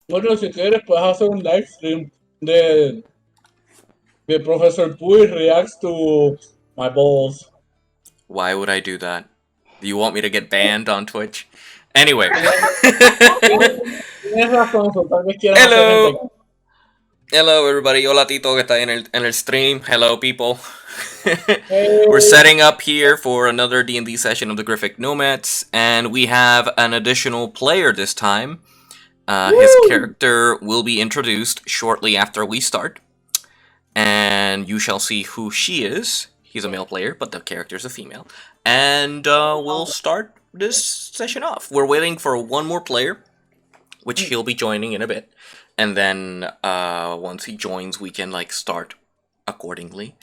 Bueno, si quieres, puedes hacer un live stream de, de Professor Pui reacts to my balls. Why would I do that? Do you want me to get banned on Twitch? Anyway. Tienes razón, so, tal vez quieras hacer gente. Hello! Hello, everybody. Hola, Tito, que está en el stream. Hello, people. We're setting up here for another D&D session of the Griffic Nomads, and we have an additional player this time. His character will be introduced shortly after we start, and you shall see who she is. He's a male player, but the character is a female. And we'll start this session off. We're waiting for one more player, which he'll be joining in a bit. And then once he joins, we can like start accordingly.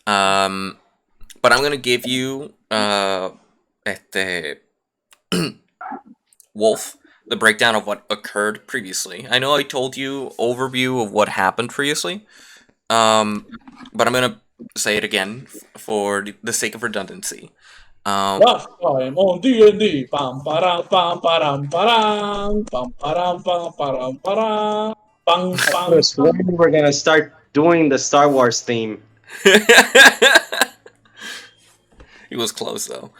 But I'm gonna give you Wolf the breakdown of what occurred previously. I know I told you overview of what happened previously, but I'm gonna say it again for the sake of redundancy. Last time on D&D, pam param pam param param pam param pam param param pam pam. I swear we were gonna start doing the Star Wars theme. He was close though.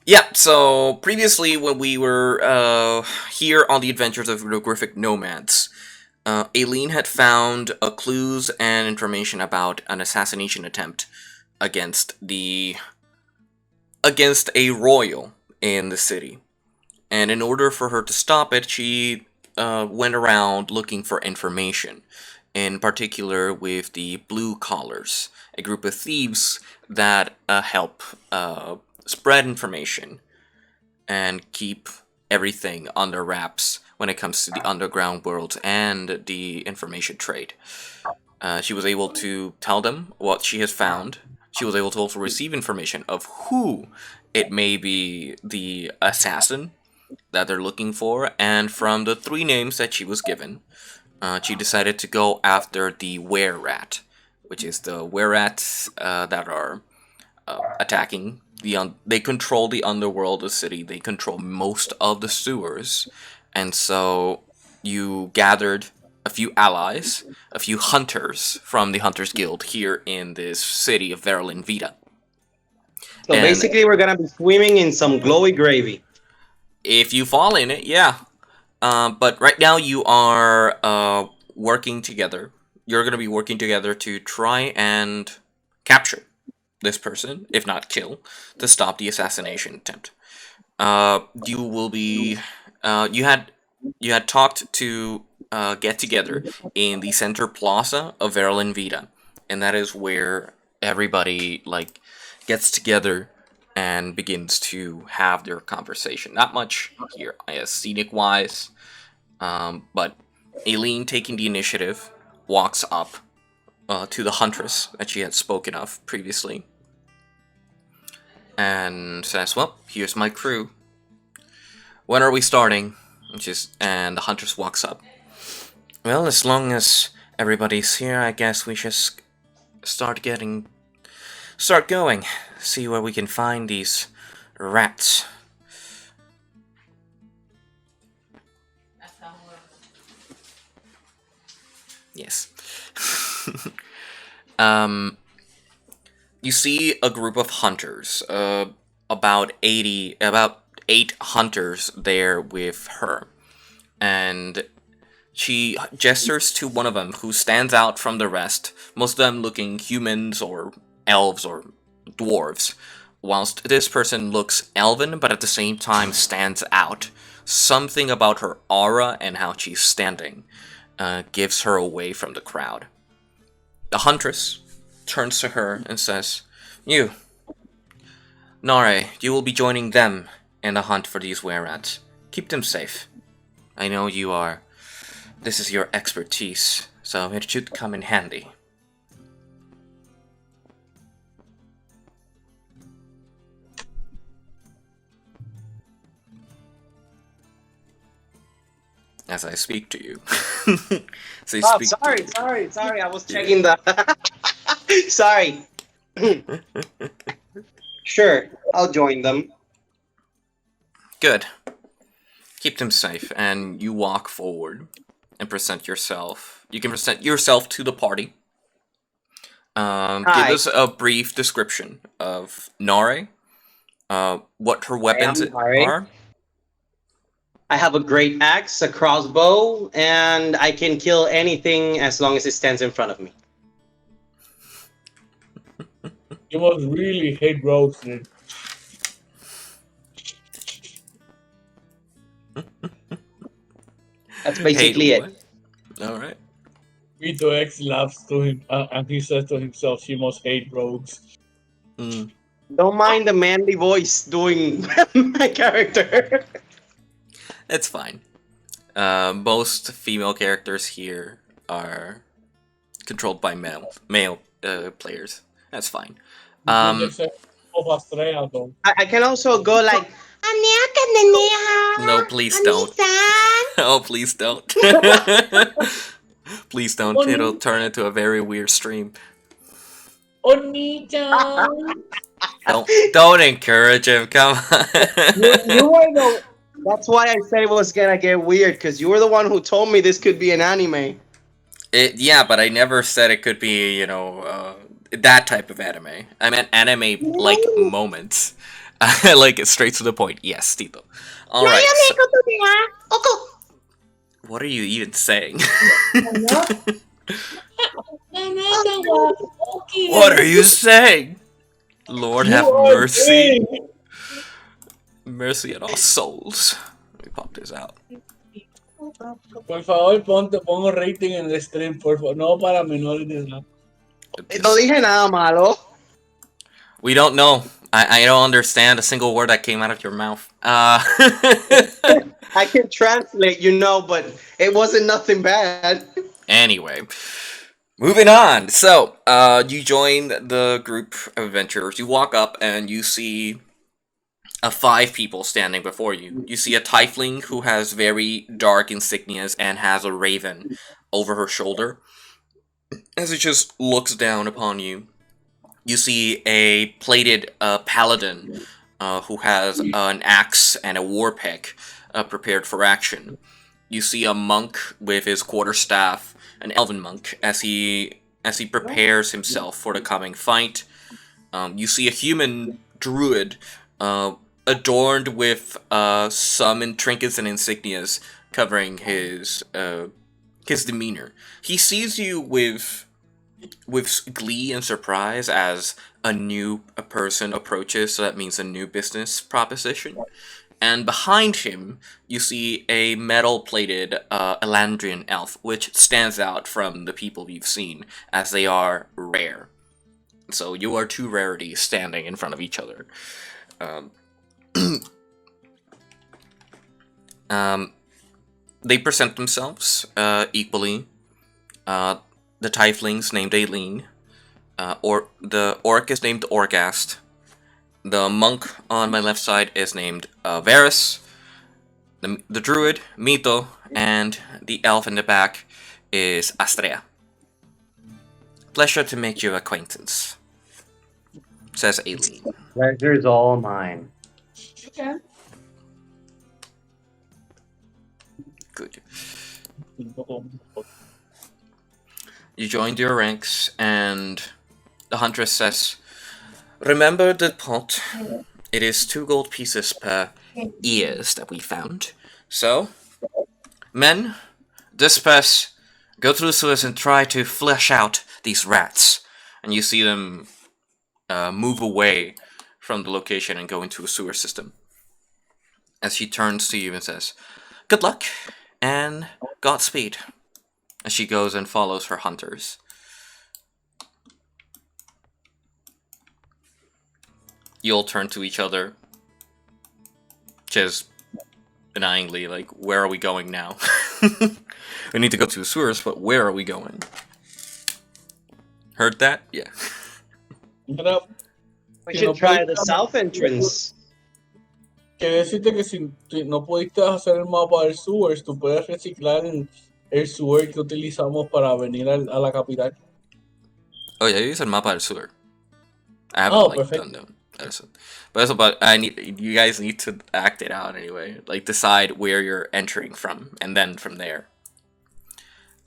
Yeah, so previously when we were here on the adventures of the Griffic Nomads, Aileen had found clues and information about an assassination attempt against a royal in the city. And in order for her to stop it, she went around looking for information, in particular with the Blue Collars, a group of thieves that help spread information and keep everything under wraps when it comes to the underground world and the information trade. She was able to tell them what she has found. She was able to also receive information of who it may be the assassin that they're looking for, and from the 3 names that she was given, she decided to go after the Wererat, which is the Wererats that are attacking they control the underworld of the city. They control most of the sewers, and so you gathered a few allies, a few hunters from the Hunters Guild here in this city of Verlin Vita. So And basically, we're gonna be swimming in some glowy gravy. if you fall in it, yeah. But right now you are working together. You're going to be working together to try and capture this person, if not kill, to stop the assassination attempt. You will be. You had talked to get together in the center plaza of Verlin Vita, and that is where everybody like gets together and begins to have their conversation. Not much here, scenic-wise, but Aileen, taking the initiative, walks up to the huntress that she had spoken of previously, and says, "Well, here's my crew. When are we starting?" And the huntress walks up. "Well, as long as everybody's here, I guess we should start going. See where we can find these rats." Yes. You see a group of hunters, about 8 hunters there with her, and she gestures to one of them who stands out from the rest, most of them looking humans or elves or dwarves, whilst this person looks elven but at the same time stands out. Something about her aura and how she's standing gives her away from the crowd. The huntress turns to her and says, "You, Nare, you will be joining them in the hunt for these Wererats. Keep them safe. I know this is your expertise, so it should come in handy." As I speak to you. Sorry. I was checking the. Sorry. Sure, I'll join them. Good. keep them safe, and you walk forward and present yourself. You can present yourself to the party. Give Hi, us a brief description of Nare, what her I am weapons Mari. are. I have a great axe, a crossbow, and I can kill anything as long as it stands in front of me. You must really hate rogues, dude. That's Hey, basically it. what? All right. Vito X laughs to him, and he says to himself, she must hate rogues. Mm. Don't mind the manly voice doing my character. It's fine. Most female characters here are controlled by male players. That's fine. With the exception of Astrea, though. I can also go like, No, please don't. Oh, please don't. Please don't. It'll turn into a very weird stream. Oni-chan! Don't encourage him. Come on. you were the. That's why I said it was gonna get weird, because you were the one who told me this could be an anime. Yeah, but I never said it could be, that type of anime. I meant anime like moments. I like it straight to the point. Yes, Tito. All right. What are you even saying? What are you saying? Lord have mercy. Mercy on all souls. Let me pop this out. Por favor, pongo rating en el stream, por favor. No para menores de edad. No dije nada malo. We don't know. I don't understand a single word that came out of your mouth. I can translate, but it wasn't nothing bad. Anyway, moving on. So, you join the group of adventurers. You walk up and you see 5 people standing before you. You see a tiefling who has very dark insignias and has a raven over her shoulder as it just looks down upon you. You see a plated paladin who has an axe and a war pick prepared for action. You see a monk with his quarterstaff, an elven monk, as he prepares himself for the coming fight. You see a human druid adorned with some trinkets and insignias covering his demeanor. He sees you with glee and surprise as a new person approaches, so that means a new business proposition. And behind him, you see a metal-plated Elandrian elf, which stands out from the people you've seen, as they are rare. So you are 2 rarities standing in front of each other. They present themselves equally. The tiefling's named Aileen, or the orc is named Orgast. The monk on my left side is named Varus. The druid, Mito, and the elf in the back is Astrea. Pleasure to make your acquaintance, says Aileen. Pleasure's all mine. Okay. Good. You joined your ranks, and the huntress says, "Remember the pot? It is 2 gold pieces per ears that we found. So, men, disperse, go through the sewers and try to flesh out these rats." And you see them move away from the location and go into a sewer system. As she turns to you and says, "Good luck, and Godspeed," as she goes and follows her hunters. You'll turn to each other, just benignly, like, where are we going now? We need to go to the sewers, but where are we going? Heard that? Yeah. We should try the south entrance. Quiere decirte que si no pudiste hacer el mapa del sewers, tú puedes reciclar el sewer que utilizamos para venir a la capital. Oh yeah, use el mapa del sewer. I haven't done But you guys need to act it out anyway. Like decide where you're entering from, and then from there.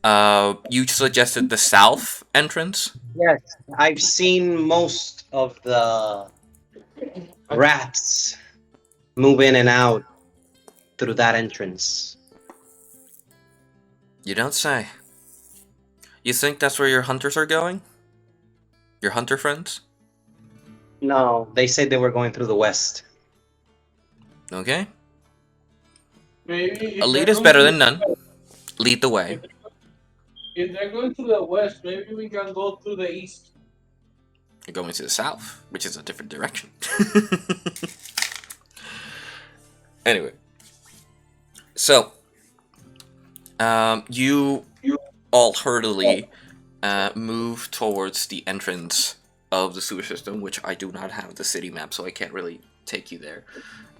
You suggested the south entrance. Yes, I've seen most of the rats move in and out through that entrance. You don't say. You think that's where your hunters are going? Your hunter friends? No, they said they were going through the west. Okay. Maybe A lead is better than none. Lead the way. If they're going to the west, maybe we can go to the east. You're going to the south, which is a different direction. Anyway. So, you all hurriedly move towards the entrance of the sewer system, which I do not have the city map, so I can't really take you there.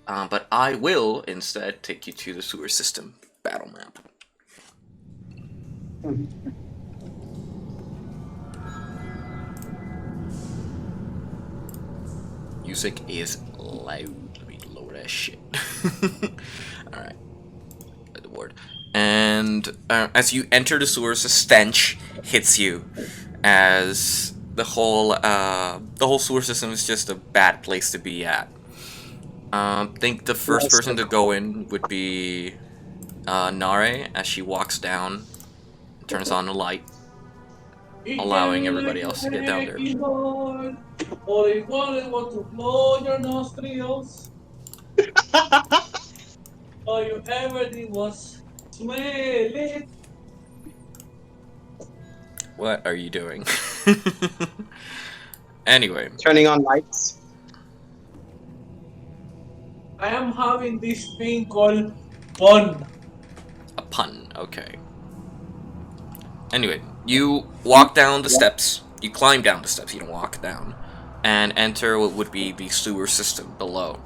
But I will instead take you to the sewer system battle map. Music is loud. Let me lower that shit. Alright. The word. And as you enter the sewers, a stench hits you as the whole sewer system is just a bad place to be at. I think the first person to go in would be Nare as she walks down, turns on the light, allowing everybody else to get down there. All it wanted was to blow your nostrils. All you ever did was smell it. What are you doing? Anyway. Turning on lights. I am having this thing called fun. A pun, okay. Anyway, you walk down the steps. You climb down the steps, you don't walk down. And enter what would be the sewer system below.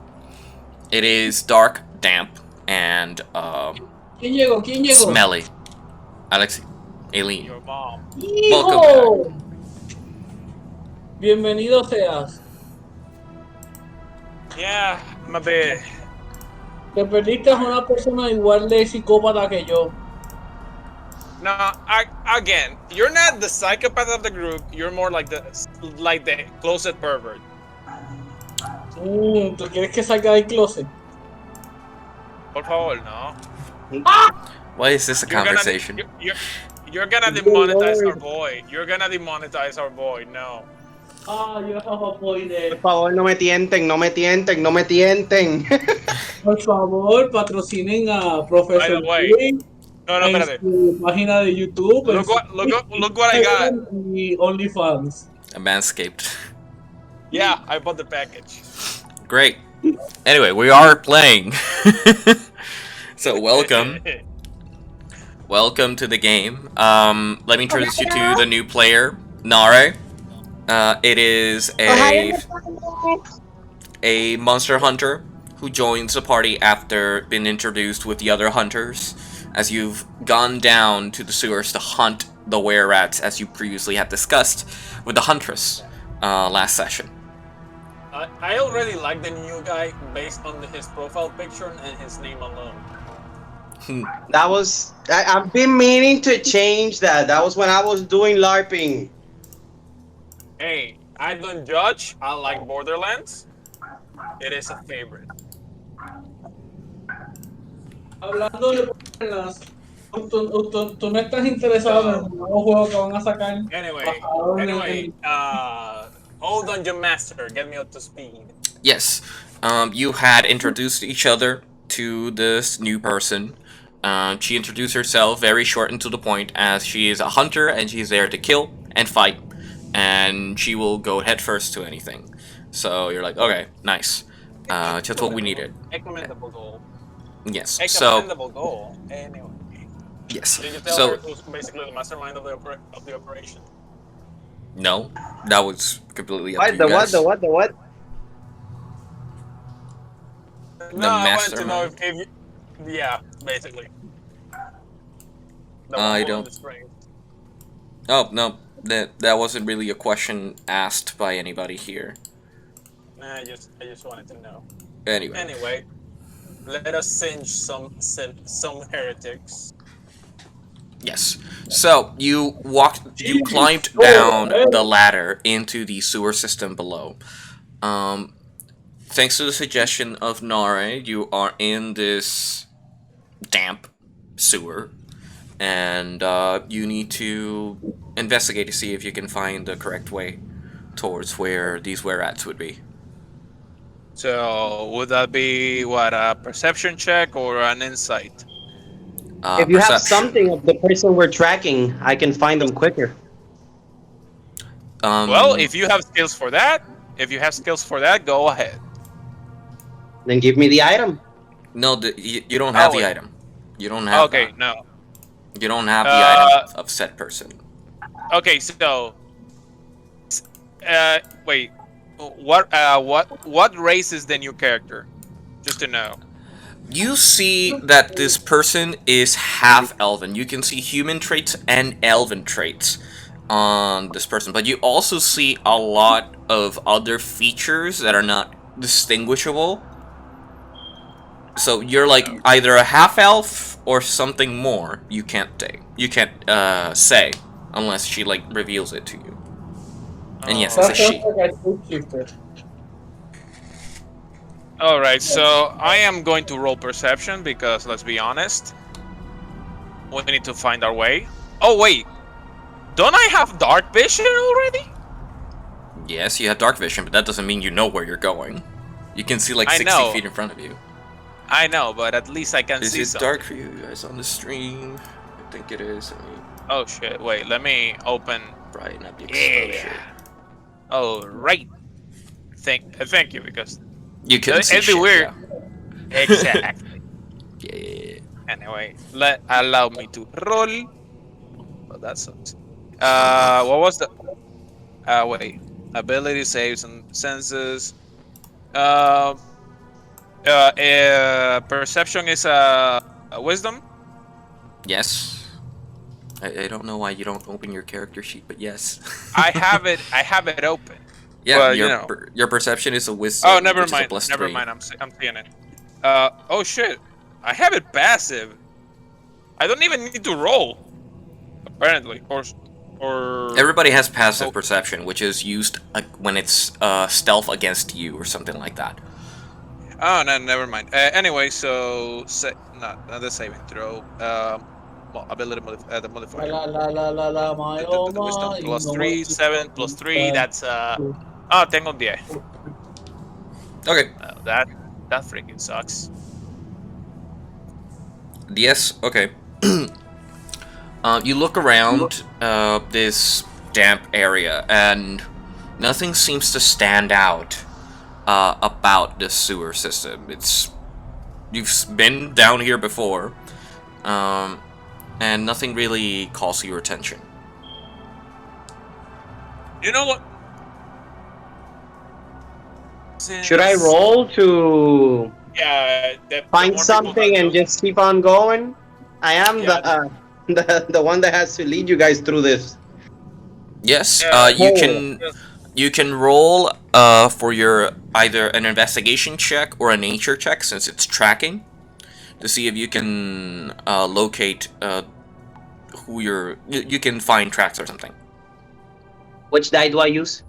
It is dark, damp, and ¿Quién llegó? smelly. Alex, Aileen. Your mom. Welcome back. Bienvenido seas. Yeah, I'm a bit. Te perdiste a una persona igual de psicópata que yo. No, again, you're not the psychopath of the group. You're more like the closet pervert. ¿Tú quieres que salga del closet? Por favor, no. Why is this a conversation? You're gonna demonetize our boy. You're gonna demonetize our boy. No. You have a point there. Por favor, no me tienten, no me tienten, no me tienten. Por favor, patrocinen a Professor By the way, Lee no, en espérate. su página de YouTube. Look what I got. Y OnlyFans. A manscaped. Yeah, I bought the package. Great. Anyway, we are playing. So welcome. Welcome to the game. Let me introduce you to the new player, Nare. It is a monster hunter who joins the party after being introduced with the other hunters, as you've gone down to the sewers to hunt the Wererats, as you previously have discussed with the huntress last session. I already like the new guy based on his profile picture and his name alone. That was... I've been meaning to change that. That was when I was doing LARPing. Hey, I don't judge. I like Borderlands. It is a favorite. Hablando de Borderlands, tú no estás interesado en el nuevo juego que van a sacar. Anyway, old Dungeon Master, get me up to speed. Yes, you had introduced each other to this new person. She introduced herself very short and to the point, as she is a hunter and she's there to kill and fight, and she will go head first to anything. So you're like, okay, nice. Just what we needed. A commendable goal. Yes. A So commendable goal. Anyway. yes. Did you tell So her who's basically the mastermind of the operation? no, that was completely up to you What? guys. The what? No, I wanted to know if you... Yeah, basically. I don't... Oh, no. That wasn't really a question asked by anybody here. I just wanted to know. Anyway. Anyway, let us singe some heretics. Yes. So you climbed Oh, down hey. the ladder into the sewer system below. Thanks to the suggestion of Nare, you are in this damp sewer, and you need to investigate to see if you can find the correct way towards where these Wererats would be. So would that be what, a perception check or an insight? If you have Perception. something of the person we're tracking, I can find them quicker. Well, if you have skills for that, go ahead. Then give me the item. No, you don't have the wait. item. You don't have Okay, that. no. You don't have the item of said person. Okay, so wait. What race is the new character? Just to know. You see that this person is half elven. You can see human traits and elven traits on this person, but you also see a lot of other features that are not distinguishable. So you're like either a half elf or something more. You can't say unless she like reveals it to you. And yes, it's a That she. sounds like I shifted. Alright, so I am going to roll perception because, let's be honest, we need to find our way. Oh wait, don't I have dark vision already? Yes, you have dark vision, but that doesn't mean you know where you're going. You can see like I 60 know. feet in front of you. I know, but at least I can Is see it something. dark for you guys on the stream? I think it is. Let me Oh shit, wait, let me open. brighten up the exposure. Alright. Thank you, because You can see it'd be shit, weird. Exactly. Yeah. Anyway, allow me to roll. Oh, that sucks. What was the? Wait. Ability saves and senses. Perception is a wisdom. Yes. I don't know why you don't open your character sheet, but yes. I have it open. Yeah, Well, your perception is a wisdom. Oh, never which is a mind. plus Never 3. mind. I'm seeing it. Oh shit. I have it passive. I don't even need to roll. Apparently, or Everybody has passive perception, which is used when it's stealth against you or something like that. Oh no, never mind. Anyway, so not the saving throw. Ability the modifier. The wisdom plus 3, 7 plus 3. That's tengo 10. Okay. That freaking sucks. Yes. Okay. You look around this damp area, and nothing seems to stand out about this sewer system. You've been down here before, and nothing really calls your attention. You know what? Should I roll to Yeah, find something and just keep on going? I am the one that has to lead you guys through this. Yes. Yeah, You can roll for your either an investigation check or a nature check, since it's tracking, to see if you can locate who you can find tracks or something. Which die do I use?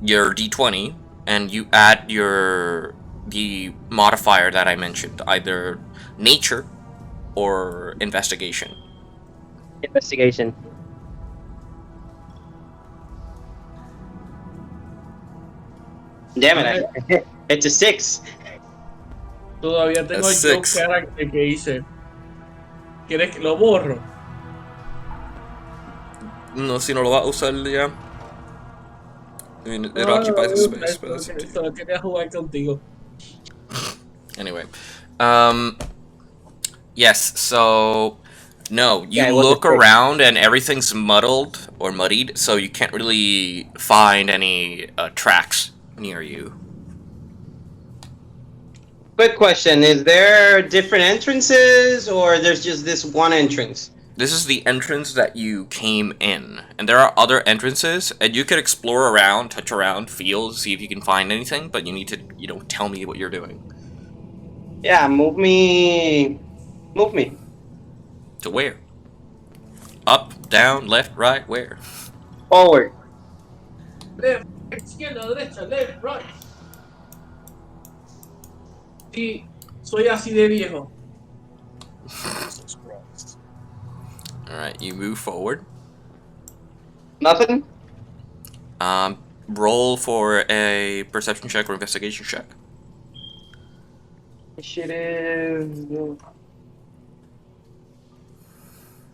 Your d20, and you add the modifier that I mentioned, either nature or investigation. Investigation. Damn it! It's a 6. Todavía tengo A el 6. joke character que hice. ¿Quieres que lo borro? No, si no lo vas a usar ya. I mean, it occupies the space, but that's up to you. Solo quería jugar contigo. Anyway, yes. So no, you Yeah, it wasn't look quick. around and everything's muddled or muddied, so you can't really find any tracks near you. Quick question: is there different entrances, or there's just this one entrance? This is the entrance that you came in, and there are other entrances, and you could explore around, touch around, feel, see if you can find anything, but you need to, tell me what you're doing. Yeah, move me. Move me. To where? Up, down, left, right, where? Forward. Left, izquierda, derecha, left, right. Sí, soy así de viejo. Jesus Christ. Alright, you move forward. Nothing? Roll for a perception check or investigation check. Initiative.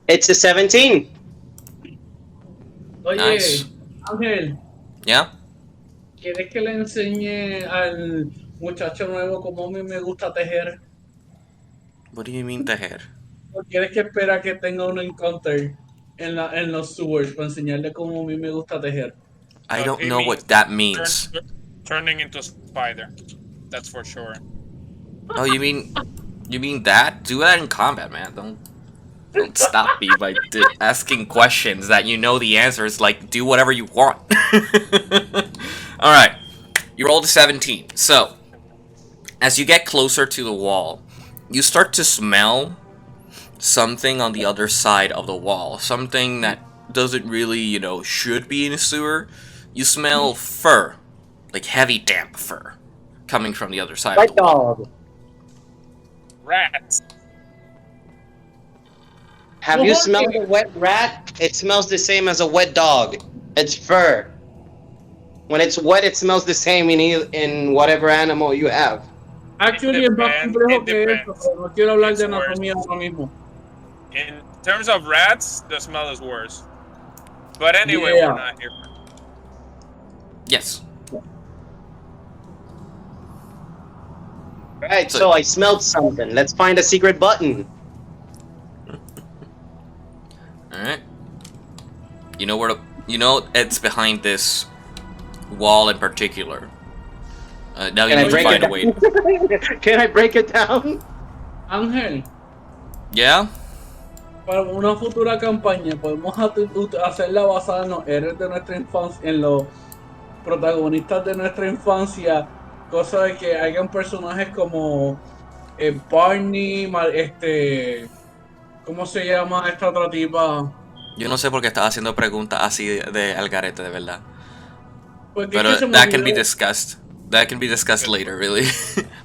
It's a 17. Oye, Nice. Ángel, Yeah? ¿quieres que le enseñe al muchacho nuevo cómo a mí me gusta tejer? What do you mean tejer? ¿O quieres que espera que tenga un encounter en los sewers para enseñarle cómo a mí me gusta tejer? I don't He know means what that means. turning into a spider. That's for sure. Oh, you mean that? Do that in combat, man. Don't stop me by asking questions that you know the answers. Like, do whatever you want. Alright. You rolled a 17. So, as you get closer to the wall, you start to smell something on the other side of the wall. Something that doesn't really, should be in a sewer. You smell fur. Like heavy, damp fur. Coming from the other side White of the wall. dog. Rats. Have you smelled a wet rat? It smells the same as a wet dog. It's fur. When it's wet, it smells the same in whatever animal you have. Actually, es más complejo que esto, depends. pero no quiero hablar de It's worse. anatomía ahora mismo. In terms of rats, the smell is worse. But anyway, Yeah. we're not here. Yes. Right, so I smelled something. Let's find a secret button. Alright. You know where it's behind this wall in particular. Now you Can I need to break find a it way. down? Can I break it down? Ángel, Yeah? para una futura campaña podemos hacerla basada en los héroes de nuestra infancia, en los protagonistas de nuestra infancia, cosa de que hayan personajes como Barney, ¿cómo se llama esta otra tipa? Yo no sé por qué estás haciendo preguntas así de algarete, de verdad. Porque But es que se me that can be olvidó. discussed. That can be discussed later, really.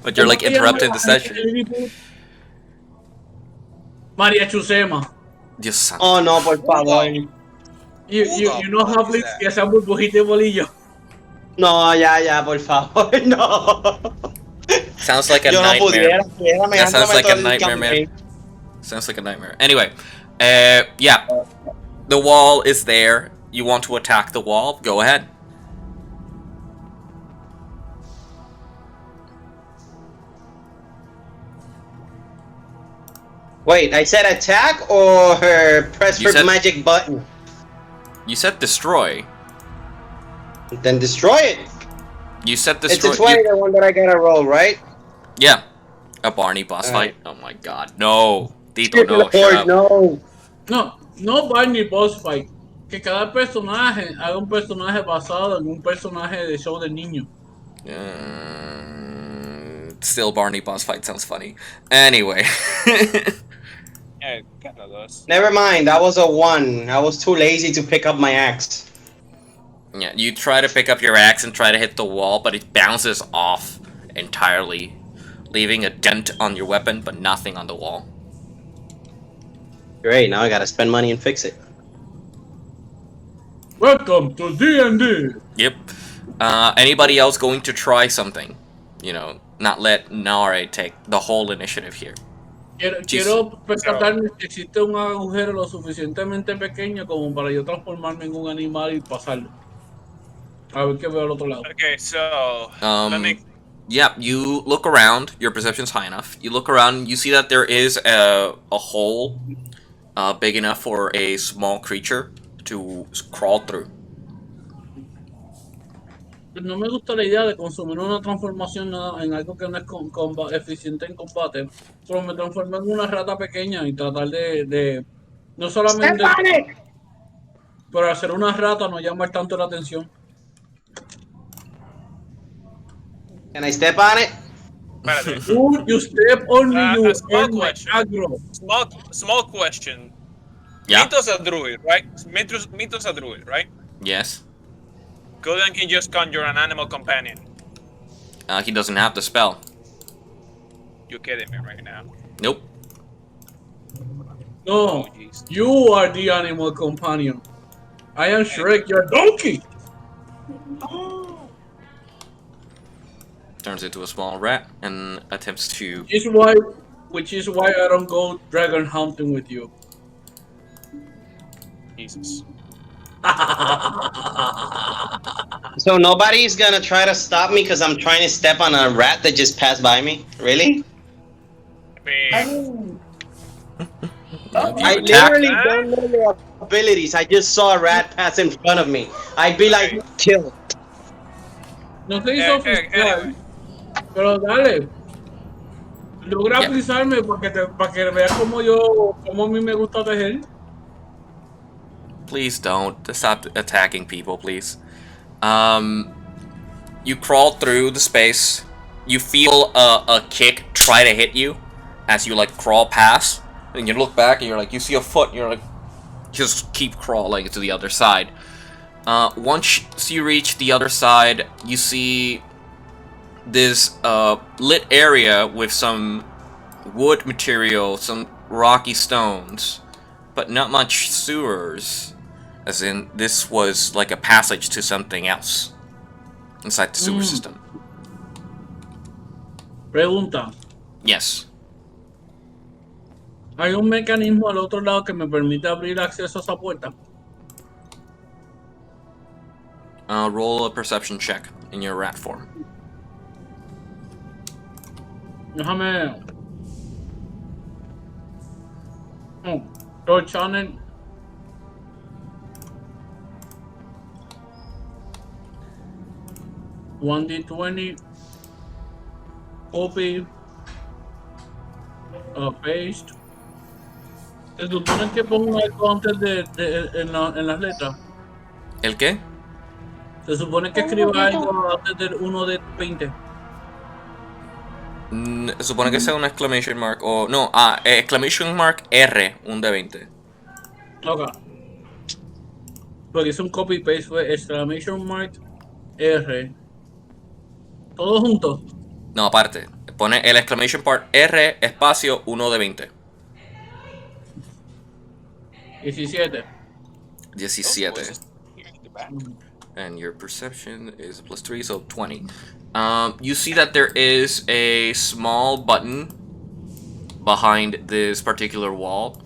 But you're like interrupting the session. María Chusema. Dios santo. Oh no, por favor. You know how Blitz que sean burbujitas de bolillo. No, ya, por favor, no. Sounds like a Yo no nightmare. pudiera, That sounds like a todo el nightmare, man. campaign. Sounds like a nightmare. Anyway, yeah. The wall is there. You want to attack the wall? Go ahead. Wait, I said attack or press You for said- magic button? You said destroy. Then destroy it. You said It's destroy. a 20, the one that I gotta roll, right? Yeah. A Barney boss fight? Oh my god. No. Tito, Good no. Lord, Shut up. no. No Barney Boss Fight. Que cada personaje haga un personaje basado en un personaje de show de niño. Still, Barney boss fight sounds funny. Anyway. Yeah, it kind of does. Never mind, that was a 1. I was too lazy to pick up my axe. Yeah, you try to pick up your axe and try to hit the wall, but it bounces off entirely, leaving a dent on your weapon, but nothing on the wall. Great, now I gotta spend money and fix it. Welcome to D&D. Yep. Anybody else going to try something? Not let Nare take the whole initiative here. Quiero percatarme que existe un agujero lo suficientemente pequeño como para yo transformarme en un animal y pasarlo. A ver qué veo al otro lado. Okay, so let me. Yeah, you look around. Your perception's high enough. You look around. You see that there is a hole big enough for a small creature to crawl through. No me gusta la idea de consumir una transformación en algo que no es eficiente en combate. Solo me transformo en una rata pequeña y tratar de No solamente, Step on it! pero hacer una rata no llama tanto la atención. Can I step on it? Espérate. You step on me, you A small earn my question. aggro. Small question. Yeah? Mito's a druid, right? Mito's a druid, right? Yes. Couldn't he just conjure an animal companion? He doesn't have the spell. You're kidding me right now. Nope. No, Oh, jeez. you are the animal companion. I am Shrek, your donkey. Turns into a small rat and attempts to... Which is why I don't go dragon hunting with you. Jesus. So nobody's gonna try to stop me because I'm trying to step on a rat that just passed by me? Really? I mean, I attack. literally don't know your abilities. I just saw a rat pass in front of me. I'd be like, kill. No se hizo oficial, anyway. pero dale. Logra Yeah. pisarme para que veas como a mí me gusta tejer. Please don't. Stop attacking people, please. You crawl through the space. You feel a kick try to hit you as you like crawl past. And you look back and you're like, you see a foot and you're like, just keep crawling to the other side. Once you reach the other side, you see this lit area with some wood material, some rocky stones, but not much sewers. As in, this was like a passage to something else inside the sewer system. Pregunta. Yes. ¿Hay un mecanismo al otro lado que me permite abrir acceso a esa puerta? Roll a perception check in your rat form. Déjame. Door channel. $1d20. Copy. Paste. Se supone que pongo algo antes en las letras. ¿El qué? Se supone que escriba algo antes del 1 de 20. Supone que sea un exclamation mark o... No, exclamation mark R, un de 20. Ok. Porque hice un copy paste, fue exclamation mark R. Todos juntos. No, aparte. Pone el exclamation mark R, espacio, 1 de 20. 17. 17. And your perception is +3, so 20. You see that there is a small button behind this particular wall,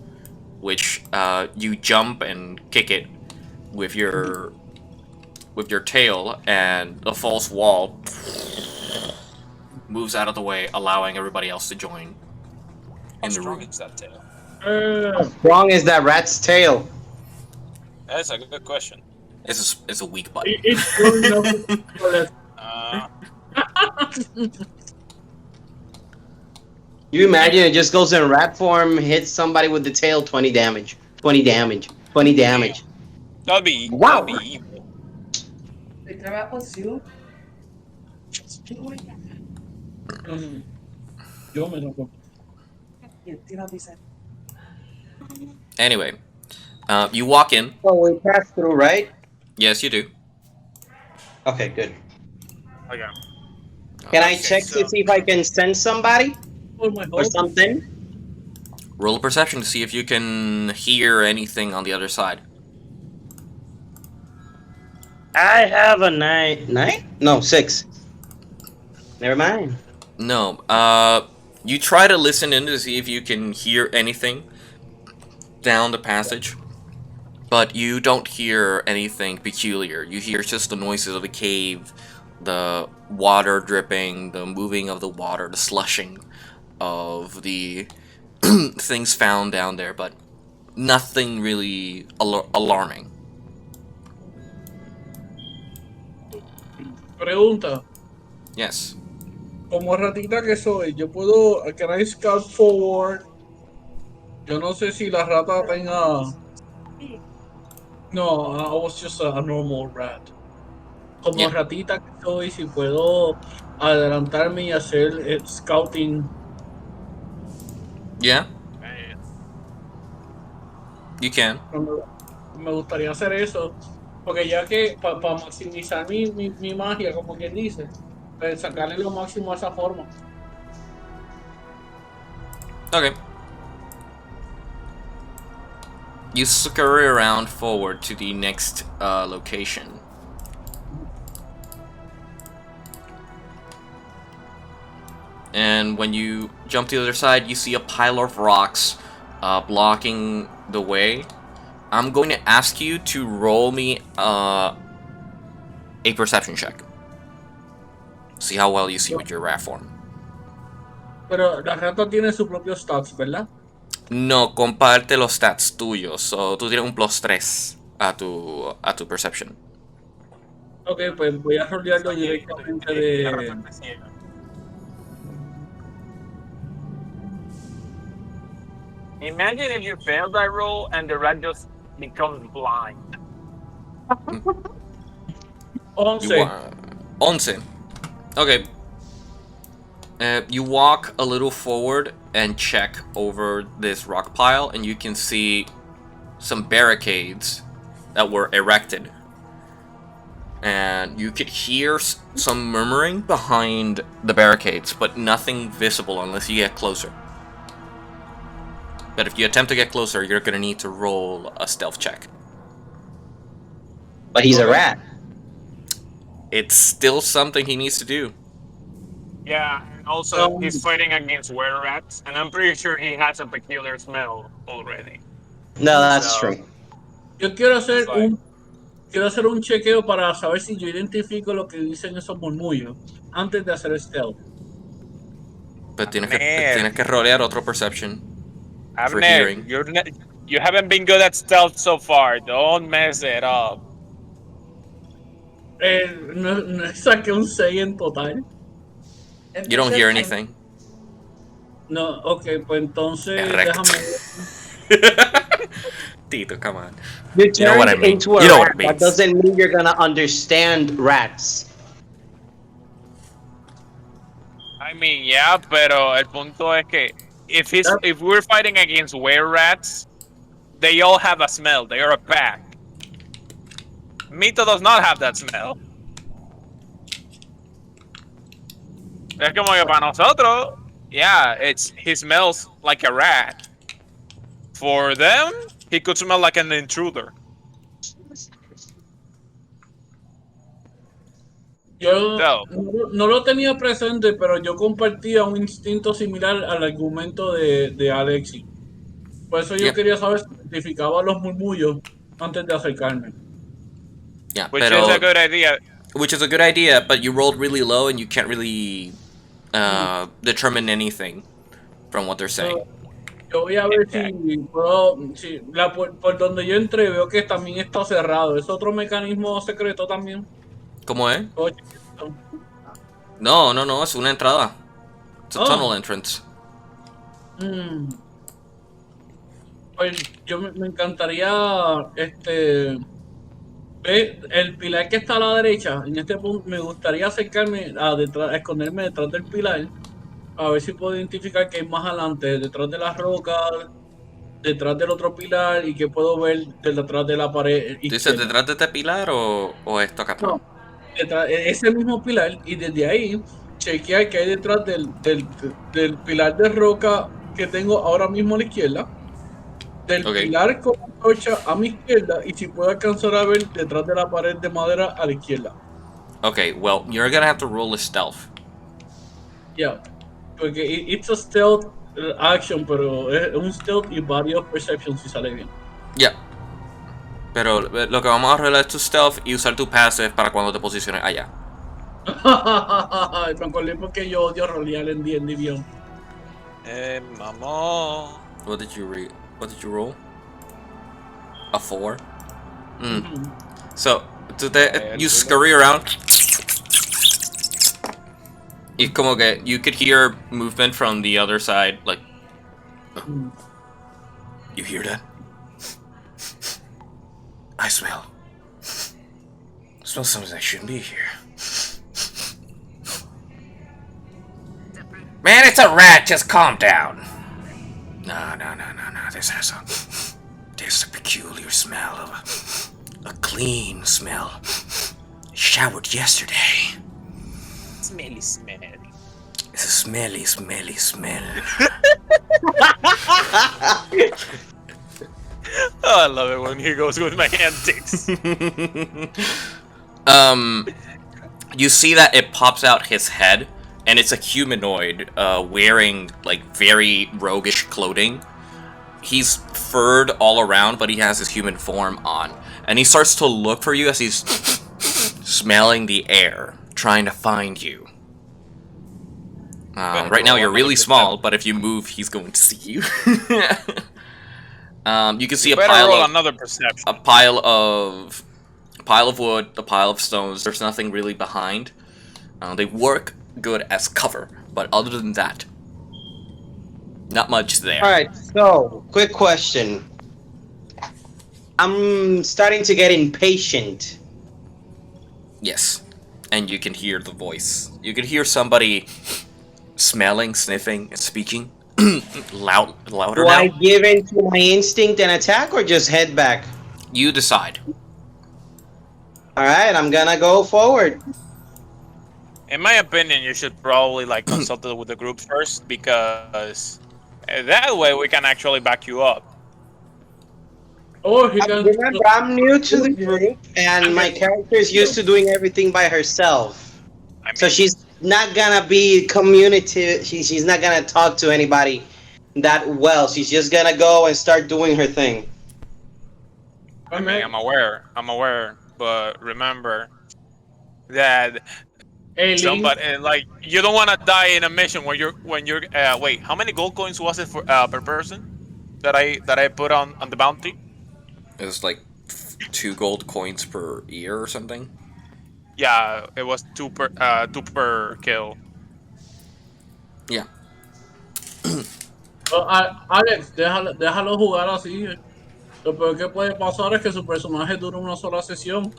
which you jump and kick it with your tail, and the false wall moves out of the way, allowing everybody else to join in the room. How strong is that tail? How strong is that rat's tail? That's a good question. It's a weak button. It's good enough. You imagine it just goes in rat form, hits somebody with the tail, 20 damage. 20 damage. 20 damage. That'll be Wow. That'll be evil. Yo me toco. Anyway, you walk in. Oh, we passed through, right? Yes, you do. Okay, good. Okay. Can I Okay, check so- to see if I can send somebody Oh my or God. something? Roll a perception to see if you can hear anything on the other side. I have a 9. 9? No, 6. Never mind. No. You try to listen in to see if you can hear anything down the passage, but you don't hear anything peculiar. You hear just the noises of the cave, the water dripping, the moving of the water, the slushing of the things found down there, but nothing really alarming. Pregunta. Yes. Como ratita que soy, yo puedo. Can I scout forward Yo no sé si la rata tenga... No, I was just a normal rat. Como Yeah. ratita que soy, si puedo adelantarme y hacer scouting. Yeah, Man. you can. Me gustaría hacer eso. Porque ya que para maximizar mi magia, como quien dice, pues sacarle lo máximo a esa forma. Okay. You scurry around forward to the next location. And when you jump to the other side, you see a pile of rocks blocking the way. I'm going to ask you to roll me a perception check. See how well you see with your rat form. Pero la rata tiene su propio stats, ¿verdad? No, comparte los stats tuyos. So, tú tienes un +3 a tu perception. Ok, pues voy a rolearlo directamente de... Imagine if you fail that roll and the rat just becomes blind. 11. 11. Okay. You walk a little forward and check over this rock pile, and you can see some barricades that were erected. And you could hear some murmuring behind the barricades, but nothing visible unless you get closer. But if you attempt to get closer, you're gonna need to roll a stealth check. But he's a rat. It's still something he needs to do. Yeah, and also he's fighting against Wererat, and I'm pretty sure he has a peculiar smell already. No, that's So- true. Yo quiero hacer It's like- quiero hacer un chequeo para saber si yo identifico lo que dicen esos murmullos antes de hacer stealth. But tienes Man. que rolear otro perception for Abner, hearing. you haven't been good at stealth so far. Don't mess it up. No saqué un 6 en total. You don't hear anything. No, ok, pues entonces Correct. déjame... Tito, come on. You You know what I turned mean. into a You know what rat. it That means. doesn't mean you're gonna understand rats. I mean, yeah, pero el punto es que if we're fighting against Wererats, they all have a smell. They are a pack. Mito does not have that smell. Es como que para nosotros, yeah, he smells like a rat. For them, he could smell like an intruder. Yo No. no lo tenía presente, pero yo compartía un instinto similar al argumento de Alexi. Por eso yo Yeah. quería saber si identificaba los murmullos antes de acercarme. Yeah, Which is a good idea. Which is a good idea, but you rolled really low and you can't really determine anything from what they're saying. Yo voy a ver si puedo, por donde yo entré veo que también está cerrado. ¿Es otro mecanismo secreto también? ¿Cómo es? Puedo chequear esto. No, es una entrada. It's a Oh. tunnel entrance. Pues yo me encantaría ver el pilar que está a la derecha. En este punto me gustaría acercarme a esconderme detrás del pilar, a ver si puedo identificar qué hay más adelante, detrás de las rocas, detrás del otro pilar, y que puedo ver detrás de la pared ¿Dices izquierda. detrás de este pilar o esto acá atrás? No, ese mismo pilar, y desde ahí chequear qué hay detrás del pilar de roca que tengo ahora mismo a la izquierda, del Ok. pilar con antorcha a mi izquierda, y si puedo alcanzar a ver detrás de la pared de madera a la izquierda. Okay, well, you're gonna have to roll a stealth. Ya, porque it's a stealth action, pero es un stealth y varios perceptions si sale bien. Yeah. Pero lo que vamos a rolar es tu stealth y usar tu passive para cuando te posiciones allá. Me acordé porque yo odio rolear en D&D Beyond. Mamón. What did you roll? A 4? So, you scurry around. Y como que you could hear movement from the other side, like. You hear that? I smell something that shouldn't be here. Man, it's a rat. Just calm down. No. There's a peculiar smell of a clean smell. Showered yesterday. Smelly smell. It's a smelly smell. Oh, I love it when he goes with my antics. You see that it pops out his head, and it's a humanoid wearing like very roguish clothing. He's furred all around, but he has his human form on, and he starts to look for you as he's smelling the air, trying to find you. Right now you're really small, but if you move, he's going to see you. You can see a pile of another perception. a pile of wood, a pile of stones. There's nothing really behind. They work good as cover, but other than that, not much there. Alright, so, quick question. I'm starting to get impatient. Yes, and you can hear the voice. You can hear somebody smelling, sniffing, and speaking louder Do now. I give in to my instinct and attack, or just head back? You decide. Alright, I'm gonna go forward. In my opinion, you should probably like consult it with the group first, because that way we can actually back you up. Or he can. Remember, I'm new to the group, and my character is used to doing everything by herself. I mean, So she's not gonna be communicative. She's not gonna talk to anybody that well. She's just gonna go and start doing her thing. I'm aware, but remember that somebody like you don't want to die in a mission when you're wait, how many gold coins was it for per person that I put on the bounty? It was like 2 gold coins per year or something. Yeah, it was 2 per kill. Yeah. Alex, déjalo jugar así. Lo peor que puede pasar es que su personaje dure una sola sesión.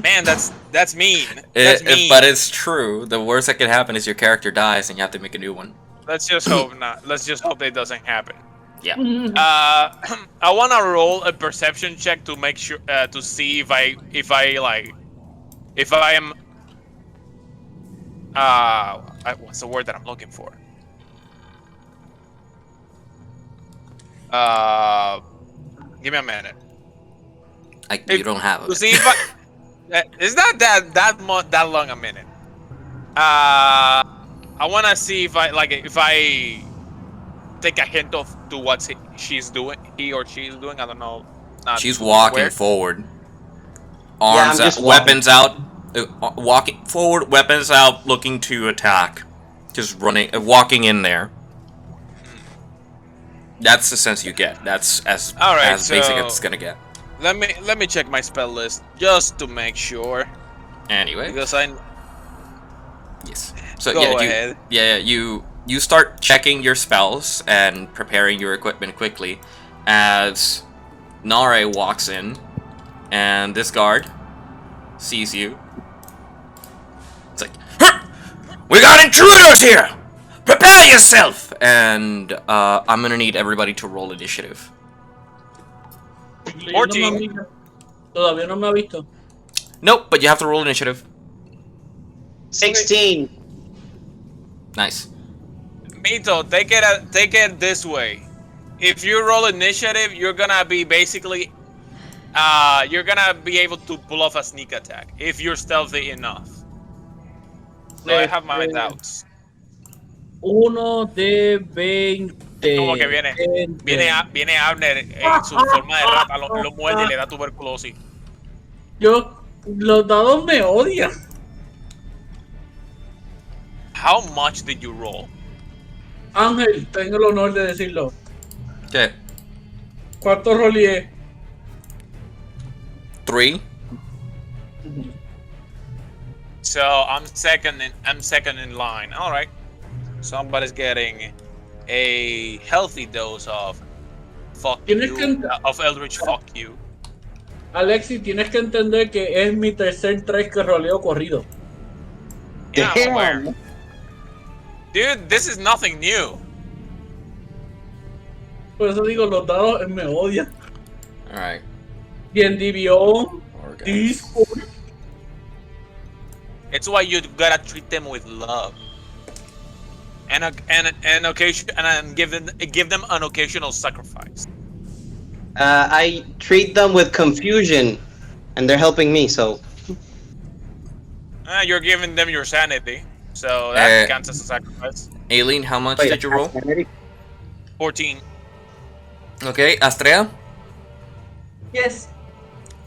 Man, that's mean. That's mean. But it's true. The worst that can happen is your character dies and you have to make a new one. Let's just hope not. Let's just hope that doesn't happen. Yeah. I want to roll a perception check to make sure to see if I am what's the word that I'm looking for? Give me a minute. You don't have To it. see if it's not that long a minute. I want to see if I take a hint to what she's doing, he or she's doing. I don't know. She's walking forward. I'm Arms just out, weapons out, walking forward, weapons out, looking to attack. Just running, walking in there. That's the sense you get. That's as basic as it's gonna get. Let me check my spell list just to make sure. Anyway. Because I. Yes. So Go yeah, ahead. you start checking your spells and preparing your equipment quickly as Nare walks in and this guard sees you. It's like, "Huh! We got intruders here! Prepare yourself!" And I'm gonna need everybody to roll initiative. 14. Todavía no me ha visto. Nope, but you have to roll initiative. 16. Nice. Mito, take it this way. If you roll initiative, you're gonna be basically, you're gonna be able to pull off a sneak attack if you're stealthy enough. So I have my doubts. 1 de 20. Como que viene Abner en su forma de rata, lo muerde y le da tuberculosis. Los dados me odian. How much did you roll? Ángel, tengo el honor de decirlo. Okay. ¿Cuánto roleé? 3. So I'm second in line. All right. Somebody's getting a healthy dose of fuck Tienes you, que of Eldritch fuck you. Alexi, tienes que entender que es mi tercer 3 que roleo corrido. Yeah, I'm aware. Damn. Dude, this is nothing new. Por eso digo, los dados me odian. Alright. Bien, DBO, Discord. It's why you gotta treat them with love. And give them an occasional sacrifice. I treat them with confusion, and they're helping me. So You're giving them your sanity, so that counts as a sacrifice. Aileen, how much did you roll? 14. Okay, Astrea, Yes.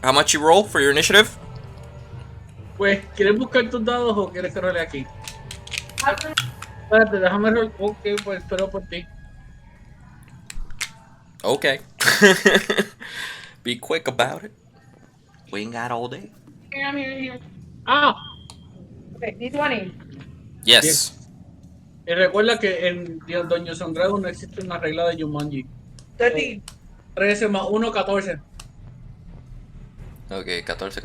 how much you roll for your initiative? Pues, ¿quieres buscar tus dados o quieres que role aquí? Espérate, déjame rolear. Ok, pues espero por ti. Okay. Be quick about it. We ain't got all day. Here. Ah, Okay, D20. Yes. y recuerda que en Dungeons and Dragons no existe una regla de Jumanji. 13. 13 más 1, 14. Okay, 14.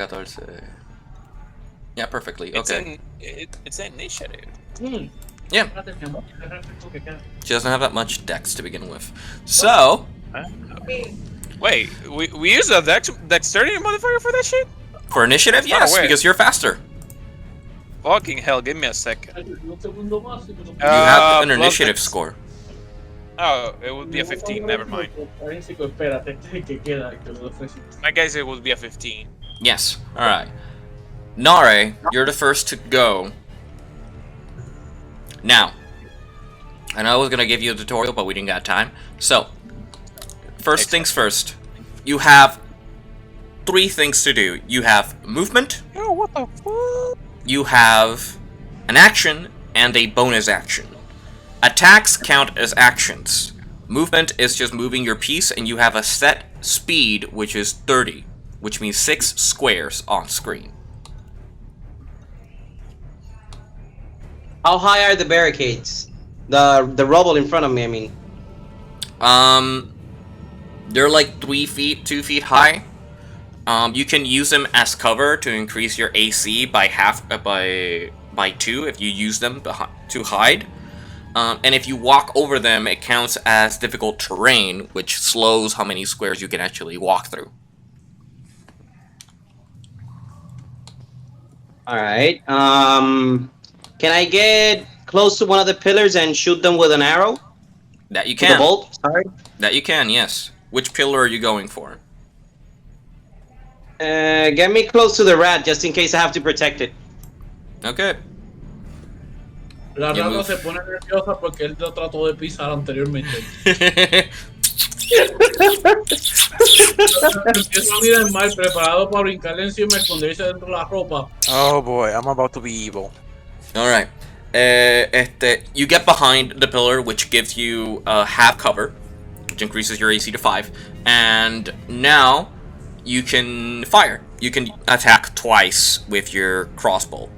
Yeah, perfectly. It's Okay. it's an initiative. Yeah, Espérate, mi amor, qué refresco que queda. she doesn't have that much dex to begin with. So, Wait, we use a dexterity modifier for that shit? for initiative, yes, wait. because you're faster. Fucking hell, give me a second. Un segundo más y me lo- You have an plus initiative dex. score. Oh, it would be a 15, never mind. Espérate, este es el que queda, el que lo ofrecí. My guess it would be a 15. Yes, alright. Nare, you're the first to go. Now, I know I was gonna give you a tutorial, but we didn't got time. So, first things first. You have 3 things to do. You have movement, Oh, what the fuck? you have an action, and a bonus action. Attacks count as actions. Movement is just moving your piece, and you have a set speed, which is 30, which means 6 squares on screen. how high are the barricades? The rubble in front of me. I mean, They're like 2 feet high. You can use them as cover to increase your AC by by 2 if you use them to hide. And if you walk over them, it counts as difficult terrain, which slows how many squares you can actually walk through. all right. Can I get close to one of the pillars and shoot them with an arrow? That you With a can. bolt? Sorry. That you can, yes. Which pillar are you going for? Get me close to the rat just in case I have to protect it. Okay. La You rata move. se pone nerviosa porque él lo trató de pisar anteriormente. Empieza a mirar mal, preparado para brincarle encima y esconderse dentro de la ropa. Oh boy, I'm about to be evil. Alright. You get behind the pillar, which gives you half cover, which increases your AC to 5. And now you can fire. You can attack twice with your crossbow.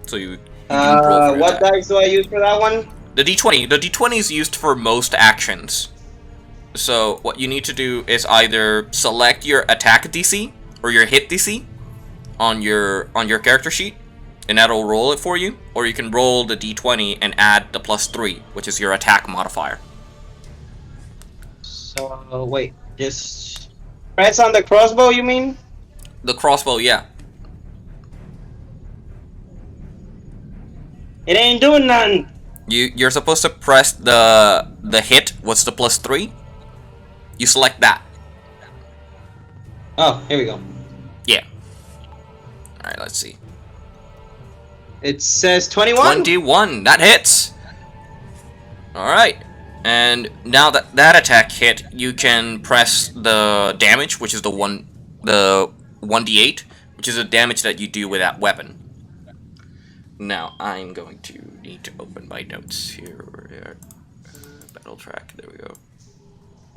So you can roll for your What attack. dice do I use for that one? The D20. The D20 is used for most actions. So what you need to do is either select your attack DC or your hit DC on your character sheet, and that'll roll it for you, or you can roll the D20 and add the +3, which is your attack modifier. So wait, just press on the crossbow. You mean? The crossbow, yeah. It ain't doing nothing. You're supposed to press the hit. What's the +3? You select that. Oh, here we go. Yeah. All right. Let's see. It says 21. 21. That hits. All right. And now that that attack hit, you can press the damage, which is the 1d8, which is the damage that you do with that weapon. Now I'm going to need to open my notes here. Where they are. Battle track. There we go.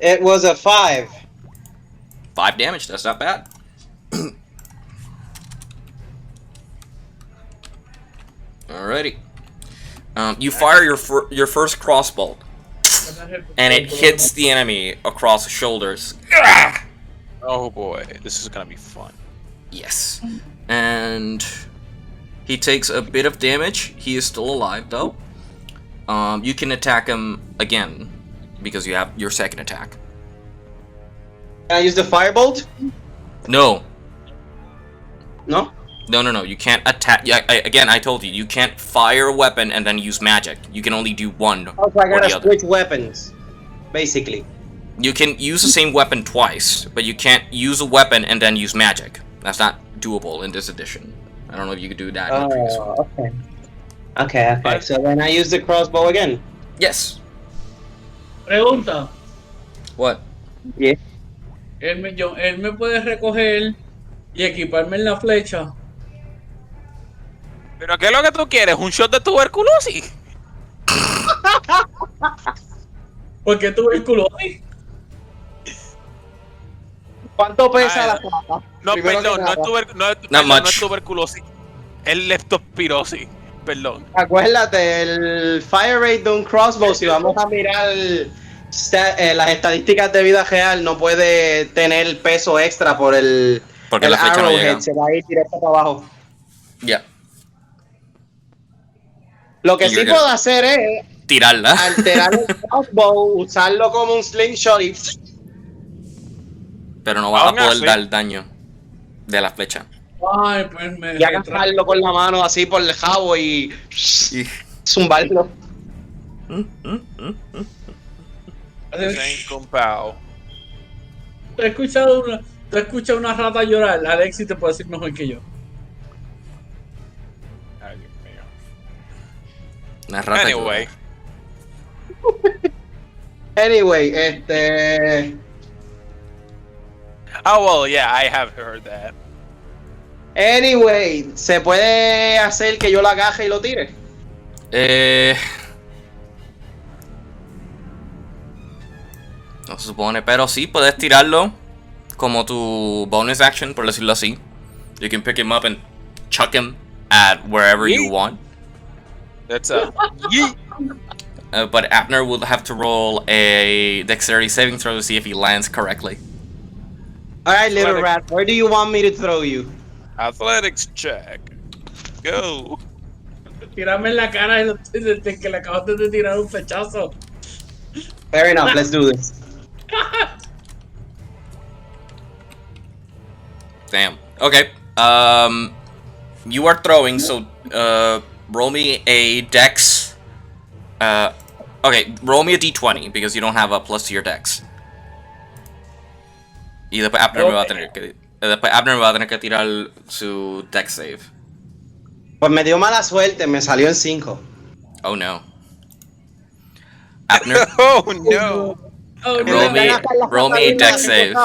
It was a 5. 5 damage. That's not bad. Alrighty. You fire your first crossbow. and it hits the enemy across the shoulders. Oh boy, this is gonna be fun. Yes. And he takes a bit of damage. He is still alive though. You can attack him again because you have your second attack. Can I use the firebolt? No. No? No. You can't attack. Yeah, again, I told you, you can't fire a weapon and then use magic. You can only do one Oh, so I or gotta the other. switch weapons, basically. You can use the same weapon twice, but you can't use a weapon and then use magic. That's not doable in this edition. I don't know if you could do that in the previous one. Okay. Okay. So then I use the crossbow again. Yes. Pregunta. What? Yeah. Él me puede recoger y equiparme en la flecha. ¿Pero qué es lo que tú quieres? ¿Un shot de tuberculosis? ¿Por qué tuberculosis? ¿Cuánto pesa Ah, la plata? No, Primero perdón, que no es, nada. no es much. tuberculosis. Es leptospirosis. Perdón. Acuérdate, el fire rate de un crossbow, si vamos a mirar las estadísticas de vida real, no puede tener peso extra por el Porque la flecha no llega. arrowhead, se va a ir directo para abajo. Ya. Lo que Y yo sí que- puedo hacer es Tirarla. alterar el crossbow, usarlo como un slingshot y Pero no vas a Aún poder así. dar daño de la flecha. Ay, pues me agarrarlo con la mano así por el jabo y Y- zumbarlo. Saint Compao. ¿Tú has escuchado una rata llorar? Alexis te puede decir mejor que yo. Ay, Dios mío. Una rata Anyway. llora. Anyway, Oh, well, yeah, I have heard that. Anyway, ¿se puede hacer que yo lo agaje y lo tire? No se supone, pero sí, puedes tirarlo como tu bonus action, por decirlo así. You can pick him up and chuck him at wherever you Yeet. want. That's a yeet. But Abner will have to roll a dexterity saving throw to see if he lands correctly. Alright, little Athletic. rat, where do you want me to throw you? Athletics check. Go. Tírame en la cara de que le acabaste de tirar un flechazo. Fair enough, let's do this. Damn. Okay. You are throwing, so roll me a dex. Okay, roll me a d20 because you don't have a plus to your dex. Y después Abner me va a tener que tirar su dex save. Pues me dio mala suerte, me salió en 5. Oh no. Abner, Oh no. Oh, roll me a dex save.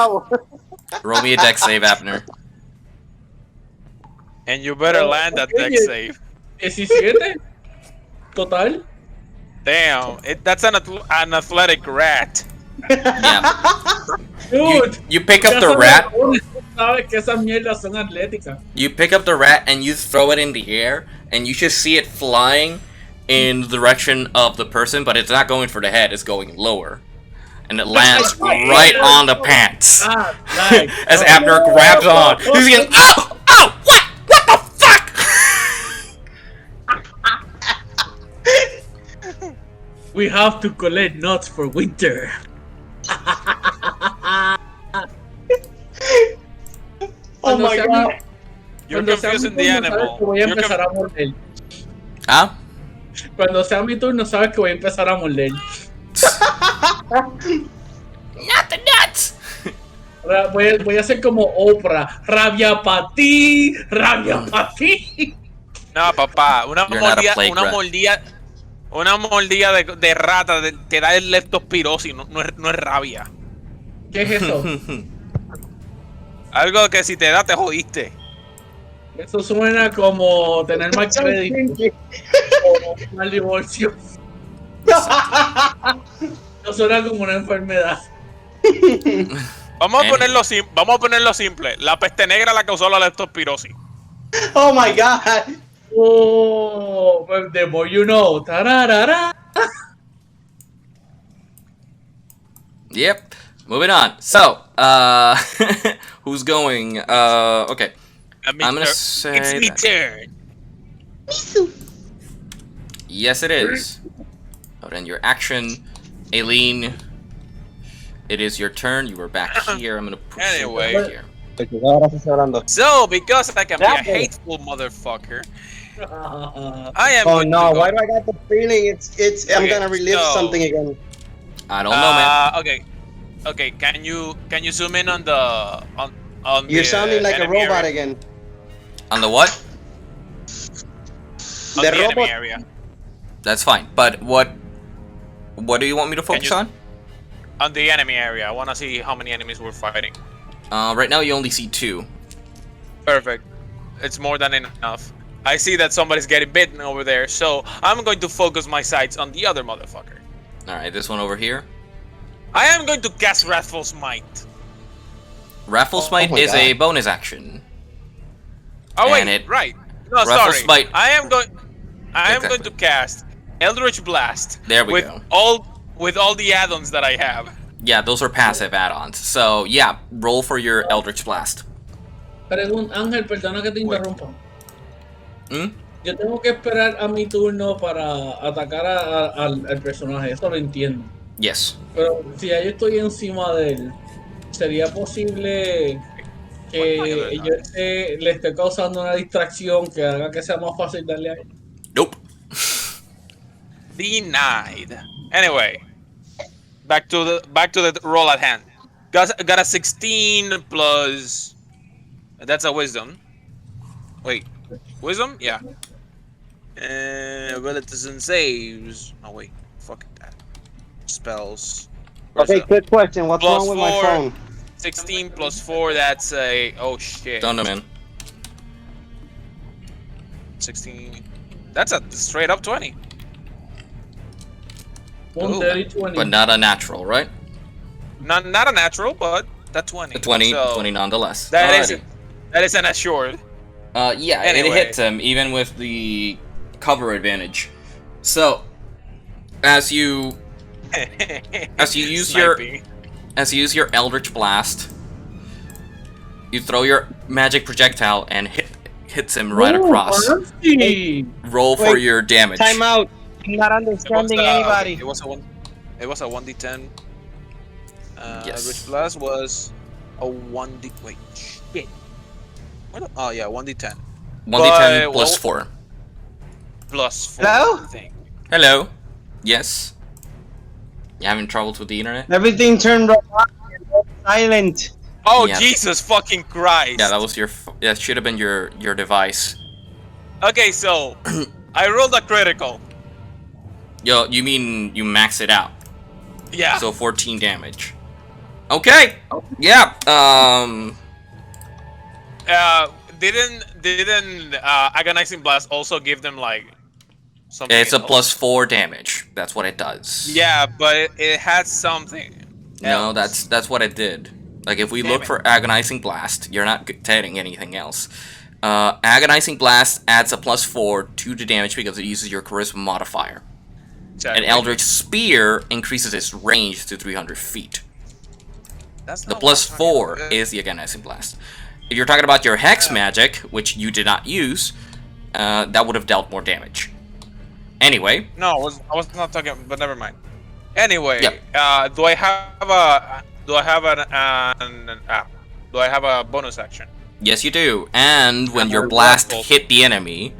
Roll me a dex save, Abner. And you better land that deck save. 17. Total. Damn, that's an athletic rat. Yeah. Dude. You pick up ya the sabes- rat. Sabes que esas mierdas son atléticas. You pick up the rat and you throw it in the air, and you just see it flying in the direction of the person, but it's not going for the head, it's going lower. And it lands right on the pants. Ah, like, As Abner grabs on. He's getting, oh! Oh! What the fuck? we have to collect nuts for winter. Oh my god. You're Cuando sea confusing mi the turno, sabes animal. que voy a You're empezar a morder. Ah? Cuando sea mi turno, sabes que voy a empezar a morder. Not the nuts! Voy a hacer como Oprah. Rabia para ti, rabia para ti. No, papá, una You're not a mordida, plague rat. una mordida de rata te da el leptospirosis, no es rabia. ¿Qué es eso? Algo que si te da te jodiste. Eso suena como tener mal crédito o mal divorcio. Eso suena como una enfermedad. Vamos a ponerlo simple. La peste negra la causó la leptospirosis. Oh my god. Oh, but the more you know. Tararara. Yep. Moving on. So, who's going? Okay. I'm gonna say it's me that. turn. Yes, it is. Oh, then your action, Aileen. It is your turn. You were back here. I'm gonna put Anyway. you here. So, because I can be a hateful motherfucker, I am. Oh going no! to go. Why do I got the feeling it's? I'm Okay, gonna relive so- something again. I don't know, man. Okay. Can you zoom in on the on You're the sounding like a enemy robot area? again. On the what? On The the enemy robot- area. That's fine. But what do you want me to focus you- on? On the enemy area. I want to see how many enemies we're fighting. Right now you only see 2. Perfect. It's more than enough. I see that somebody's getting bitten over there, so I'm going to focus my sights on the other motherfucker. Alright, this one over here. I am going to cast Wrathful Smite. Raffle Smite my is a God. bonus action. Oh wait, And it- right. No, Wrathful sorry. Smite. I am going Exactly. to cast Eldritch Blast. There we with go. all the add-ons that I have. Yeah, those are passive add-ons. So, yeah, roll for your Eldritch Blast. Ángel, perdona que te interrumpa. ¿Mm? Yo tengo que esperar a mi turno para atacar al personaje, eso lo entiendo. Yes. Pero si ya yo estoy encima de él, ¿sería posible que yo le esté causando una distracción que haga que sea más fácil darle a él? Nope. Denied. Anyway, back to the roll at hand. Got a 16 plus. That's a wisdom. Wait, wisdom? Yeah. Relatives and saves. Oh wait, fuck that. Spells. Where's Okay, that? quick question. What's Plus wrong with my 4. phone? 16 plus 4. That's a. Oh shit. Don't know, man. 16. That's a straight up 20. Un dirty 20. But not a natural, right? Not a natural, but that's 20. A 20, So 20 nonetheless. that Alrighty. is an assured. Yeah, Anyway. it hits him, even with the cover advantage. So, as you use your Eldritch Blast, you throw your magic projectile and hits him right across. Fancy. Roll for Wait, your damage. Time out. I'm not understanding anybody. It was a 1d10. Yes. Eldritch Blast was a 1d. Wait, shit. Oh yeah, 1d10 1d10 But plus what- 4. plus 4. Hello? I think. Hello? Yes? You having troubles with the internet? Everything turned robotic and silent. Oh Yeah. Jesus fucking Christ! Yeah, that was your. That should have been your device. Okay, so I rolled a critical. Yo, you mean you max it out? Yeah. So 14 damage. Okay. Yeah. Didn't Agonizing Blast also give them like something? It's a else? plus 4 damage. That's what it does. Yeah, but it had something. No, else. that's what it did. Like if we Damn look it. for Agonizing Blast, you're not getting anything else. Agonizing Blast adds a plus 4 to the damage because it uses your Charisma modifier. Exactly. And Eldritch Spear increases its range to 300 feet. That's The not plus what I'm talking 4 about. is the Agonizing Blast. If you're talking about your Hex magic, which you did not use, that would have dealt more damage. Anyway, No, I was not talking. But never mind. Anyway, Yep. do I have a bonus action? yes you do. And when I'm your a blast rifle. hit the enemy,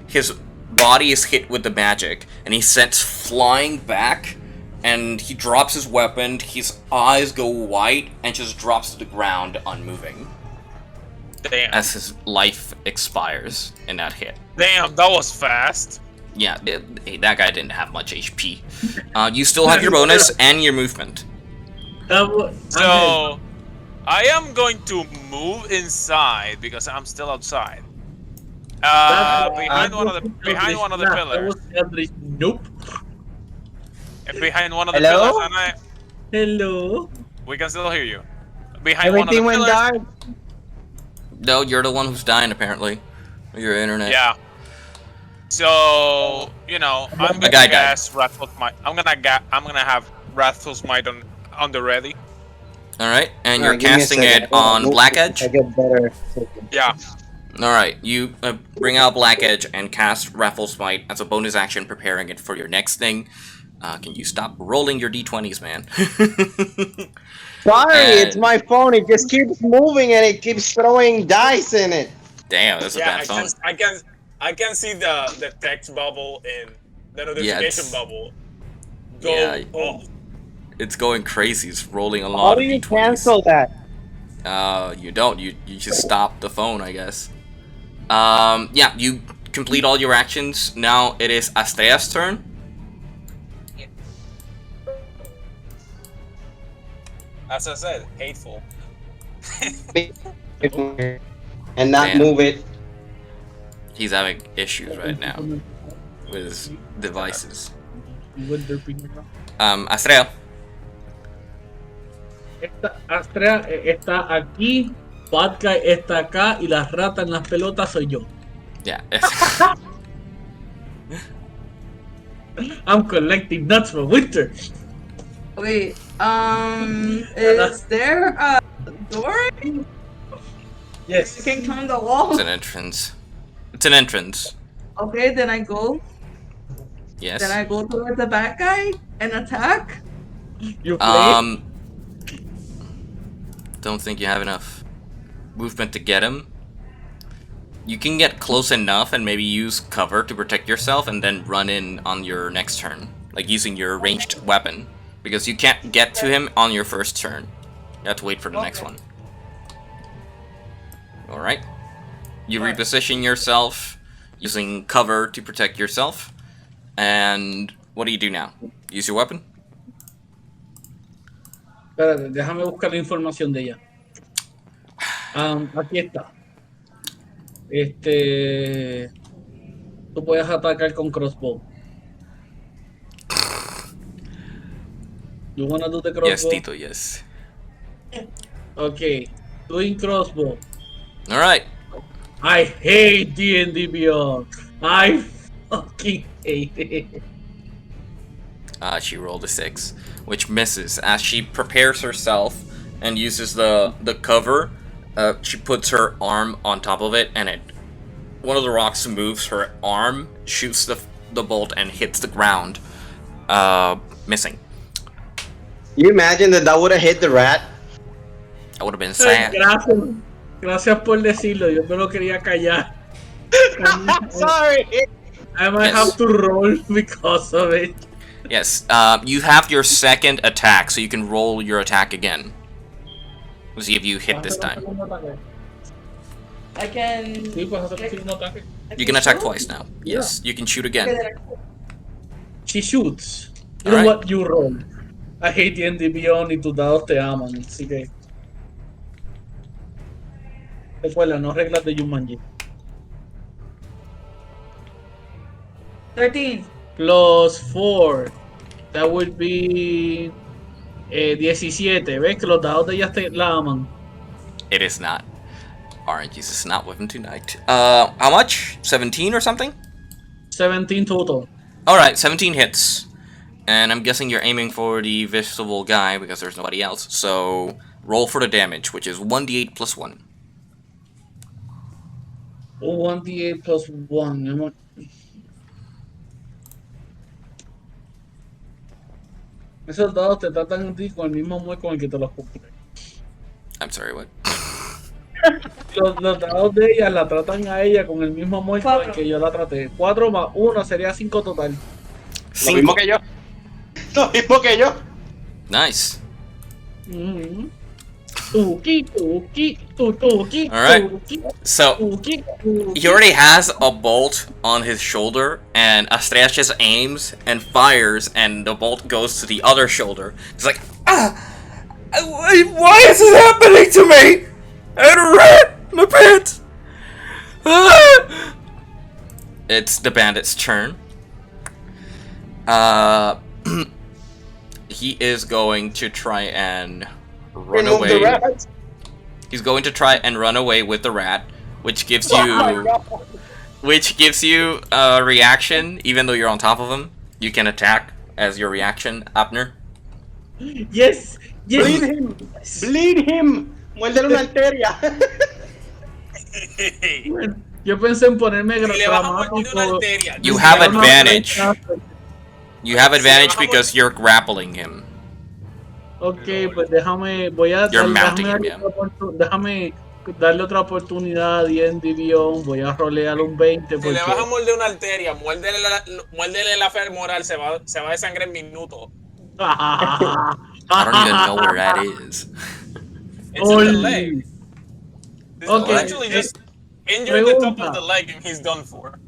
his body is hit with the magic, and he's sent flying back, and he drops his weapon, his eyes go white, and just drops to the ground unmoving Damn. as his life expires in that hit. Damn, that was fast. Yeah, that guy didn't have much HP. You still have your bonus and your movement. Ángel, So, I am going to move inside because I'm still outside. Behind one of the that pillars. was Eldritch. Nope. Behind one of the Hello? pillars, and Hello. we can still hear you. Behind one of the Everything went pillars. dark. No, you're the one who's dying apparently. Your internet. Yeah. So I'm guy gonna died. gas Wrathful Smite. I'm gonna have Wrathful Smite on the ready. Alright, and you're Alright, give me a casting second. it on Black I Edge? get better. Yeah. Alright, you bring out Black Edge and cast Raffle Smite as a bonus action, preparing it for your next thing. Can you stop rolling your d20s, man? Sorry, And- it's my phone. It just keeps moving and it keeps throwing dice in it. Damn, that's a Yeah, bad phone. I can see the text bubble in the notification it's- bubble. Go yeah. off. It's going crazy. It's rolling a How lot do of you d20s. cancel that? You don't. You just stop the phone, I guess. Yeah, you complete all your actions. Now it is Astrea's turn. As I said, hateful. And not Damn. move it. He's having issues right now with his devices. Astrea. Astrea está aquí, Bad Guy está acá y la rata en las pelotas soy yo. Yeah. I'm collecting nuts for winter. Wait, is there a door? Yes. I can climb the wall. It's an entrance. It's an entrance. Okay, then I go. Yes. Then I go towards the bad guy and attack. You play? Don't think you have enough movement to get him. You can get close enough and maybe use cover to protect yourself and then run in on your next turn. Like using your ranged weapon. Because you can't get to him on your first turn. You have to wait for the next one. Alright. You reposition yourself using cover to protect yourself. And what do you do now? Use your weapon? Espérate, déjame buscar la información de ella. Aquí está. Tú puedes atacar con crossbow. You wanna do the crossbow? Yes, Tito, yes. Okay, doing crossbow. Alright. I hate D&D Beyond. I fucking hate it. She rolled a 6, which misses. As she prepares herself and uses the cover, she puts her arm on top of it, and one of the rocks moves her arm, shoots the bolt, and hits the ground, missing. You imagine that would have hit the rat? That would have been sad. Gracias por decirlo. Yo me lo quería callar. Sorry. I might Yes. have to roll because of it. Yes, you have your second attack, so you can roll your attack again. We'll see if you hit this time. I can. Sí, puedes hacer un segundo ataque. You can attack twice now. Yes, you can shoot again. She shoots. You know Alright. what? You roll. I hate D&D Beyond y tus dados te aman, así que... Recuerda, no reglas de Jumanji. 13. Plus 4. That would be... 17. ¿Ves que los dados de ellas te la aman? It is not. Orange is not with him tonight. How much? 17 or something? 17 total. Alright, 17 hits. And I'm guessing you're aiming for the visible guy because there's nobody else. So roll for the damage, which is 1d8 plus 1. 1d8 plus 1. Esos dados te tratan a ti con el mismo amor con el que te los compré. I'm sorry, what? Los dados de ella la tratan a ella con el mismo amor con el que yo la traté. 4 más 1 sería 5 total. Lo mismo que yo. Lo mismo que yo. Nice. Tuki, tuki, tuki, Alright. tuki, So tuki, he already has a bolt on his shoulder, and Astrea just aims and fires, and the bolt goes to the other shoulder. He's like, why is this happening to me? I had a rat in my pants. Ah! It's the bandit's turn. He is going to try and run Remove the away. rat. He's going to try and run away with the rat, which gives you a reaction. Even though you're on top of him, you can attack as your reaction, Abner. Yes, Bleed yes. him. Bleed him. Muérdele una arteria. Yo pensé en ponerme Si le vas a morder una dramático. arteria, You si have le vas a morder- advantage. You have Okay, si le advantage vas a because you're grappling him. Ok, pues voy a You're dar, mounting him, yeah. déjame darle otra oportunidad a D&D Beyond, voy a rolear un 20 Si le vas a porque... morder una arteria, muérdele la femoral, se va a desangrar en minutos. I don't even know where that is. It's in the leg. Ok, Literally just injure the top of pregunta, the leg and he's done for.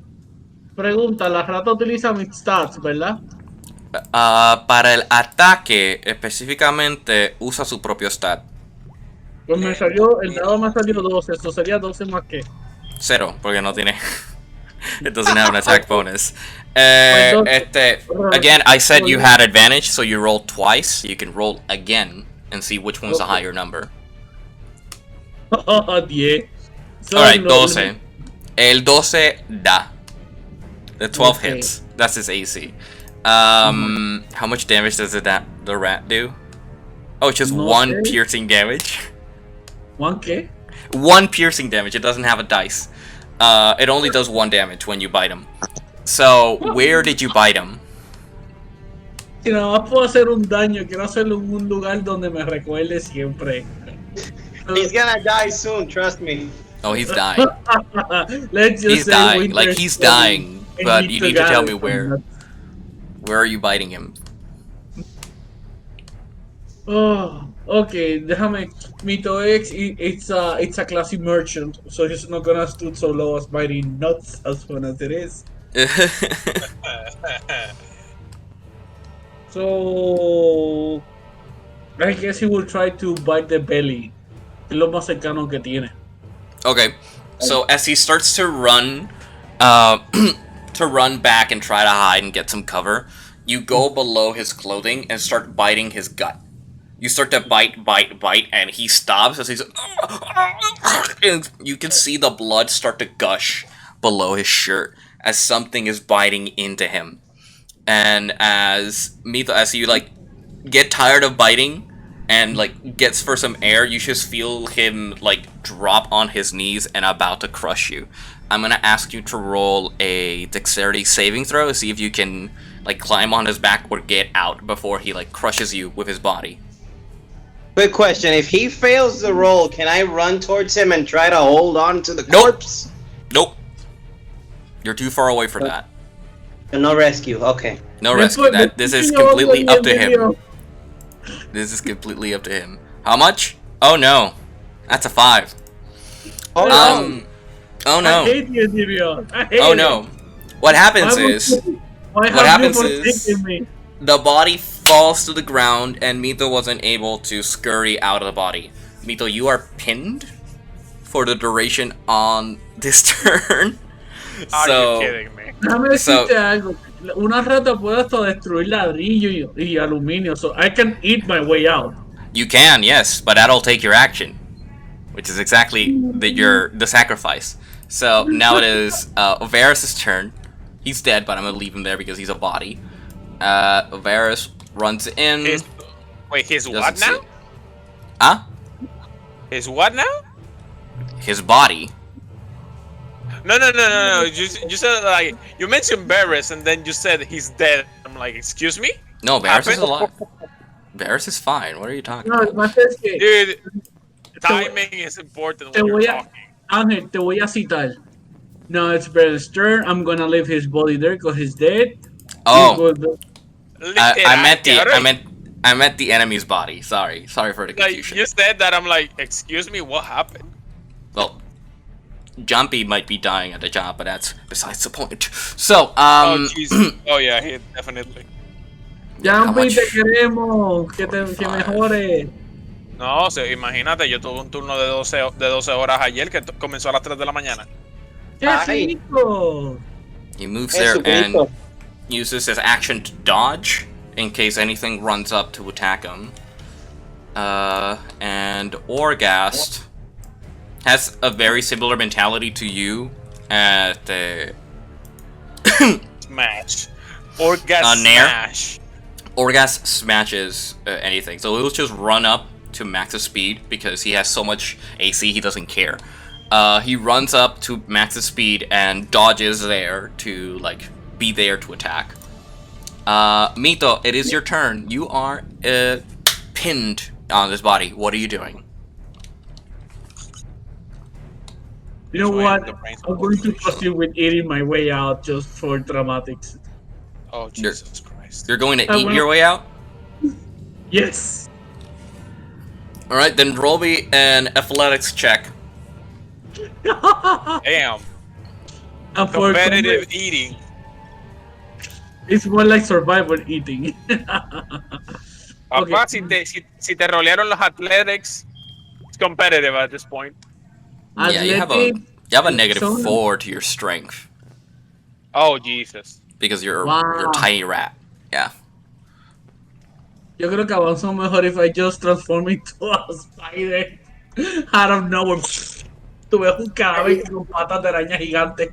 pregunta, la rata utiliza mis stats, ¿verdad? Para el ataque, específicamente, usa su propio stat. Pues me salió, el dado me salió 12, eso sería 12 más que. 0, porque no tiene. It doesn't have an attack bonus. Again, I said you had advantage, so you rolled twice. You can roll again and see which one's a higher number. 10. Alright, 12. El 12 da. The 12 Okay. hits. That's his AC. How much damage does the rat do? Oh, it's just No one sé. piercing damage. ¿One qué? One piercing damage. It doesn't have a dice. It only does 1 damage when you bite him. So, where did you bite him? Si nada más puedo hacer un daño, quiero hacerlo en un lugar donde me recuerde siempre. He's gonna die soon, trust me. Oh, he's dying. Let's just He's say dying. Winter's Like, he's coming dying. and But he you need to took tell out me where. Where are you biting him? Oh, okay, déjame. Mito X, it's a classy merchant, so he's not gonna stoop so low as biting nuts as fun as it is. So I guess he will try to bite the belly. Es lo más cercano que tiene. Okay, so as he starts to run, to run back and try to hide and get some cover, you go below his clothing and start biting his gut. You start to bite, and he stops as he's, and you can see the blood start to gush below his shirt as something is biting into him. And as you like get tired of biting and like gets for some air, you just feel him like drop on his knees and about to crush you. I'm gonna ask you to roll a dexterity saving throw to see if you can like climb on his back or get out before he like crushes you with his body. Quick question: if he fails the roll, can I run towards him and try to hold on to the Nope. corpse? Nope. You're too far away for that. No rescue. Okay. No rescue. This is completely up to him. This is completely up to him. How much? Oh no. That's a 5. Oh no. Oh I no. hate you, Divio. I hate Oh you. no. What happens is Why what have you happens is- forsaken me? the body falls to the ground and Mito wasn't able to scurry out of the body. Mito, you are pinned for the duration on this turn. Are So you kidding me? Déjame decirte algo. Una rata puede hasta destruir ladrillo y aluminio, so I can eat my way out. you can, yes, but that'll take your action, which is exactly the sacrifice. So now it is Varys' turn. He's dead, but I'm gonna leave him there because he's a body. Varys runs in. His what doesn't now? see- Huh? His what now? His body. No. You said like you mentioned Barris and then you said he's dead. I'm like, excuse me, No, Varys is Happened? alive. Varys is fine. What are you talking No, about? lo que pasa es que dude. Timing is important te when you're voy a, talking. Ángel, te voy a citar. No, it's Brandon's turn. I'm gonna leave his body there because he's dead. Oh, Literally, I meant the enemy's body. Sorry for the like confusion. you said that. I'm like, excuse me, what happened? Well, Jumpy might be dying at the job, but that's besides the point. So, Oh jeez. Oh yeah, he definitely. how Jumpy, much- te queremos. Que mejore. No, imagínate, yo tuve un turno de 12 horas ayer que comenzó a las 3 de la mañana. ¡Qué Ay. rico! he moves there and Jesucristo. uses his action to dodge in case anything runs up to attack him. And Orgast has a very similar mentality to you at the Smash. Orgasm Nair? smash. Orgas smashes anything, so he'll just run up to max's speed because he has so much AC he doesn't care. He runs up to max's speed and dodges there to like be there to attack. Mito, it is your turn. You are pinned on this body. What are you doing? You know what? I'm going to proceed with eating my way out just for dramatics. Oh, Jesus Christ. You're going to eat your way out? Yes. Alright, then roll me an athletics check. Damn. Competitive eating. It's more like survival eating. Papá, si te rolearon los athletics, it's competitive at this point. Yeah, you have a -4 to your strength. Oh, Jesus. Because you're a tiny rat. Yeah. Yo creo que avanzó mejor if I just transform into a spider out of nowhere. Tú ves un cadáver con patas de araña gigante.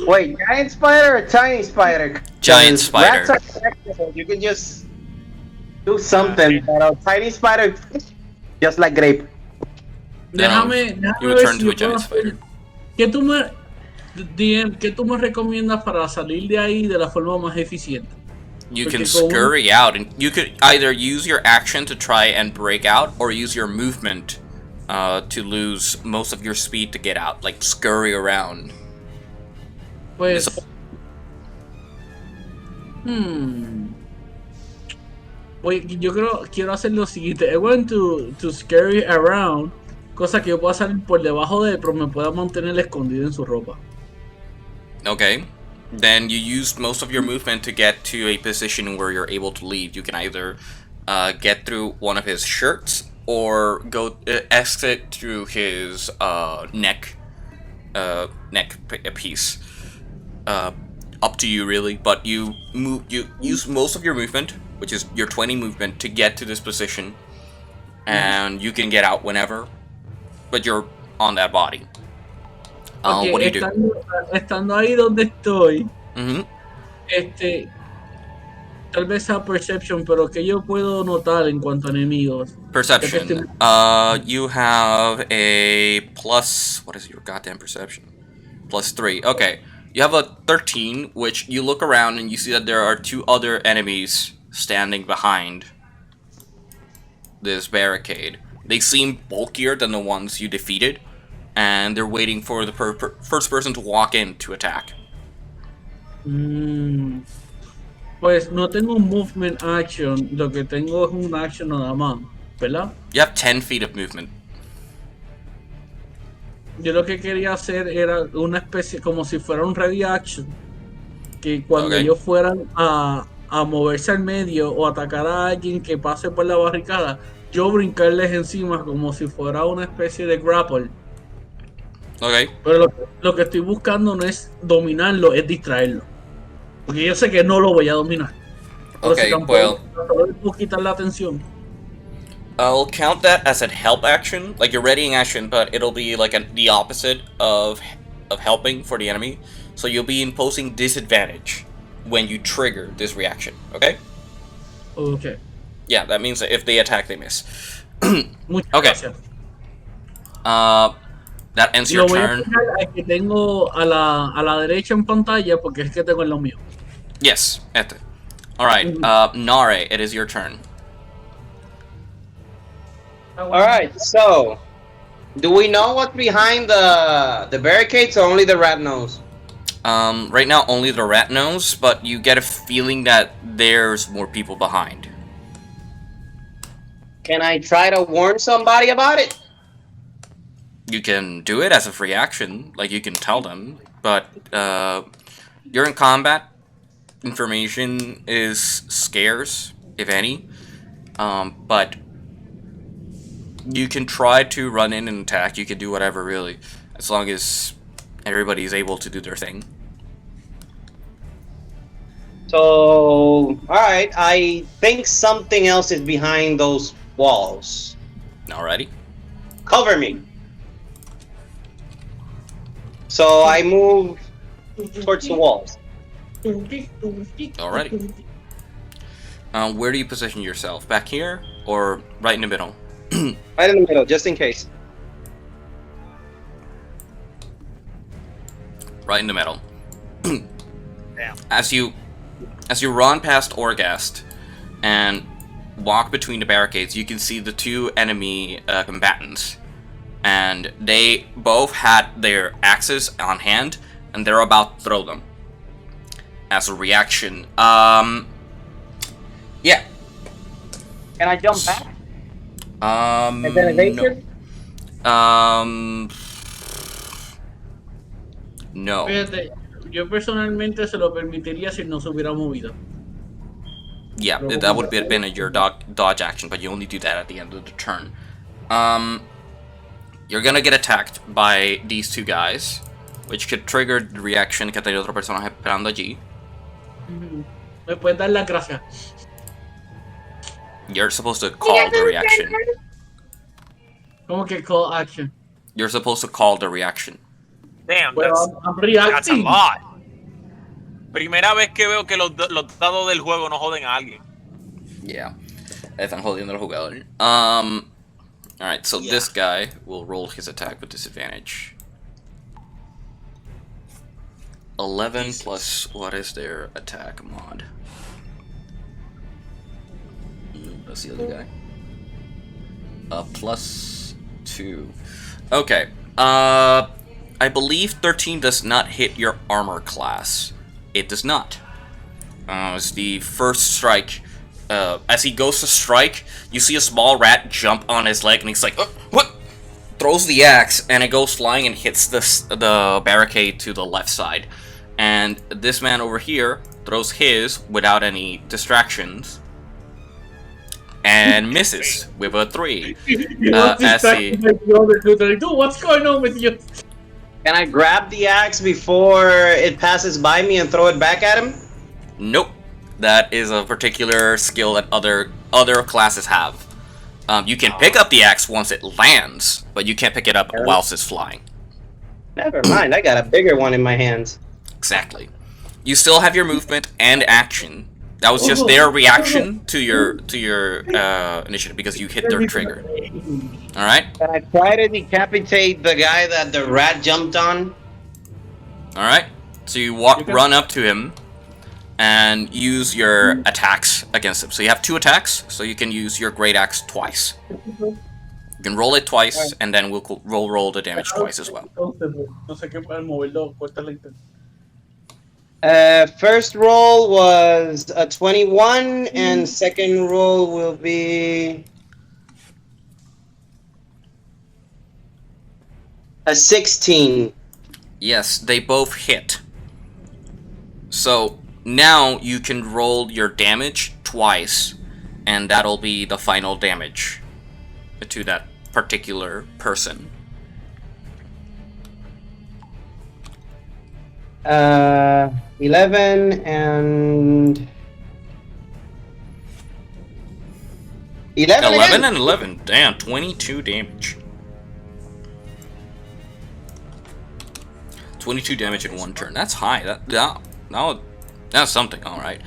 Wait, giant spider or tiny spider? Giant spider. Rats are flexible. You can just do something, but a tiny spider, just like grape. Déjame you ver turn si to a yo puedo giant hacer- spider. ¿Qué tú me recomiendas para salir de ahí de la forma más eficiente? You can scurry out, and you could either use your action to try and break out, or use your movement to lose most of your speed to get out, like scurry around. Pues... Oye, quiero hacer lo siguiente. I want to scurry around, cosa que yo pueda salir por debajo de él, pero me pueda mantener escondido en su ropa. Okay. Then you used most of your movement to get to a position where you're able to leave. You can either get through one of his shirts or go exit through his neck piece. Up to you, really. But you use most of your movement, which is your 20 movement, to get to this position, and you can get out whenever. But you're on that body. Okay, what do you do? Estando ahí donde estoy, Mm-hmm. Tal vez sea perception, pero que yo puedo notar en cuanto a enemigos. Perception. You have a plus. What is your goddamn perception? +3. Okay. You have a 13, which you look around and you see that there are 2 other enemies standing behind this barricade. They seem bulkier than the ones you defeated, and they're waiting for the first person to walk in to attack. Pues no tengo un movement action, lo que tengo es un action nada más, ¿verdad? You have 10 feet of movement. Yo lo que quería hacer era una especie, como si fuera un ready action, que cuando ellos fueran a moverse al medio o atacar a alguien que pase por la barricada, yo brincarles encima como si fuera una especie de grapple. Okay. Pero lo que estoy buscando no es dominarlo, es distraerlo. Porque yo sé que no lo voy a dominar. Pero Okay, si tampoco, well, puedo quitar la atención. I'll count that as a help action, like your readying action, but it'll be like the opposite of helping for the enemy. So you'll be imposing disadvantage when you trigger this reaction, okay? Okay. Yeah, that means that if they attack, they miss. Muchas Okay. gracias. That ends Lo your voy a turn. fijar al que tengo a la derecha en pantalla porque es que tengo el lo mío. Yes, Alright, Nare, it is your turn. Alright, so do we know what's behind the barricades or only the rat knows? Right now only the rat knows, but you get a feeling that there's more people behind. Can I try to warn somebody about it? You can do it as a free action, like you can tell them, but you're in combat. Information is scarce, if any, but you can try to run in and attack. You can do whatever, really, as long as everybody's able to do their thing. So, alright, I think something else is behind those walls. Alrighty. Cover me. So I move towards the walls. Alrighty. Where do you position yourself? Back here or right in the middle? Right in the middle, just in case. Right in the middle. Damn. As you run past Orgast and walk between the barricades, you can see the two enemy combatants, and they both had their axes on hand, and they're about to throw them. As a reaction, yeah. Can I jump back? And then evasive? No. Fíjate, yo personalmente se lo permitiría si no se hubiera movido. Yeah, that would have been your dodge action, but you only do that at the end of the turn. You're gonna get attacked by these two guys, which could trigger the reaction que tenía otro personaje esperando allí. Me puedes dar las gracias. You're supposed to call the reaction. ¿Cómo que call action? You're supposed to call the reaction. Damn, Well, I'm that's a reacting. lot. Primera vez que veo que los dados del juego no joden a alguien. Yeah, están jodiendo al jugador. Alright, so this guy will roll his attack with disadvantage. 11 plus, what is their attack mod? That's the other guy. Plus 2. Okay, I believe 13 does not hit your armor class. It does not. It's the first strike. As he goes to strike, you see a small rat jump on his leg, and he's like, what? Throws the axe, and it goes flying and hits the barricade to the left side. And this man over here throws his without any distractions, and misses with a 3. As he... Dude, what's going on with you? Can I grab the axe before it passes by me and throw it back at him? Nope. That is a particular skill that other classes have. You can pick up the axe once it lands, but you can't pick it up whilst it's flying. Never mind, I got a bigger one in my hands. Exactly. You still have your movement and action. That was just their reaction to your initiative because you hit their trigger. All right. Can I try to decapitate the guy that the rat jumped on? All right. So you run up to him and use your attacks against him. So you have 2 attacks, so you can use your great axe twice. You can roll it twice, and then we'll roll the damage twice as well. First roll was a 21, and second roll will be a 16. Yes, they both hit. So now you can roll your damage twice, and that'll be the final damage to that particular person. 11 and 11 again? And 11. Damn, 22 damage. 22 damage in one turn. That's high. That's something, alright.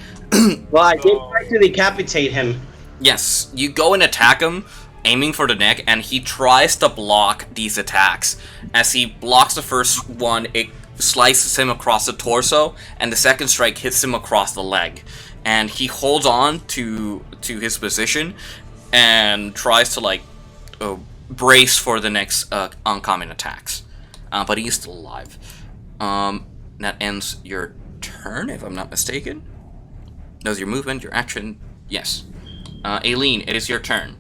Well, I did try to decapitate him. Yes, you go and attack him, aiming for the neck, and he tries to block these attacks. As he blocks the first one, it slices him across the torso, and the second strike hits him across the leg. And he holds on to his position and tries to brace for the next oncoming attacks. But he's still alive. That ends your turn, if I'm not mistaken. Does your movement, your action? Yes. Aileen, it is your turn.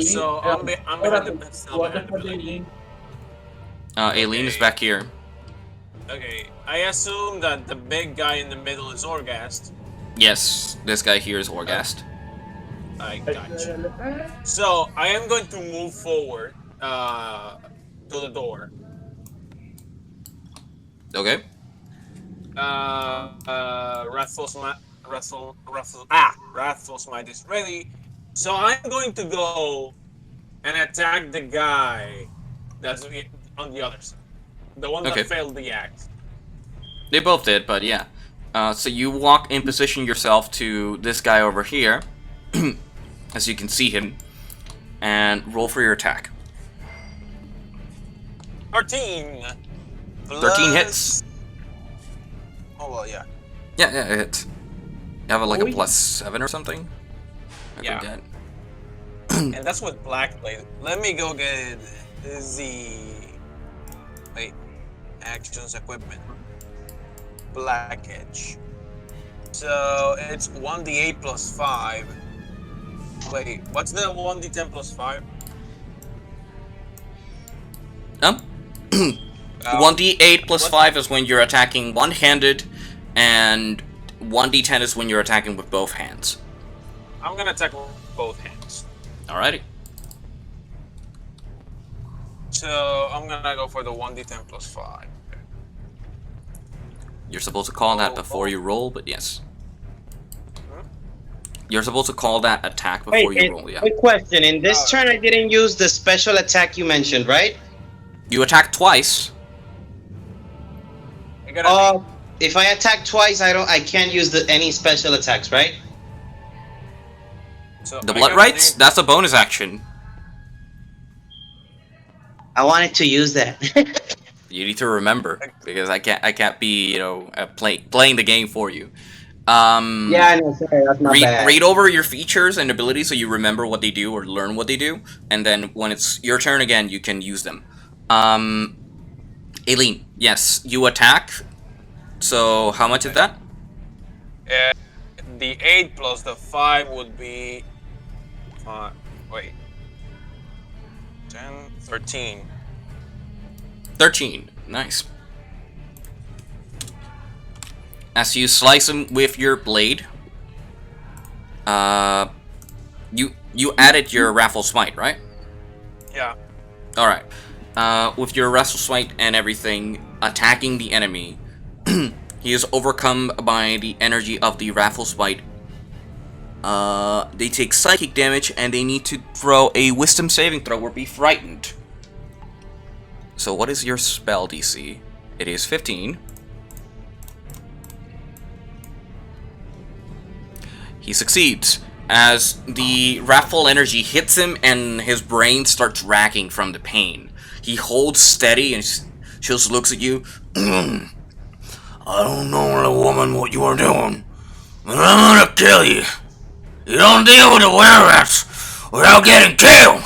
So I'm behind the Aileen is back here. Okay, I assume that the big guy in the middle is Orgast. Yes, this guy here is Orgast. I got you. So I am going to move forward to the door. Okay. Wrathful Smite is ready. So I'm going to go and attack the guy that's on the other side. The one that failed the axe. They both did, but yeah. So you walk and position yourself to this guy over here, as you can see him, and roll for your attack. 13. 13 hits. Oh well, yeah. Yeah, it hits. You have like a Oi. +7 or something? I Yeah. forget. And that's with Black Blade. Let me go get the wait actions equipment. Black Edge. So it's 1d8 plus 5. Wait, what's the 1d10 plus 5? 1d8 plus what? 5 is when you're attacking one-handed, and 1d10 is when you're attacking with both hands. I'm gonna attack with both hands. Alrighty. So I'm gonna go for the 1d10 plus 5. You're supposed to call that before you roll, but yes. You're supposed to call that attack before you roll, yeah. Quick question. In this turn, I didn't use the special attack you mentioned, right? You attack twice. If I attack twice, I can't use any special attacks, right? So The Blood Rights? That's a bonus action. I wanted to use that. You need to remember, because I can't be, you know, playing the game for you. Yeah, I know, sorry, that's not bad. Read over your features and abilities so you remember what they do or learn what they do, and then when it's your turn again, you can use them. Aileen, yes, you attack. So how much is that? The 8 plus the 5 would be 5. Wait. 10, 13. 13. Nice. As you slice him with your blade, you added your Raffle Smite, right? Yeah. Alright. With your Raffle Smite and everything, attacking the enemy, he is overcome by the energy of the Raffle Smite. They take psychic damage and they need to throw a Wisdom saving throw or be frightened. So what is your spell DC? It is 15. He succeeds as the wrathful energy hits him and his brain starts racking from the pain. He holds steady and she just looks at you. I don't know, woman, what you are doing, but I'm gonna kill you. You don't deal with the Wererats without getting killed.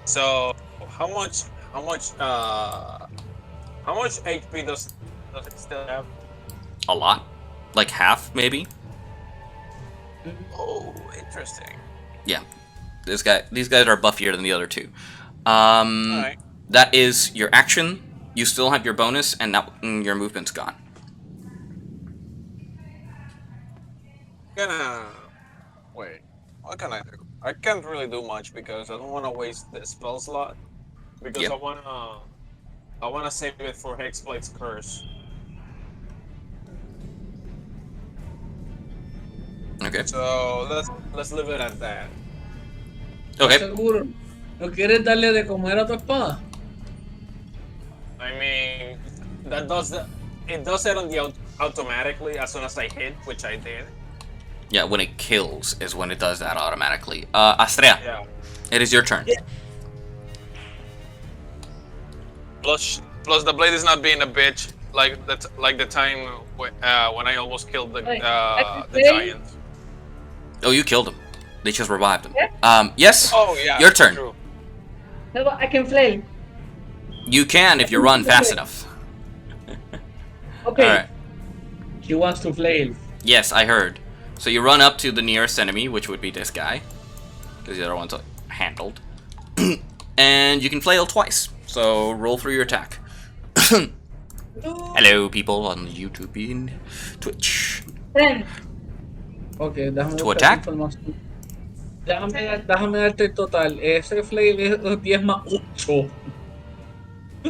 So how much HP does it still have? A lot, like half, maybe. Oh, interesting. Yeah, these guys are buffier than the other two. Alright. That is your action. You still have your bonus, and that your movement's gone. Wait. What can I do? I can't really do much because I don't want to waste the spell slot. Because Yep. I wanna save it for Hexblade's Curse. Okay. So let's leave it at that. Okay. ¿Seguro? ¿No quieres darle de comer a tu espada? I mean, it does it on the automatically as soon as I hit, which I did. Yeah, when it kills is when it does that automatically. Astrea, Yeah. it is your turn. Yeah. Plus the blade is not being a bitch like the time when I almost killed the giant. Oh, you killed him. They just revived him. Yeah. Yes. Oh yeah. Your turn. True. How about I can flail? You can if you run fast enough. Okay. All right. She wants to flail. Yes, I heard. So you run up to the nearest enemy, which would be this guy, because the other one's handled, and you can flail twice. So roll through your attack. Hello, people on YouTube and Twitch. 10. Ok, déjame To buscar attack? información. Déjame darte el total. Ese flail es 10 más 8.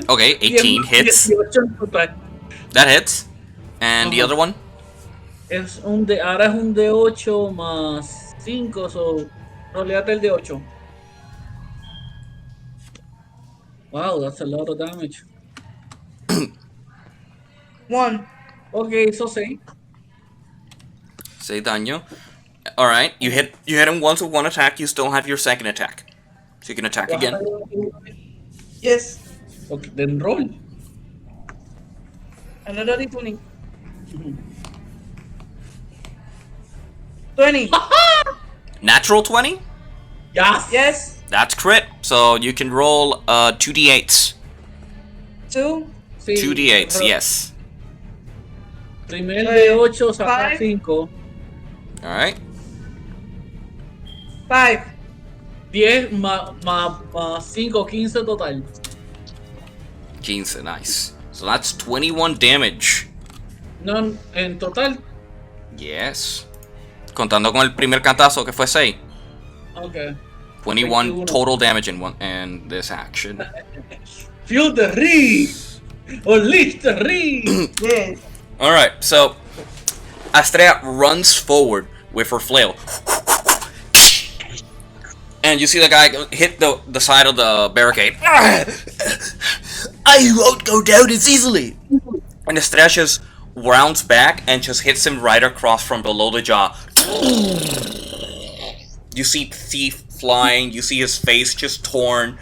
Okay, 18 hits. 18 en total. That hits. And the Uh-huh. other one? Ahora es un de 8 más 5, so roleate el de 8. Wow, that's a lot of damage. 1. Ok, eso sí. 6 daño. Alright, you hit him once with one attack, you still have your second attack. So you can attack Vas a again. Yes. Ok, then roll. Another D20. 20. Natural 20? Yes. Yes. That's crit. So you can roll 2d8s. 2. Sí. 2d8s, yes. Primer de 8, saca Five. 5. Alright. 5. 10 más 5, 15 total. 15, nice. So that's 21 damage. No, en total. Yes. Contando con el primer cantazo que fue 6. Ok. 21 total damage in this action. Feel the ring. Unleash the ring. Yes. Alright, so Astrea runs forward with her flail. And you see the guy hit the side of the barricade. I won't go down as easily. And Astrea just rounds back and just hits him right across from below the jaw. You see teeth flying, you see his face just torn.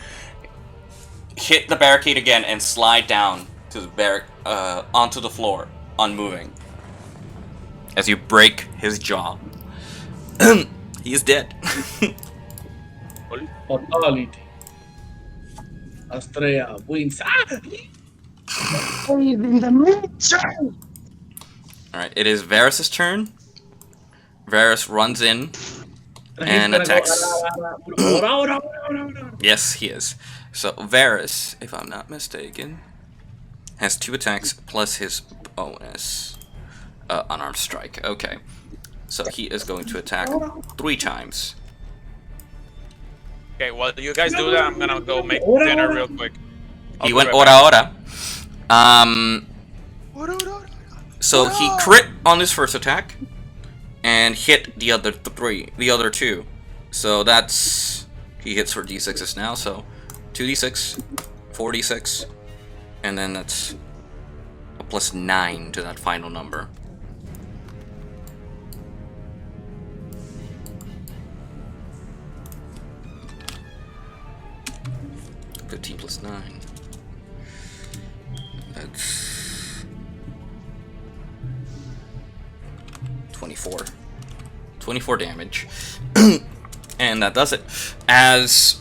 Hit the barricade again and slide down to the onto the floor, unmoving. As you break his jaw. He is dead. Fatality. Astrea wins. Alright, it is Varys' turn. Varys runs in and attacks. Yes, he is. So Varys, if I'm not mistaken, has 2 attacks plus his bonus. Unarmed strike. Okay. So he is going to attack 3 times. Okay, while you guys do that, I'm gonna go make dinner real quick. He went ora. So he crit on his first attack and hit the other 2. So that's, he hits for d6s now, so 2d6, 4d6, and then that's a plus 9 to that final number. $15 plus 9. That's 24. 24 damage. And that does it. As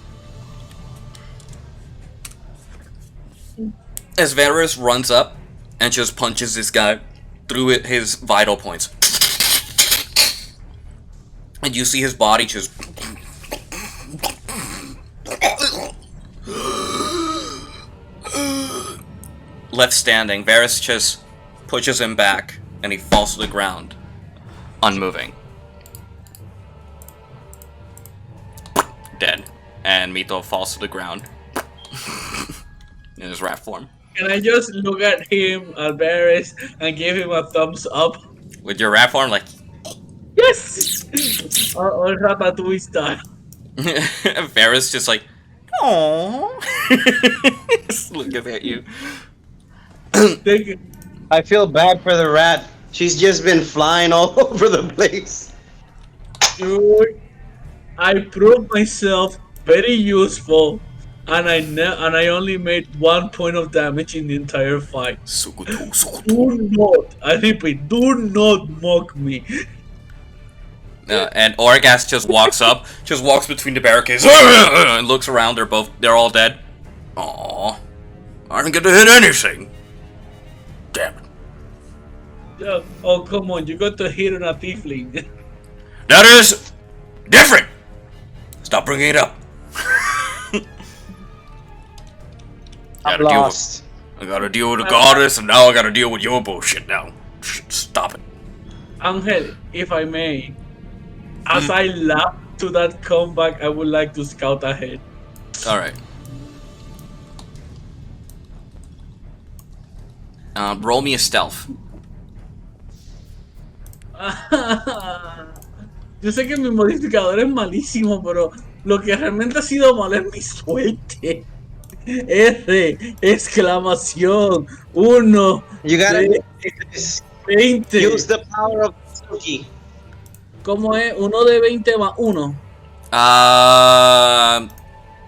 Varys runs up and just punches this guy through his vital points. And you see his body just left standing. Varys just pushes him back and he falls to the ground, unmoving. Dead. And Mito falls to the ground in his rat form. Can I just look at him, at Varys, and give him a thumbs up? With your rat form, like, Yes! Or Ratatouille style. Varys just like, aww. Just looking at you. Thank you. I feel bad for the rat. She's just been flying all over the place. Dude, I proved myself very useful, and I only made 1 point of damage in the entire fight. Do not, I repeat, do not mock me. And Orgas just walks up, just walks between the barricades, and looks around. They're all dead. Aww, I didn't get to hit anything. Damn it. Yeah. Oh, come on, you got to hit on a tiefling. That is different. Stop bringing it up. I'm lost. I gotta deal with the goddess, and now I gotta deal with your bullshit now. Stop it. Angel, if I may, as I laugh to that comeback, I would like to scout ahead. Alright. Roll me a stealth. Yo sé que mi modificador es malísimo, pero lo que realmente ha sido malo es mi suerte. R, exclamación, 1 You gotta de use 20. the power of Suki. ¿Cómo es? 1 de 20 más 1.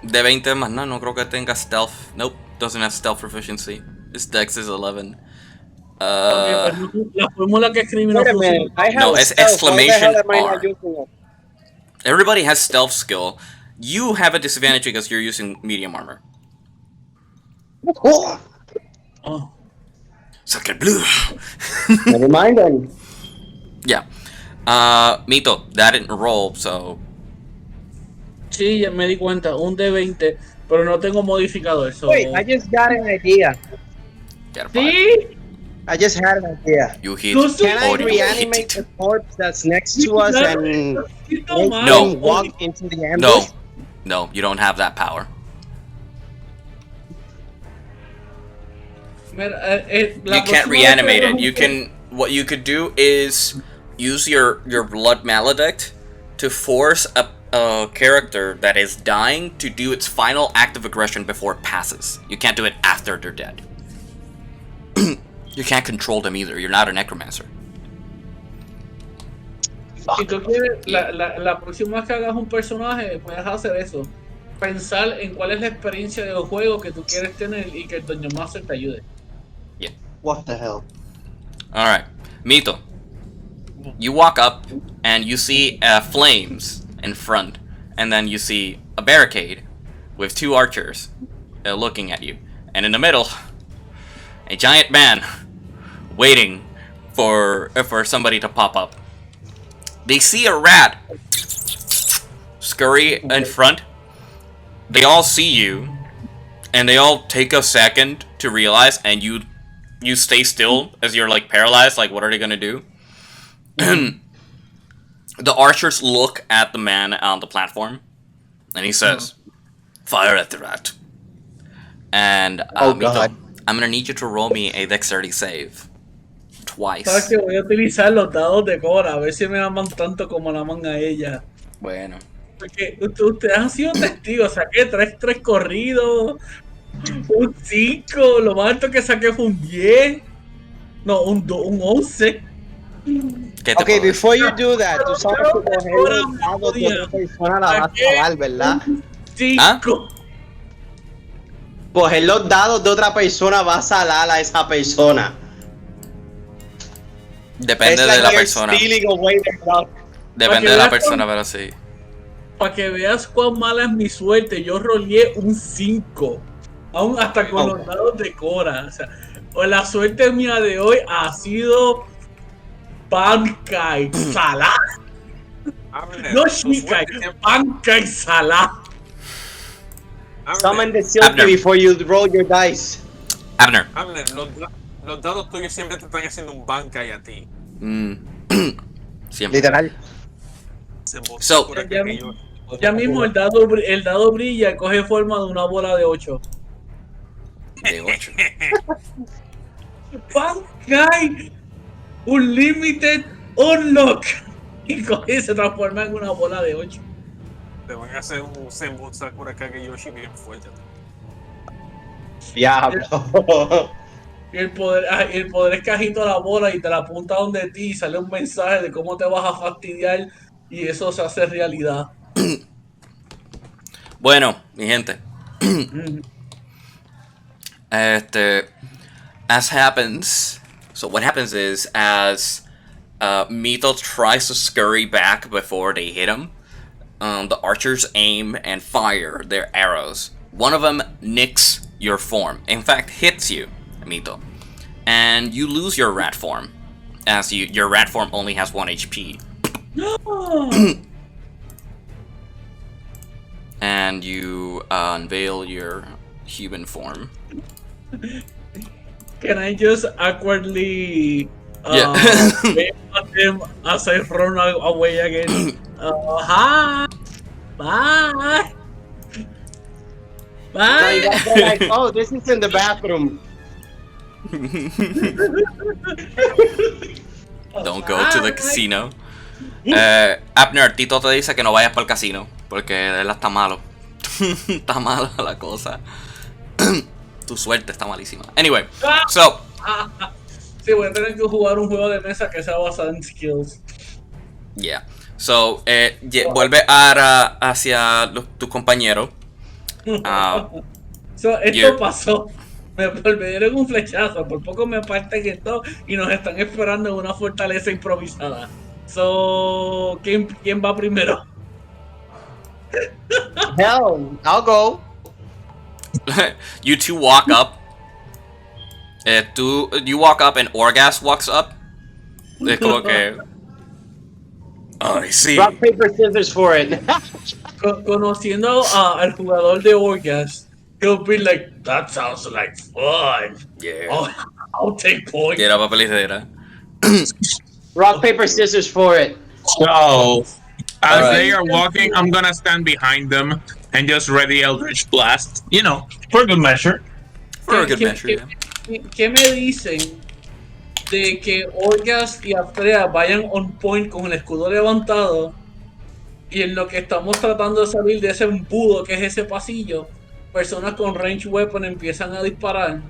De 20 más, no creo que tenga stealth. Nope, doesn't have stealth proficiency. His dex is 11. Ok, pues la fórmula que escribí no Wait a funciona. minute, I have No, a it's stealth. Why the hell exclamation am I not R. using it? Everybody has stealth skill. You have a disadvantage because you're using medium armor. Oh, Oh. Suck it blue. never mind then. Yeah. Mito, that didn't roll, so. Sí, ya me di cuenta, un de 20, pero no tengo modificador. So... Wait, I just got an idea. Get a 5. Sí, I just had an idea. You hit. No sé. Can I or you reanimate hit the corpse that's next to us and make No. him walk into the No. ambush? No, you don't have that power. Mira, You can't reanimate it. You can. What you could do is use your blood maledict to force a character that is dying to do its final act of aggression before it passes. You can't do it after they're dead. You can't control them either. You're not a necromancer. Si tú quieres, la próxima vez que hagas un personaje, puedes hacer eso. Pensar en cuál es la experiencia del juego que tú quieres tener y que el Dungeon Master te ayude. Yeah. What the hell? Alright. Mito. You walk up and you see flames in front. And then you see a barricade with 2 archers looking at you. And in the middle, a giant man waiting for somebody to pop up. They see a rat scurry in front. They all see you, and they all take a second to realize, and you stay still as you're like paralyzed. Like, what are they gonna do? The archers look at the man on the platform, and he says, "Fire at the rat." And Oh, Mito, God. I'm gonna need you to roll me a dexterity save. Twice. Sabes que voy a utilizar los dados de Cora, a ver si me aman tanto como la aman a ella. Bueno. Porque ustedes han sido testigos, saqué 3 corridos, un 5, lo más alto que saqué fue un 10, no, un 11. ¿Qué te Okay, puedo before you do that, tú sabes que coger los dados de otra persona la vas a pagar, ¿verdad? 5. Coger los dados de otra persona va a salar a esa persona. Depende It's de like la you're persona. stealing away their luck. Depende de la persona, pero sí. Para que veas cuán mala es mi suerte, yo roleé un 5. Aún hasta con los dados de Cora. O sea, la suerte mía de hoy ha sido Pancake Salá. No Shikai, Pancake Salá. Summon the silky Abner. before you roll your dice. Abner. Los dados tuyos siempre te están haciendo un banca y a ti. Siempre. Literal. So, Ya mismo el dado brilla y coge forma de una bola de 8. de 8. Pancake Unlimited Unlock. Y coge y se transforma en una bola de 8. Te van a hacer un Zenbun Sakura Kage Yoshi bien fuerte. Diablo. Y el poder es que agita la bola y te la apunta donde ti y sale un mensaje de cómo te vas a fastidiar y eso se hace realidad. Bueno, mi gente. As happens. So what happens is, as Mito tries to scurry back before they hit him, the archers aim and fire their arrows. One of them nicks your form. In fact, hits you, Mito. And you lose your rat form, as your rat form only has 1 HP. And you unveil your human form. Can I just awkwardly Yeah. wave at them as I run away again? Hi! Bye! Now you Bye! guys are like, oh, this is in the bathroom. Don't go to the casino. Abner, Tito te dice que no vayas para el casino, porque de verdad está malo. Está mala la cosa. Tu suerte está malísima. Anyway, so. Sí, voy a tener que jugar un juego de mesa que sea basado en skills. Yeah. So, vuelve hacia tu compañero. So, esto pasó. Me dieron un flechazo. Por poco me apartan esto y nos están esperando en una fortaleza improvisada. So, ¿quién va primero? Hell, I'll go. You two walk up. You walk up and Orgas walks up. Es como que. Ay, sí. Rock, paper, scissors for it. Conociendo al jugador de Orgas, he'll be like, that sounds like fun. Yeah. I'll take points. Tira papel y cera. Rock, paper, scissors for it. So, as Alright. they are walking, I'm gonna stand behind them and just ready Eldritch Blast. You know, for good measure. For a good measure, yeah. ¿Qué me dicen de que Orgas y Astrea vayan on point con el escudo levantado y en lo que estamos tratando de salir de ese embudo que es ese pasillo, personas con range weapon empiezan a disparar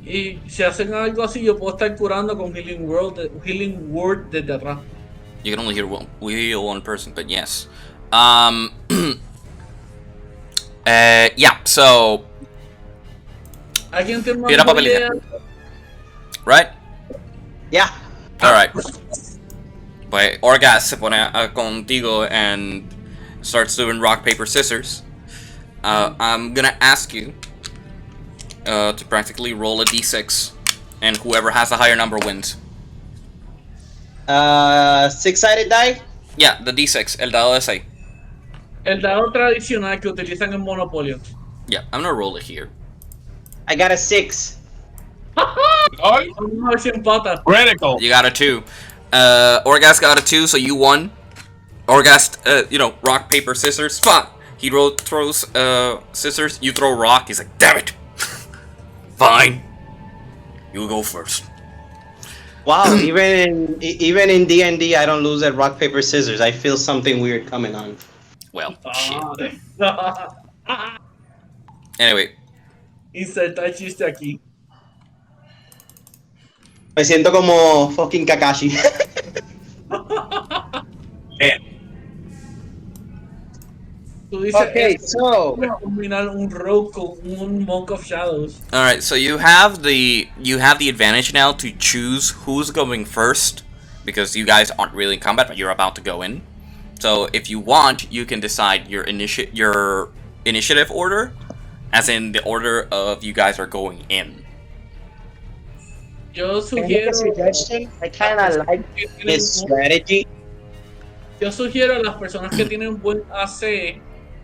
y si hacen algo así yo puedo estar curando con Healing Word desde atrás? You can only heal one person, but yes. Yeah, so. ¿Alguien tiene una Tira mejor papel y idea? Right? Yeah. Alright. Pues Orgas se pone contigo and starts doing rock, paper, scissors. I'm gonna ask you to practically roll a d6, and whoever has the higher number wins. 6-sided die? Yeah, the d6, el dado de 6. El dado tradicional que utilizan en Monopolio. Yeah, I'm gonna roll it here. I got a 6. Vamos a ver si empata. Critical. You got a 2. Orgas got a 2, so you won. Orgas, rock, paper, scissors. Fuck! He throws scissors, you throw rock. He's like, damn it! Fine. You go first. Wow, even in D&D, I don't lose at rock, paper, scissors. I feel something weird coming on. Well, shit. Ah. Anyway, Inserta el chiste aquí. Me siento como fucking Kakashi. Tú dices, Okay, so combinar un rogue con un Monk of Shadows. alright, so you have the advantage now to choose who's going first, because you guys aren't really in combat, but you're about to go in. So if you want, you can decide your initiative order, as in the order of you guys are going in. Yo can I make a sugiero, suggestion? I kind of like his strategy. yo sugiero a las personas que tienen buen AC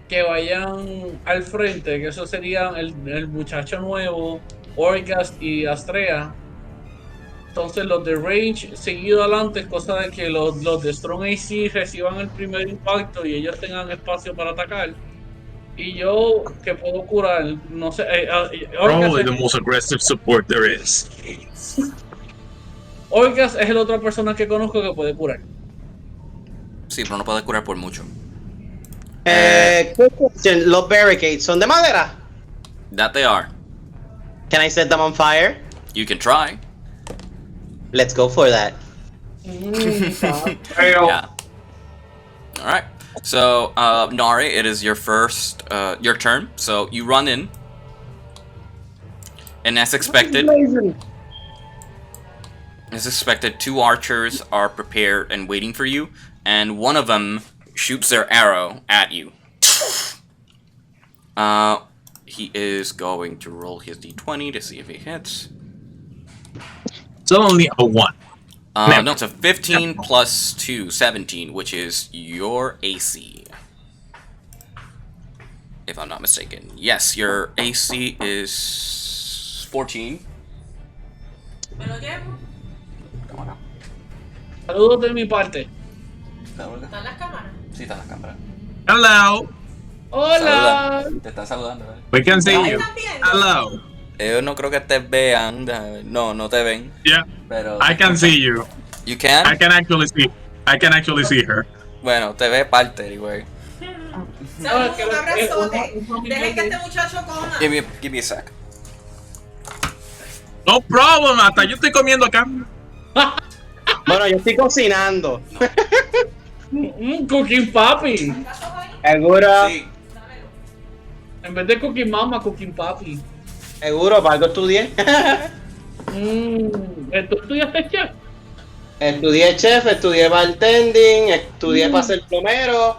que vayan al frente, que eso sería el muchacho nuevo, Orgas y Astrea. Entonces los de range seguido adelante, cosa de que los de Strong AC reciban el primer impacto y ellos tengan espacio para atacar. Y yo que puedo curar, no sé, Probably the most aggressive support there is. Orgas es la otra persona que conozco que puede curar. Sí, pero no puede curar por mucho. Quick question. Los barricades son de madera. That they are. Can I set them on fire? You can try. Let's go for that. Yeah. Alright. So, Nari, it is your turn. So, you run in. And as expected, two archers are prepared and waiting for you. And one of them shoots their arrow at you. He is going to roll his d20 to see if he hits. It's only a 1. No, it's a 15 plus 2, 17, which is your AC. If I'm not mistaken. Yes, your AC is 14. ¿Me lo llevo? Saludos de mi parte. ¿Están las cámaras? Sí, está en la cámara. Hello. Hola. Te está saludando, ¿verdad? We can see you. También. Hello. Ellos no creo que te vean. No te ven. Yeah, Pero. I can see you. You can? I can actually see her. Bueno, te ve parte, anyway. Salud, que un abrazote. un familiar Dejen que de- este muchacho coma. Give me a sec. No problem, hasta yo estoy comiendo acá. Bueno, yo estoy cocinando. Cooking Papi. ¿Casos ahí? Seguro, Sí. Dámelo. En vez de Cooking Mama, Cooking Papi. seguro, para algo estudié. ¿Tú estudiaste chef? Estudié chef, estudié bartending, estudié para ser plomero,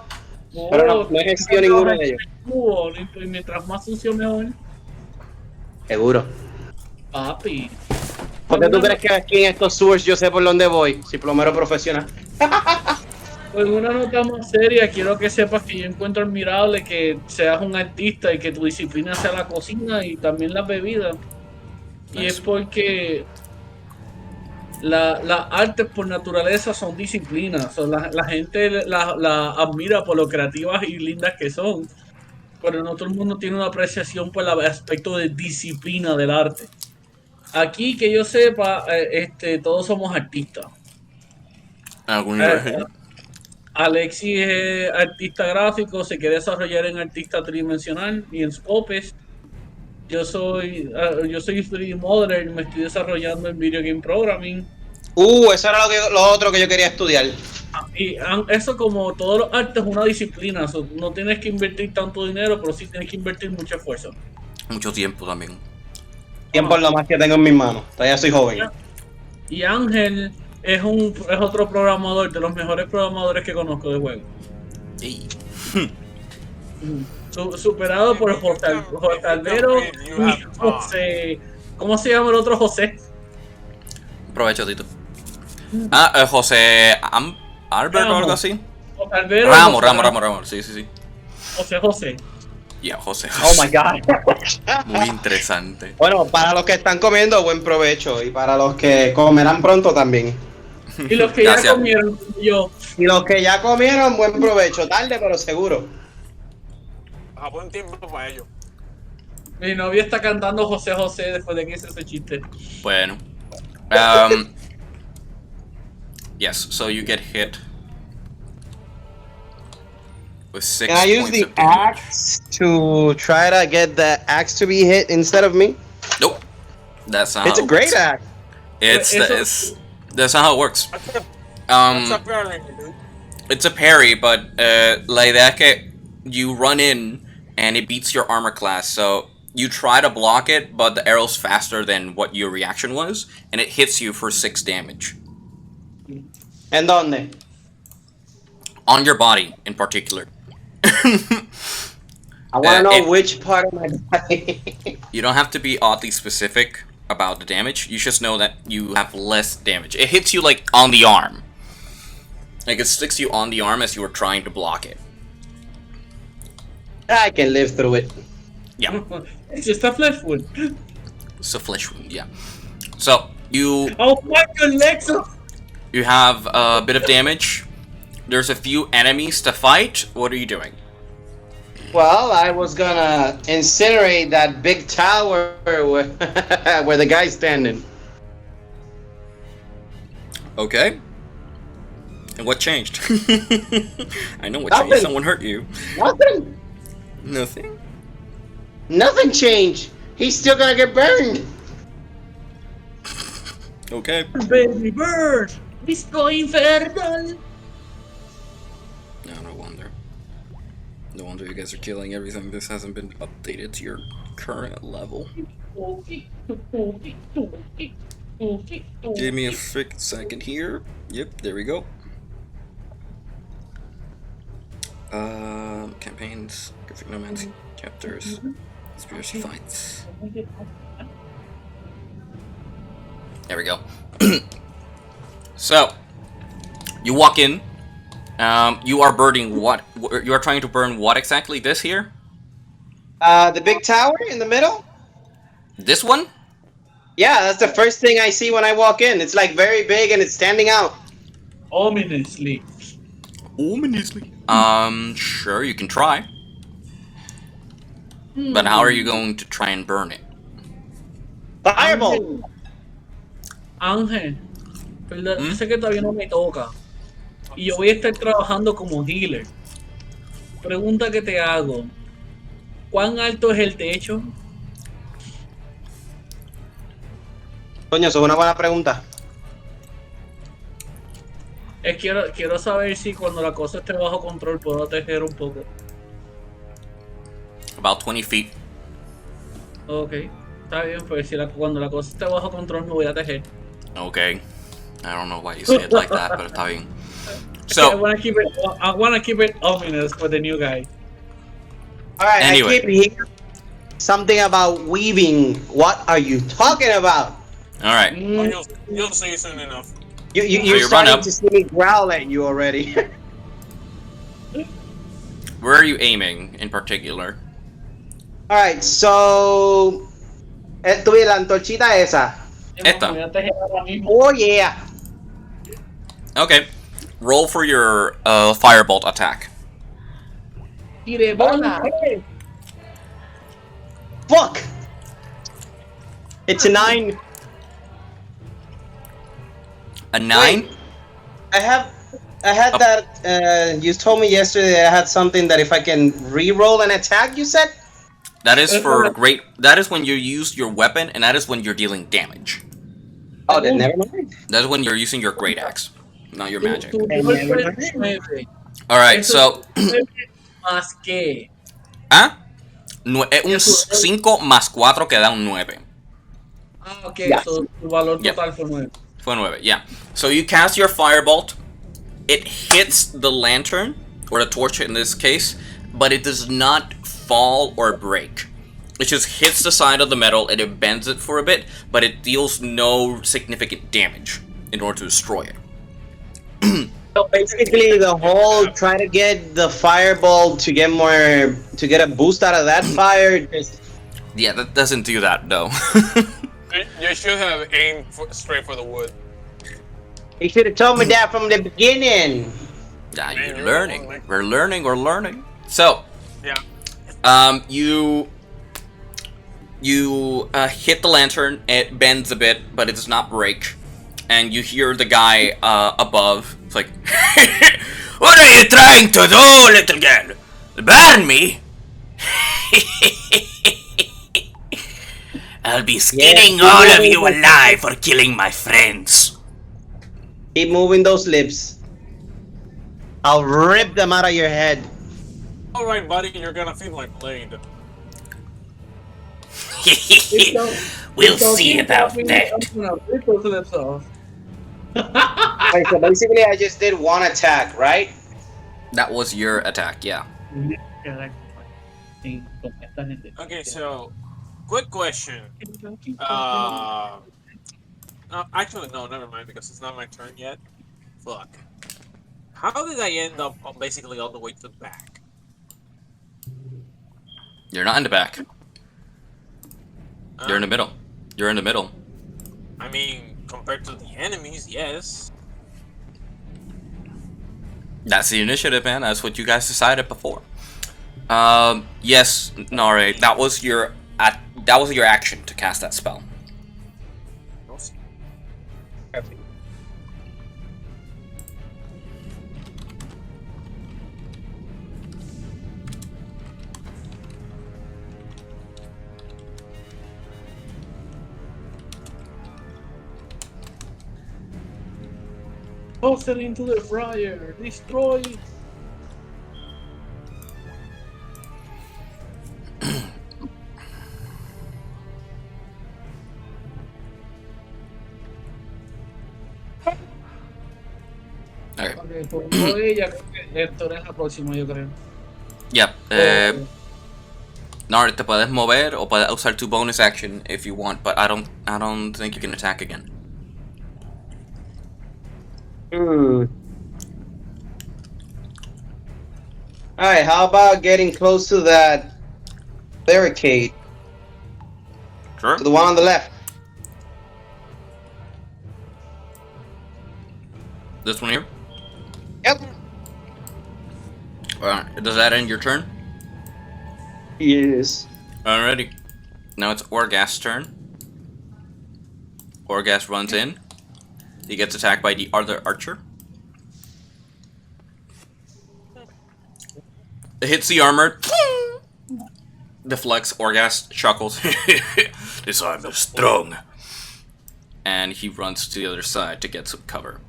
pero no ejercido ninguno de ellos. Y mientras más sucio, mejor. Seguro. Papi. ¿Por qué tú crees que aquí en estos tours yo sé por dónde voy? Si plomero profesional. En una nota más seria, quiero que sepas que yo encuentro admirable que seas un artista y que tu disciplina sea la cocina y también las bebidas. Y Nice. es porque las artes por naturaleza son disciplinas. La gente la admira por lo creativas y lindas que son. Pero no todo el mundo tiene una apreciación por el aspecto de disciplina del arte. Aquí, que yo sepa, todos somos artistas. ¿Algún Eh, nivel? Alexis es artista gráfico, se quiere desarrollar en artista tridimensional y en scopes. Yo soy 3D modeler y me estoy desarrollando en video game programming. Eso era lo otro que yo quería estudiar. Eso, como todos los artes, es una disciplina. No tienes que invertir tanto dinero, pero sí tienes que invertir mucho esfuerzo. Mucho tiempo también. Tiempo es lo más que tengo en mis manos. Todavía soy joven. Y Ángel es otro programador, de los mejores programadores que conozco de juego. Ey. Superado por José Albero y José. ¿Cómo se llama el otro José? Provecho, Tito. José Albert o algo así. José Albero. Ramos. Sí. José. Ya, José. Oh my god. Muy interesante. Bueno, para los que están comiendo, buen provecho. Y para los que comerán pronto también. Y los que Gracias. ya comieron, yo. Y los que ya comieron, buen provecho. Tarde, pero seguro. A buen tiempo para ellos. Mi novia está cantando José José después de que hice ese chiste. Bueno. Yes, so you get hit with 6 Can I use points the of damage. axe to try to get the axe to be hit instead of me? Nope. That's not It's how a it great works. axe. That's not how it works. It's a parry, but la idea es que you run in and it beats your armor class, so you try to block it, but the arrow's faster than what your reaction was, and it hits you for 6 damage. ¿En dónde? On your body, in particular. I want to know it- which part of my body. You don't have to be oddly specific about the damage, you just know that you have less damage. It hits you, like, on the arm. Like, it sticks you on the arm as you were trying to block it. I can live through it. Yeah. It's just a flesh wound. It's a flesh wound, yeah. So, you Oh my god, Lexa! You have a bit of damage. There's a few enemies to fight. What are you doing? Well, I was gonna incinerate that big tower where the guy's standing. Okay. And what changed? I know what Nothing. changed. Someone hurt you. Nothing. Nothing? Nothing changed. He's still gonna get burned. Okay. Baby bird! Disco infernal! No wonder. No wonder you guys are killing everything. This hasn't been updated to your current level. Give me a second here. Yep, there we go. Campaigns, Griffic Nomads, chapters, conspiracy fights. There we go. So, you walk in. You are burning what? You are trying to burn what exactly? This here? The big tower in the middle? This one? Yeah, that's the first thing I see when I walk in. It's like very big and it's standing out. Ominously. Ominously. Sure, you can try. But how are you going to try and burn it? Fireball! Ángel, sé que todavía no me toca. Y yo voy a estar trabajando como healer. pregunta que te hago. ¿Cuán alto es el techo? Coño, eso es una buena pregunta. Quiero saber si cuando la cosa esté bajo control puedo tejer un poco. About 20 feet. Ok, está bien, pues cuando la cosa esté bajo control me voy a tejer. Okay. I don't know why you say it like that, pero está bien. I So, wanna keep it ominous for the new guy. Alright, Anyway. I keep hearing something about weaving. What are you talking about? alright. Oh, you'll see soon enough. You're you run starting up. to see me growl at you already. Where are you aiming in particular? Alright, so... Tuve la antorchita esa. Esta. Me voy a tejer ahora mismo. Oh yeah. Okay. Roll for your firebolt attack. Tire bola. Fuck! It's a 9. A 9? Wait, I had Oh. that, you told me yesterday I had something that if I can re-roll an attack, you said? That is for great. That is when you use your weapon, and that is when you're dealing damage. Oh, then never mind. That is when you're using your great axe, not your magic. Tu golpe es 9. Alright, so. Más que. ¿Ah? Un 5 más 4 que da un 9. Ah, ok, Yes. so tu valor Yep. total fue 9. Fue 9, yeah. So you cast your firebolt. It hits the lantern, or the torch in this case, but it does not fall or break. It just hits the side of the metal and it bends it for a bit, but it deals no significant damage in order to destroy it. So basically, the whole try to get the fireball to get a boost out of that fire. Just... Yeah, that doesn't do that though. You should have aimed straight for the wood. You should have told me that from the beginning. Yeah, Man, you're you're learning. wrong. We're learning. So, Yeah. you hit the lantern. It bends a bit, but it does not break. And you hear the guy above. It's like, "What are you trying to do, little girl? Burn me? I'll be skinning all of you alive for killing my friends." Keep moving those lips. I'll rip them out of your head. Alright, buddy, you're gonna feel my blade. We'll see about that. Rip those lips off. Okay, so basically, I just did one attack, right? That was your attack, yeah. Okay, so quick question. No, actually, no, never mind, because it's not my turn yet. Fuck. How did I end up basically all the way to the back? You're not in the back. You're in the middle. You're in the middle. I mean, compared to the enemies, yes. That's the initiative, man. That's what you guys decided before. Yes, Nare, that was your action to cast that spell. We'll see. Toss it into the fryer. Destroy. Okay. Okay, por ella, creo que esto es la próxima, yo creo. Yep. Nare, te puedes mover o puedes usar tu bonus action if you want, but I don't think you can attack again. Alright, how about getting close to that barricade? Sure. To the one on the left. This one here. Yep. Alright, does that end your turn? Yes. Alrighty. Now it's Orgast's turn. Orgast runs in. He gets attacked by the other archer. It hits the armor. Deflects. Orgast chuckles. This arm is strong. And he runs to the other side to get some cover.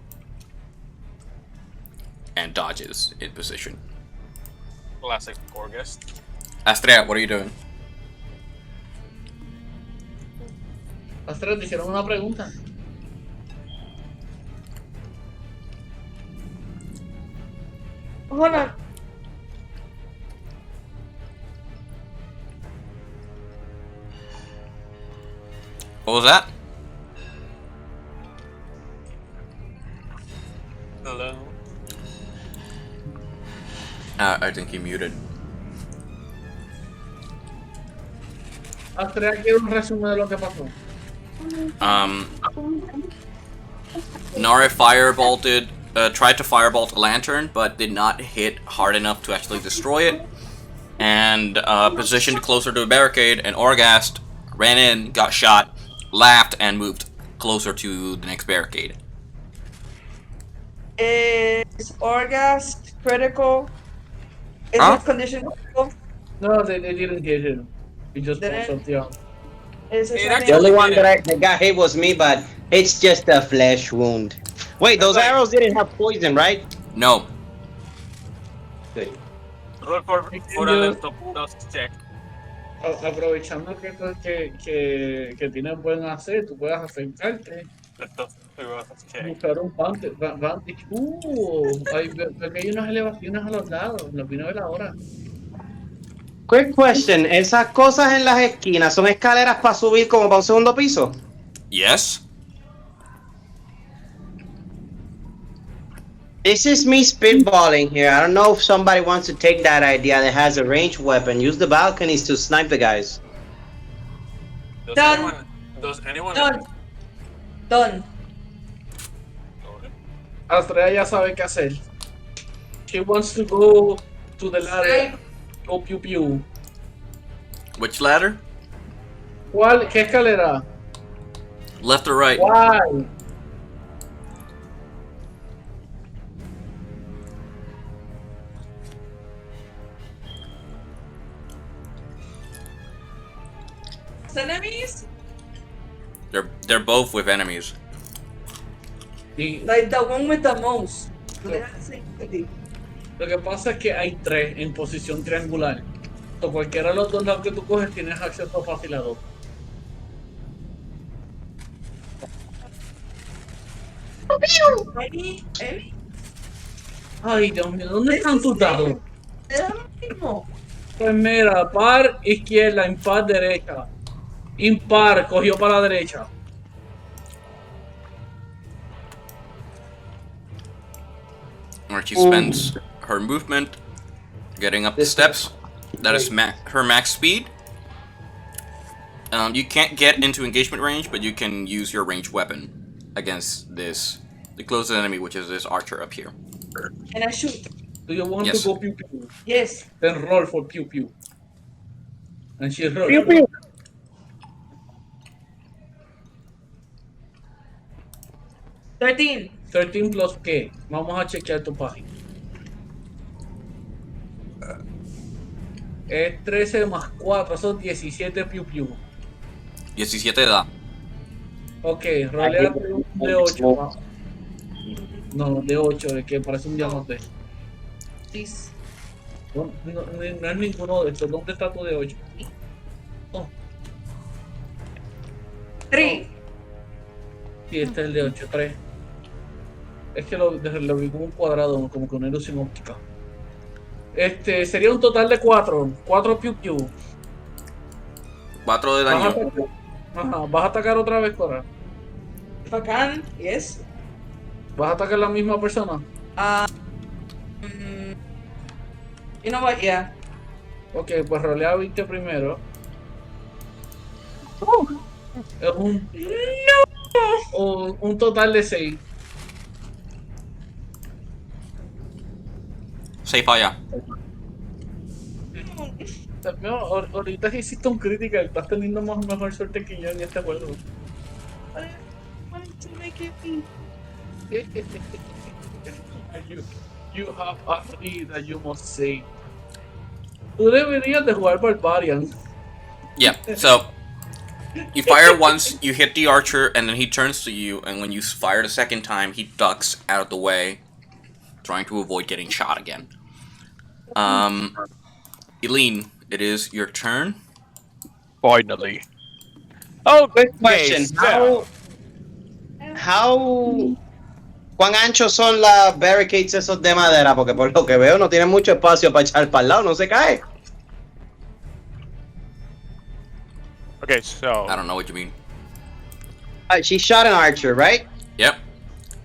And dodges in position. Classic Orgast. Astrea, what are you doing? Astrea, te hicieron una pregunta. Hold on. What was that? Hello. I think he muted. Astrea, quiero un resumen de lo que pasó. Nara tried to firebolt a lantern, but did not hit hard enough to actually destroy it. And positioned closer to a barricade, and Orgast ran in, got shot, laughed, and moved closer to the next barricade. Is Orgast critical? Is Huh? it condition critical? No, they didn't get him. He just Did pulled it? something out. Is it It something? The only one did it. that got hit was me, but it's just a flesh wound. Wait, those That's right. arrows didn't have poison, right? No. Good. Roll for a laptop dust check. Aprovechando que tienes buen hacer, tú puedes acercarte, Laptop dust check. buscar un vantage. Veo que hay unas elevaciones a los lados, los vino a ver ahora. Quick question, ¿esas cosas en las esquinas son escaleras para subir como para un segundo piso? Yes? This is me spitballing here. I don't know if somebody wants to take that idea that has a ranged weapon. Use the balconies to snipe the guys. Done. Does anyone? Done. Done. Astrea ya sabe qué hacer. She wants to go to the ladder. Go pew pew. Which ladder? ¿Cuál? ¿Qué escalera? Left or right? Why? Enemies? They're both with enemies. Y Like the one with the most. lo que pasa es que hay tres en posición triangular. So, cualquiera de los dos lados que tú coges tienes acceso fácil a dos. Ay, Dios mío, ¿dónde están tus dados? Es lo mismo. Pues mira, par izquierda, impar derecha. Impar, cogió para la derecha. Where she spends her movement getting up the steps. That is her max speed. You can't get into engagement range, but you can use your ranged weapon against the closest enemy, which is this archer up here. Can I shoot? Do you want Yes. to go pew pew? Yes. Then roll for pew pew. And she rolled. Pew pew. 13. 13 plus qué? Vamos a chequear tu página. Es 13 más 4, son 17 pew pew. 17 da. Ok, rolea de 8. No, de 8, de que parece un diamante. Please. No es ninguno de estos. ¿Dónde está tu de 8? 3. Sí, este es el de 8, 3. Es que lo vi como un cuadrado, como con una ilusión óptica. Sería un total de 4. 4 pew pew. 4 de ¿Vas a daño. atacar? Ajá, ¿vas a atacar otra vez, Cora? If I can, yes. ¿Vas a atacar a la misma persona? You know what? Yeah. Ok, pues rolea 20 primero. Es un total de 6. 6 para allá. Ahorita que hiciste un critical, estás teniendo mejor suerte que yo en este juego. you have a 3 that you must say. Tú deberías de jugar Barbarian. Yeah, so you fire once, you hit the archer, and then he turns to you, and when you fire the second time, he ducks out of the way, trying to avoid getting shot again. Eileen, it is your turn. Finally. Oh, Quick question. so ¿Cuán anchos son las barricades esos de madera? Porque por lo que veo no tienen mucho espacio para echar para el lado, no se cae. okay, so I don't know what you mean. She shot an archer, right? Yep.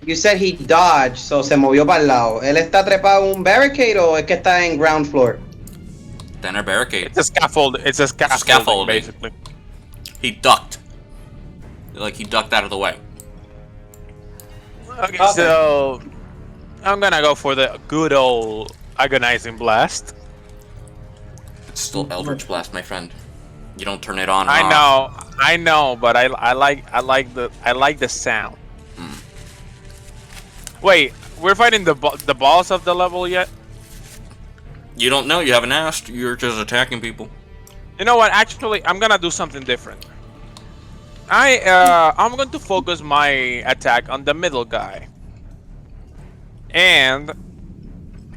You said he dodged, so se movió para el lado. ¿Él está trepado en un barricade o es que está en ground floor? Then a barricade. it's a scaffold. It's a scaffolding, Scaffolding. basically. He ducked. Like, he ducked out of the way. Okay, so I'm gonna go for the good old agonizing blast. It's still Eldritch Blast, my friend. You don't turn it on and off. I know, but I like the sound. Wait, we're fighting the boss of the level yet? You don't know, you haven't asked. You're just attacking people. You know what? Actually, I'm gonna do something different. I'm going to focus my attack on the middle guy, and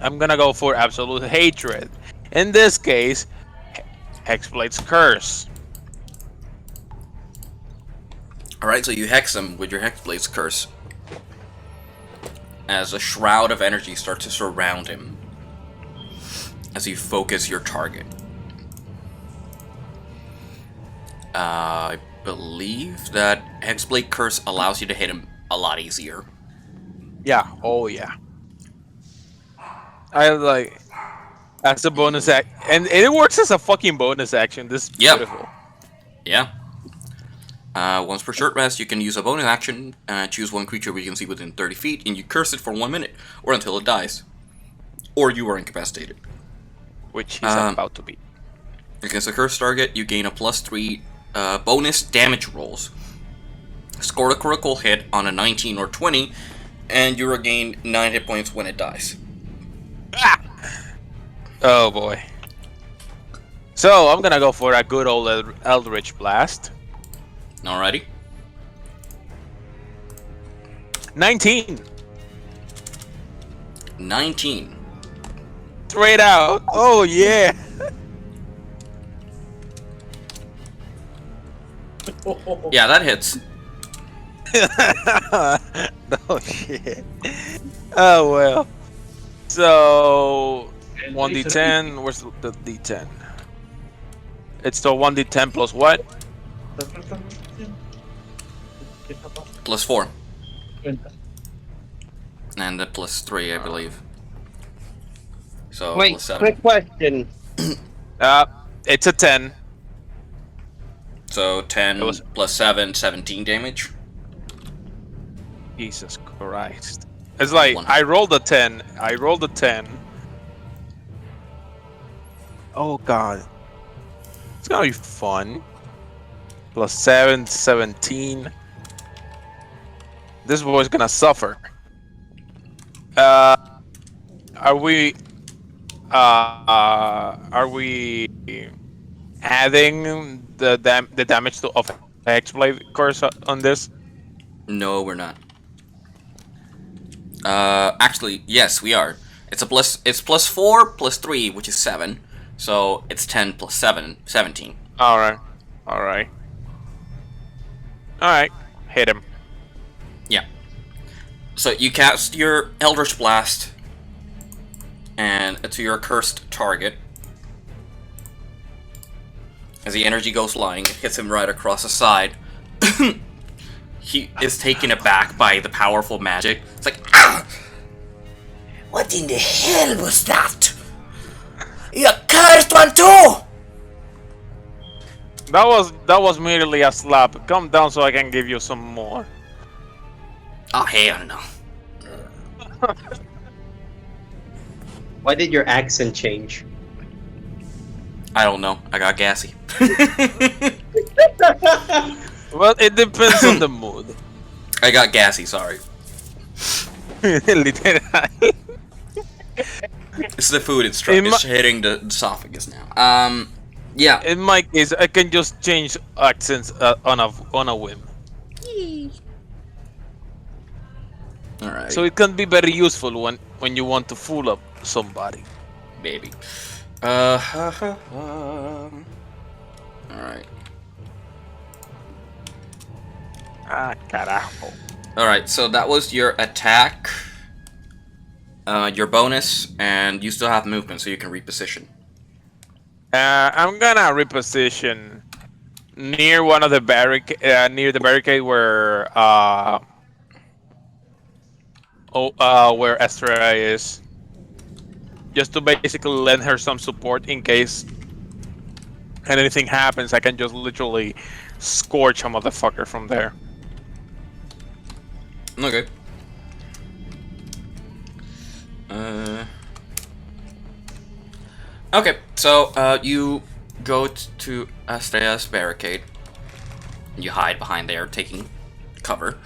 I'm gonna go for absolute hatred. In this case, Hexblade's Curse. Alright, so you hex him with your Hexblade's Curse. As a shroud of energy starts to surround him. As you focus your target. I believe that Hexblade Curse allows you to hit him a lot easier. Yeah. Oh yeah. I like as a bonus act, and it works as a fucking bonus action. This is beautiful. Yeah. Once per short rest, you can use a bonus action, choose one creature we can see within 30 feet, and you curse it for 1 minute, or until it dies. Or you are incapacitated. Which he's about to be. Against a cursed target, you gain a +3 bonus damage rolls. Score a critical hit on a 19 or 20, and you regain 9 hit points when it dies. Ah! Oh boy. So I'm gonna go for a good old Eldritch Blast. Alrighty. 19. 19. Straight out. Oh yeah. Yeah, that hits. Oh shit. Oh well. So 1d10. Where's the d10? It's the 1d10 plus what? +4. And the +3, I believe. So Wait, +7. quick question. It's a 10. So 10 +7, 17 damage. Jesus Christ. It's like One. I rolled a 10. I rolled a 10. Oh god. It's gonna be fun. +7, 17. This boy's gonna suffer. Are we adding the damage to of Hexblade Curse on this? No, we're not. Actually, yes, we are. It's +4 +3, which is 7. So it's 10 +7, 17. Alright. Alright. Alright. Hit him. Yeah. So you cast your Eldritch Blast and to your cursed target. As the energy goes flying, it hits him right across the side. He is taken aback by the powerful magic. It's like, ah! What in the hell was that? You cursed one too! That was merely a slap. Come down so I can give you some more. Oh, hell no. Why did your accent change? I don't know. I got gassy. Well, it depends on the mood. I got gassy, sorry. Literally. It's the food it's hitting the esophagus now. Yeah. In my case, I can just change accents on a whim. Alright. So it can be very useful when you want to fool up somebody. Maybe. Alright. Ah, carajo. Alright, so that was your attack, your bonus, and you still have movement, so you can reposition. I'm gonna reposition near one of the near the barricade where where Astrea is, just to basically lend her some support in case anything happens. I can just literally scorch a motherfucker from there. Okay. Okay, so you go to Astrea's barricade. You hide behind there, taking cover.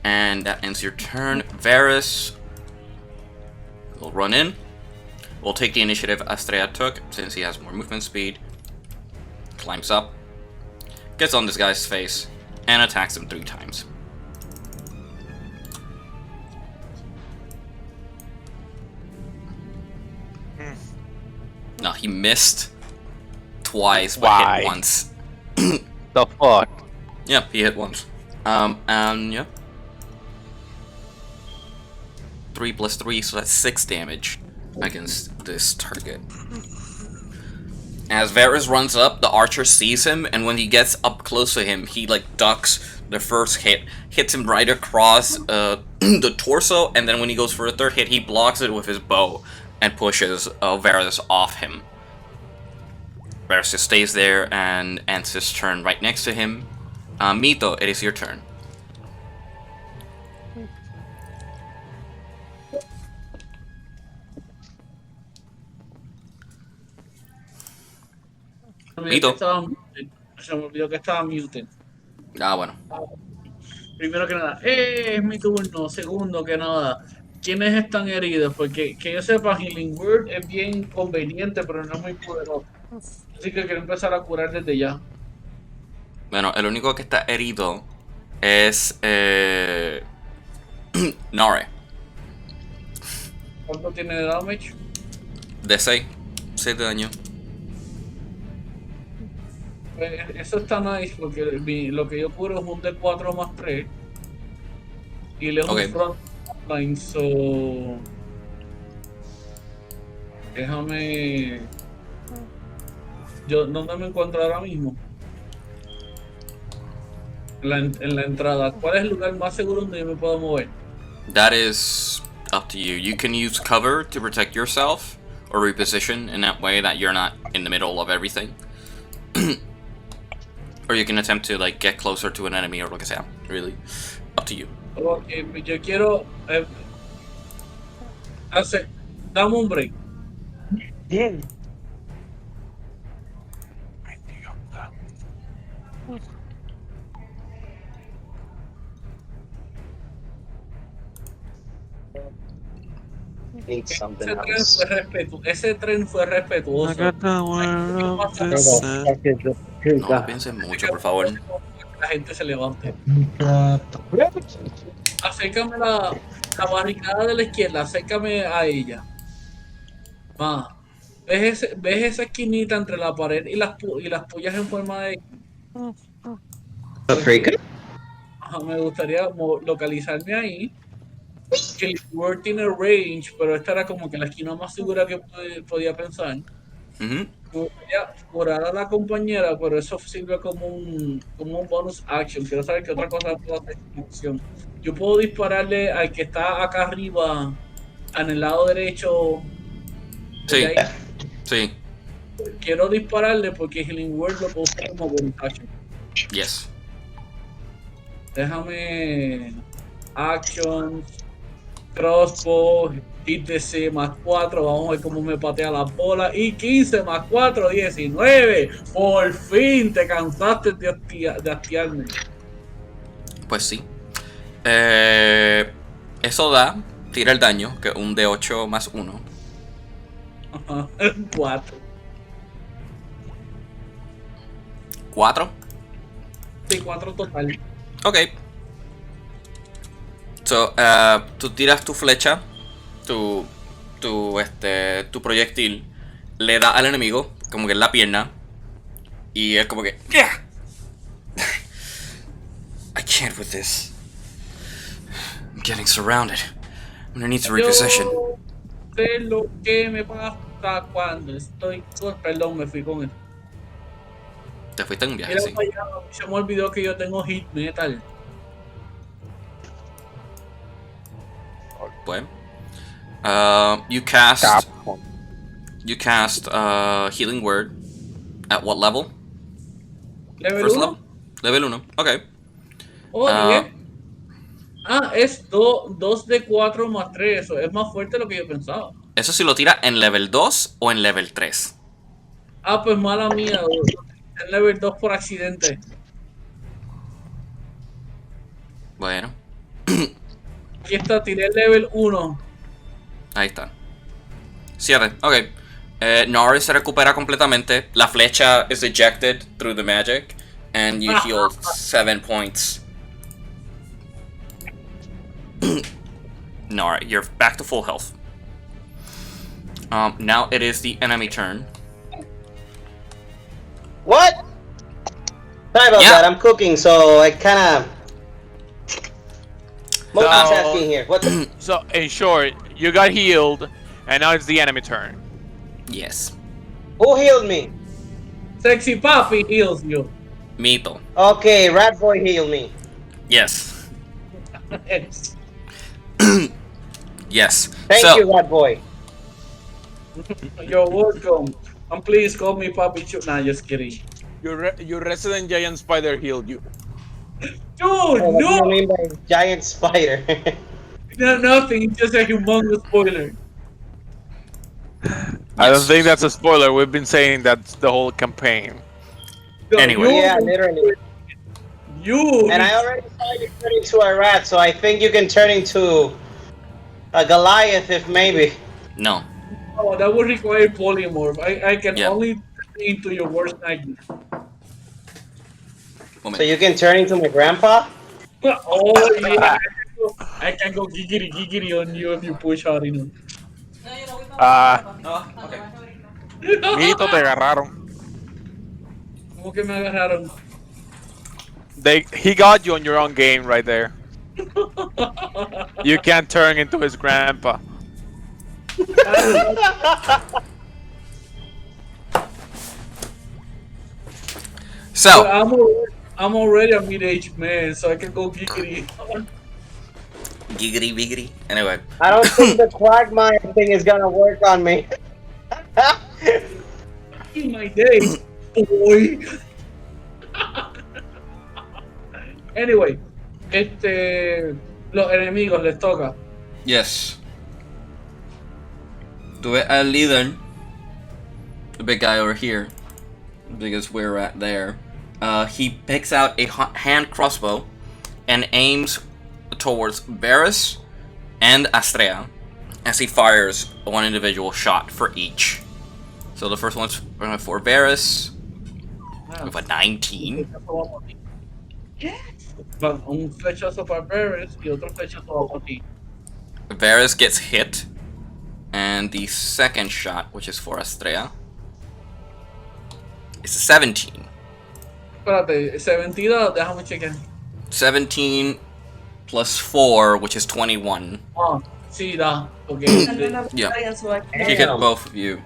And that ends your turn. Varys will run in. We'll take the initiative Astrea took, since he has more movement speed. Climbs up. Gets on this guy's face. And attacks him 3 times. No, he missed twice, but hit once. The fuck? Yep, he hit once. And yep. 3 plus 3, so that's 6 damage against this target. As Varys runs up, the archer sees him, and when he gets up close to him, he like ducks the first hit, hits him right across the torso, and then when he goes for the third hit, he blocks it with his bow and pushes Varys off him. Varys just stays there and ends his turn right next to him. Mito, it is your turn. Mito. Se me olvidó que estaba muted. Ah, bueno. Primero que nada, es mi turno. Segundo que nada, ¿quiénes están heridos? Porque que yo sepa, Healing Word es bien conveniente, pero no es muy poderoso. Así que quiero empezar a curar desde ya. Bueno, el único que está herido es Nore. ¿Cuánto tiene de damage? De 6. 6 de daño. Eso está nice porque lo que yo curo es un D4 más 3 y le es un frontline, so déjame ¿dónde me encuentro ahora mismo? En la entrada. ¿Cuál es el lugar más seguro donde yo me puedo mover? That is up to you. You can use cover to protect yourself or reposition in that way that you're not in the middle of everything. Or you can attempt to like get closer to an enemy or lo que sea. Really, up to you. Okay, yo quiero dame un break. Bien. Ese tren fue respetuoso. No piensen mucho, por favor. La gente se levante. Acércame la barricada de la izquierda, acércame a ella. ¿Ves esa esquinita entre la pared y las pullas en forma de... me gustaría localizarme ahí. Que el Word tiene range, pero esta era como que la esquina más segura que podía pensar. Me gustaría curar a la compañera, pero eso sirve como un bonus action. Quiero saber qué otra cosa puedo hacer en acción. Yo puedo dispararle al que está acá arriba, en el lado derecho. Sí, sí. Quiero dispararle porque Healing Word lo puedo usar como bonus action. Yes. Déjame actions, crossbow, hit DC más 4, vamos a ver cómo me patea la bola, y 15 más 4, 19, por fin te cansaste de hastiarme. Pues sí. Eso da, tira el daño, que es un D8 más 1. Ajá, 4. 4. Sí, 4 total. Ok. So, tú tiras tu flecha, tu proyectil, le da al enemigo, como que en la pierna, y es como que... "Yeah. I can't with this. I'm getting surrounded. I'm gonna need to reposition." Yo sé lo que me pasa cuando estoy con... Perdón, me fui con él. Te fuiste en un viaje, Mira sí. para allá, se me olvidó que yo tengo hit metal. Pues, you cast Healing Word. At what level? ¿Level First 1? level? Level 1, ok. Oh, Ah, 10. Es 2 de 4 más 3. Eso es más fuerte de lo que yo pensaba. Eso sí lo tira en level 2 o en level 3. Pues mala mía. En level 2 por accidente. Bueno, Aquí está, tiré el level 1. ahí está. 7, ok. Nari se recupera completamente. La flecha is ejected through the magic. And you heal 7 points. Nari, you're back to full health. Now it is the enemy turn. What? Sorry about Yeah. that. I'm cooking, so I kind of multitasking here. What? So, in short, you got healed, and now it's the enemy turn. Yes. Who healed me? Sexy Papi heals you. Mito. Okay, Rat Boy healed me. Yes. Yes. Thank So, you, Rat Boy. You're welcome. And please call me Papi Chu. Nah, just kidding. Your resident giant spider healed you. Dude, Oh, what do you no! mean by giant spider? No, nothing. It's just a humongous spoiler. I don't yes. think that's a spoiler. We've been saying that's the whole campaign. No, Anyway. Yeah, literally. You. And I already saw you turn into a rat, so I think you can turn into a Goliath if maybe. No. Oh, that would require polymorph. I can Yeah. only turn into your worst nightmare. So you can turn into my grandpa? Oh, yeah. I can go giggity giggity on you if you push hard enough. No, yo no voy para Ah. abajo, Oh, okay. cuando vas a abrirlo. Mito, te agarraron. ¿Cómo que me agarraron? He got you on your own game right there. You can't turn into his grandpa. So, I'm already a mid-aged man, so I can go giggity. giggity biggity. Anyway. I don't think the Quagmire thing is gonna work on me. In my day, boy. Anyway, los enemigos les toca. Yes. Do it al líder. The big guy over here. The biggest Wererat there. He picks out a hand crossbow and aims towards Varus and Astrea as he fires one individual shot for each. So the first one's for Varus with a 19. Un flechazo para Varus y otro flechazo para ti. Varus gets hit, and the second shot, which is for Astrea, is a 17. Espérate, 72, déjame chequear. 17 plus 4, which is 21. Sí, da. Okay. Yeah. He hit both of you.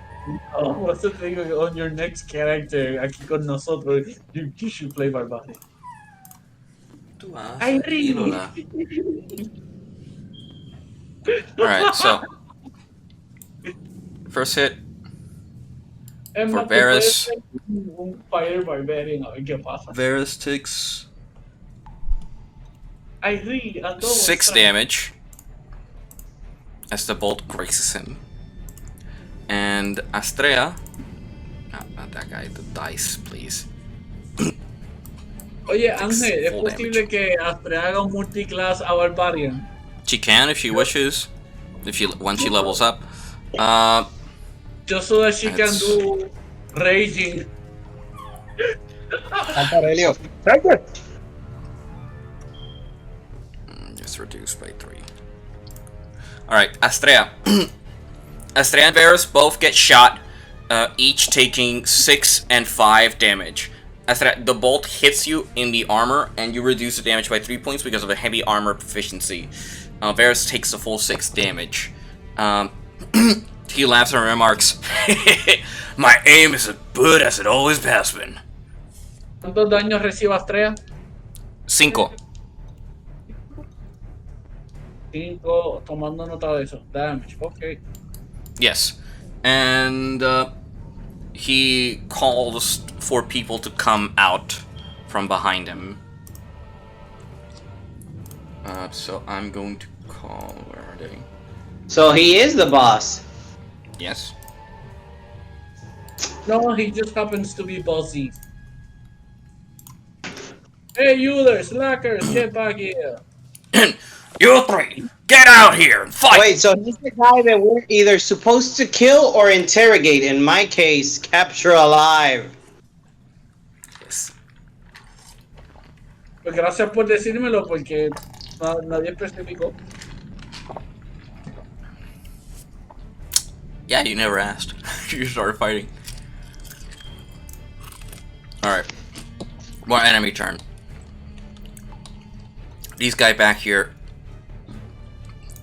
What's the thing on your next character aquí con nosotros? You should play Barbarian. Ay, Alright, so first hit Es for más, tú Varus. puedes ser un Fire Barbarian, a ver qué pasa. Varus takes Ay, sí, a todo 6 extra. damage as the bolt grazes him. And Astrea, not that guy, the dice, please. Oye, Ángel, ¿es full posible damage. que Astrea haga un multiclass a Barbarian? She can if she wishes, when she levels up. Just so that she can That's- do raging. Aurelio. Just reduced by 3. Alright, Astrea. Astrea and Varus both get shot, each taking 6 and 5 damage. Astrea, the bolt hits you in the armor, and you reduce the damage by 3 points because of a heavy armor proficiency. Varus takes the full 6 damage. He laughs and remarks, "My aim is as good as it always has been." ¿Cuántos daños recibe Astrea? 5. 5, tomando nota de eso. Damage, ok. Yes. And he calls for people to come out from behind him. So I'm going to call... Where are they? So he is the boss. Yes. No, he just happens to be bossy. Hey, you there, slackers, get back here. You three, get out here and fight! Wait, so he's the guy that we're either supposed to kill or interrogate. In my case, capture alive. Yes. Pues gracias por decírmelo porque nadie especificó. Yeah, you never asked. You started fighting. Alright. More enemy turn. These guys back here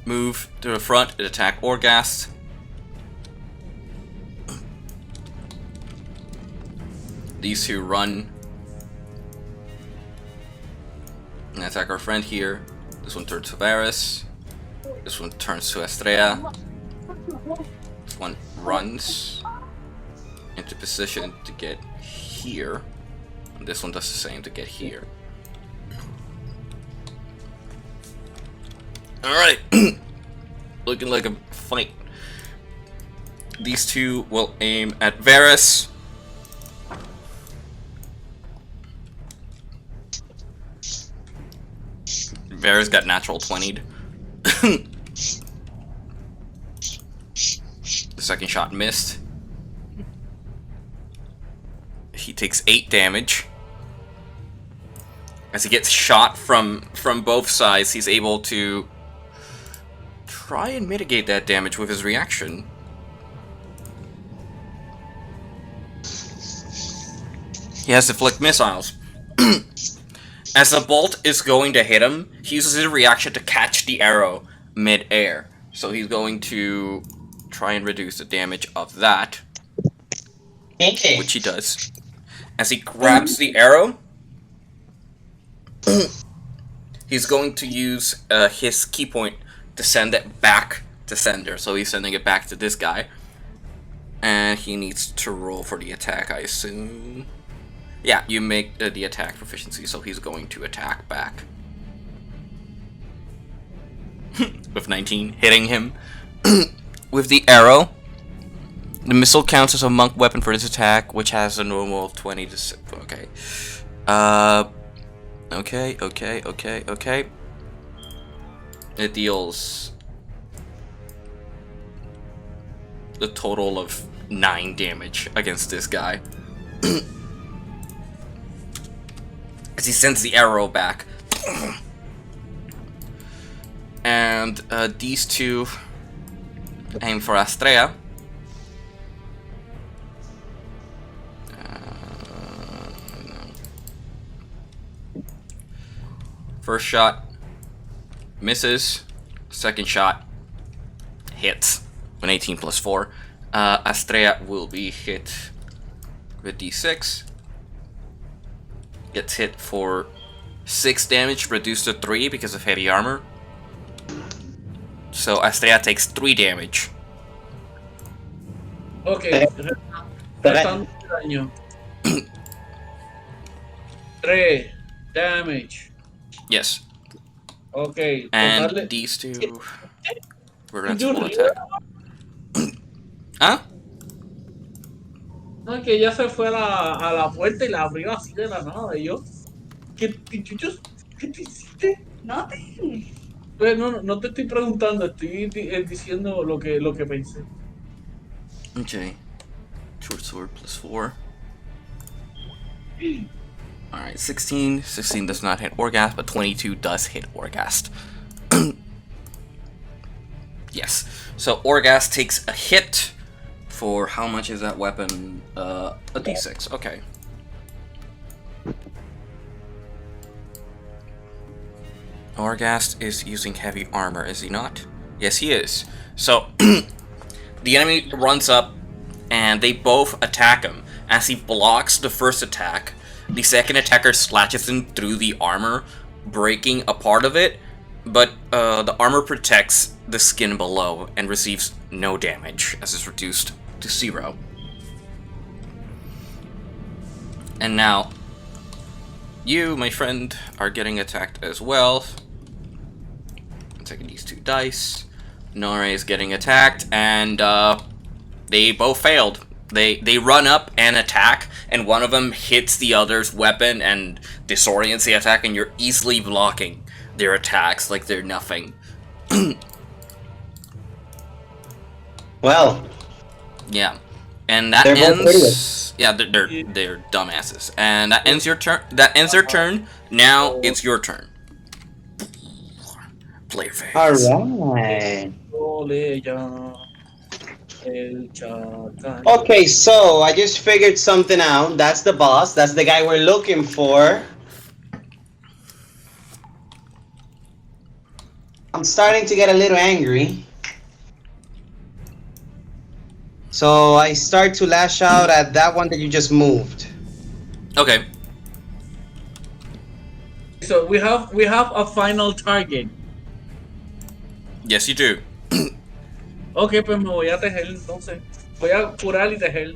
move to the front and attack Orghast. These two run and attack our friend here. This one turns to Varus. This one turns to Astrea. This one runs into position to get here. And this one does the same to get here. Alright. Looking like a fight. These two will aim at Varus. Varus got natural 20'd. The second shot missed. He takes 8 damage. As he gets shot from both sides, he's able to try and mitigate that damage with his reaction. He has deflect missiles. As the bolt is going to hit him, he uses his reaction to catch the arrow mid-air. So he's going to try and reduce the damage of that. Okay. Which he does. As he grabs the arrow, he's going to use his key point to send it back to sender. So he's sending it back to this guy. And he needs to roll for the attack, I assume. Yeah, you make the attack proficiency, so he's going to attack back. With 19, hitting him. With the arrow, the missile counts as a monk weapon for this attack, which has a normal of 20 to 6. Okay. Okay. It deals the total of 9 damage against this guy. As he sends the arrow back. And these two aim for Astrea. First shot misses. Second shot hits. An 18 plus 4. Astrea will be hit with D6. Gets hit for 6 damage, reduced to 3 because of heavy armor. So Astrea takes 3 damage. Ok. Restando daño. 3 damage. Yes. Ok. And total- these two... We're going to attack. ¿Ah? No, es que ella se fue a la puerta y la abrió así de la nada. Y yo, ¿qué te hiciste? Nothing. Pues no te estoy preguntando, estoy diciendo lo que pensé. Okay. Short sword plus 4. Alright, 16. 16 does not hit Orghast, but 22 does hit Orghast. Yes. So Orghast takes a hit for how much is that weapon? A d6. Okay. Orghast is using heavy armor, is he not? Yes, he is. So the enemy runs up and they both attack him. As he blocks the first attack, the second attacker slashes him through the armor, breaking a part of it, but the armor protects the skin below and receives no damage, as it's reduced to 0. And now, you, my friend, are getting attacked as well. I'm taking these 2 dice. Nore is getting attacked, and they both failed. They run up and attack, and one of them hits the other's weapon and disorients the attack, and you're easily blocking their attacks like they're nothing. Well, yeah, and that ends. Yeah, they're dumbasses, and that ends your turn. That ends their turn. Now it's your turn. Player phase. alright. Okay, so I just figured something out. That's the boss. That's the guy we're looking for. I'm starting to get a little angry. So I start to lash out at that one that you just moved. Okay. So we have a final target. Yes, you do. Ok, pues me voy a tejer entonces. Voy a curar y tejer.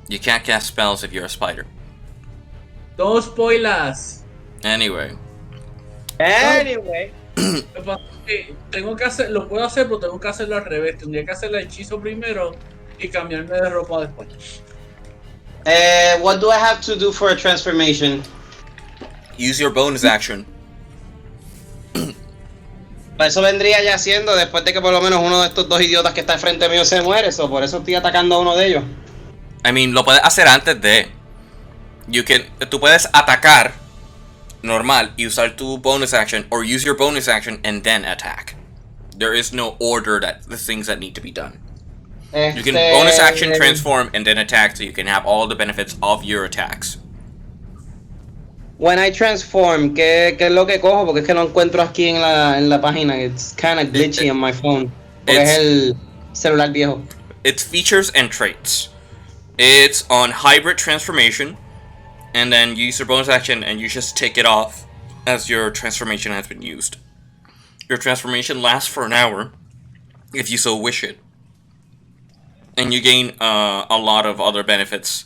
You can't cast spells if you're a spider. No spoilers. Anyway. Tengo que hacer, lo puedo hacer, pero tengo que hacerlo al revés. Tendría que hacer el hechizo primero y cambiarme de ropa después. What do I have to do for a transformation? Use your bonus action. Eso vendría ya siendo después de que por lo menos uno de estos 2 idiotas que está al frente mío se muere. So por eso estoy atacando a uno de ellos. I mean, lo puedes hacer antes de. Tú puedes atacar normal y usar tu bonus action, or use your bonus action and then attack. There is no order the things that need to be done. You can bonus action, transform, and then attack, so you can have all the benefits of your attacks. When I transform, ¿qué es lo que cojo? Porque es que lo encuentro aquí en la página. It's kind of glitchy on my phone. Porque es el celular viejo. It's features and traits. It's on hybrid transformation, and then you use your bonus action and you just take it off as your transformation has been used. Your transformation lasts for an hour, if you so wish it. And you gain a lot of other benefits,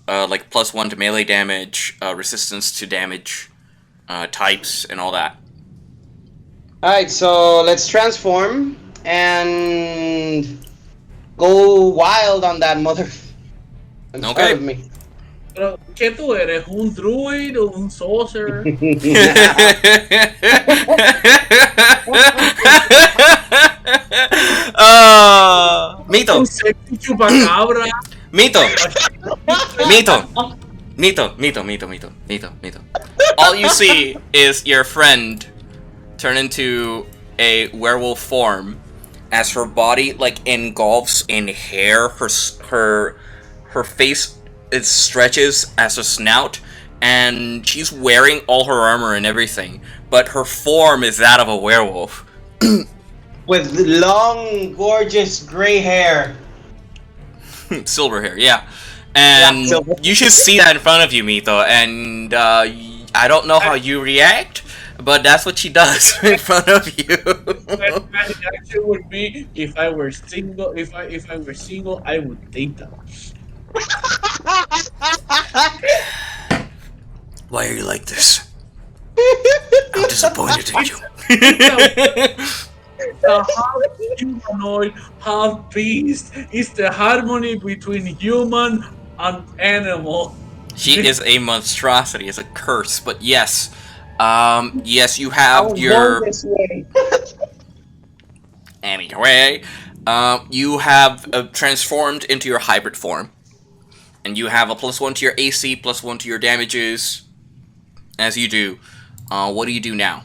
like +1 to melee damage, resistance to damage, types, and all that. Alright, so let's transform and go wild on that mother. Okay. Of me. Pero, ¿qué tú eres? ¿Un druid o un sorcerer? Mito. Un sexy chupacabra. Mito. All you see is your friend turn into a werewolf form as her body like engulfs in hair. Her face, it stretches as a snout, and she's wearing all her armor and everything, but her form is that of a werewolf. With long, gorgeous gray hair. Silver hair, yeah. And Yeah, you should see that in front of you, Mito, and I don't know how you react, but that's what she does in front of you. My reaction would be, if I were single, if I were single, I would date them. Why are you like this? I'm disappointed in you. The half humanoid, half beast is the harmony between human and animal. She is a monstrosity, it's a curse, but yes. Yes, you have your... Anyway, You have transformed into your hybrid form. And you have a +1 to your AC, +1 to your damages. As you do. What do you do now?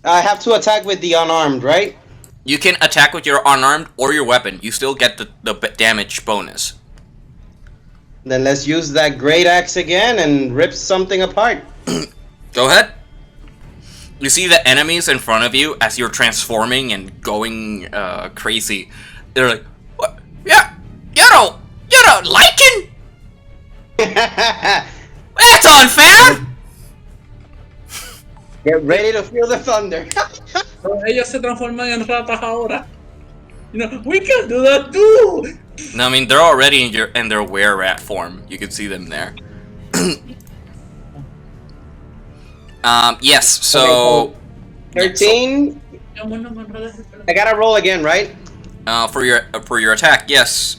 I have to attack with the unarmed, right? You can attack with your unarmed or your weapon. You still get the damage bonus. Then let's use that great axe again and rip something apart. Go ahead. You see the enemies in front of you as you're transforming and going crazy. They're like, "What? Yeah, you don't like it? That's unfair." Get ready to feel the thunder. Ellos se transforman en ratas ahora. You know, we can do that too. No, I mean they're already in their Wererat form. You can see them there. Yes. So 13. I gotta roll again, right? for your attack, yes.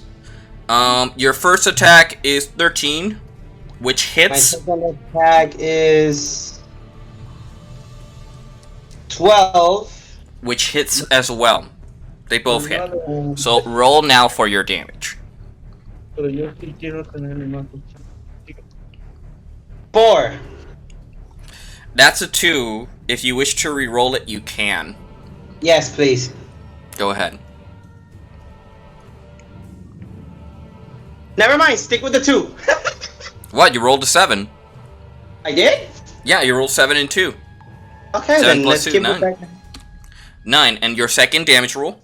Your first attack is 13, which My hits. second attack is 12. Which hits as well. They both hit. So roll now for your damage. Pero yo sí quiero tener más. 4. That's a 2. If you wish to re-roll it, you can. Yes, please. Go ahead. Never mind, stick with the 2. What? You rolled a 7. I did? Yeah, you rolled 7 and 2. Okay, 7 then plus let's 2, keep 9. it back. 9. And your second damage roll?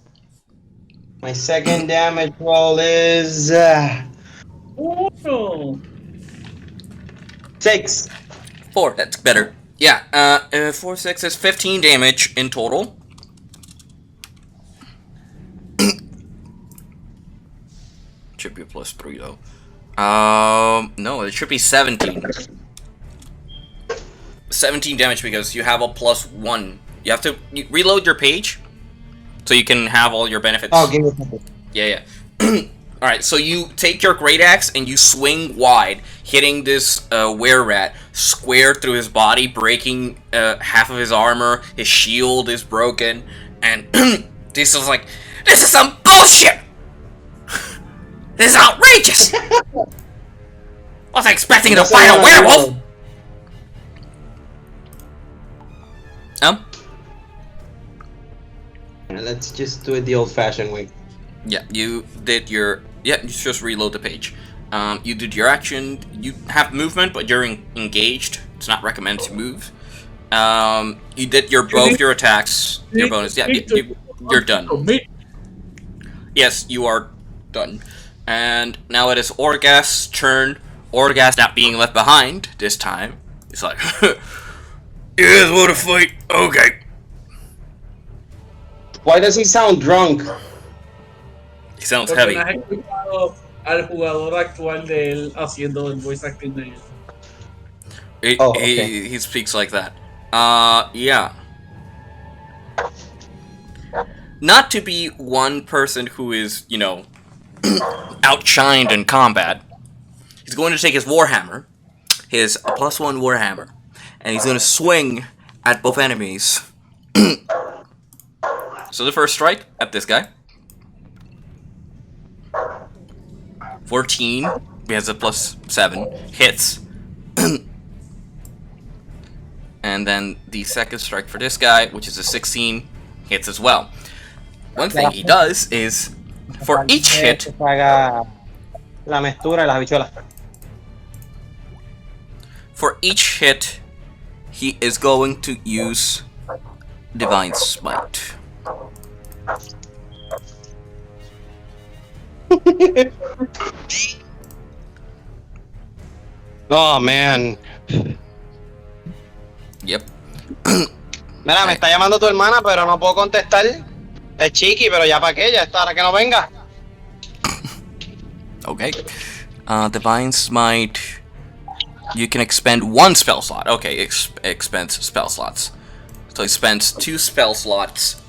My second damage roll is Oh. 6. 4. That's better. Yeah, 4, 6 is 15 damage in total. Should be a +3 though. No, it should be 17. 17 damage because you have a +1. You have to reload your page so you can have all your benefits. Oh, give me something. Yeah. Alright, so you take your great axe and you swing wide, hitting this Wererat square through his body, breaking half of his armor. His shield is broken, and this is like, this is some bullshit! This is outrageous! Wasn't expecting to fight a werewolf! Let's just do it the old-fashioned way. Yeah, you did your... Yeah, you just reload the page. You did your action. You have movement, but you're engaged. It's not recommended to move. You did both your attacks, your bonus. Yeah, you're done. Yes, you are done. And now it is Orgast's turn. Orgast not being left behind this time. He's like, you guys want to fight? Okay. Why does he sound drunk? He sounds Porque heavy. no has escuchado al jugador actual de él haciendo el voice acting de él. He speaks like that. Yeah. Not to be one person who is, you know, outshined in combat. He's going to take his Warhammer, his +1 Warhammer, and he's going to swing at both enemies. So the first strike at this guy. 14. He has a +7. Hits. And then the second strike for this guy, which is a 16, hits as well. One thing he does is, for each hit, La mezcla y las habichuelas. for each hit, he is going to use Divine Smite. Oh, man. Yep. Mira, me está llamando tu hermana, pero no puedo contestar. Es chiqui, pero ya para qué, ya está, ahora que no venga. Okay. Divine Smite. You can expend 1 spell slot. Okay, expends spell slots. So he spends 2 spell slots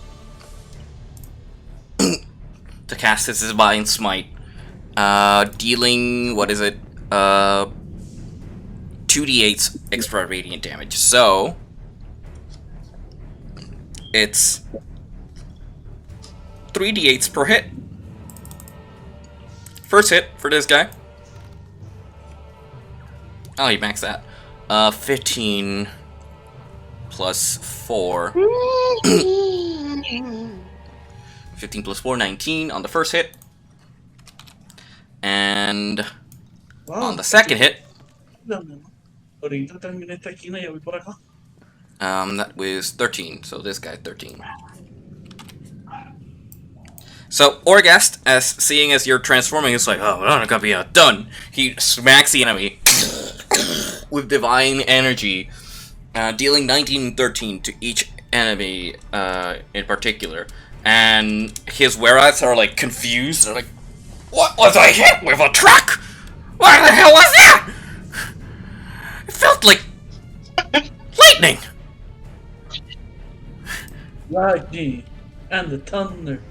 to cast his Divine Smite. Dealing, what is it? 2d8 extra radiant damage. So it's 3d8s per hit. First hit for this guy. Oh, you maxed that. 15 plus 4. 15 plus 4, 19 on the first hit. And on the second hit, Ahorita terminé esta esquina y ya voy por acá. that was 13. So this guy 13. So Orgast, as seeing as you're transforming, is like, oh, we're not gonna be done. He smacks the enemy with divine energy, dealing 19 and 13 to each enemy in particular. And his Wererats are like confused. They're like, what was I hit with, a truck? What the hell was that? It felt like lightning. Lightning and the thunder.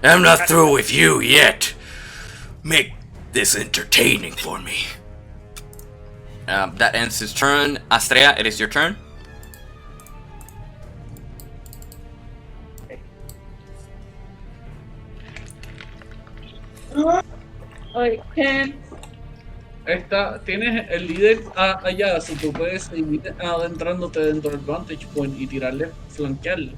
I'm not through with you yet. Make this entertaining for me. That ends his turn. Astrea, it is your turn. Okay. Tienes el líder allá, si tú puedes seguir adentrándote dentro del Vantage Point y tirarle, flanquearle.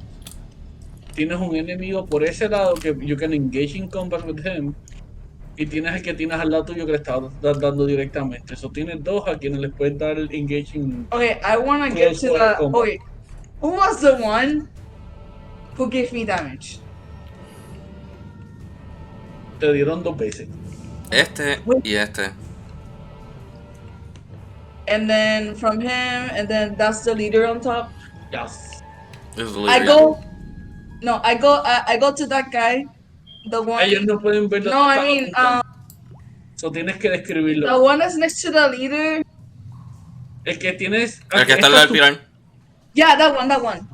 Tienes un enemigo por ese lado que you can engage in combat with him. Y tienes el que tienes al lado tuyo que le estás dando directamente. Eso tienes dos a quienes les puedes dar el engaging. Okay, I wanna get to the. Okay, who was the one who gave me damage? Te dieron 2 veces. Este y este. And then from him, and then that's the leader on top. Yes. This is the I leader. go. No, I go to that guy. The one. Ellos no pueden ver. No, I mean, So tienes que describirlo. the one that's next to the leader. El que tienes. El que está al lado del pilar. Yeah, that one.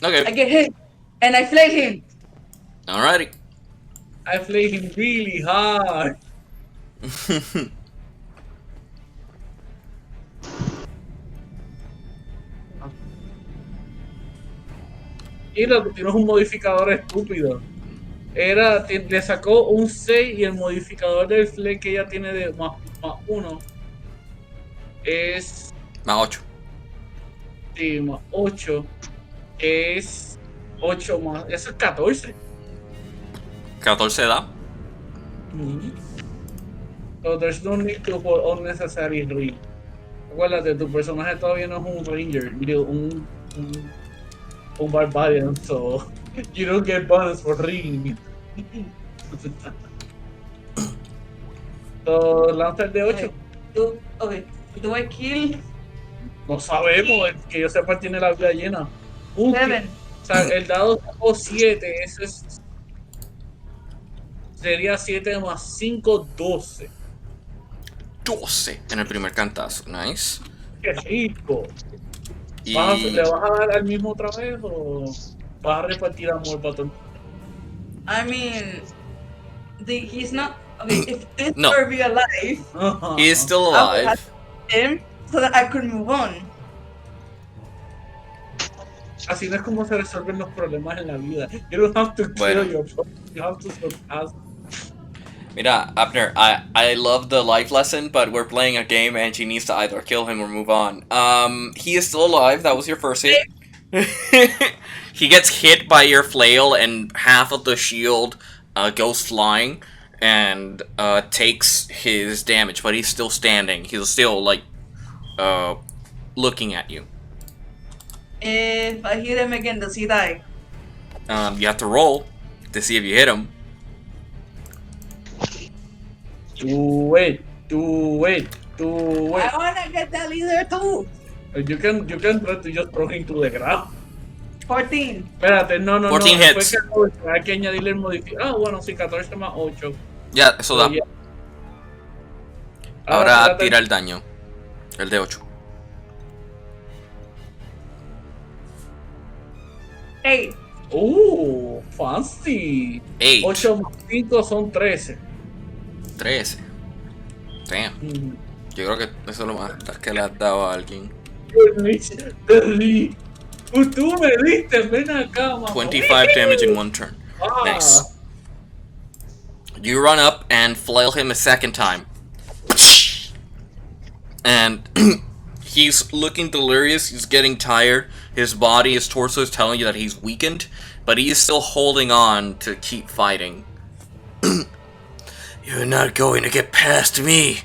Okay. I get hit, and I flay him. Alrighty. I play him really hard. Mira, tú tienes un modificador estúpido. Le sacó un 6 y el modificador del flay que ella tiene de más 1 es. Más 8. Sí, más 8 es 8 más. Eso es 14. 14 da. So there's no need to for unnecessary ring. Acuérdate, tu personaje todavía no es un ranger, un barbarian, so you don't get bonus for ring. So lanza el de 8. Okay, do I kill? No sabemos, el que yo sepa tiene la vida llena. 7. O sea, el dado sacó 7, eso es. Sería 7 más 5, 12. 12 en el primer cantazo. Nice. ¡Qué rico! Y... ¿Le vas a dar al mismo otra vez o vas a repartir amor para todo? I mean, he's not. Okay, if this No. were real life, He is still I would alive. have him so that I could move on. Así no es como se resuelven los problemas en la vida. You don't have to kill Bueno. your problem, you have to surpass. Mira, Abner, I love the life lesson, but we're playing a game and she needs to either kill him or move on. He is still alive. That was your first hit. He gets hit by your flail and half of the shield goes flying and takes his damage, but he's still standing. He's still, like, looking at you. If I hit him again, does he die? You have to roll to see if you hit him. Do it. I wanna get that leader too. You can try to just throw him to the ground. 14. Espérate, no. 14 hits. Fue 14, hay que añadirle el modificador. Ah, bueno, sí, 14 más 8. Ya, eso da. Yeah. Ahora espérate. tira el daño. El de 8. 8. Fancy. 8. 8 más 5 son 13. 13. Damn. Mm. Yo creo que eso es lo más que le has dado a alguien. Tú me diste, ven acá, mamá. 25 damage in one turn. Ah. Nice. You run up and flail him a second time. And he's looking delirious, he's getting tired, his body, his torso is telling you that he's weakened, but he is still holding on to keep fighting. You're not going to get past me.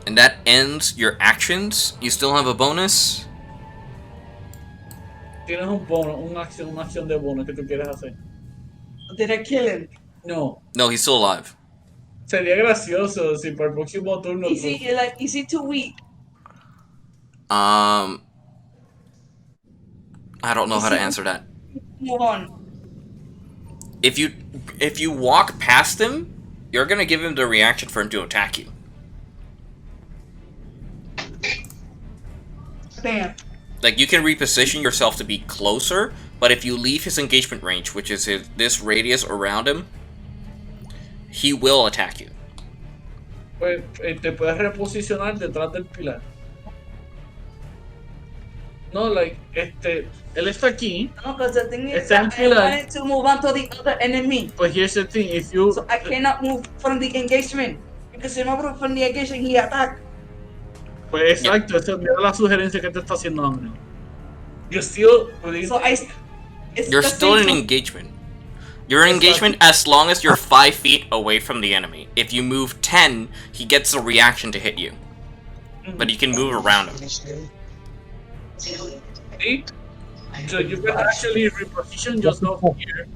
And that ends your actions. You still have a bonus. Tienes un bono, una acción de bono que tú quieres hacer. Did I kill him? No. No, he's still alive. Sería gracioso si para el próximo turno. Is he too weak? I don't know how to answer that. Move on. If you walk past him, you're gonna give him the reaction for him to attack you. Damn. Like, you can reposition yourself to be closer, but if you leave his engagement range, which is this radius around him, he will attack you. Pues te puedes reposicionar detrás del pilar. No, like, él está aquí. No, because the thing is Está en that I pilar. wanted to move on to the other enemy. But here's the thing, if you... So I cannot move from the engagement. Because if I move from the engagement, he attack. Pues exacto, esa es la sugerencia que te está haciendo Hambre. You're still... So You're still in engagement. You're in engagement as long as you're 5 feet away from the enemy. If you move 10, he gets a reaction to hit you. But you can move around him. See? So you can actually reposition yourself here.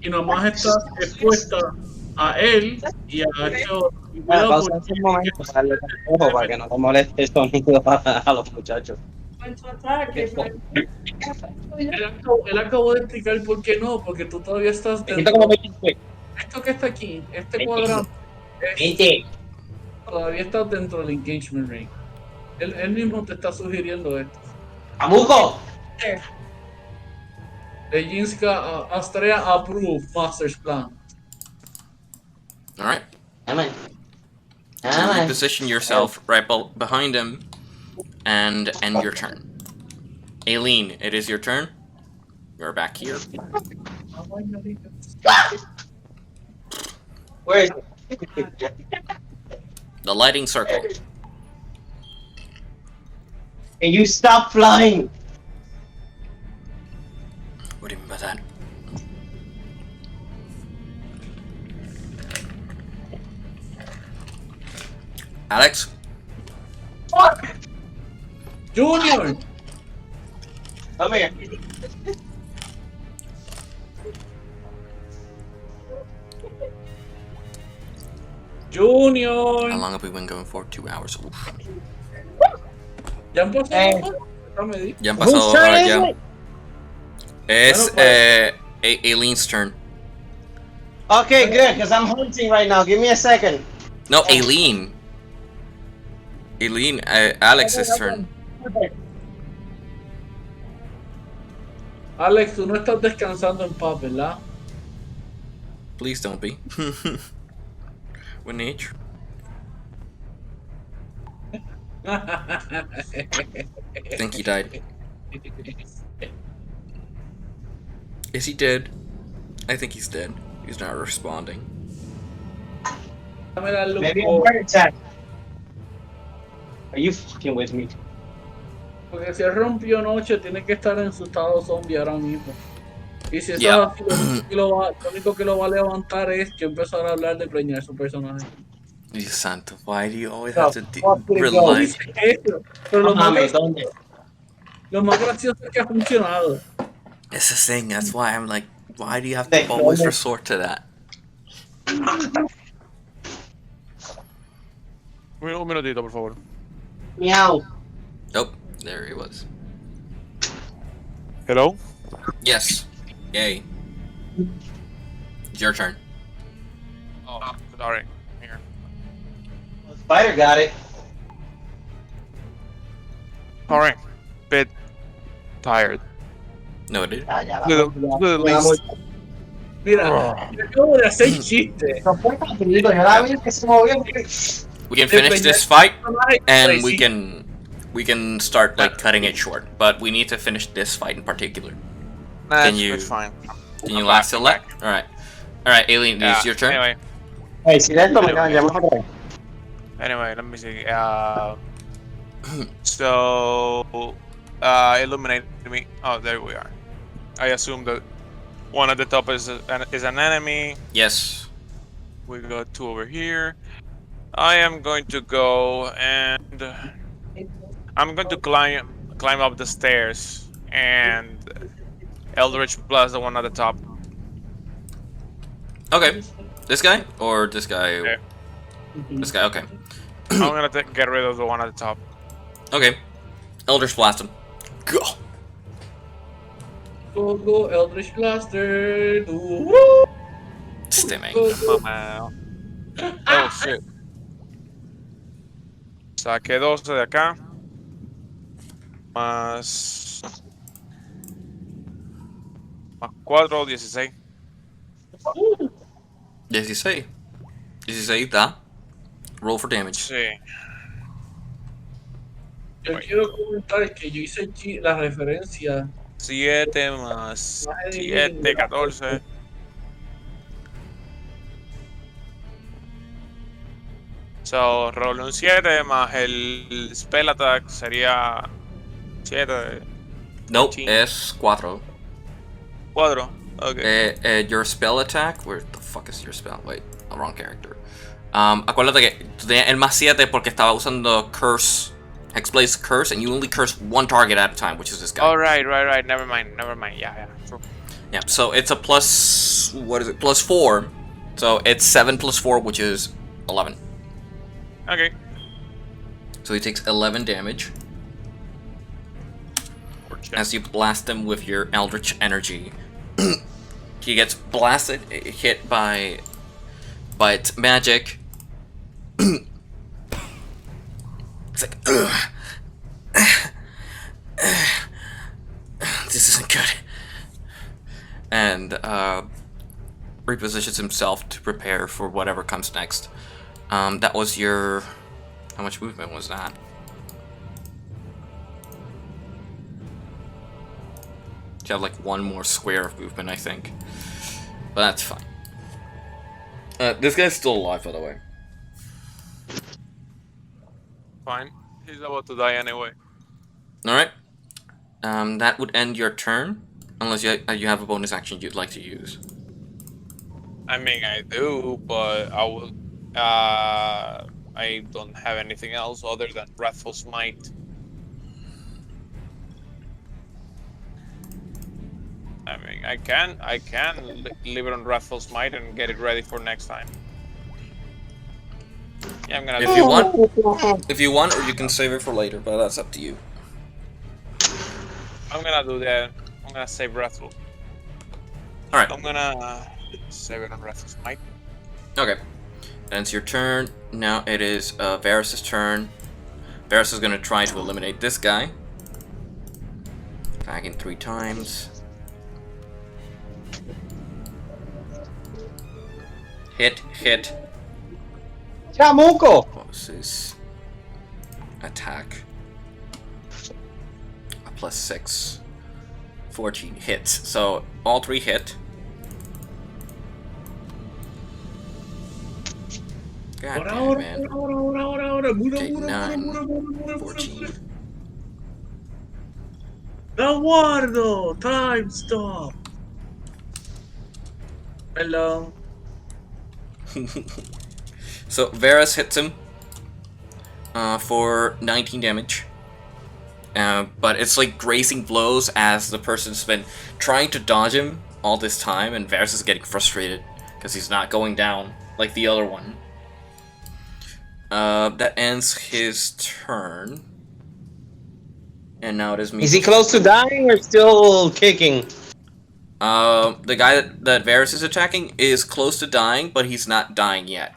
Y nomás estás expuesta a él y a esto. Pausa un momento para darle consejo para que no te moleste el sonido a los muchachos. Él acabó de explicar por qué no, porque tú todavía estás dentro. Esto que está aquí, este cuadrado, todavía estás dentro del engagement ring. Él mismo te está sugiriendo esto. ¡Amuco! Lejinska Astrea approve Master's plan. Alright. Amen. You reposition yourself right behind him and end your turn. Aileen, it is your turn. You're back here. Where is it? The lighting circle. Can you stop flying? What do you mean by that? Alex? Fuck! Junior! Come here. Junior! How long have we been going for? 2 hours. Uf. ¿Ya han pasado? Ya han pasado horas ya. Es Aileen's turn. Okay, good, because I'm hunting right now. Give me a second. No, Aileen. Aileen, Alex's turn. Alex, tú no estás descansando en paz, ¿verdad? Please don't be. With nature. I think he died. Is he dead? I think he's dead. He's not responding. Maybe a heart attack. Are you fucking with me? Porque si él rompió noche, tiene que estar en su estado zombie ahora mismo. Y si eso Yeah. es así, lo único que lo va a levantar es que empezar a hablar de preñar su personaje. Dios santo, why do you always No, have to fuck it, rely? Eso, pero lo Mami, más, ¿dónde? lo más gracioso es que ha funcionado. It's the thing, that's why I'm like, why do you have to always resort to that? Un minutito, por favor. Meow. Oh, there he was. Hello? Yes. Yay. It's your turn. Oh, sorry. Here. Spider got it. Alright. Bit tired. Noted. The least. Mira, yo acabo de hacer chiste. We can finish this fight, and we can we can start like cutting it short, but we need to finish this fight in particular. Nah, Can you- it's fine. Can you I'm last back, till I'm that? Alright, Alien, it's your turn. Anyway, Hey, si de esto me quedan llamadas. let me see. So, illuminate me. Oh, there we are. I assume that one at the top is an enemy. Yes. We got 2 over here. I am going to go and I'm going to climb up the stairs and Eldritch Blast the one at the top. Okay. This guy? Or this guy? Yeah. This guy, okay. I'm gonna get rid of the one at the top. Okay. Eldritch Blast him. Go! Go, Eldritch Blaster. Woo! Stimming. Oh, man. Oh, shit. Saqué 12 de acá. Más 4, 16. 16. 16 da. Roll for damage. Sí. Yo quiero comentar que yo hice la referencia. 7 más 7, 14. So, rolé un 7 más el spell attack sería 7, Nope, 15. es 4. 4. Okay. Your spell attack. Where the fuck is your spell? Wait, wrong character. Acuérdate que tú tenías el más 7 porque estaba usando Curse. Hexblade's Curse, and you only curse one target at a time, which is this guy. Oh, right. Never mind. Yeah. True. Yeah, so it's a plus. What is it? Plus 4. So it's 7 plus 4, which is 11. Okay. So he takes 11 damage as you blast him with your Eldritch energy. He gets blasted, hit by its magic. It's like, this isn't good. And repositions himself to prepare for whatever comes next. That was your... How much movement was that? You have like one more square of movement, I think. But that's fine. This guy's still alive, by the way. Fine. He's about to die anyway. Alright. That would end your turn. Unless you have a bonus action you'd like to use. I mean, I do, but I will. I don't have anything else other than Wrathful Smite. I mean, I can leave it on Wrathful Smite and get it ready for next time. Yeah, I'm gonna. If you want, or you can save it for later, but that's up to you. I'm gonna do that. I'm gonna save Wrathful. Alright. I'm gonna save it on Wrathful Smite. Okay. Ends your turn. Now it is Varys' turn. Varys is gonna try to eliminate this guy. Attacking 3 times. Hit. Chamuco! What was his attack? A +6. 14 hits. So all 3 hit. God damn, man. Okay, 9, 14. Aguardo! Time stop! Hello. So Varys hits him for 19 damage. But it's like grazing blows as the person's been trying to dodge him all this time, and Varys is getting frustrated because he's not going down like the other one. That ends his turn. And now it is me. Is he close to dying or still kicking? The guy that Varys is attacking is close to dying, but he's not dying yet.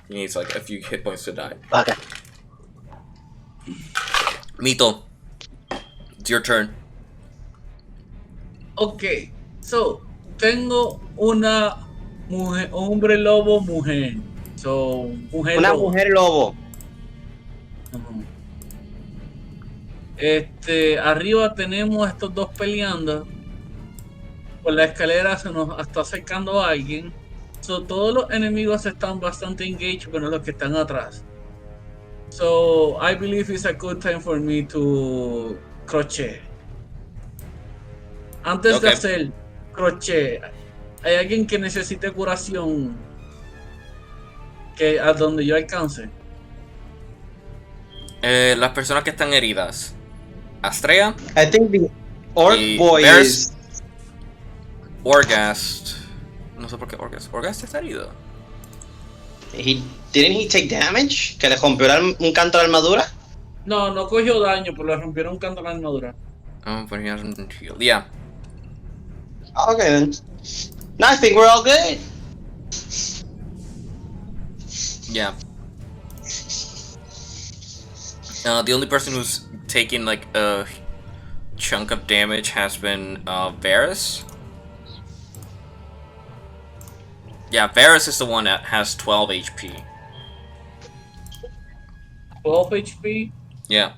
He needs like a few hit points to die. Okay. Mito, it's your turn. Ok, so, tengo una mujer, hombre lobo, mujer. So, mujer Una lobo. mujer lobo. Ujú. Arriba tenemos estos dos peleando. Por la escalera se nos está acercando a alguien. So, todos los enemigos están bastante engaged, pero los que están atrás. So, I believe it's a good time for me to crochet. Antes de Ok. hacer crochet, ¿hay alguien que necesite curación que a donde yo alcance? Las personas que están heridas. Astrea I think the orc y boy Bears, is. Orgast. No sé por qué Orgast. Orgast está herido. Didn't he take damage? ¿Que le rompió un canto de armadura? No, no cogió daño, pero le rompieron un canto a la armadura. Oh, but he hasn't healed. Yeah. Okay then. No, I think we're all good. Yeah. The only person who's taken like a chunk of damage has been Varus. Yeah, Varus is the one that has 12 HP. 12 HP. Yeah.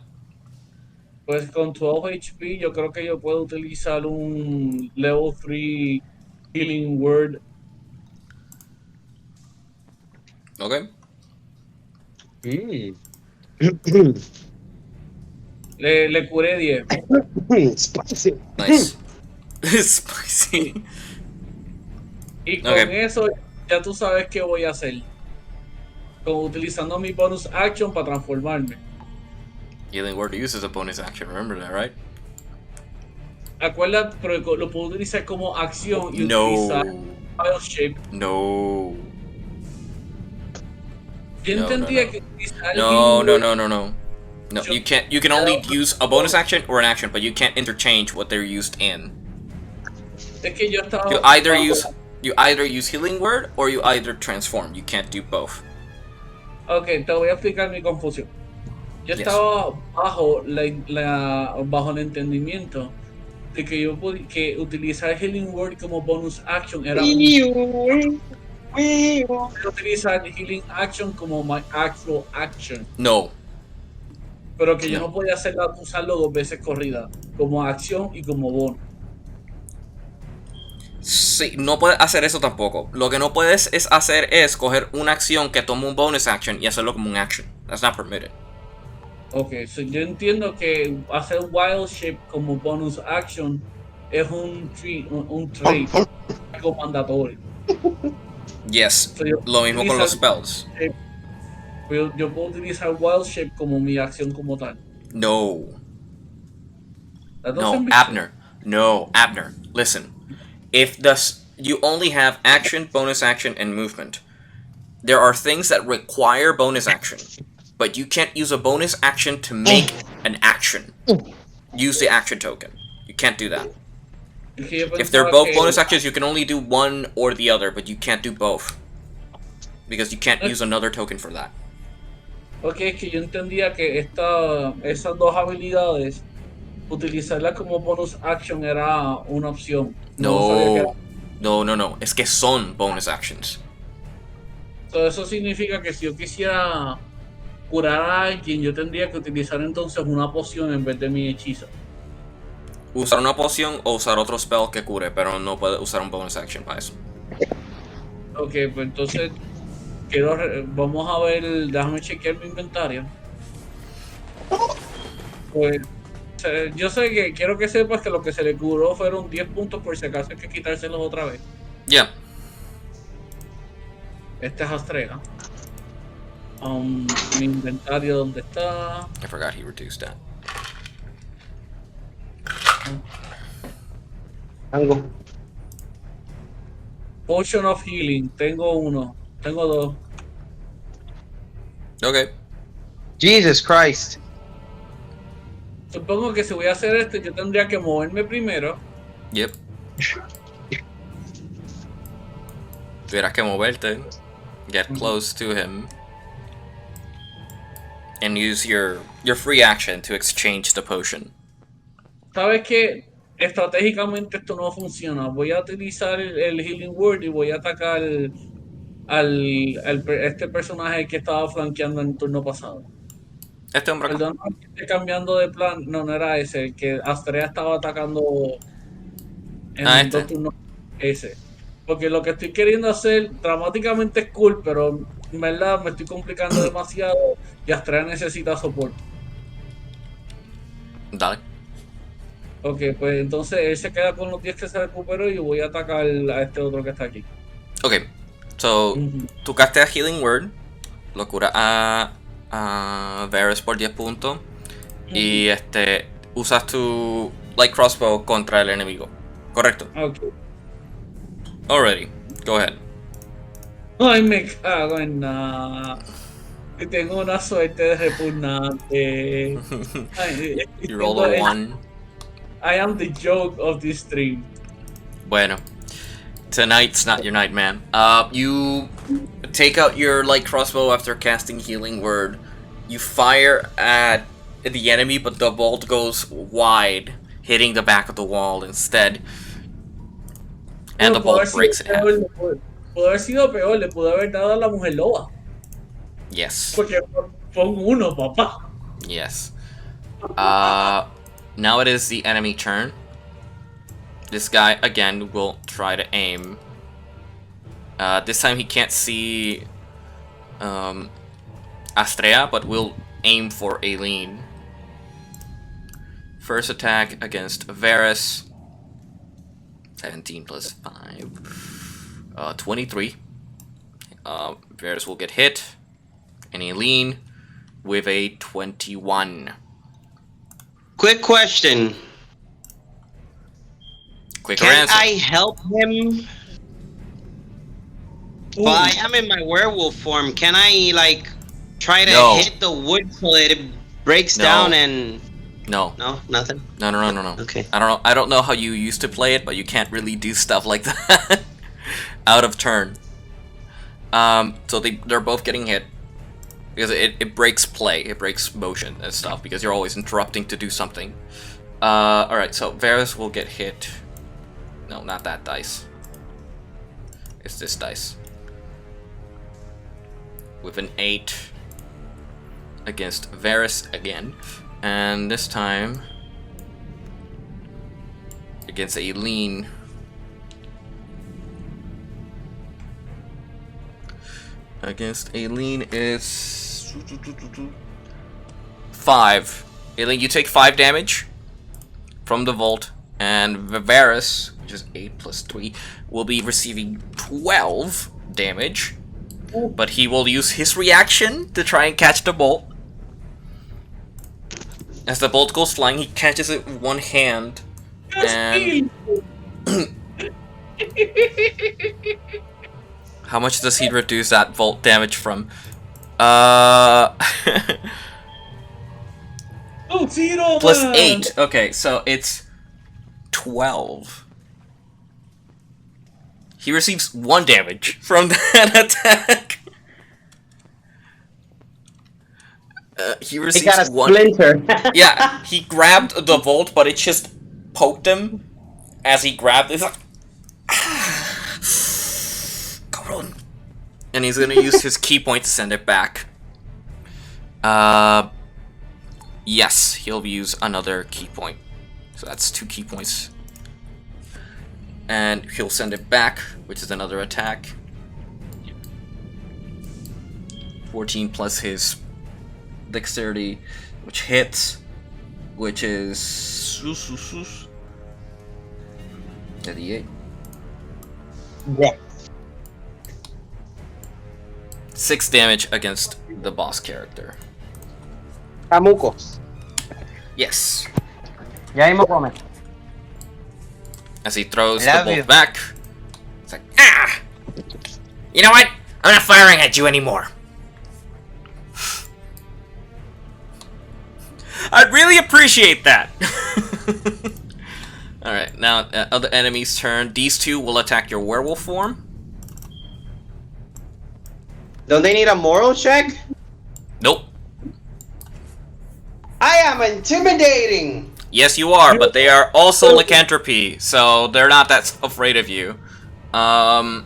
Pues con 12 HP yo creo que yo puedo utilizar un level 3 healing word. Okay. Le curé 10. Spicy. Nice. Spicy. Y con Ok. eso ya tú sabes qué voy a hacer. Utilizando mi bonus action para transformarme. Healing word uses a bonus action. Remember that, right? Acuérdate, pero lo puedo utilizar como acción y No. utilizar Wild Shape. No. Yo No, entendía no. que utilizar No, healing no, word- no, no, no. No, you can't. You can only use a bonus action or an action, but you can't interchange what they're used in. Es que yo estaba You either use healing word or you either transform. You can't do both. Ok, te voy a explicar mi confusión. Yo Yes. estaba bajo el entendimiento de que yo que utilizar Healing Word como bonus action era utilizar Healing Action como my actual action, No. pero que yo No. no podía usarlo 2 veces corrida, como acción y como bonus. Sí, no puedes hacer eso tampoco. Lo que no puedes hacer es coger una acción que toma un bonus action y hacerlo como un action. That's not permitted. Ok, so yo entiendo que hacer Wild Shape como bonus action es un trait algo mandatorio. Yes. So, yo Lo mismo con los utilizar- spells. yo puedo utilizar Wild Shape como mi acción como tal. No. That No, doesn't make Abner. No, Abner. Listen. If you only have action, bonus action, and movement, there are things that require bonus action, but you can't use a bonus action to make an action. Use the action token. You can't do that. Es que yo If they're pensaba both que- bonus actions, you can only do one or the other, but you can't do both. Because you can't use another token for that. Ok, es que yo entendía que esas dos habilidades, utilizarlas como bonus action era una opción. No sabía que era. No. Es que son bonus actions. So, eso significa que si yo quisiera curar a alguien, yo tendría que utilizar entonces una poción en vez de mi hechizo. Usar una poción o usar otro spell que cure, pero no puede usar un bonus action para eso. Ok, pues entonces vamos a ver, déjame chequear mi inventario. Pues yo sé que quiero que sepas que lo que se le curó fueron 10 puntos por si acaso hay que quitárselos otra vez. Yeah. Esta es Astrega. Mi inventario, ¿dónde está? I forgot he reduced that. Algo. Potion of Healing, tengo dos. Okay. Jesus Christ. Supongo que si voy a hacer esto, yo tendría que moverme primero. Yep. Tuvieras que moverte, get close to him, and use your free action to exchange the potion. ¿Sabes qué? Estratégicamente esto no funciona. Voy a utilizar el Healing Word y voy a atacar este personaje que estaba flanqueando en el turno pasado. Este hombre acá. Perdón, que esté cambiando de plan. No, no era ese. El que Astrea estaba atacando en dos Este. turnos. Ese. Porque lo que estoy queriendo hacer dramáticamente es cool, pero en verdad me estoy complicando demasiado y Astrea necesita soporte. Dale. Ok, pues entonces él se queda con los 10 que se recuperó y voy a atacar a este otro que está aquí. Ok. So, tú casteas Healing Word. Lo cura a Varys por 10 puntos. Y usas tu Light Crossbow contra el enemigo. Correcto. Ok. Alrighty. Go ahead. Ay, me cago en nada. Que tengo una suerte repugnante. Ay, You roll a 1. I am the joke of this stream. Bueno. Tonight's not your night, man. You take out your light crossbow after casting Healing Word. You fire at the enemy, but the bolt goes wide, hitting the back of the wall instead. And the bolt breaks in half. Pudo haber sido peor, le pudo haber dado a la mujer loba. Yes. Porque fue un 1, papá. Yes. Now it is the enemy turn. This guy, again, will try to aim. This time he can't see Astrea, but will aim for Aileen. First attack against Varys. 17 plus 5. 23. Varys will get hit. And Aileen with a 21. Quick question. Quicker Can answer. I help him? Well, I am in my werewolf form. Can I, like, try to hit the wood so it breaks down and... No. No? Nothing? No. Okay. I don't know how you used to play it, but you can't really do stuff like that. Out of turn. So they're both getting hit. Because it breaks play. It breaks motion and stuff. Because you're always interrupting to do something. Alright, so Varys will get hit. No, not that dice. It's this dice. With an 8 against Varys again. And this time against Aileen. Against Aileen is 5. Aileen, you take 5 damage from the vault, and Varys, which is 8 plus 3, will be receiving 12 damage. But he will use his reaction to try and catch the bolt. As the bolt goes flying, he catches it with one hand. And how much does he reduce that bolt damage from? Plus 8. Okay, so it's 12. He receives 1 damage from that attack. He receives got a 1. splinter. Yeah, he grabbed the bolt, but it just poked him as he grabbed it. He's like, go on. And he's gonna use his key point to send it back. Yes, he'll use another key point. So that's 2 key points. And he'll send it back, which is another attack. 14 plus his dexterity, which hits, which is 88. Yeah. 6 damage against the boss character. Amuco. Yes. Ya mismo come. As he throws the Love bolt you. back. It's like, ah! You know what? I'm not firing at you anymore. I'd really appreciate that. Alright, now other enemy's turn. These 2 will attack your werewolf form. Don't they need a moral check? Nope. I am intimidating! Yes, you are, but they are also lycanthropy, so they're not that afraid of you. 5,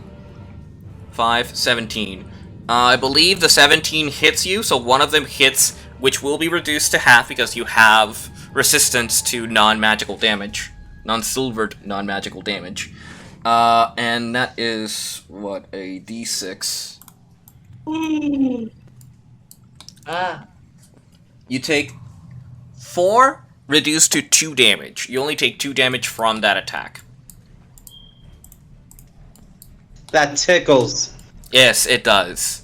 17. I believe the 17 hits you, so one of them hits which will be reduced to half because you have resistance to non-magical damage, non-silvered non-magical damage. And that is, what, a d6. You take 4 reduced to 2 damage. You only take 2 damage from that attack. That tickles. Yes, it does.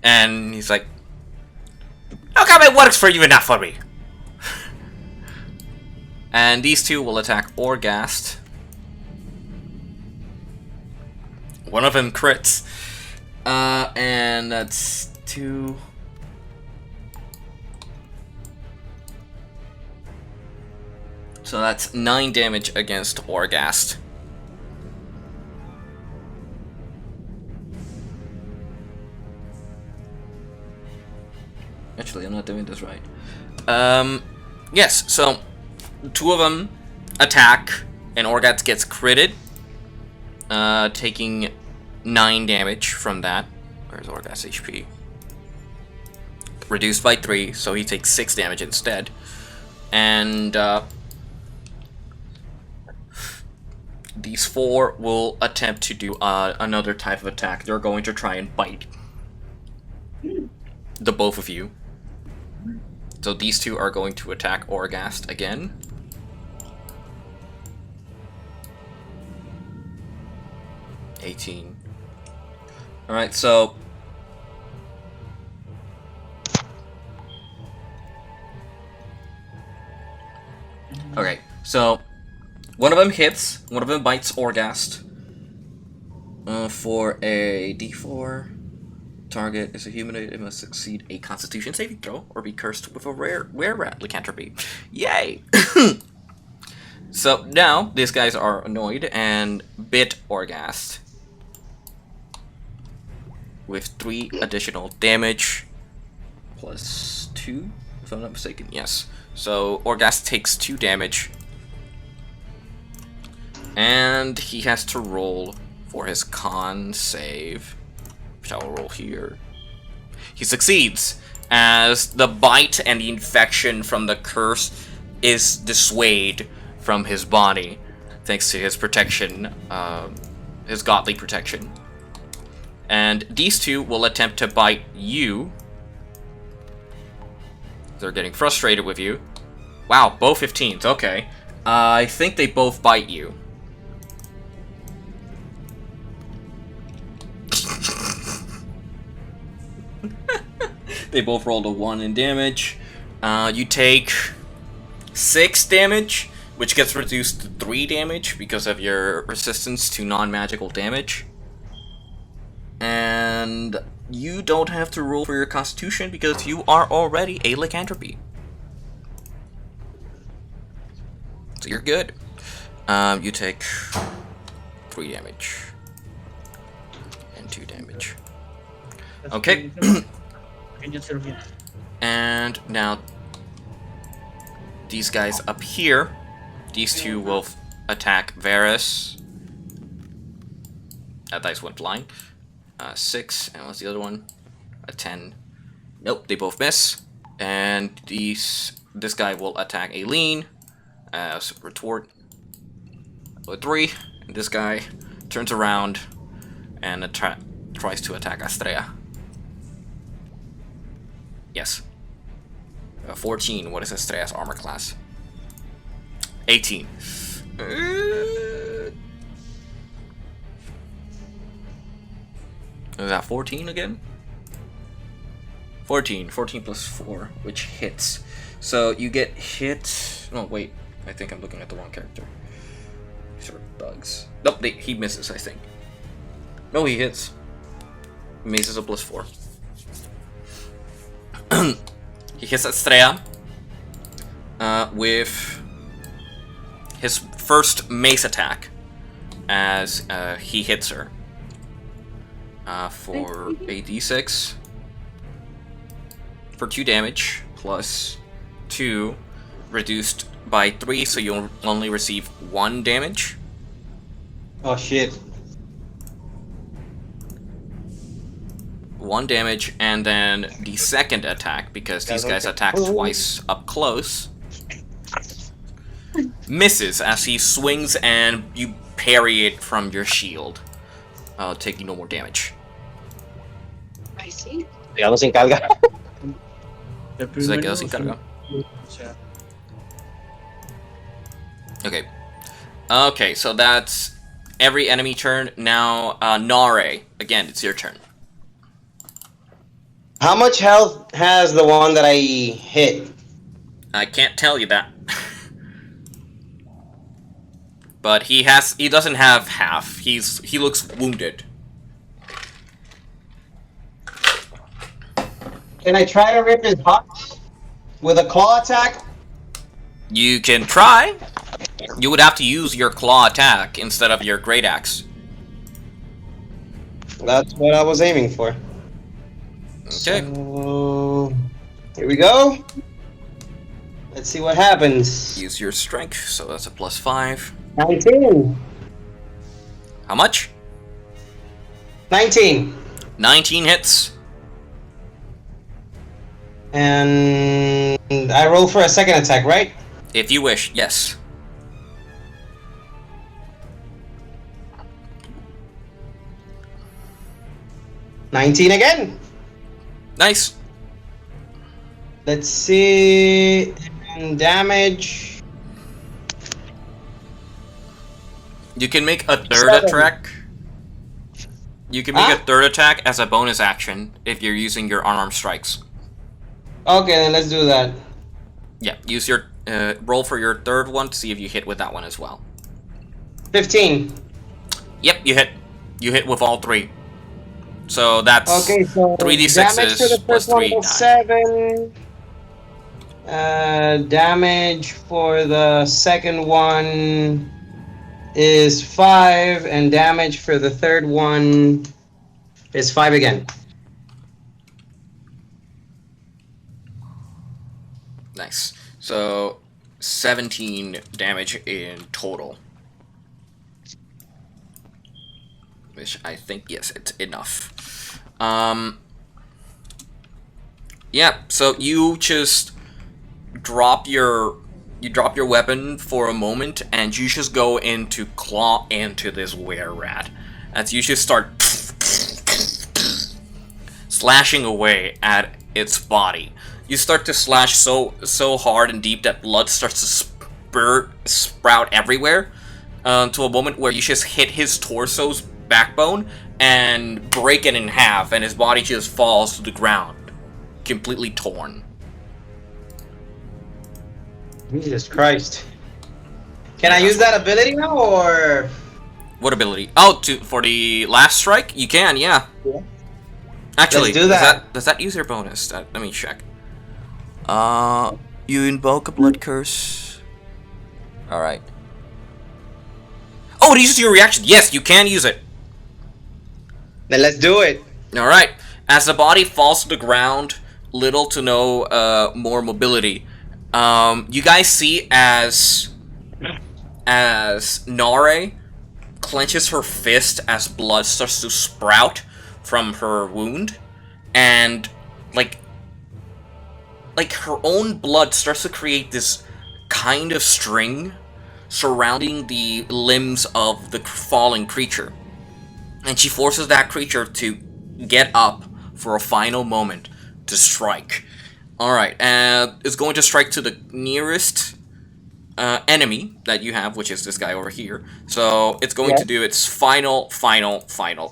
And he's like, how come it works for you and not for me? And these two will attack Orghast. One of them crits. And that's 2. So that's 9 damage against Orghast. Actually, I'm not doing this right. Yes, so 2 of them attack, and Orghast gets critted, taking 9 damage from that. Where's Orghast HP? Reduced by 3, so he takes 6 damage instead. And these 4 will attempt to do another type of attack. They're going to try and bite the both of you. So these 2 are going to attack Orghast again. Alright, so okay, so one of them hits, one of them bites Orghast for a d4. Target is a humanoid. It must succeed a Constitution saving throw or be cursed with a rare Wererat lycanthropy. Yay! So now these guys are annoyed and bit Orghast with 3 additional damage plus 2, if I'm not mistaken. Yes. So Orghast takes 2 damage, and he has to roll for his con save, which I will roll here. He succeeds, as the bite and the infection from the curse is dissuaded from his body, thanks to his protection, his godly protection. And these 2 will attempt to bite you. They're getting frustrated with you. Wow, both 15s, okay. I think they both bite you. They both rolled a 1 in damage. You take 6 damage, which gets reduced to 3 damage because of your resistance to non-magical damage. And you don't have to roll for your Constitution because you are already a lycanthropy. So you're good. You take 3 damage. And 2 damage. Okay. And now these guys up here, these 2 will attack Varus. That dice went flying. 6, and what's the other one? A 10. Nope, they both miss. And this guy will attack Aileen as retort with 3. And this guy turns around and tries to attack Astrea. Yes. 14. What is Astrea's armor class? 18. Is that 14 again? 14 plus 4, which hits. So you get hit. Oh, wait. I think I'm looking at the wrong character. These are bugs. Nope, he misses, I think. No, he hits. He misses a plus 4. He hits Astrea with his first mace attack as he hits her for a d6 for 2 damage plus 2 reduced by 3, so you'll only receive 1 damage. Oh shit. 1 damage, and then the second attack, because these guys attack twice up close, misses as he swings and you parry it from your shield, taking no more damage. I see. Ya no se encarga. Se quedó sin carga. Okay. Okay, so that's every enemy turn. Now, Nare, again, it's your turn. How much health has the one that I hit? I can't tell you that. But he doesn't have half. He looks wounded. Can I try to rip his heart with a claw attack? You can try. You would have to use your claw attack instead of your great axe. That's what I was aiming for. Okay. So, here we go. Let's see what happens. Use your strength, so that's a +5. 19. How much? 19. 19 hits. And I roll for a second attack, right? If you wish, yes. $19 again. Nice. Let's see. And damage. You can make a third 7. attack. You can make a third attack as a bonus action if you're using your unarmed strikes. Okay, then let's do that. Yeah, use your roll for your third one to see if you hit with that one as well. 15. Yep, you hit. You hit with all 3. So that's Okay, so 3d6s damage for the plus first one 3, was 9. 7. Damage for the second one is 5, and damage for the third one is 5 again. Nice. So 17 damage in total. Which I think, yes, it's enough. Yeah, so you just drop your weapon for a moment, and you just go into claw into this Wererat. As you just start slashing away at its body. You start to slash so hard and deep that blood starts to sprout everywhere, to a moment where you just hit his torso's backbone and break it in half, and his body just falls to the ground, completely torn. Jesus Christ. Can I use that ability now, or...? What ability? Oh, for the last strike? You can, yeah. Actually, Let's do that. Does that use your bonus? Let me check. You invoke a blood curse. Alright. Oh, it uses your reaction. Yes, you can use it. Then let's do it. Alright. As the body falls to the ground, little to no more mobility. You guys see as Nare clenches her fist as blood starts to sprout from her wound, and like her own blood starts to create this kind of string surrounding the limbs of the fallen creature, and she forces that creature to get up for a final moment to strike. Alright, it's going to strike to the nearest enemy that you have, which is this guy over here. So it's going to do its final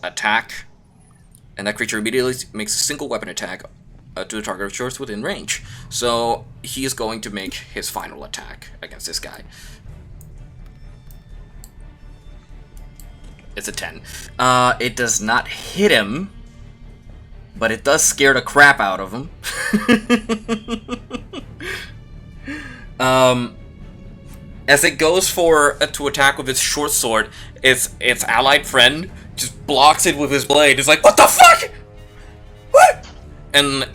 attack. And that creature immediately makes a single weapon attack to the target of choice within range. So he is going to make his final attack against this guy. It's a 10. It does not hit him, but it does scare the crap out of him. As it goes to attack with its short sword, its allied friend just blocks it with his blade. It's like, what the fuck? What? And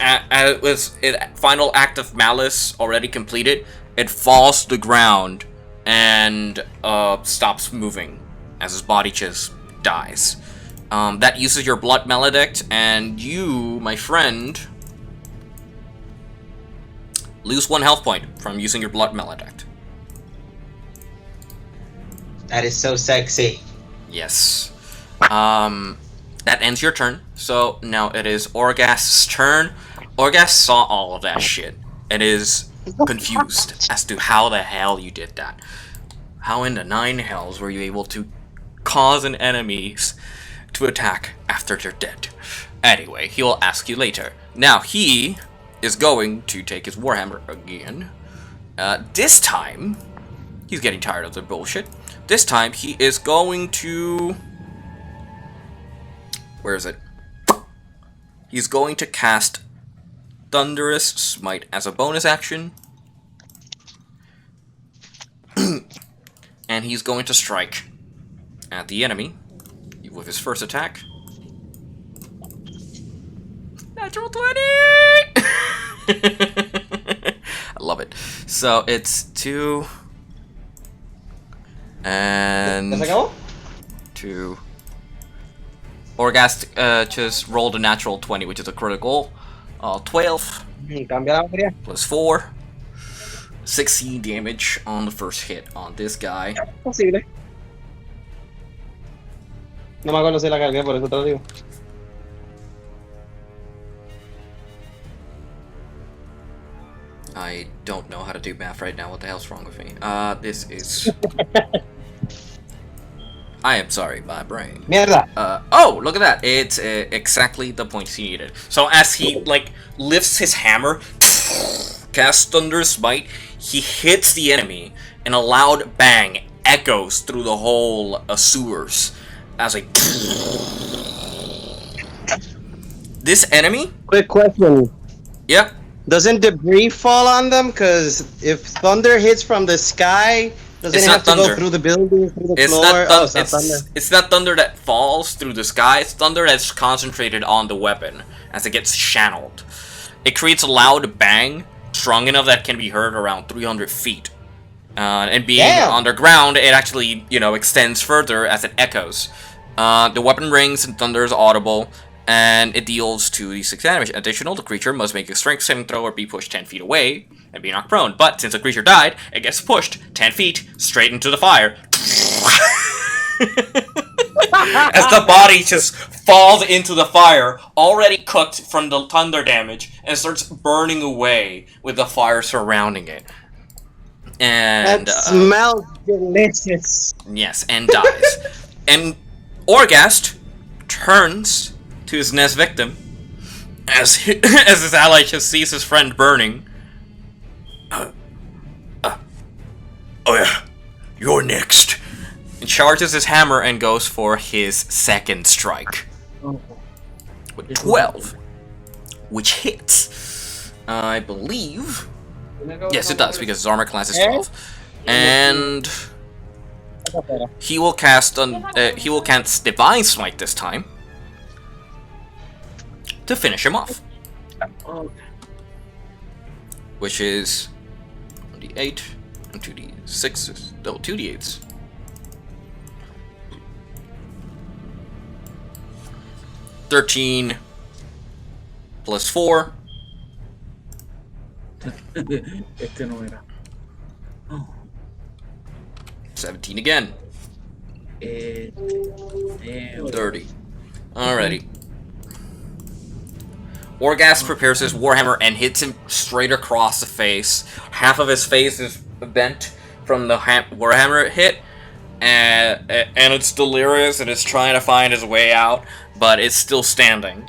with its final act of malice already completed, it falls to the ground and stops moving as his body just dies. That uses your blood maledict, and you, my friend, lose 1 health point from using your blood maledict. That is so sexy. Yes. That ends your turn. So now it is Orgast's turn. Orgast saw all of that shit and is confused as to how the hell you did that. How in the 9 hells were you able to cause an enemy to attack after they're dead? Anyway, he will ask you later. Now he is going to take his Warhammer again. This time, he's getting tired of the bullshit. This time, he is going to... Where is it? He's going to cast Thunderous Smite as a bonus action. And he's going to strike at the enemy with his first attack. Natural 20! I love it. So it's 2... And... 2... Orgast just rolled a natural 20, which is a critical. 12 plus 4. 16 damage on the first hit on this guy. Posible. No me acuerdo si la cargué, por eso te lo digo. I don't know how to do math right now. What the hell's wrong with me? This is... I am sorry, my brain. Mierda. Oh, look at that. It's exactly the points he needed. So as he, like, lifts his hammer, casts Thunderous Smite, he hits the enemy, and a loud bang echoes through the whole sewers. As a... This enemy? Quick question. Yep. Doesn't debris fall on them? Because if thunder hits from the sky... Doesn't it have to go through the building, through the floor? It's not thunder that falls through the sky. It's thunder that's concentrated on the weapon as it gets channeled. It creates a loud bang, strong enough that can be heard around 300 feet. And being underground, it actually, you know, extends further as it echoes. The weapon rings and thunder is audible, and it deals 2d6 damage. Additional, the creature must make a strength saving throw or be pushed 10 feet away and be knocked prone. But since the creature died, it gets pushed 10 feet straight into the fire. As the body just falls into the fire, already cooked from the thunder damage, and starts burning away with the fire surrounding it. And that smells delicious. Yes, and dies. And Orgast turns to his next victim as his ally just sees his friend burning. Oh yeah, you're next. And charges his hammer and goes for his second strike. With 12, which hits. I believe. Yes, it does, because his armor class is 12. And he will cast Divine Smite this time to finish him off. Which is 1d8 and 2d6. No, 2d8s. $13 plus 4. Este no era. 17 again. 30. Alrighty. Orgast prepares his Warhammer and hits him straight across the face. Half of his face is bent from the Warhammer hit, and it's delirious and it's trying to find his way out, but it's still standing.